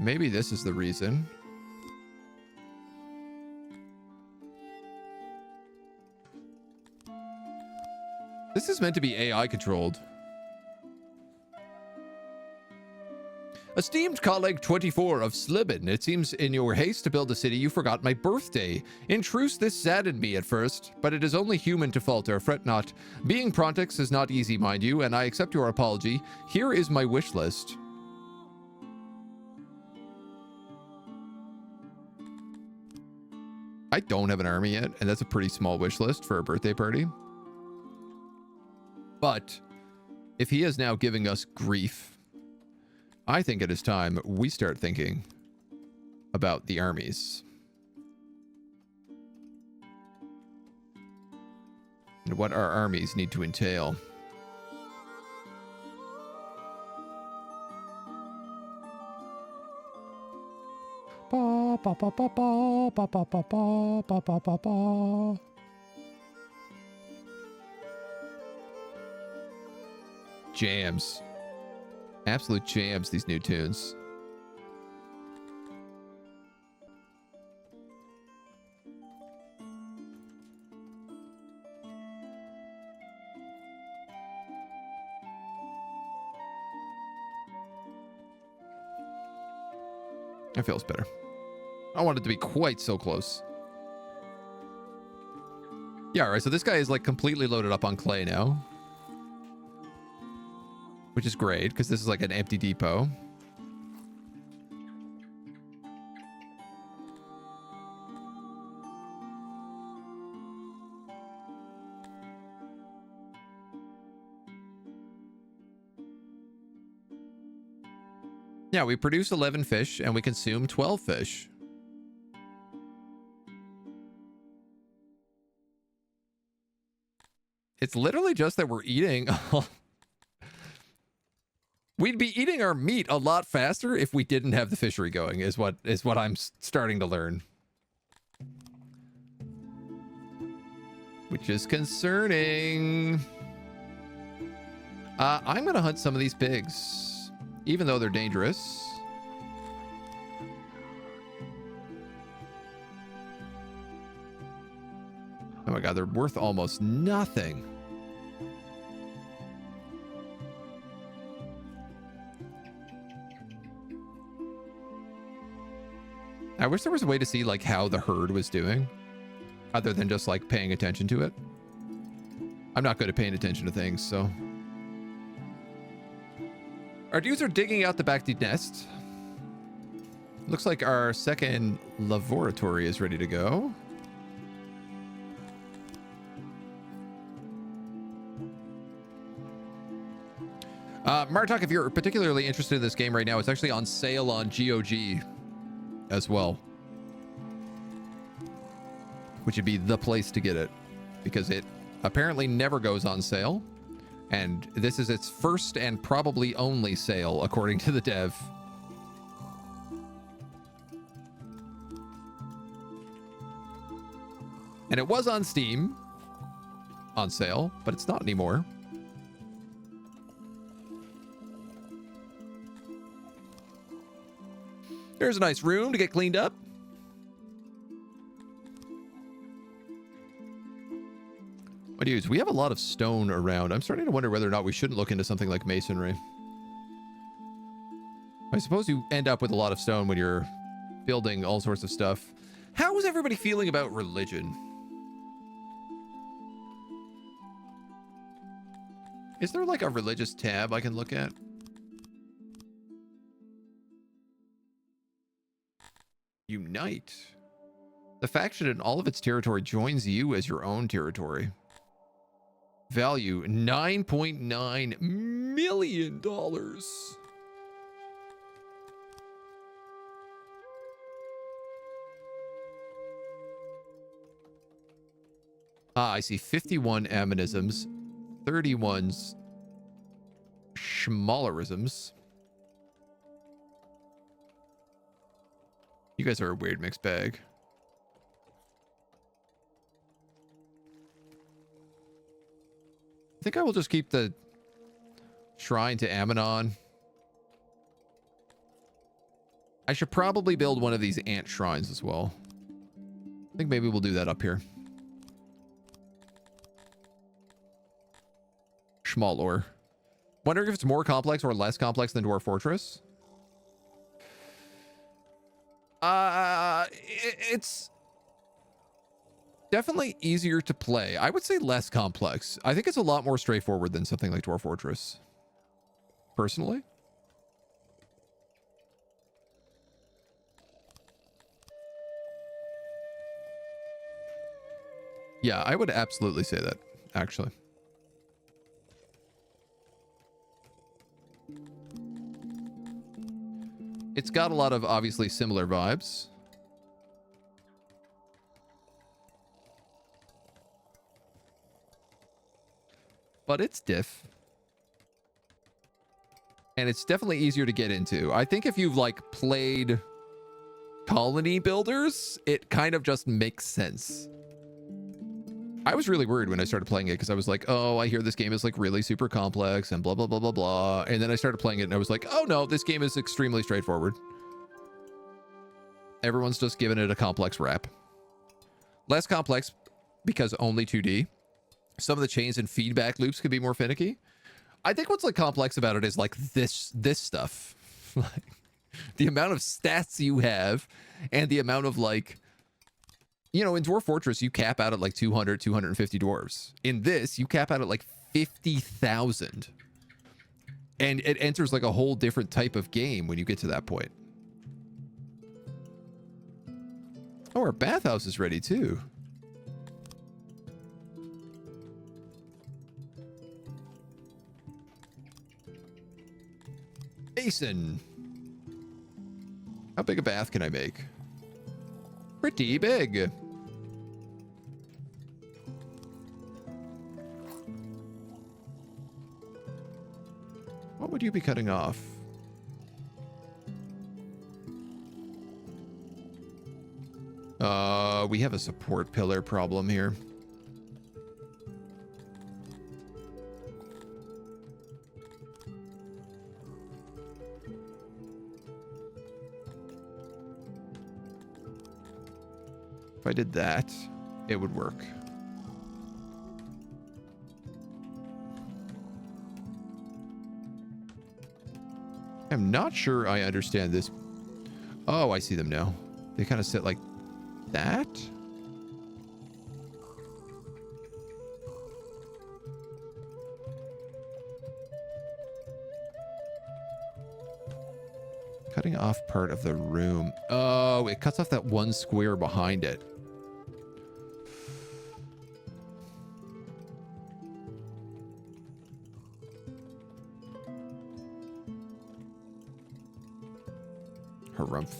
Maybe this is the reason. This is meant to be AI controlled. Esteemed colleague 24 of Slibin, it seems in your haste to build a city you forgot my birthday. In truth, this saddened me at first, but it is only human to falter, fret not. Being Prontix is not easy, mind you, and I accept your apology. Here is my wish list. I don't have an army yet, and that's a pretty small wish list for a birthday party. But if he is now giving us grief, I think it is time we start thinking about the armies. And what our armies need to entail. Ba, ba, ba, ba, ba, ba, ba, ba, ba, ba, ba, ba. Jams. Absolute jams, these new tunes. That feels better. I want it to be quite so close. Yeah, all right, so this guy is like completely loaded up on clay now. Which is great, because this is like an empty depot. Yeah, we produce 11 fish and we consume 12 fish. It's literally just that we're eating We'd be eating our meat a lot faster if we didn't have the fishery going, is what I'm starting to learn. Which is concerning. I'm going to hunt some of these pigs, even though they're dangerous. Oh my god, they're worth almost nothing. I wish there was a way to see like how the herd was doing, other than just like paying attention to it. I'm not good at paying attention to things, so. Our dudes are digging out the back nest. Looks like our second laboratory is ready to go. Martok, if you're particularly interested in this game right now, it's actually on sale on GOG as well, which would be the place to get it because it apparently never goes on sale, and this is its first and probably only sale according to the dev. And it was on Steam on sale, but it's not anymore. There's a nice room to get cleaned up. My dudes, we have a lot of stone around. I'm starting to wonder whether or not we shouldn't look into something like masonry. I suppose you end up with a lot of stone when you're building all sorts of stuff. How is everybody feeling about religion? Is there like a religious tab I can look at? Unite. The faction in all of its territory joins you as your own territory. Value $9.9 million. I see 51 aminisms, 31's schmallerisms. You guys are a weird mixed bag. I think I will just keep the shrine to Ammonon. I should probably build one of these ant shrines as well. I think maybe we'll do that up here. Schmalor. Wondering if it's more complex or less complex than Dwarf Fortress. It's definitely easier to play. I would say less complex. I think it's a lot more straightforward than something like Dwarf Fortress, personally. Yeah, I would absolutely say that, actually. It's got a lot of obviously similar vibes. But it's diff. And it's definitely easier to get into. I think if you've like played colony builders, it kind of just makes sense. I was really worried when I started playing it because I was like, oh, I hear this game is like really super complex and blah, blah, blah, blah, blah. And then I started playing it and I was like, oh no, this game is extremely straightforward. Everyone's just giving it a complex rap. Less complex because only 2D. Some of the chains and feedback loops could be more finicky. I think what's like complex about it is like this stuff. Like the amount of stats you have and the amount of like, you know, in Dwarf Fortress, you cap out at like 200, 250 dwarves. In this, you cap out at like 50,000. And it enters like a whole different type of game when you get to that point. Oh, our bathhouse is ready too. Basin. How big a bath can I make? Pretty big. What would would you be cutting off? We have a support pillar problem here. If I did that, it would work. I'm not sure I understand this. Oh, I see them now. They kind of sit like that. Cutting off part of the room. Oh, it cuts off that one square behind it. Harumph.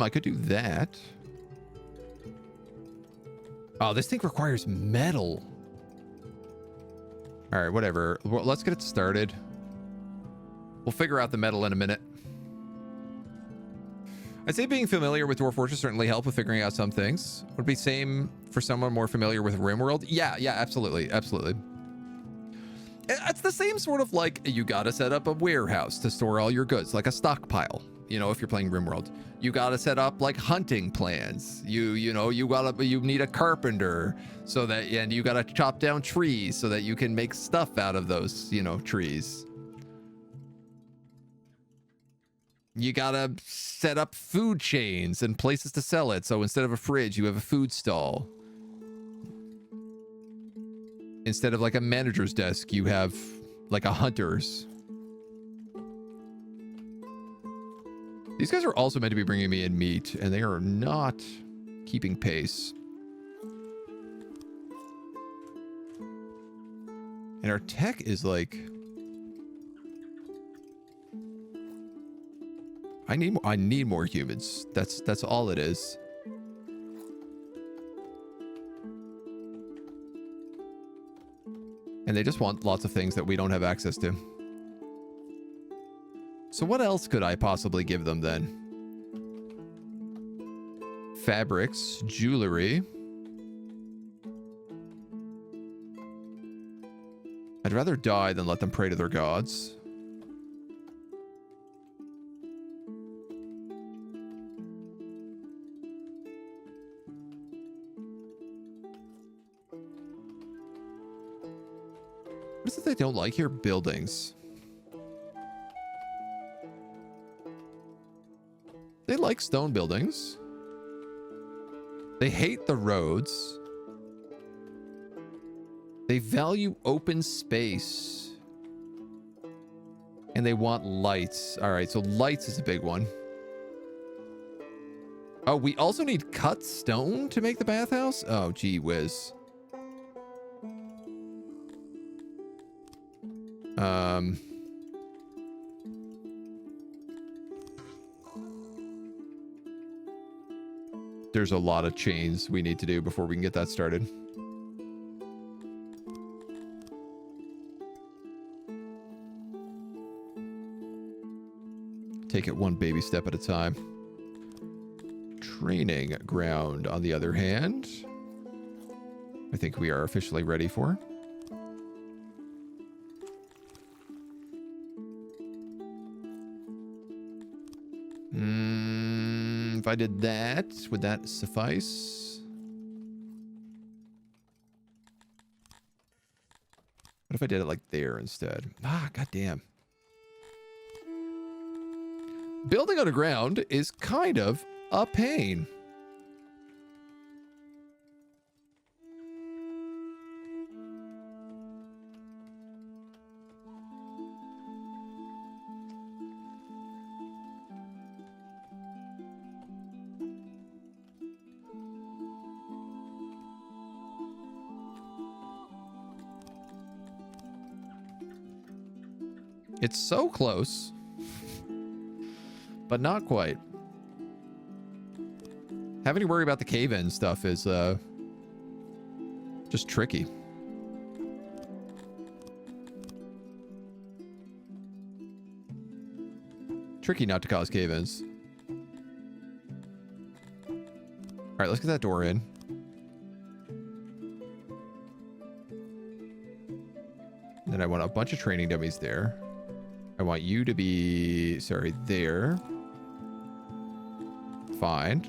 I could do that. Oh, this thing requires metal. All right, whatever. Well, let's get it started. We'll figure out the metal in a minute. I'd say being familiar with Dwarf Fortress certainly help with figuring out some things. Would it be same for someone more familiar with RimWorld? Yeah, absolutely, absolutely. It's the same sort of like you gotta set up a warehouse to store all your goods, like a stockpile. You know, if you're playing RimWorld, you gotta set up like hunting plans. You need a carpenter so that, and you gotta chop down trees so that you can make stuff out of those, trees. You gotta set up food chains and places to sell it. So instead of a fridge, you have a food stall. Instead of like a manager's desk, you have like a hunter's. These guys are also meant to be bringing me in meat, and they are not keeping pace. And our tech is like... I need more humans. That's all it is. And they just want lots of things that we don't have access to. So what else could I possibly give them then? Fabrics, jewelry. I'd rather die than let them pray to their gods. What is it they don't like here? Buildings. They like stone buildings. They hate the roads. They value open space. And they want lights. All right, so lights is a big one. Oh, we also need cut stone to make the bathhouse? Oh, gee whiz. There's a lot of chains we need to do before we can get that started. Take it one baby step at a time. Training ground, on the other hand, I think we are officially ready for. If I did that, would that suffice? What if I did it like there instead? Ah, goddamn. Building underground is kind of a pain. It's so close. but not quite. Having to worry about the cave-in stuff is just tricky. Tricky not to cause cave-ins. All right, let's get that door in. Then I want a bunch of training dummies there. I want you to be, sorry, there. Fine.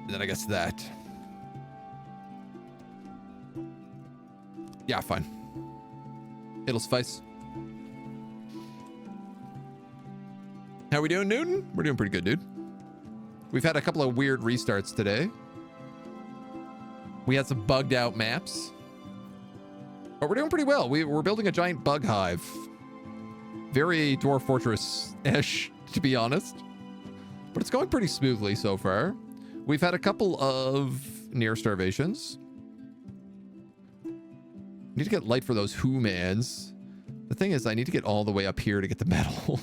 Then I guess that. Yeah, fine. It'll suffice. How we doing, Newton? We're doing pretty good, dude. We've had a couple of weird restarts today. We had some bugged out maps. But we're doing pretty well. We're building a giant bug hive. Very Dwarf Fortress-ish, to be honest. But it's going pretty smoothly so far. We've had a couple of near starvations. Need to get light for those Who-mans. The thing is, I need to get all the way up here to get the metal.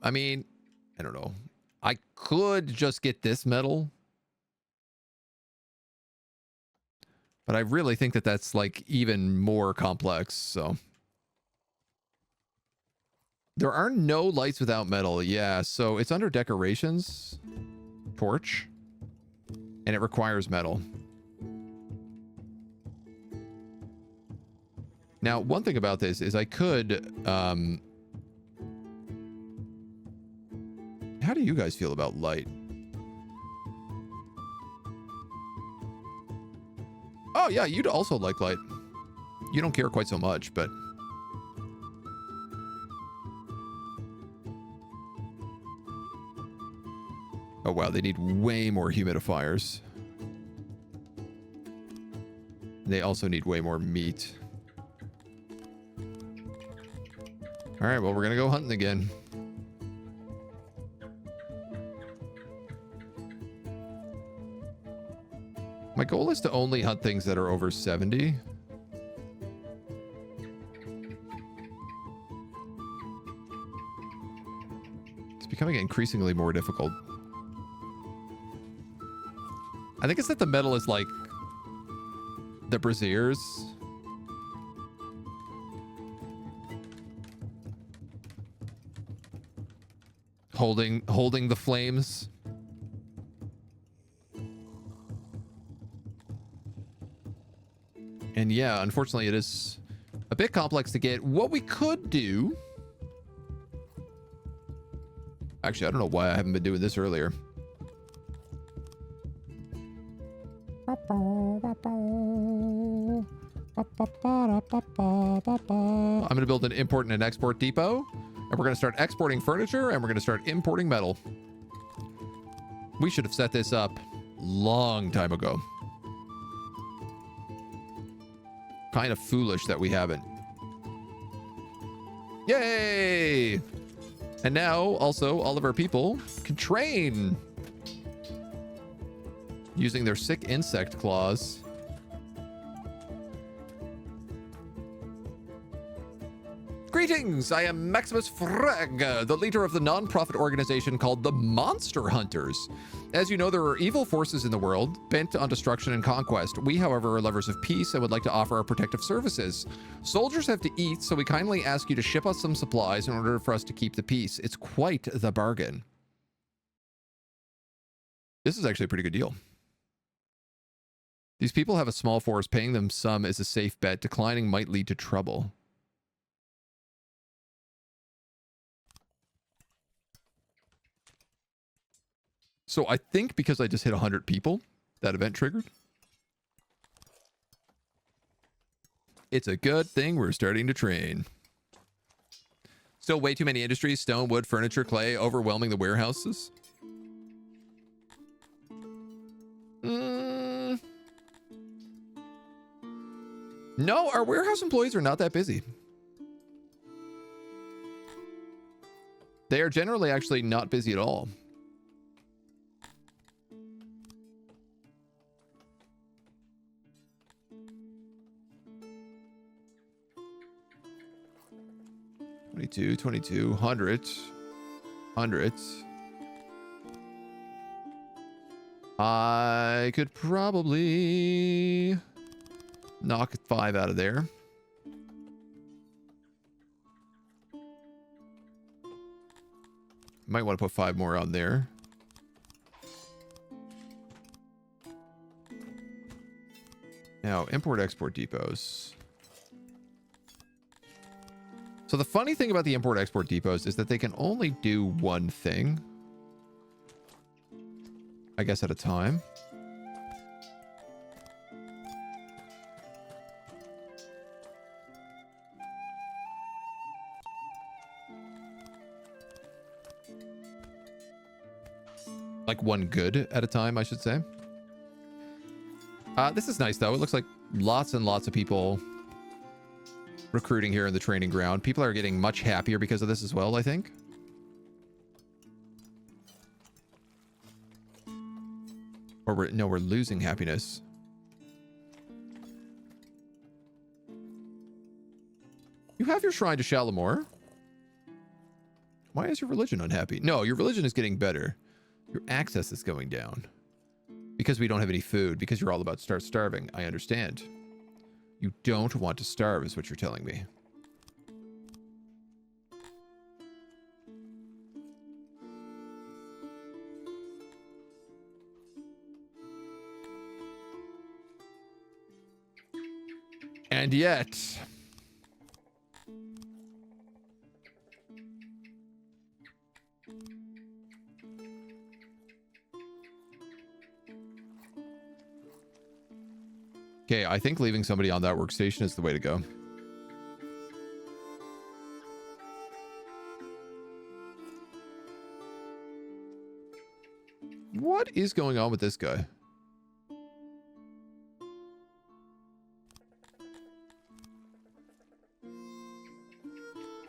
I mean, I don't know. I could just get this metal. But I really think that that's like even more complex, so. There are no lights without metal. Yeah, so it's under decorations. Torch. And it requires metal. Now, one thing about this is I could, how do you guys feel about light? Oh, yeah, you'd also like light. You don't care quite so much, but... Oh, wow, they need way more humidifiers. They also need way more meat. All right, well, we're going to go hunting again. My goal is to only hunt things that are over 70. It's becoming increasingly more difficult. I think it's that the metal is like the braziers. Holding the flames. And yeah, unfortunately, it is a bit complex to get. What we could do... Actually, I don't know why I haven't been doing this earlier. I'm going to build an import and an export depot. And we're going to start exporting furniture, and we're going to start importing metal. We should have set this up long time ago. Kind of foolish that we haven't. Yay! And now, also, all of our people can train using their sick insect claws. Greetings! I am Maximus Frag, the leader of the non-profit organization called the Monster Hunters. As you know, there are evil forces in the world, bent on destruction and conquest. We, however, are lovers of peace and would like to offer our protective services. Soldiers have to eat, so we kindly ask you to ship us some supplies in order for us to keep the peace. It's quite the bargain. This is actually a pretty good deal. These people have a small force. Paying them some is a safe bet. Declining might lead to trouble. So I think because I just hit 100 people, that event triggered. It's a good thing we're starting to train. Still way too many industries. Stone, wood, furniture, clay, overwhelming the warehouses. No, our warehouse employees are not that busy. They are generally actually not busy at all. Hundreds. I could probably knock 5 out of there. Might want to put 5 more on there. Now, import-export depots. So the funny thing about the import-export depots is that they can only do one thing. I guess at a time. Like one good at a time, I should say. This is nice, though. It looks like lots and lots of people recruiting here in the training ground. People are getting much happier because of this as well, I think. Or we're losing happiness. You have your shrine to Shalimar. Why is your religion unhappy? No, your religion is getting better. Your access is going down. Because we don't have any food. Because you're all about start starving. I understand. You don't want to starve is what you're telling me. And yet... Okay, I think leaving somebody on that workstation is the way to go. What is going on with this guy?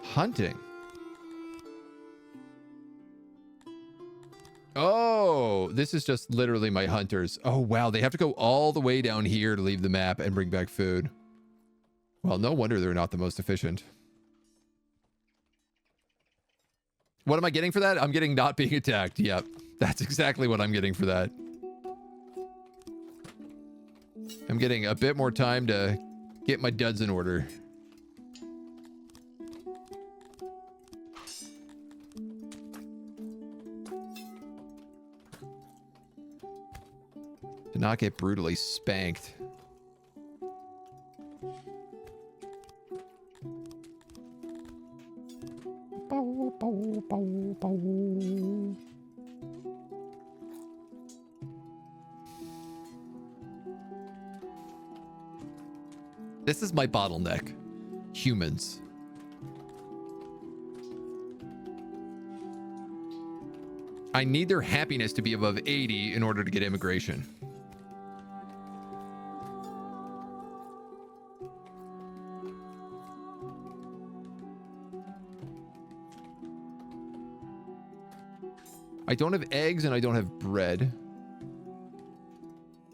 Hunting. Oh, this is just literally my hunters. Oh, wow. They have to go all the way down here to leave the map and bring back food. Well, no wonder they're not the most efficient. What am I getting for that? I'm getting not being attacked. Yep. That's exactly what I'm getting for that. I'm getting a bit more time to get my duds in order. To not get brutally spanked. This is my bottleneck. Humans. I need their happiness to be above 80 in order to get immigration. I don't have eggs and I don't have bread.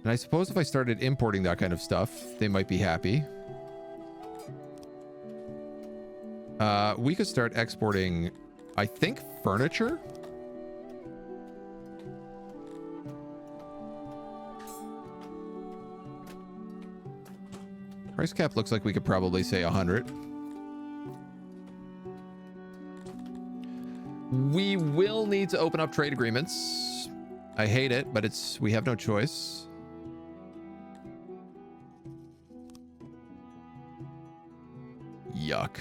And I suppose if I started importing that kind of stuff, they might be happy. We could start exporting, I think, furniture. Price cap looks like we could probably say 100. We will need to open up trade agreements. I hate it, but we have no choice. Yuck.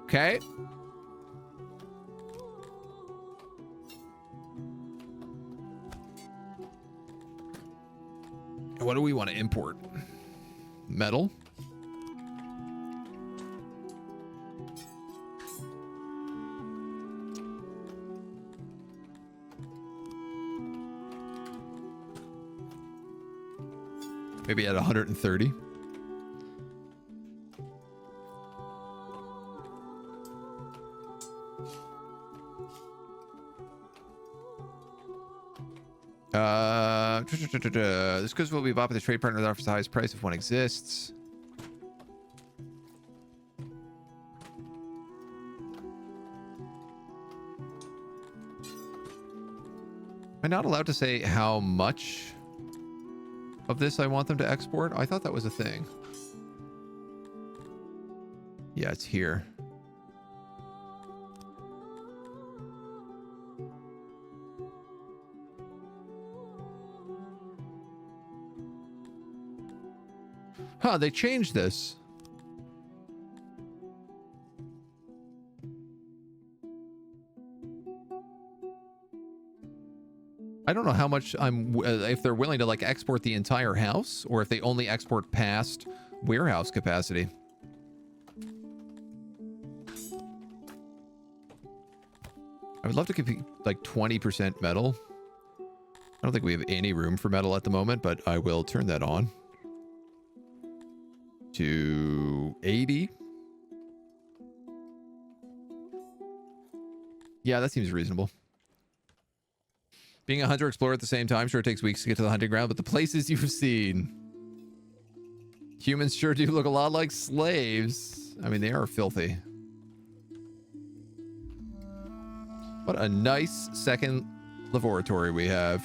Okay. What do we want to import? metal. Maybe at 130. This goods will be bought by the trade partner that offers the highest price if one exists. Am I not allowed to say how much of this I want them to export? I thought that was a thing. Yeah, it's here. Huh, they changed this. I don't know how much if they're willing to like export the entire house or if they only export past warehouse capacity. I would love to keep like 20% metal. I don't think we have any room for metal at the moment, but I will turn that on to 80. Yeah, that seems reasonable. Being a hunter explorer at the same time, sure, it takes weeks to get to the hunting ground, but the places you've seen. Humans sure do look a lot like slaves. I mean, they are filthy. What a nice second laboratory we have.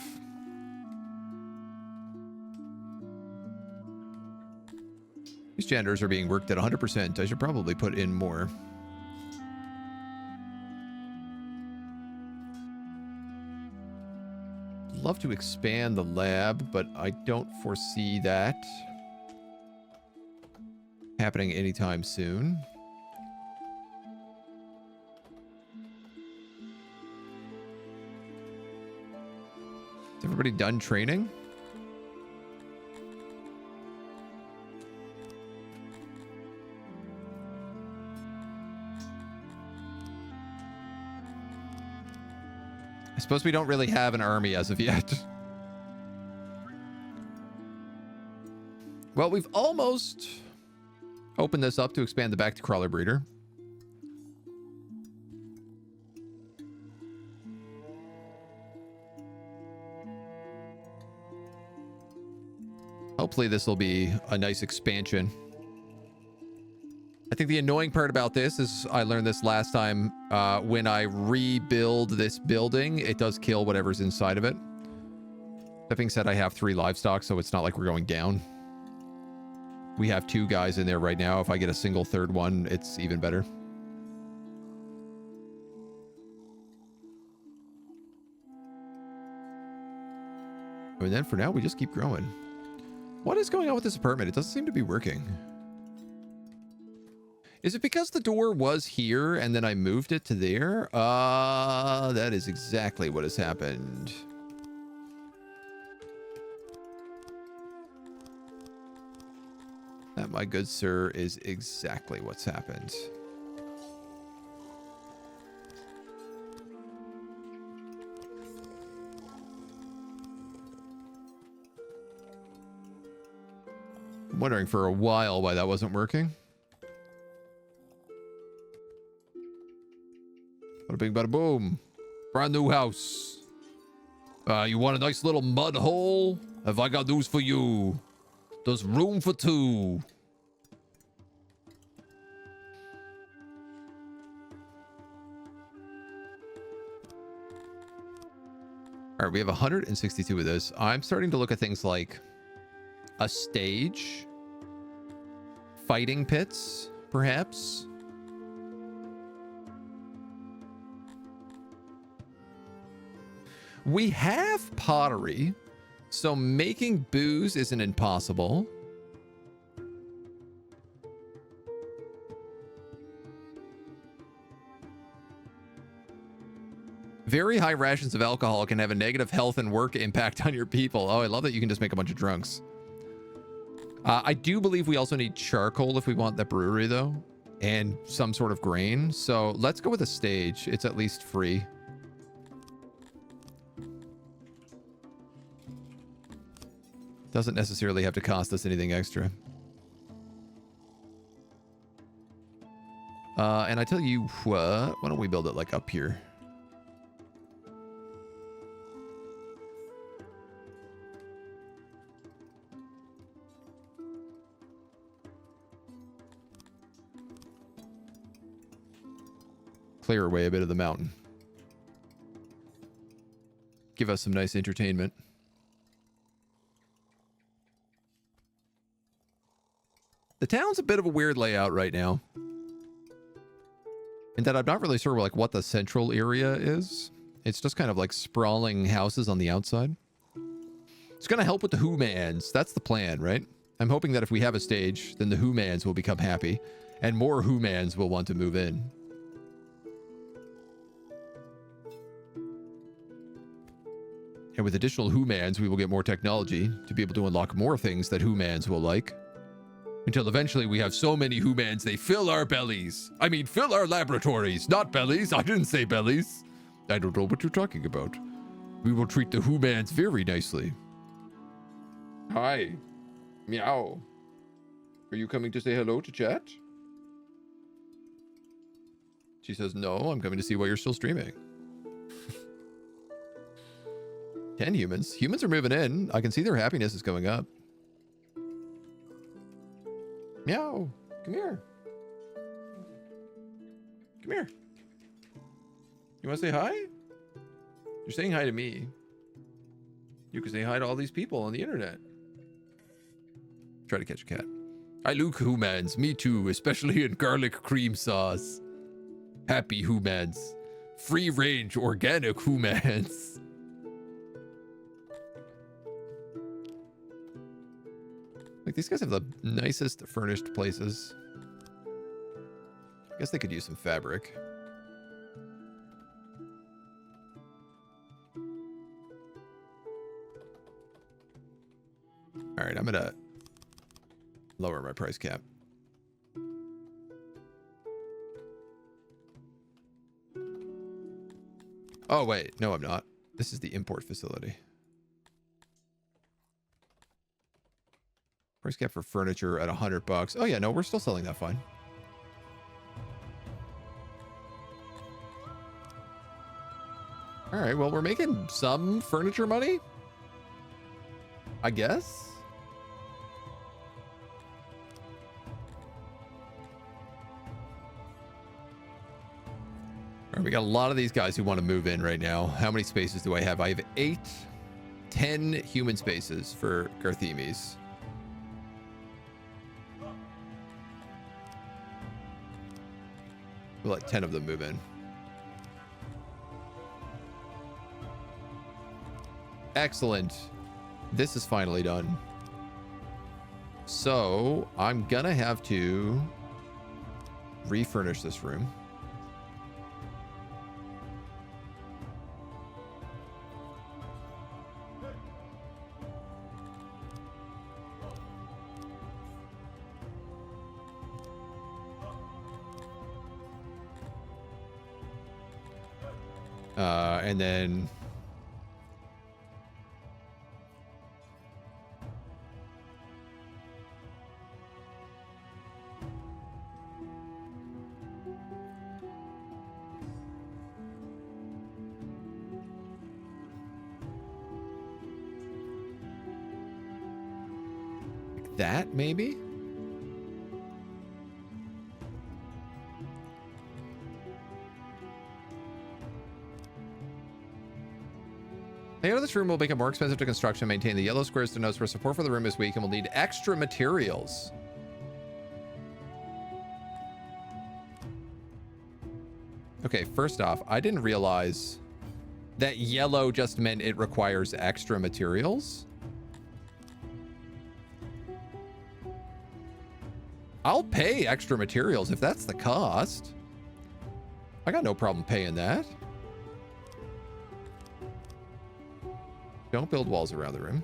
These genders are being worked at 100%. I should probably put in more. Love to expand the lab, but I don't foresee that happening anytime soon. Is everybody done training? I suppose we don't really have an army as of yet. Well, we've almost opened this up to expand the back to crawler breeder. Hopefully this will be a nice expansion. I think the annoying part about this is I learned this last time. When I rebuild this building, it does kill whatever's inside of it. That being said, I have 3 livestock, so it's not like we're going down. We have 2 guys in there right now. If I get a single third one, it's even better. And then for now, we just keep growing. What is going on with this apartment? It doesn't seem to be working. Is it because the door was here and then I moved it to there? That is exactly what has happened. That, my good sir, is exactly what's happened. I'm wondering for a while why that wasn't working. Bada bing, bada boom. Brand new house. You want a nice little mud hole? Have I got news for you? There's room for 2. All right, we have 162 of this. I'm starting to look at things like a stage, fighting pits, perhaps. We have pottery, so making booze isn't impossible. Very high rations of alcohol can have a negative health and work impact on your people. Oh, I love that you can just make a bunch of drunks. I do believe we also need charcoal if we want the brewery, though, and some sort of grain. So let's go with a stage. It's at least free. Doesn't necessarily have to cost us anything extra. And I tell you what, why don't we build it like up here? Clear away a bit of the mountain. Give us some nice entertainment. The town's a bit of a weird layout right now. In that I'm not really sure like what the central area is. It's just kind of like sprawling houses on the outside. It's going to help with the Who-mans. That's the plan, right? I'm hoping that if we have a stage, then the Who-mans will become happy. And more Who-mans will want to move in. And with additional Who-mans, we will get more technology to be able to unlock more things that Who-mans will like. Until eventually we have so many Who-mans, they fill our bellies. I mean, fill our laboratories, not bellies. I didn't say bellies. I don't know what you're talking about. We will treat the Who-mans very nicely. Hi. Meow. Are you coming to say hello to chat? She says, no, I'm coming to see why you're still streaming. 10 humans. Humans are moving in. I can see their happiness is going up. Meow. Come here. Come here. You want to say hi? You're saying hi to me. You can say hi to all these people on the internet. Try to catch a cat. I Luke Who-mans. Me too, especially in garlic cream sauce. Happy Who-mans. Free range organic Who-mans. Like, these guys have the nicest furnished places. I guess they could use some fabric. All right, I'm gonna lower my price cap. Oh, wait. No, I'm not. This is the import facility. Price cap for furniture at $100. Oh, yeah, no, we're still selling that fine. All right, well, we're making some furniture money, I guess. All right, we got a lot of these guys who want to move in right now. How many spaces do I have? I have 10 human spaces for Garthemes. We'll let 10 of them move in. Excellent. This is finally done. So I'm gonna have to refurnish this room. And then like that, maybe? Layout of this room will make it more expensive to construct and maintain. The yellow squares denotes where support for the room is weak and will need extra materials. Okay, first off, I didn't realize that yellow just meant it requires extra materials. I'll pay extra materials if that's the cost. I got no problem paying that. Don't build walls around the room.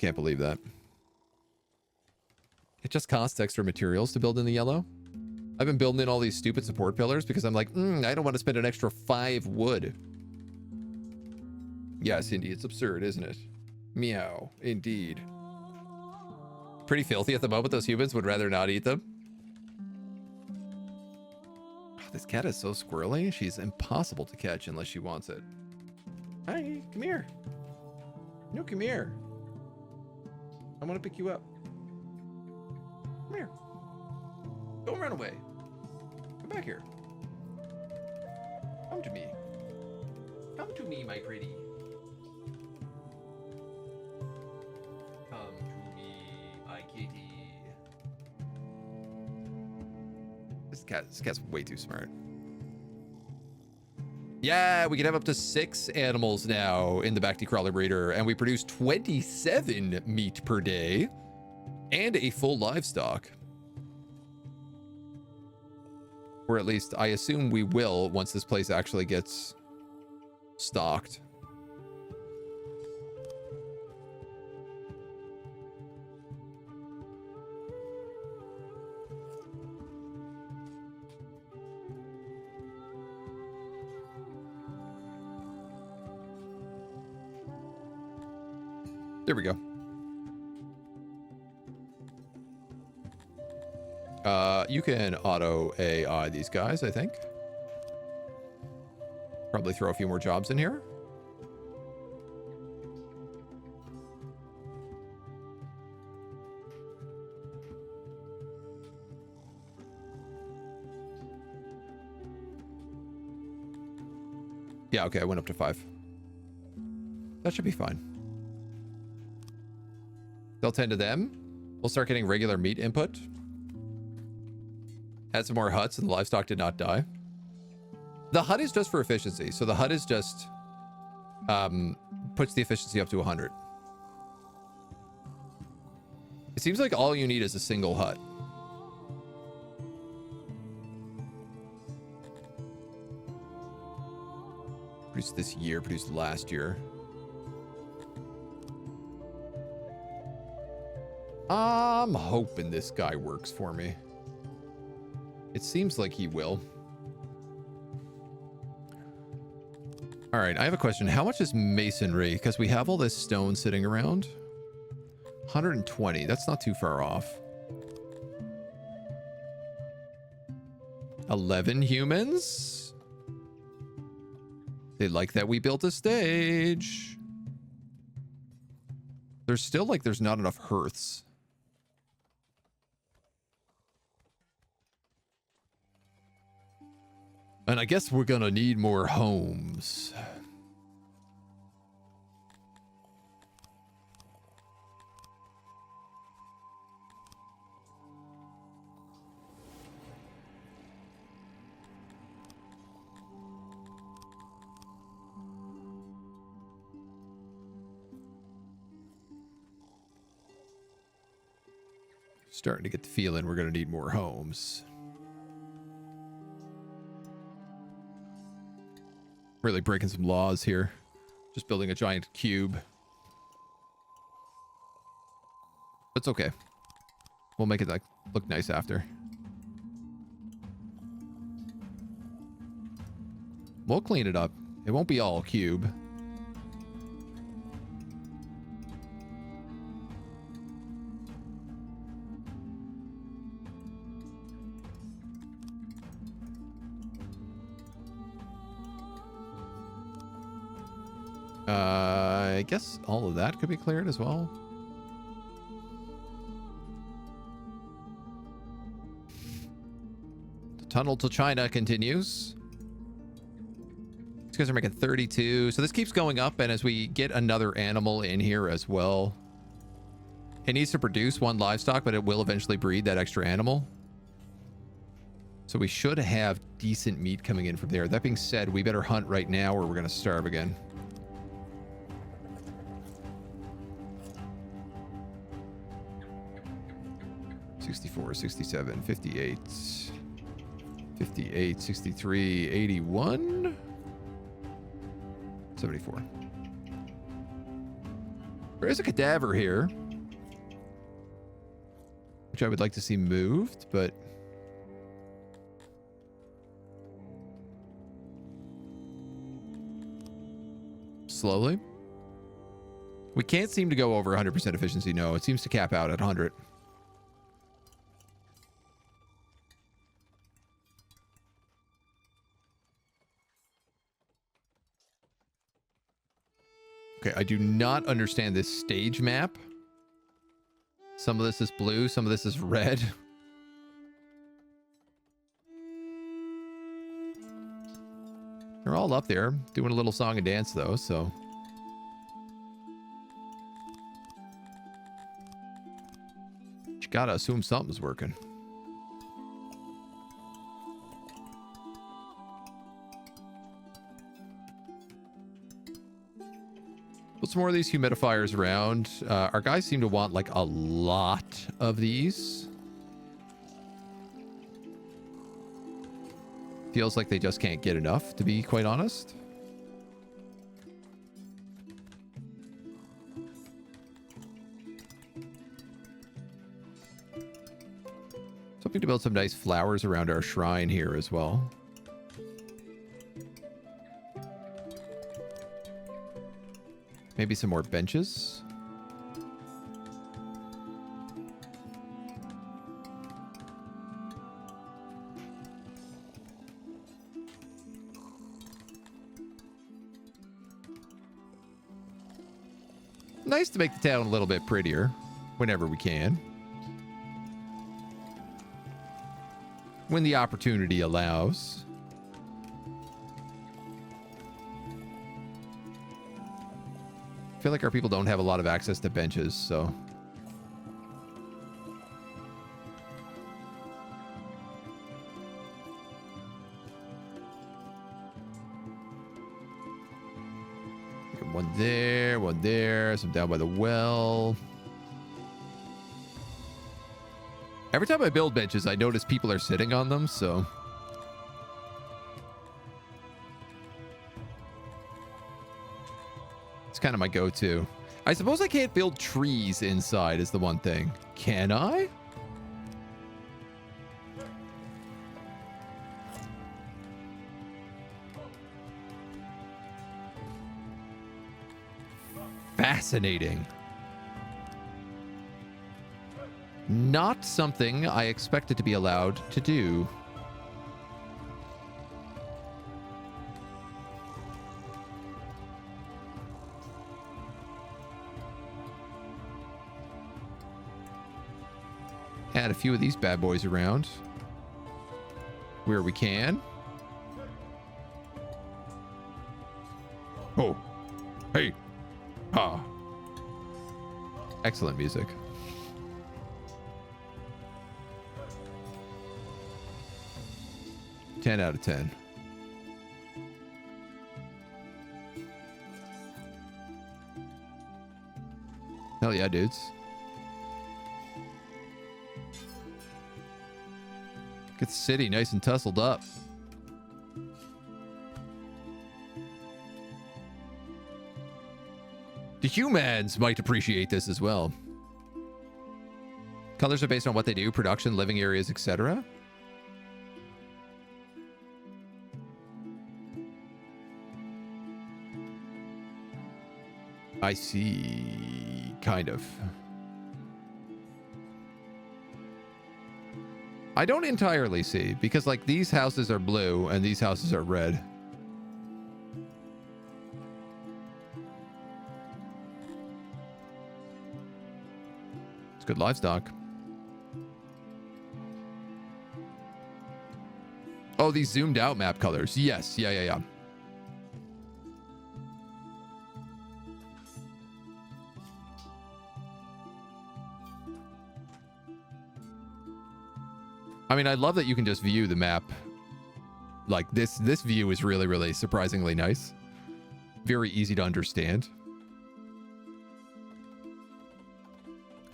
Can't believe that. It just costs extra materials to build in the yellow. I've been building in all these stupid support pillars because I'm like, I don't want to spend an extra 5 wood. Yes, Indy, it's absurd, isn't it? Meow, indeed. Pretty filthy at the moment. Those humans would rather not eat them. Oh, this cat is so squirrely. She's impossible to catch unless she wants it. Hi, come here. No, come here. I want to pick you up. Come here. Don't run away. Come back here. Come to me. Come to me, my pretty. Come to me, my kitty. This cat's way too smart. Yeah, we can have up to 6 animals now in the Bacti Crawler breeder, and we produce 27 meat per day and a full livestock. Or at least I assume we will once this place actually gets stocked. There we go. You can auto AI these guys, I think. Probably throw a few more jobs in here. Yeah, okay, I went up to 5. That should be fine. They'll tend to them. We'll start getting regular meat input. Had some more huts and the livestock did not die. The hut is just for efficiency. So the hut is just puts the efficiency up to 100. It seems like all you need is a single hut. Produced this year, produced last year. I'm hoping this guy works for me. It seems like he will. All right, I have a question. How much is masonry? Because we have all this stone sitting around. 120. That's not too far off. 11 humans. They like that we built a stage. There's still like there's not enough hearths. And I guess we're gonna need more homes. Starting to get the feeling we're gonna need more homes. Really breaking some laws here. Just building a giant cube. It's okay. We'll make it like look nice after. We'll clean it up. It won't be all cube. I guess all of that could be cleared as well. The tunnel to China continues. These guys are making 32. So this keeps going up, and as we get another animal in here as well, it needs to produce 1 livestock, but it will eventually breed that extra animal. So we should have decent meat coming in from there. That being said, we better hunt right now or we're going to starve again. $64, $67, $58, $58, $63, $81, $74. There is a cadaver here, which I would like to see moved, but slowly. We can't seem to go over 100% efficiency. No, it seems to cap out at 100. Okay, I do not understand this stage map. Some of this is blue, some of this is red. They're all up there doing a little song and dance though, so. You gotta assume something's working. Put some more of these humidifiers around. Our guys seem to want like a lot of these. Feels like they just can't get enough, to be quite honest. Something to build some nice flowers around our shrine here as well. Maybe some more benches. Nice to make the town a little bit prettier whenever we can. When the opportunity allows. I feel like our people don't have a lot of access to benches, so. One there, some down by the well. Every time I build benches, I notice people are sitting on them, so. It's kind of my go-to. I suppose I can't build trees inside is the one thing. Can I? Fascinating. Not something I expected to be allowed to do. Add a few of these bad boys around where we can. Oh, hey. Ah. Excellent music. Ten out of 10. Hell yeah, dudes. Get the city nice and tussled up. The humans might appreciate this as well. Colors are based on what they do, production, living areas, etc. I see. Kind of. I don't entirely see, because like these houses are blue and these houses are red. It's good livestock. Oh, these zoomed out map colors. Yes. Yeah. I mean, I love that you can just view the map. Like this view is really, really surprisingly nice. Very easy to understand.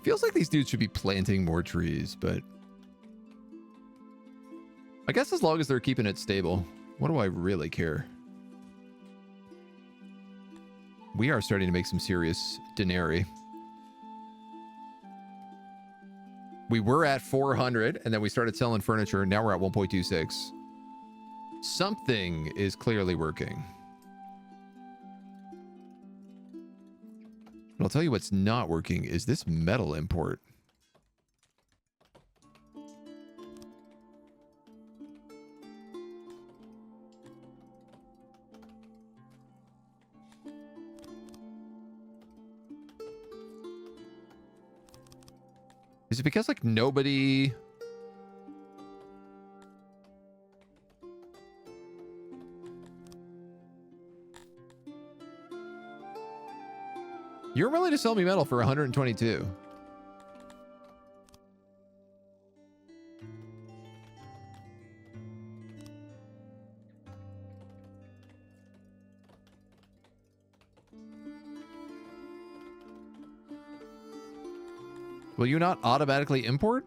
Feels like these dudes should be planting more trees, but I guess as long as they're keeping it stable, what do I really care? We are starting to make some serious denarii. We were at 400, and then we started selling furniture. Now we're at 1.26. Something is clearly working. But I'll tell you what's not working is this metal import. Is it because, like, nobody... You're willing to sell me metal for 122. Will you not automatically import?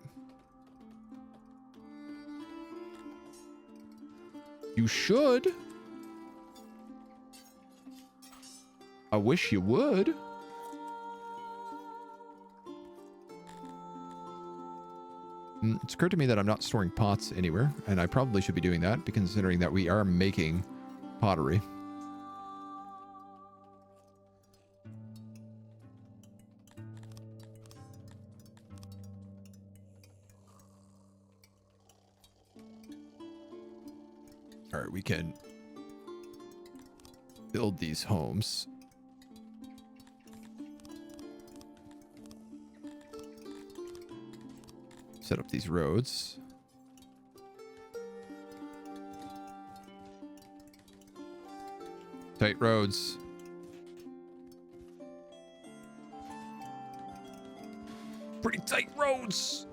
You should. I wish you would. It's occurred to me that I'm not storing pots anywhere, and I probably should be doing that, considering that we are making pottery. All right, we can build these homes. Set up these roads. Tight roads. Pretty tight roads.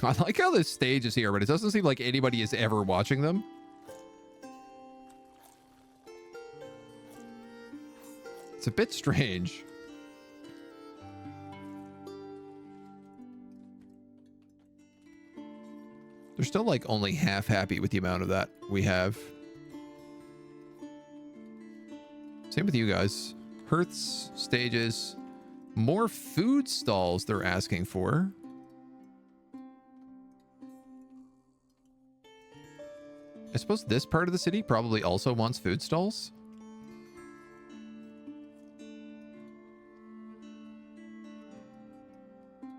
I like how this stage is here, but it doesn't seem like anybody is ever watching them. It's a bit strange. They're still like only half happy with the amount of that we have. Same with you guys. Hearths, stages, more food stalls they're asking for. I suppose this part of the city probably also wants food stalls.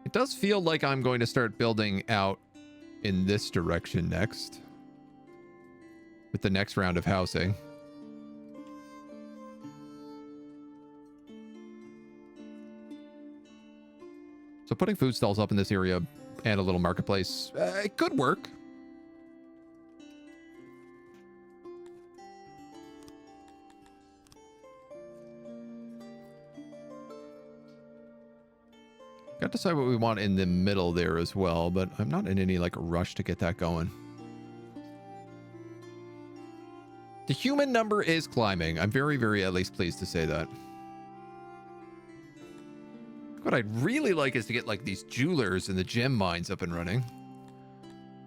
It does feel like I'm going to start building out in this direction next, with the next round of housing. So putting food stalls up in this area and a little marketplace, it could work. Got to decide what we want in the middle there as well, but I'm not in any like rush to get that going. The human number is climbing. I'm very, very at least pleased to say that. What I'd really like is to get like these jewelers and the gem mines up and running.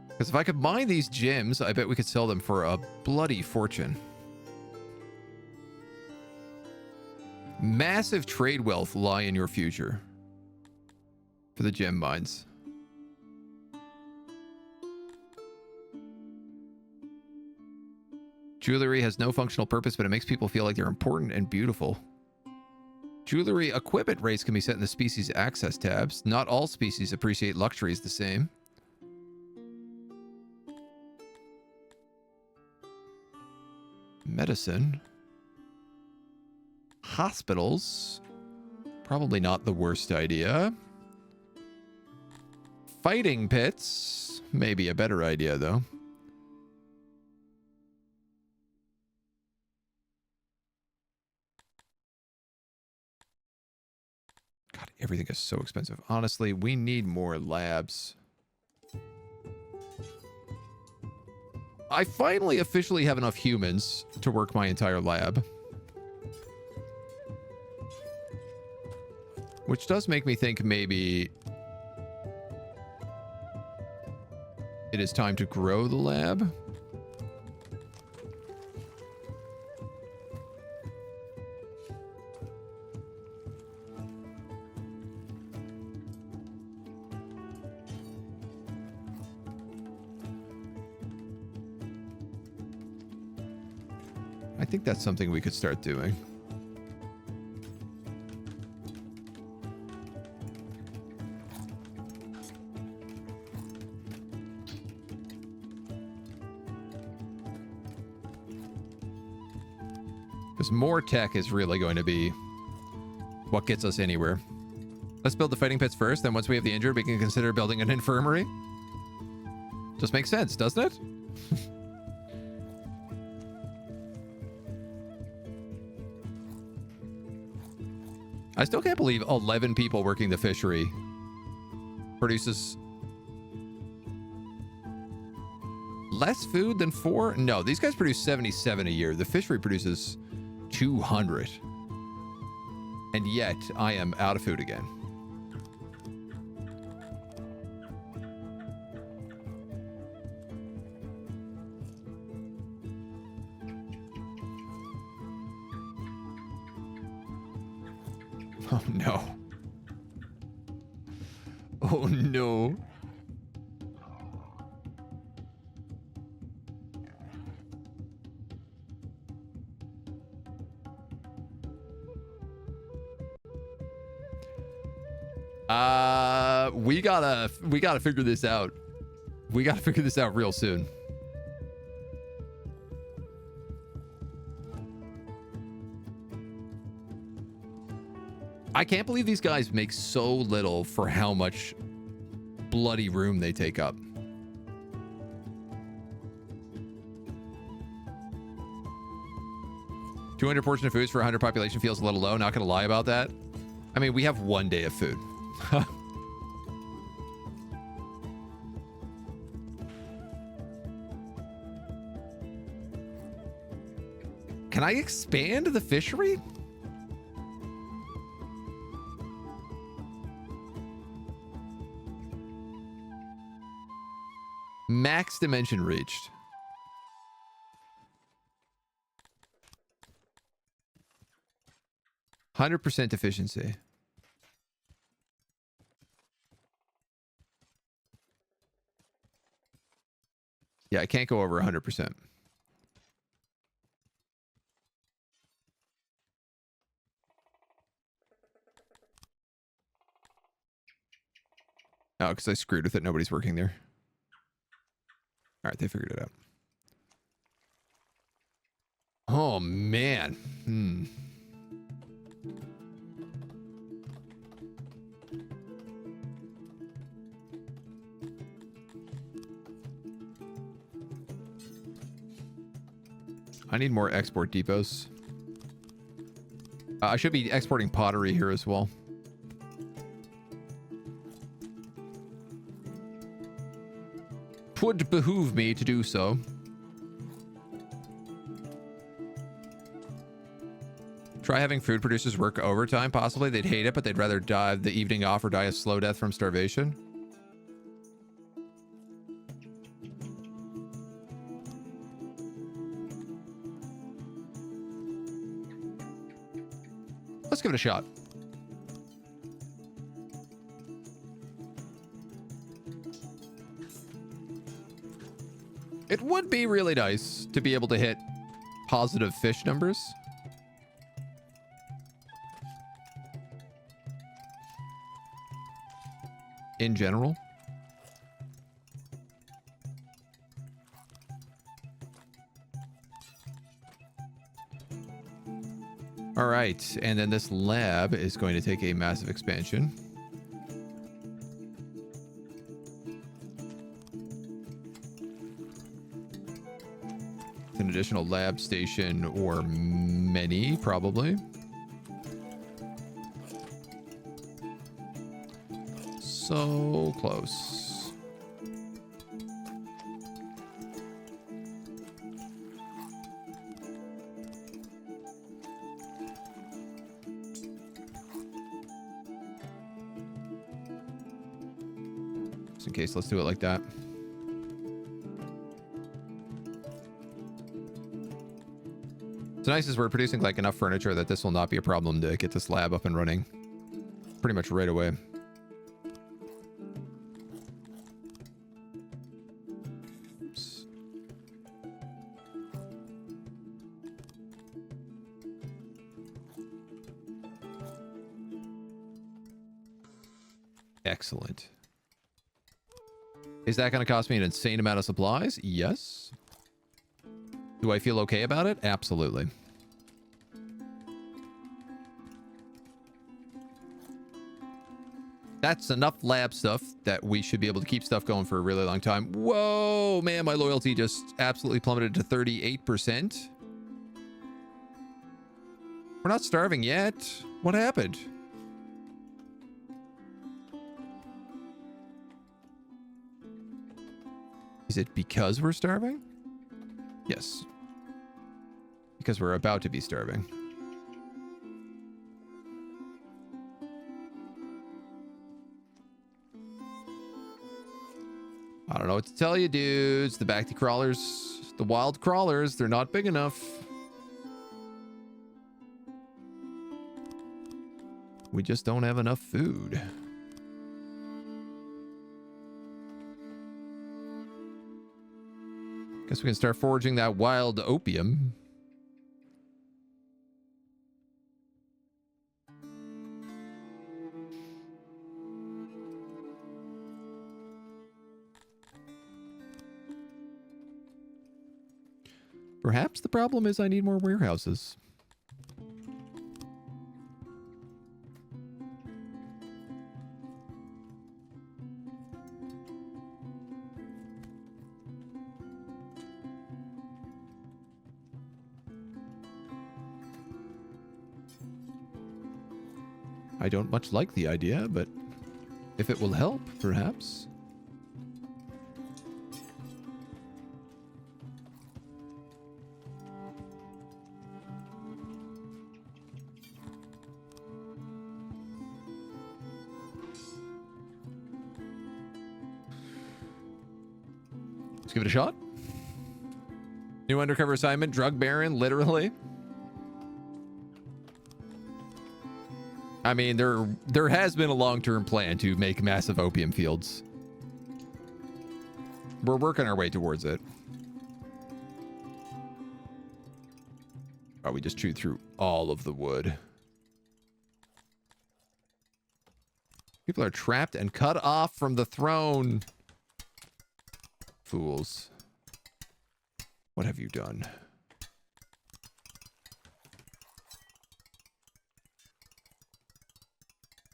Because if I could mine these gems, I bet we could sell them for a bloody fortune. Massive trade wealth lie in your future. For the gem mines. Jewelry has no functional purpose, but it makes people feel like they're important and beautiful. Jewelry equipment rates can be set in the species access tabs. Not all species appreciate luxuries the same. Medicine. Hospitals. Probably not the worst idea. Fighting pits. Maybe a better idea, though. God, everything is so expensive. Honestly, we need more labs. I finally officially have enough humans to work my entire lab. Which does make me think maybe it is time to grow the lab. I think that's something we could start doing. Because more tech is really going to be what gets us anywhere. Let's build the fighting pits first, then once we have the injured, we can consider building an infirmary. Just makes sense, doesn't it? I still can't believe 11 people working the fishery produces less food than 4? No, these guys produce 77 a year. The fishery produces 200. And yet, I am out of food again. Oh, no. Oh, no. We gotta figure this out. We gotta figure this out real soon. I can't believe these guys make so little for how much bloody room they take up. $200 portion of foods for 100 population feels a little low. Not gonna lie about that. I mean, we have 1 day of food. Can I expand the fishery? Max dimension reached. %, efficiency. Yeah, I can't go over 100%. Oh, because I screwed with it. Nobody's working there. All right, they figured it out. Oh, man. I need more export depots. I should be exporting pottery here as well. Would behoove me to do so. Try having food producers work overtime, possibly. They'd hate it, but they'd rather die the evening off or die a slow death from starvation. Let's give it a shot. It would be really nice to be able to hit positive fish numbers. In general. All right, and then this lab is going to take a massive expansion. An additional lab station or many, probably. So close. Just in case, let's do it like that. What's nice is we're producing like enough furniture that this will not be a problem to get this lab up and running pretty much right away. Oops. Excellent. Is that going to cost me an insane amount of supplies? Yes. Do I feel okay about it? Absolutely. That's enough lab stuff that we should be able to keep stuff going for a really long time. Whoa, man, my loyalty just absolutely plummeted to 38%. We're not starving yet. What happened? Is it because we're starving? Yes. Because we're about to be starving. I don't know what to tell you, dudes. The Bacti crawlers, the wild crawlers, they're not big enough. We just don't have enough food. Guess we can start foraging that wild opium. Perhaps the problem is I need more warehouses. I don't much like the idea, but if it will help, perhaps. Let's give it a shot. New undercover assignment, drug baron, literally. I mean, there has been a long-term plan to make massive opium fields. We're working our way towards it. Oh, we just chewed through all of the wood. People are trapped and cut off from the throne. Fools. What have you done?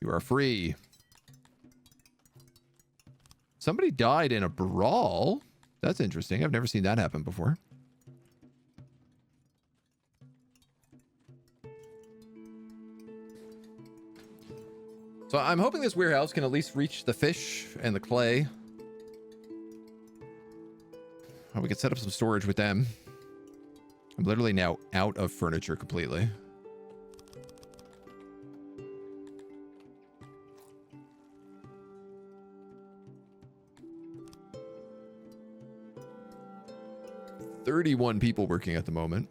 You are free. Somebody died in a brawl. That's interesting. I've never seen that happen before. So I'm hoping this warehouse can at least reach the fish and the clay. Oh, we could set up some storage with them. I'm literally now out of furniture completely. "31 people working at the moment.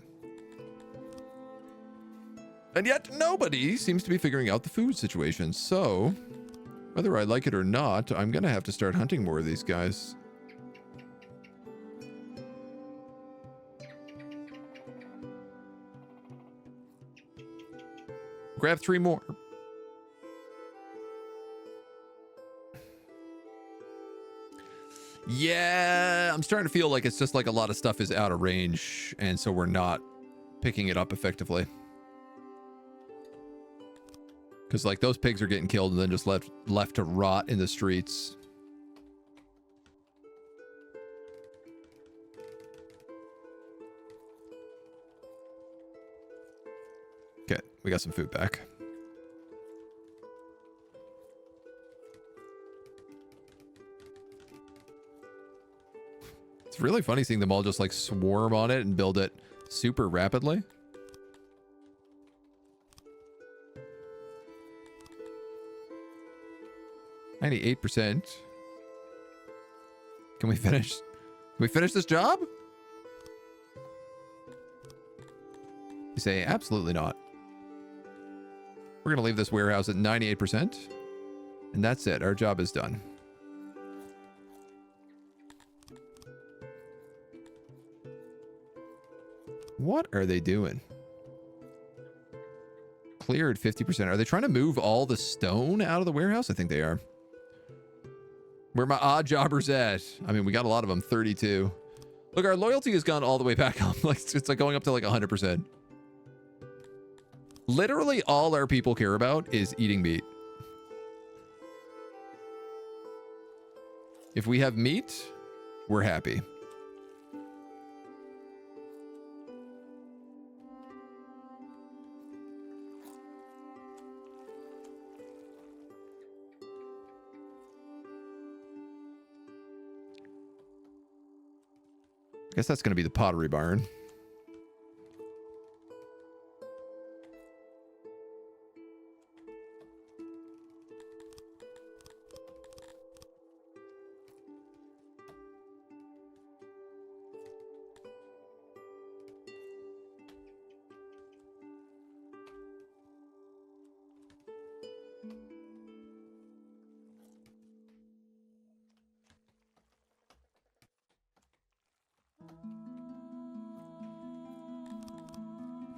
And yet nobody seems to be figuring out the food situation. So, whether I like it or not, I'm going to have to start hunting more of these guys. Grab 3 more. Yeah, I'm starting to feel like it's just like a lot of stuff is out of range, and so we're not picking it up effectively. Because like those pigs are getting killed and then just left to rot in the streets. Okay, we got some food back. It's really funny seeing them all just like swarm on it and build it super rapidly. %. Can we finish? Can we finish this job? You say, absolutely not. We're going to leave this warehouse at 98%. And that's it. Our job is done. What are they doing? Cleared 50%. Are they trying to move all the stone out of the warehouse? I think they are. Where my odd jobbers at? I mean, we got a lot of them. 32. Look, our loyalty has gone all the way back up. Like it's like going up to like 100%. Literally all our people care about is eating meat. If we have meat, we're happy. I guess that's going to be the pottery barn.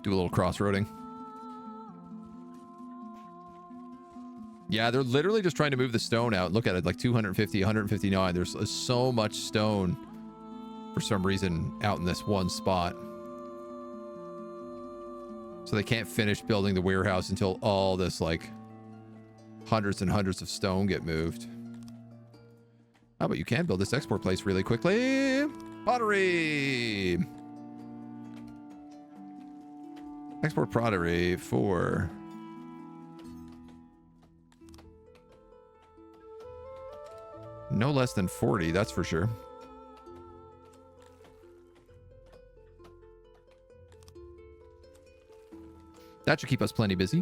Do a little cross-roading. Yeah, they're literally just trying to move the stone out. Look at it, like 250, 159. There's so much stone for some reason out in this one spot. So they can't finish building the warehouse until all this, like, hundreds and hundreds of stone get moved. How about you can build this export place really quickly? Pottery! Export pottery for... no less than 40, that's for sure. That should keep us plenty busy.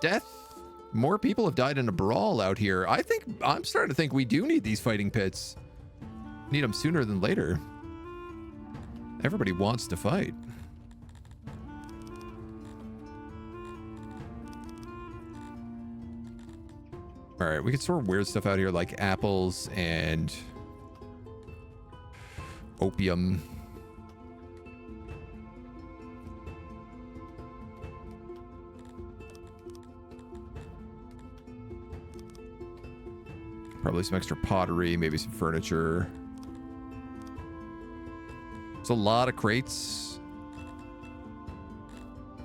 Death. More people have died in a brawl out here. I'm starting to think we do need these fighting pits. Need them sooner than later. Everybody wants to fight. All right, we can store weird stuff out here like apples and opium. Probably some extra pottery, maybe some furniture. There's a lot of crates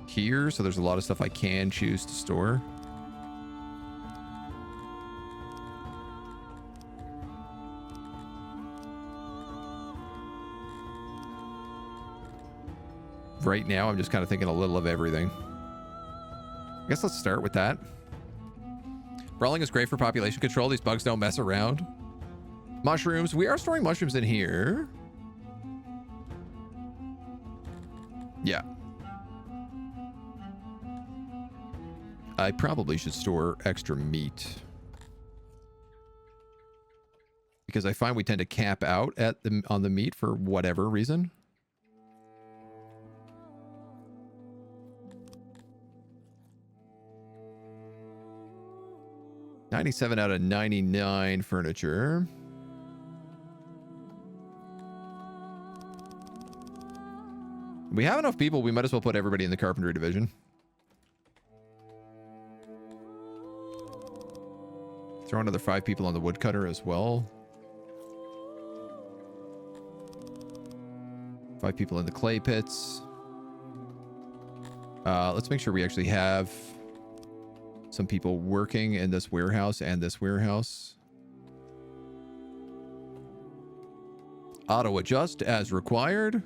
here, so there's a lot of stuff I can choose to store. Right now, I'm just kind of thinking a little of everything. I guess let's start with that. Brawling is great for population control. These bugs don't mess around. Mushrooms. We are storing mushrooms in here. Yeah. I probably should store extra meat. Because I find we tend to cap out at on the meat for whatever reason. $97 out of $99 furniture. We have enough people, we might as well put everybody in the carpentry division. Throw another 5 people on the woodcutter as well. 5 people in the clay pits. Let's make sure we actually have some people working in this warehouse and this warehouse. Auto adjust as required.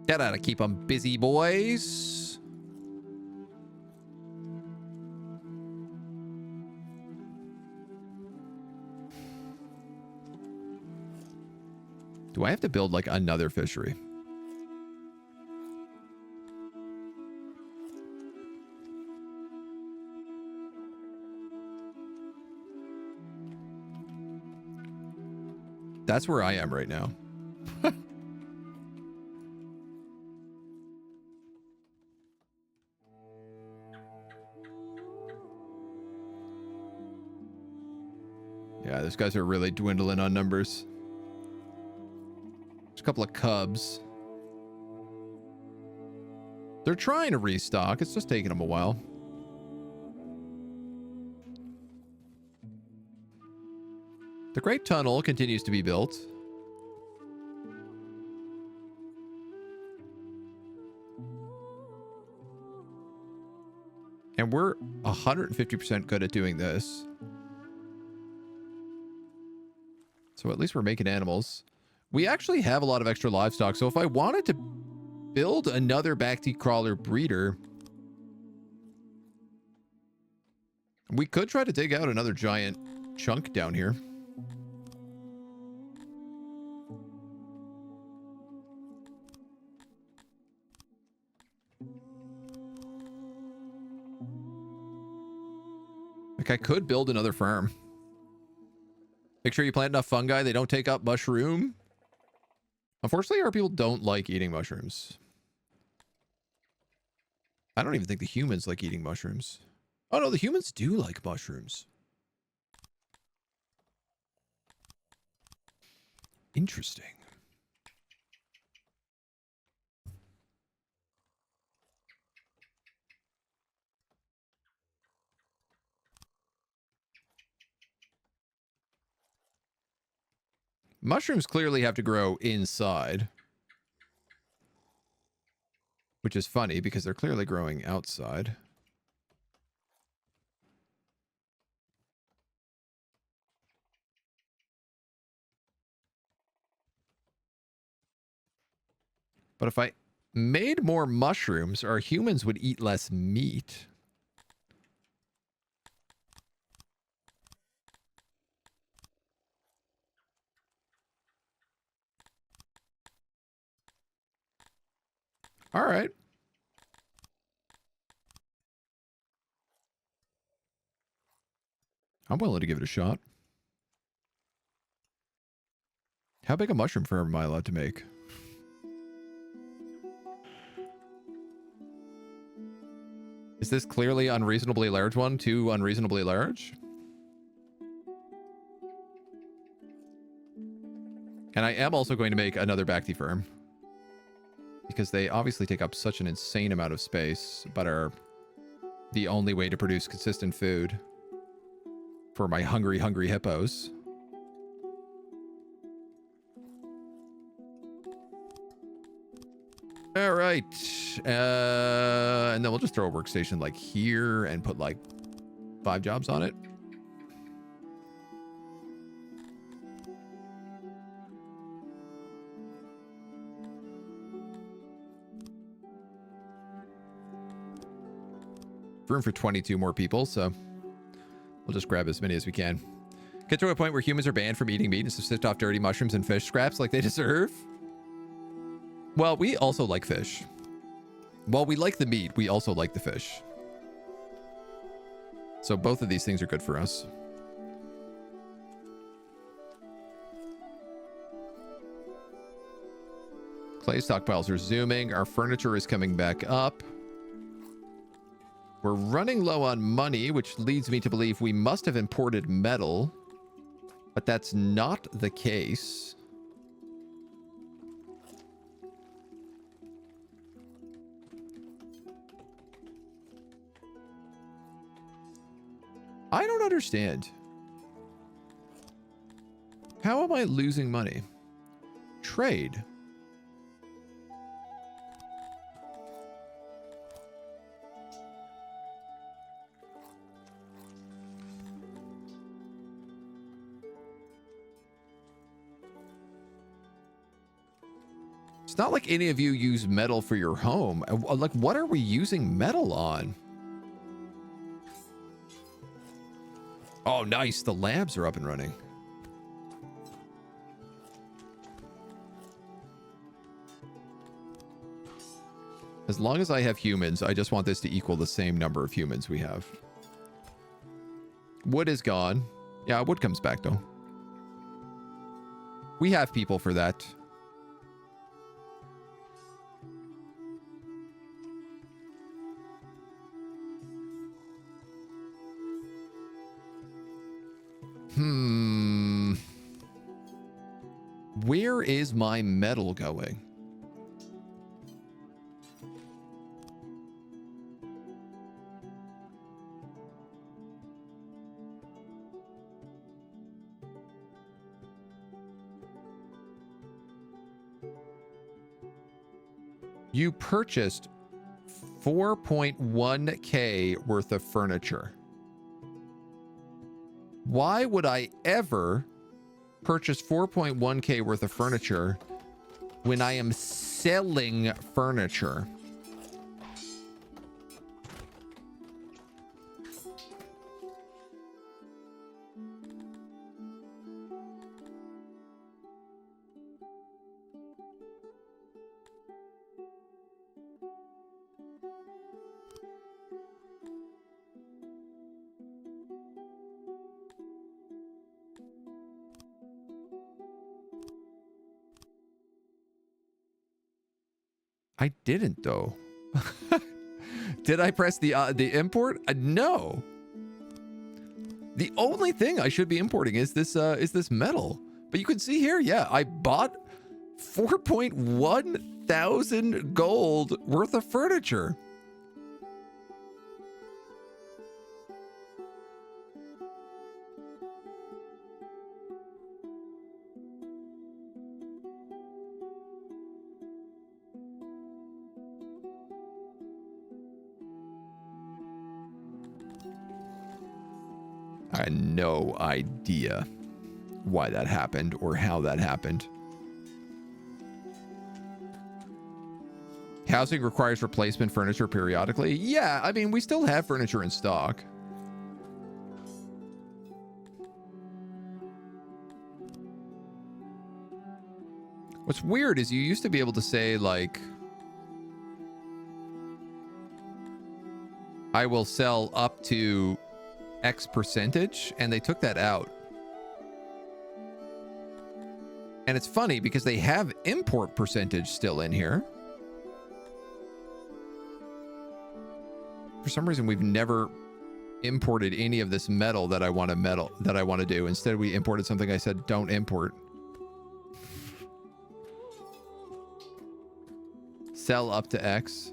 That ought to keep them busy, boys. Do I have to build like another fishery? That's where I am right now. Yeah, those guys are really dwindling on numbers. There's a couple of cubs. They're trying to restock. It's just taking them a while. The Great Tunnel continues to be built. And we're 150% good at doing this. So at least we're making animals. We actually have a lot of extra livestock. So if I wanted to build another Bacti crawler breeder, we could try to dig out another giant chunk down here. Like I could build another farm. Make sure you plant enough fungi. They don't take up mushroom. Unfortunately, our people don't like eating mushrooms. I don't even think the humans like eating mushrooms. Oh no, the humans do like mushrooms. Interesting. Mushrooms clearly have to grow inside. Which is funny because they're clearly growing outside. But if I made more mushrooms, our humans would eat less meat. All right. I'm willing to give it a shot. How big a mushroom farm am I allowed to make? Is this clearly unreasonably large one? Too unreasonably large? And I am also going to make another Bacti farm. Because they obviously take up such an insane amount of space, but are the only way to produce consistent food for my hungry, hungry hippos. All right. And then we'll just throw a workstation like here and put like 5 jobs on it. Room for 22 more people, so we'll just grab as many as we can. Get to a point where humans are banned from eating meat and sift off dirty mushrooms and fish scraps like they deserve. Well, we also like fish. While we like the meat, we also like the fish. So both of these things are good for us. Clay stockpiles are zooming. Our furniture is coming back up. We're running low on money, which leads me to believe we must have imported metal. But that's not the case. I don't understand. How am I losing money? Trade. It's not like any of you use metal for your home. Like, what are we using metal on? Oh, nice. The labs are up and running. As long as I have humans, I just want this to equal the same number of humans we have. Wood is gone. Yeah, wood comes back, though. We have people for that. Where is my metal going? You purchased 4.1K worth of furniture. Why would I ever purchase 4.1K worth of furniture when I am selling furniture? I didn't though. Did I press the import? No. The only thing I should be importing is this metal. But you can see here, yeah, I bought 4.1 thousand gold worth of furniture. I had no idea why that happened or how that happened. Housing requires replacement furniture periodically. Yeah, I mean, we still have furniture in stock. What's weird is you used to be able to say, like, I will sell up to X percentage, and they took that out. And it's funny because they have import percentage still in here. For some reason, we've never imported any of this metal that I want to do. Instead, we imported something I said don't import. Sell up to X.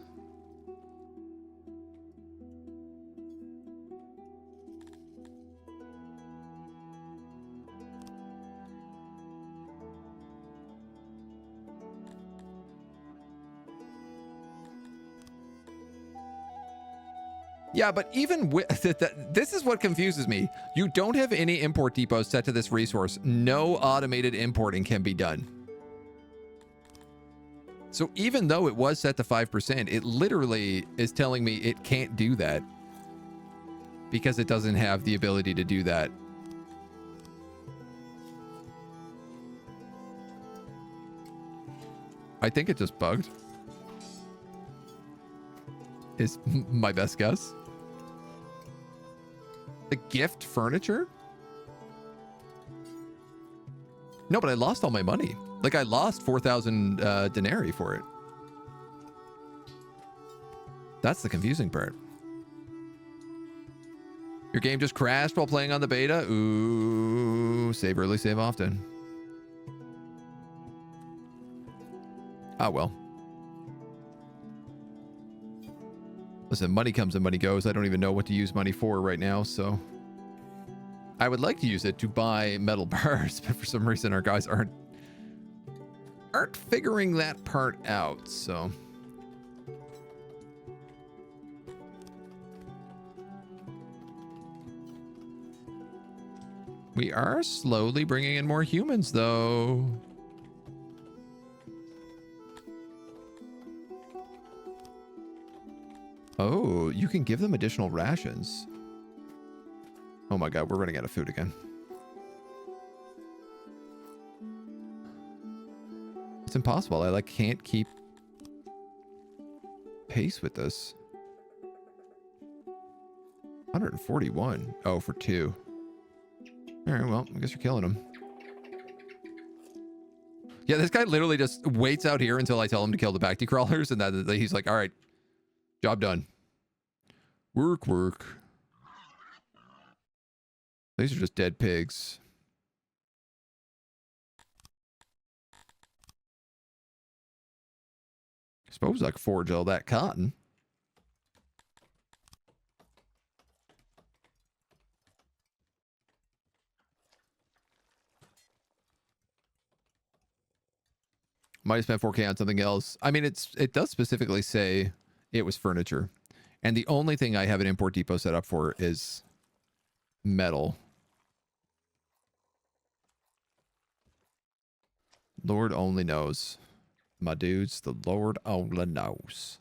Yeah, but even with this is what confuses me. You don't have any import depots set to this resource. No automated importing can be done. So even though it was set to 5%, it literally is telling me it can't do that because it doesn't have the ability to do that. I think it just bugged. Is my best guess. The gift furniture? No, but I lost all my money. Like, I lost 4,000 denarii for it. That's the confusing part. Your game just crashed while playing on the beta? Ooh, save early, save often. Ah, well. Listen, money comes and money goes. I don't even know what to use money for right now, so... I would like to use it to buy metal bars, but for some reason our guys aren't figuring that part out, so... We are slowly bringing in more humans, though. Oh, you can give them additional rations. Oh my god, we're running out of food again. It's impossible. I, like, can't keep pace with this. 141. Oh, for 2. Alright, well, I guess you're killing them. Yeah, this guy literally just waits out here until I tell him to kill the Bacti crawlers, and then he's like, all right, job done. Work, work. These are just dead pigs. I suppose I could forge all that cotton. Might have spent 4K on something else. I mean, it does specifically say it was furniture. And the only thing I have an import depot set up for is metal. Lord only knows. My dudes, the Lord only knows.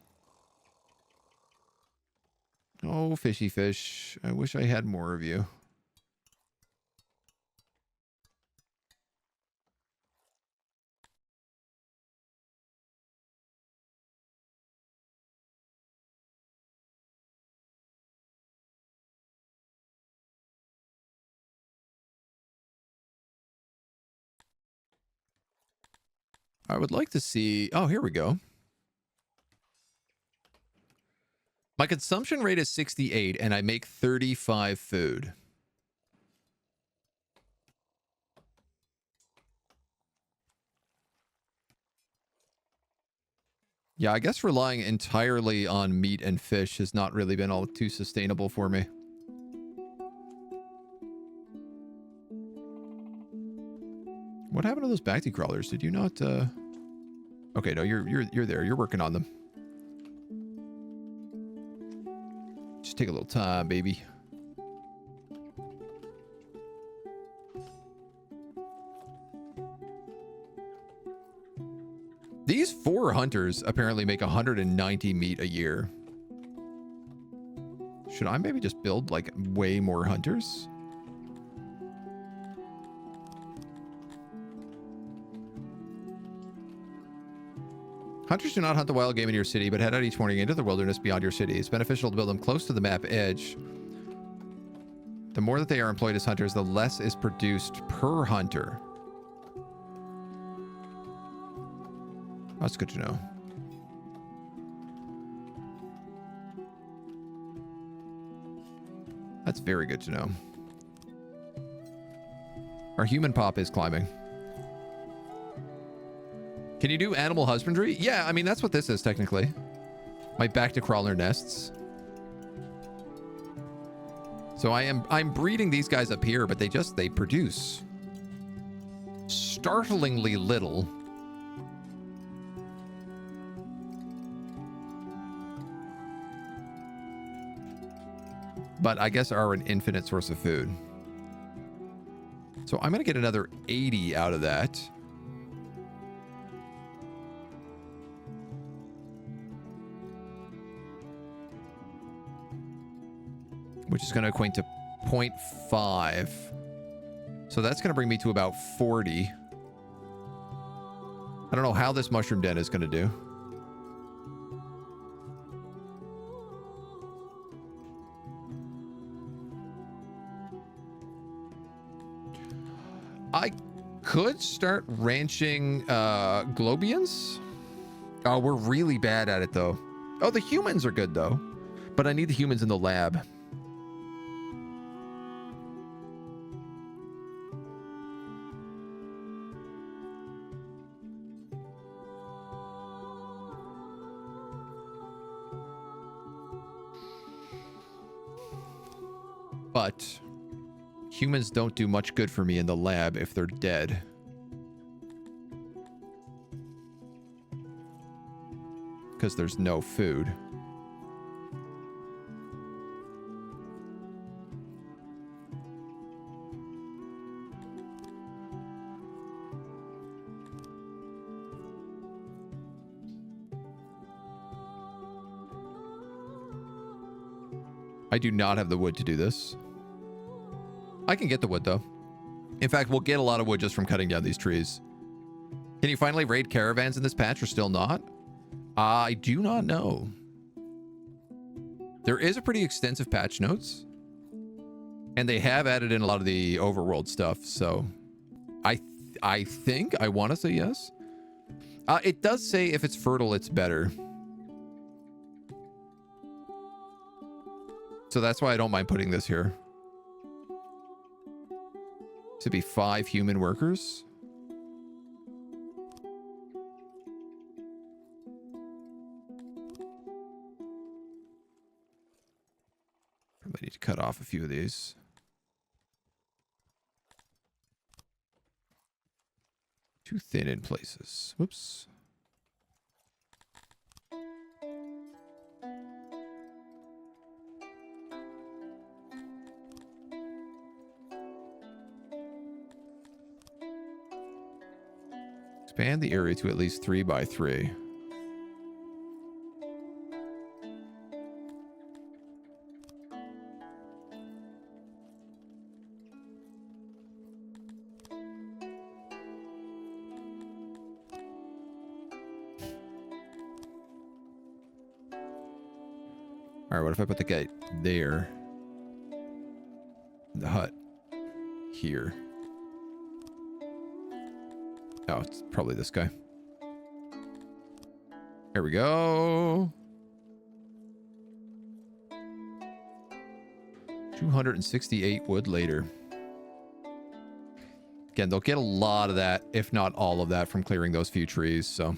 Oh, fishy fish. I wish I had more of you. I would like to see... Oh, here we go. My consumption rate is 68, and I make 35 food. Yeah, I guess relying entirely on meat and fish has not really been all too sustainable for me. What happened to those Bacti crawlers? Did you not Okay, no, you're there. You're working on them. Just take a little time, baby. These 4 hunters apparently make 190 meat a year. Should I maybe just build like way more hunters? Hunters do not hunt the wild game in your city, but head out each morning into the wilderness beyond your city. It's beneficial to build them close to the map edge. The more that they are employed as hunters, the less is produced per hunter. That's good to know. That's very good to know. Our human pop is climbing. Can you do animal husbandry? Yeah, I mean, that's what this is technically. My back to crawler nests. So I'm breeding these guys up here, but they produce startlingly little. But I guess are an infinite source of food. So I'm going to get another 80 out of that. Which is going to equate to 0.5. So that's going to bring me to about 40. I don't know how this mushroom den is going to do. I could start ranching Globians. Oh, we're really bad at it, though. Oh, the humans are good, though. But I need the humans in the lab. But humans don't do much good for me in the lab if they're dead. Because there's no food. I do not have the wood to do this. I can get the wood, though. In fact, we'll get a lot of wood just from cutting down these trees. Can you finally raid caravans in this patch or still not? I do not know. There is a pretty extensive patch notes. And they have added in a lot of the overworld stuff, so... I think I want to say yes. It does say if it's fertile, it's better. So that's why I don't mind putting this here. To be 5 human workers. Probably need to cut off a few of these. Too thin in places. Whoops. Expand the area to at least 3 by 3. All right, what if I put the gate there? The hut here. Oh, it's probably this guy. There we go. 268 wood later. Again, they'll get a lot of that, if not all of that, from clearing those few trees, so.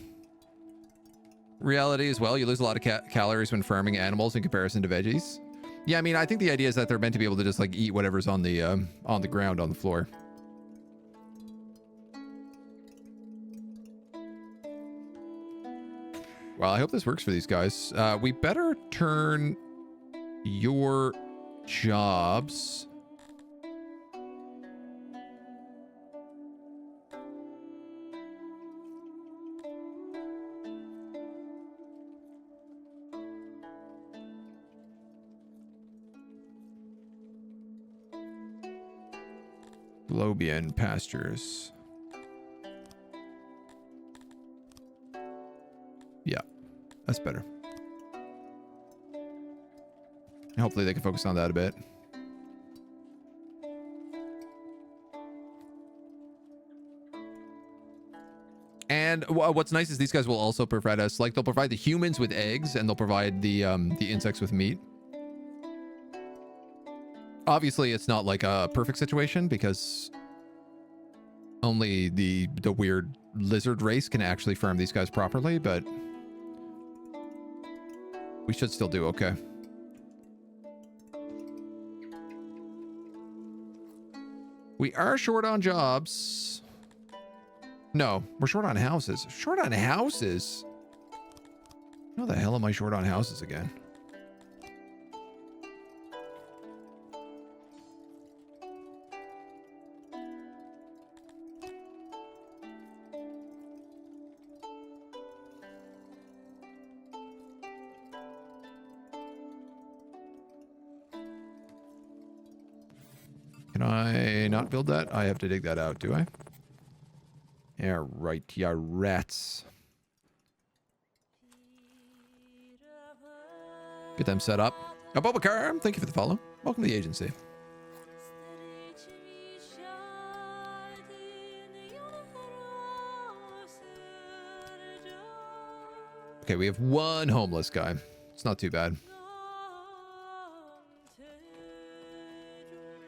Reality as well, you lose a lot of calories when farming animals in comparison to veggies. Yeah, I mean, I think the idea is that they're meant to be able to just, like, eat whatever's on the ground, on the floor. Well, I hope this works for these guys. We better turn your jobs. Globian pastures. Yeah, that's better. Hopefully they can focus on that a bit. And what's nice is these guys will also provide us, like, they'll provide the humans with eggs and they'll provide the insects with meat. Obviously, it's not like a perfect situation because only the weird lizard race can actually farm these guys properly, but we should still do okay. We are short on jobs. No, we're short on houses. Short on houses? How the hell am I short on houses again? Can I not build that? I have to dig that out, do I? Yeah, right. Yeah, rats. Get them set up. Abubakar, thank you for the follow. Welcome to the agency. Okay, we have one homeless guy. It's not too bad.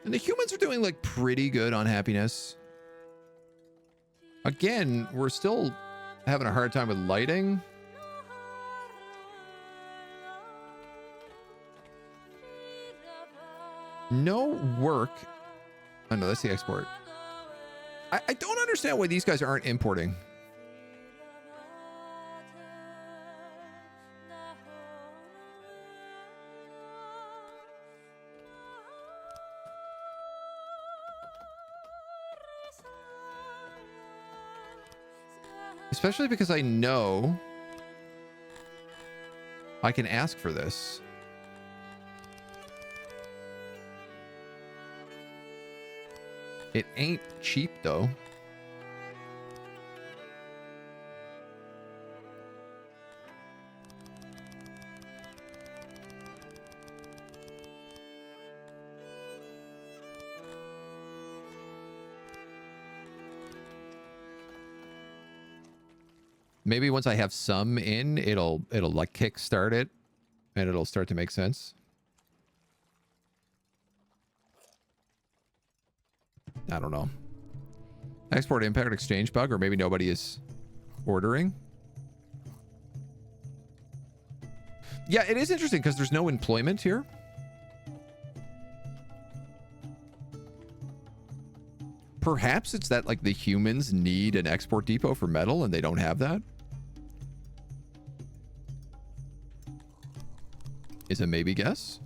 And the humans are doing, like, pretty good on happiness. Again, we're still having a hard time with lighting. No work. Oh, no, that's the export. I don't understand why these guys aren't importing. Especially because I know I can ask for this. It ain't cheap, though. Maybe once I have some in, it'll like kickstart it, and it'll start to make sense. I don't know. Export impact exchange bug, or maybe nobody is ordering. Yeah, it is interesting because there's no employment here. Perhaps it's that like the humans need an export depot for metal and they don't have that. Is a maybe guess.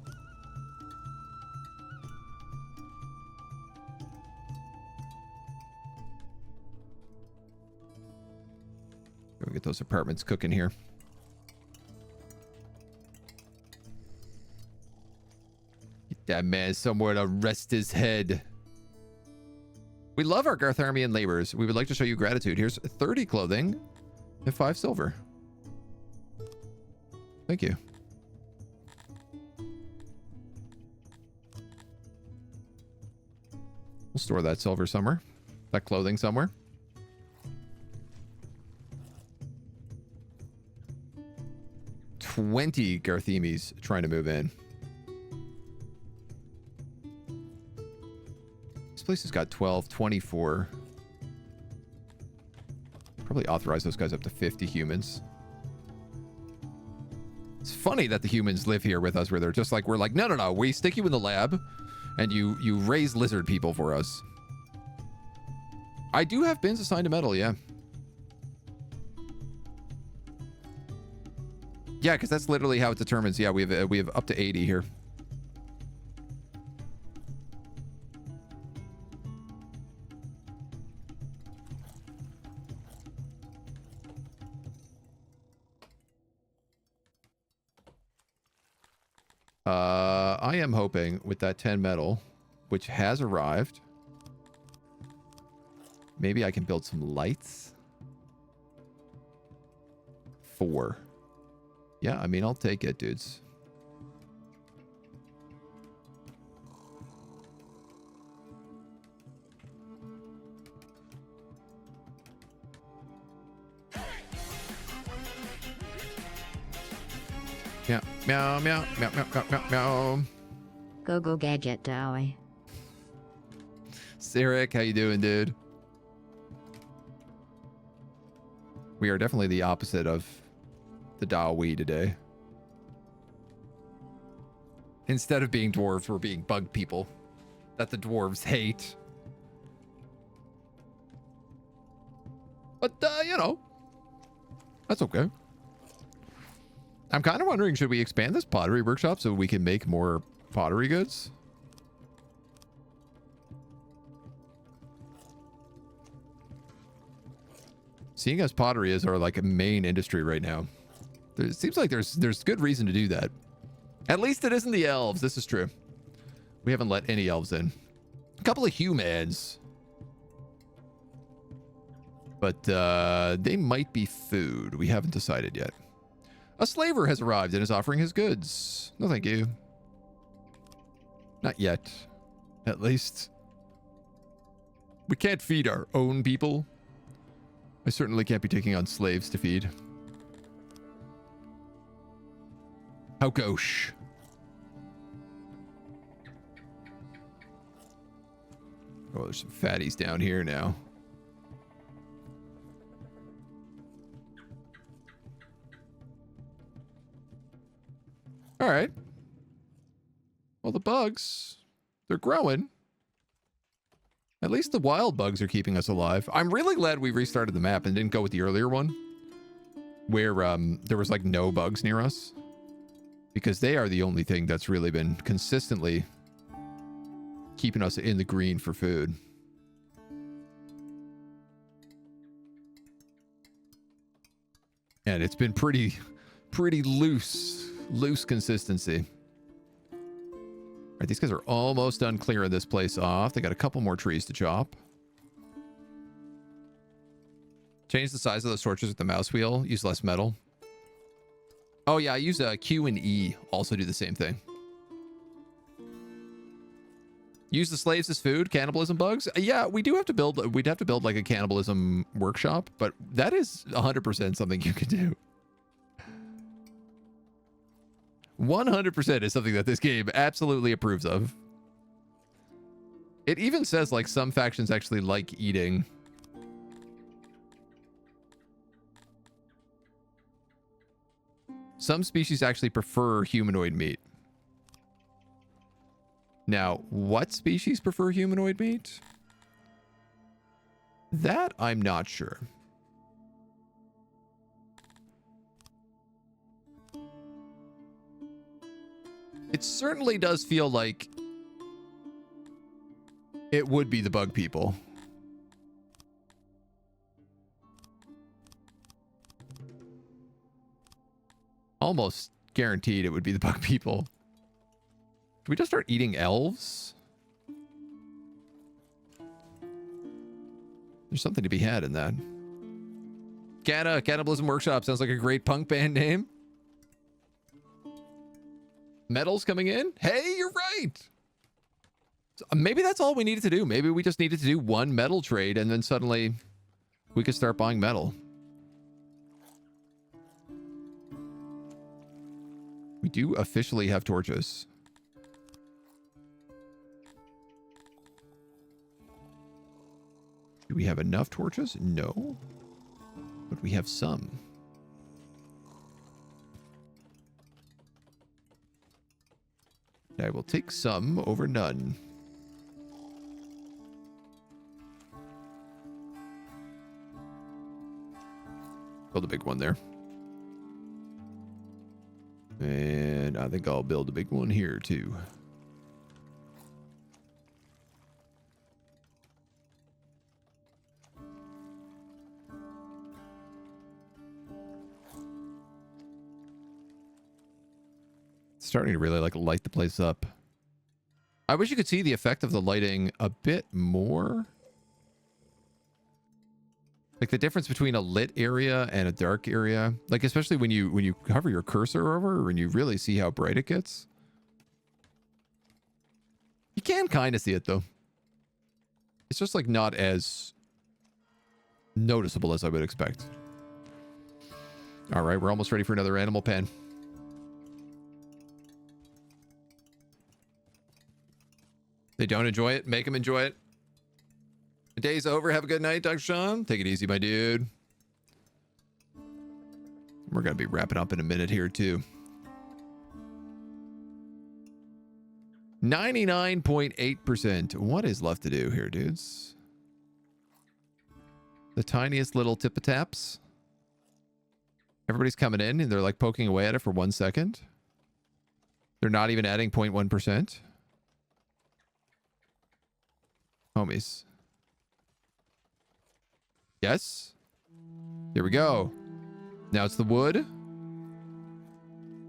Go get those apartments cooking here. Get that man somewhere to rest his head. We love our Gartharmian laborers. We would like to show you gratitude. Here's 30 clothing and 5 silver. Thank you. We'll store that silver somewhere. That clothing somewhere. $20 Garthemis trying to move in. This place has got 12, 24. Probably authorize those guys up to 50 humans. It's funny that the humans live here with us where they're just like, we're like, no, we stick you in the lab and you raise lizard people for us. I do have bins assigned to metal, yeah. Yeah, because that's literally how it determines. Yeah, we have up to 80 here. I am hoping with that 10 metal, which has arrived, maybe I can build some lights. 4. Yeah, I mean, I'll take it, dudes. Meow, meow, meow, meow, meow, meow, meow. Go gadget, Dowie. Sirik, how you doing, dude? We are definitely the opposite of the Dawi today. Instead of being dwarves, we're being bug people that the dwarves hate. But, you know, that's okay. I'm kind of wondering, should we expand this pottery workshop so we can make more pottery goods? Seeing as pottery is our like main industry right now, it seems like there's good reason to do that. At least it isn't the elves. This is true. We haven't let any elves in. A couple of humans. But they might be food. We haven't decided yet. A slaver has arrived and is offering his goods. No, thank you. Not yet. At least. We can't feed our own people. I certainly can't be taking on slaves to feed. How gauche. Oh, there's some fatties down here now. All right. Well, the bugs, they're growing. At least the wild bugs are keeping us alive. I'm really glad we restarted the map and didn't go with the earlier one where there was like no bugs near us, because they are the only thing that's really been consistently keeping us in the green for food. And it's been pretty loose consistency. All right, these guys are almost done clearing this place off. They got a couple more trees to chop. Change the size of those torches with the mouse wheel. Use less metal. Oh yeah, I use Q and E. Also do the same thing. Use the slaves as food, cannibalism bugs. Yeah, we do have to build, we'd have to build like a cannibalism workshop, but that is 100% something you can do. 100% is something that this game absolutely approves of. It even says like some factions actually like eating. Some species actually prefer humanoid meat. Now, what species prefer humanoid meat? That I'm not sure. It certainly does feel like it would be the bug people. Almost guaranteed it would be the bug people. Should we just start eating elves? There's something to be had in that. Cannibalism Workshop sounds like a great punk band name. Metal's coming in. Hey, you're right. So maybe that's all we needed to do. Maybe we just needed to do one metal trade and then suddenly we could start buying metal. We do officially have torches. Do we have enough torches? No. But we have some. I will take some over none. Build a big one there. And I think I'll build a big one here too. Starting to really like light the place up. I wish you could see the effect of the lighting a bit more. Like the difference between a lit area and a dark area. Like especially when you hover your cursor over and you really see how bright it gets. You can kind of see it though. It's just like not as noticeable as I would expect. All right, we're almost ready for another animal pen. They don't enjoy it, make them enjoy it. The day's over. Have a good night, Dr. Sean. Take it easy, my dude. We're going to be wrapping up in a minute here, too. 99.8%. What is left to do here, dudes? The tiniest little tip-a-taps. Everybody's coming in, and they're like poking away at it for 1 second. They're not even adding 0.1%. Homies. Yes. Here we go. Now it's the wood.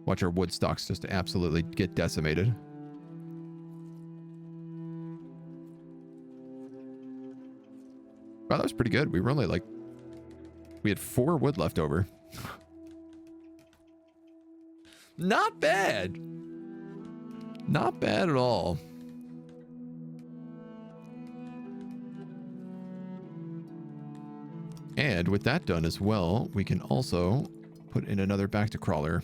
Watch our wood stocks just absolutely get decimated. Wow, that was pretty good. We were only like... We had 4 wood left over. Not bad. Not bad at all. And with that done as well, we can also put in another back to crawler.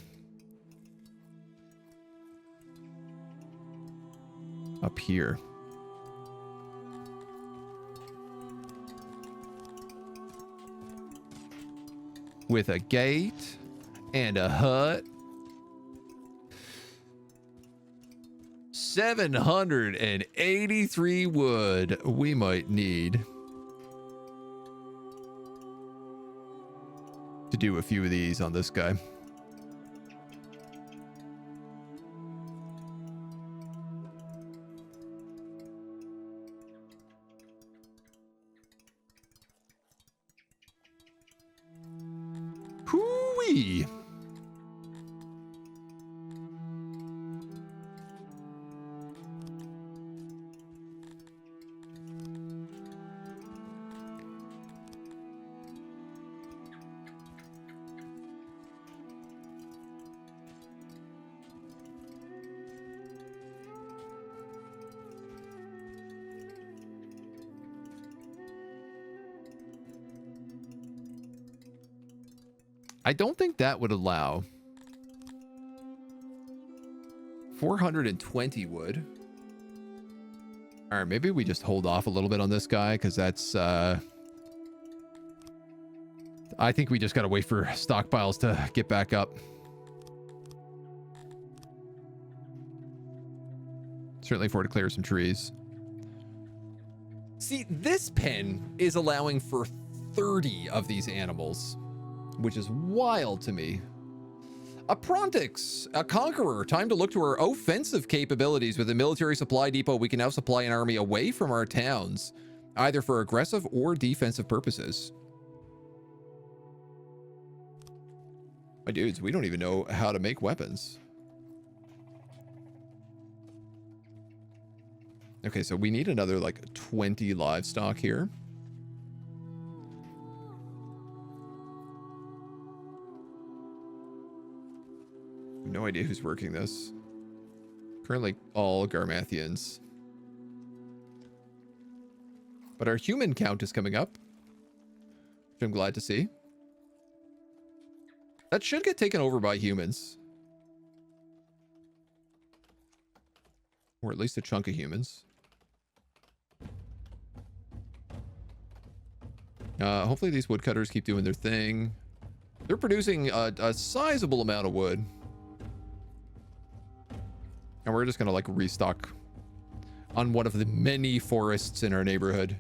Up here. With a gate and a hut. 783 wood we might need to do a few of these on this guy. Hoo-wee! I don't think that would allow. 420 wood. All right, maybe we just hold off a little bit on this guy, because that's... I think we just got to wait for stockpiles to get back up. Certainly afford to clear some trees. See, this pen is allowing for 30 of these animals, which is wild to me. A Prontix, a conqueror. Time to look to our offensive capabilities. With a military supply depot, we can now supply an army away from our towns, either for aggressive or defensive purposes. My dudes, we don't even know how to make weapons. Okay, so we need another like 20 livestock here. No idea who's working this. Currently all Garmathians. But our human count is coming up, which I'm glad to see. That should get taken over by humans. Or at least a chunk of humans. Hopefully these woodcutters keep doing their thing. They're producing a sizable amount of wood. And we're just going to like restock on one of the many forests in our neighborhood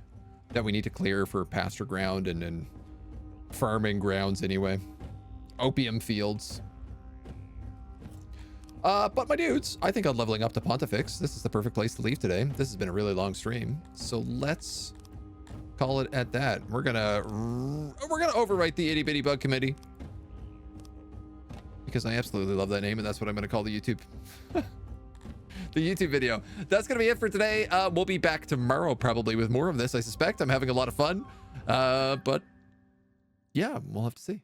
that we need to clear for pasture ground and farming grounds anyway. Opium fields. But my dudes, I think I'm leveling up to Pontifex. This is the perfect place to leave today. This has been a really long stream, so let's call it at that. We're gonna overwrite the Itty Bitty Bug Committee because I absolutely love that name, and that's what I'm gonna call the YouTube the YouTube video. That's gonna be it for today. We'll be back tomorrow probably with more of this. I suspect. I'm having a lot of fun, but yeah, we'll have to see.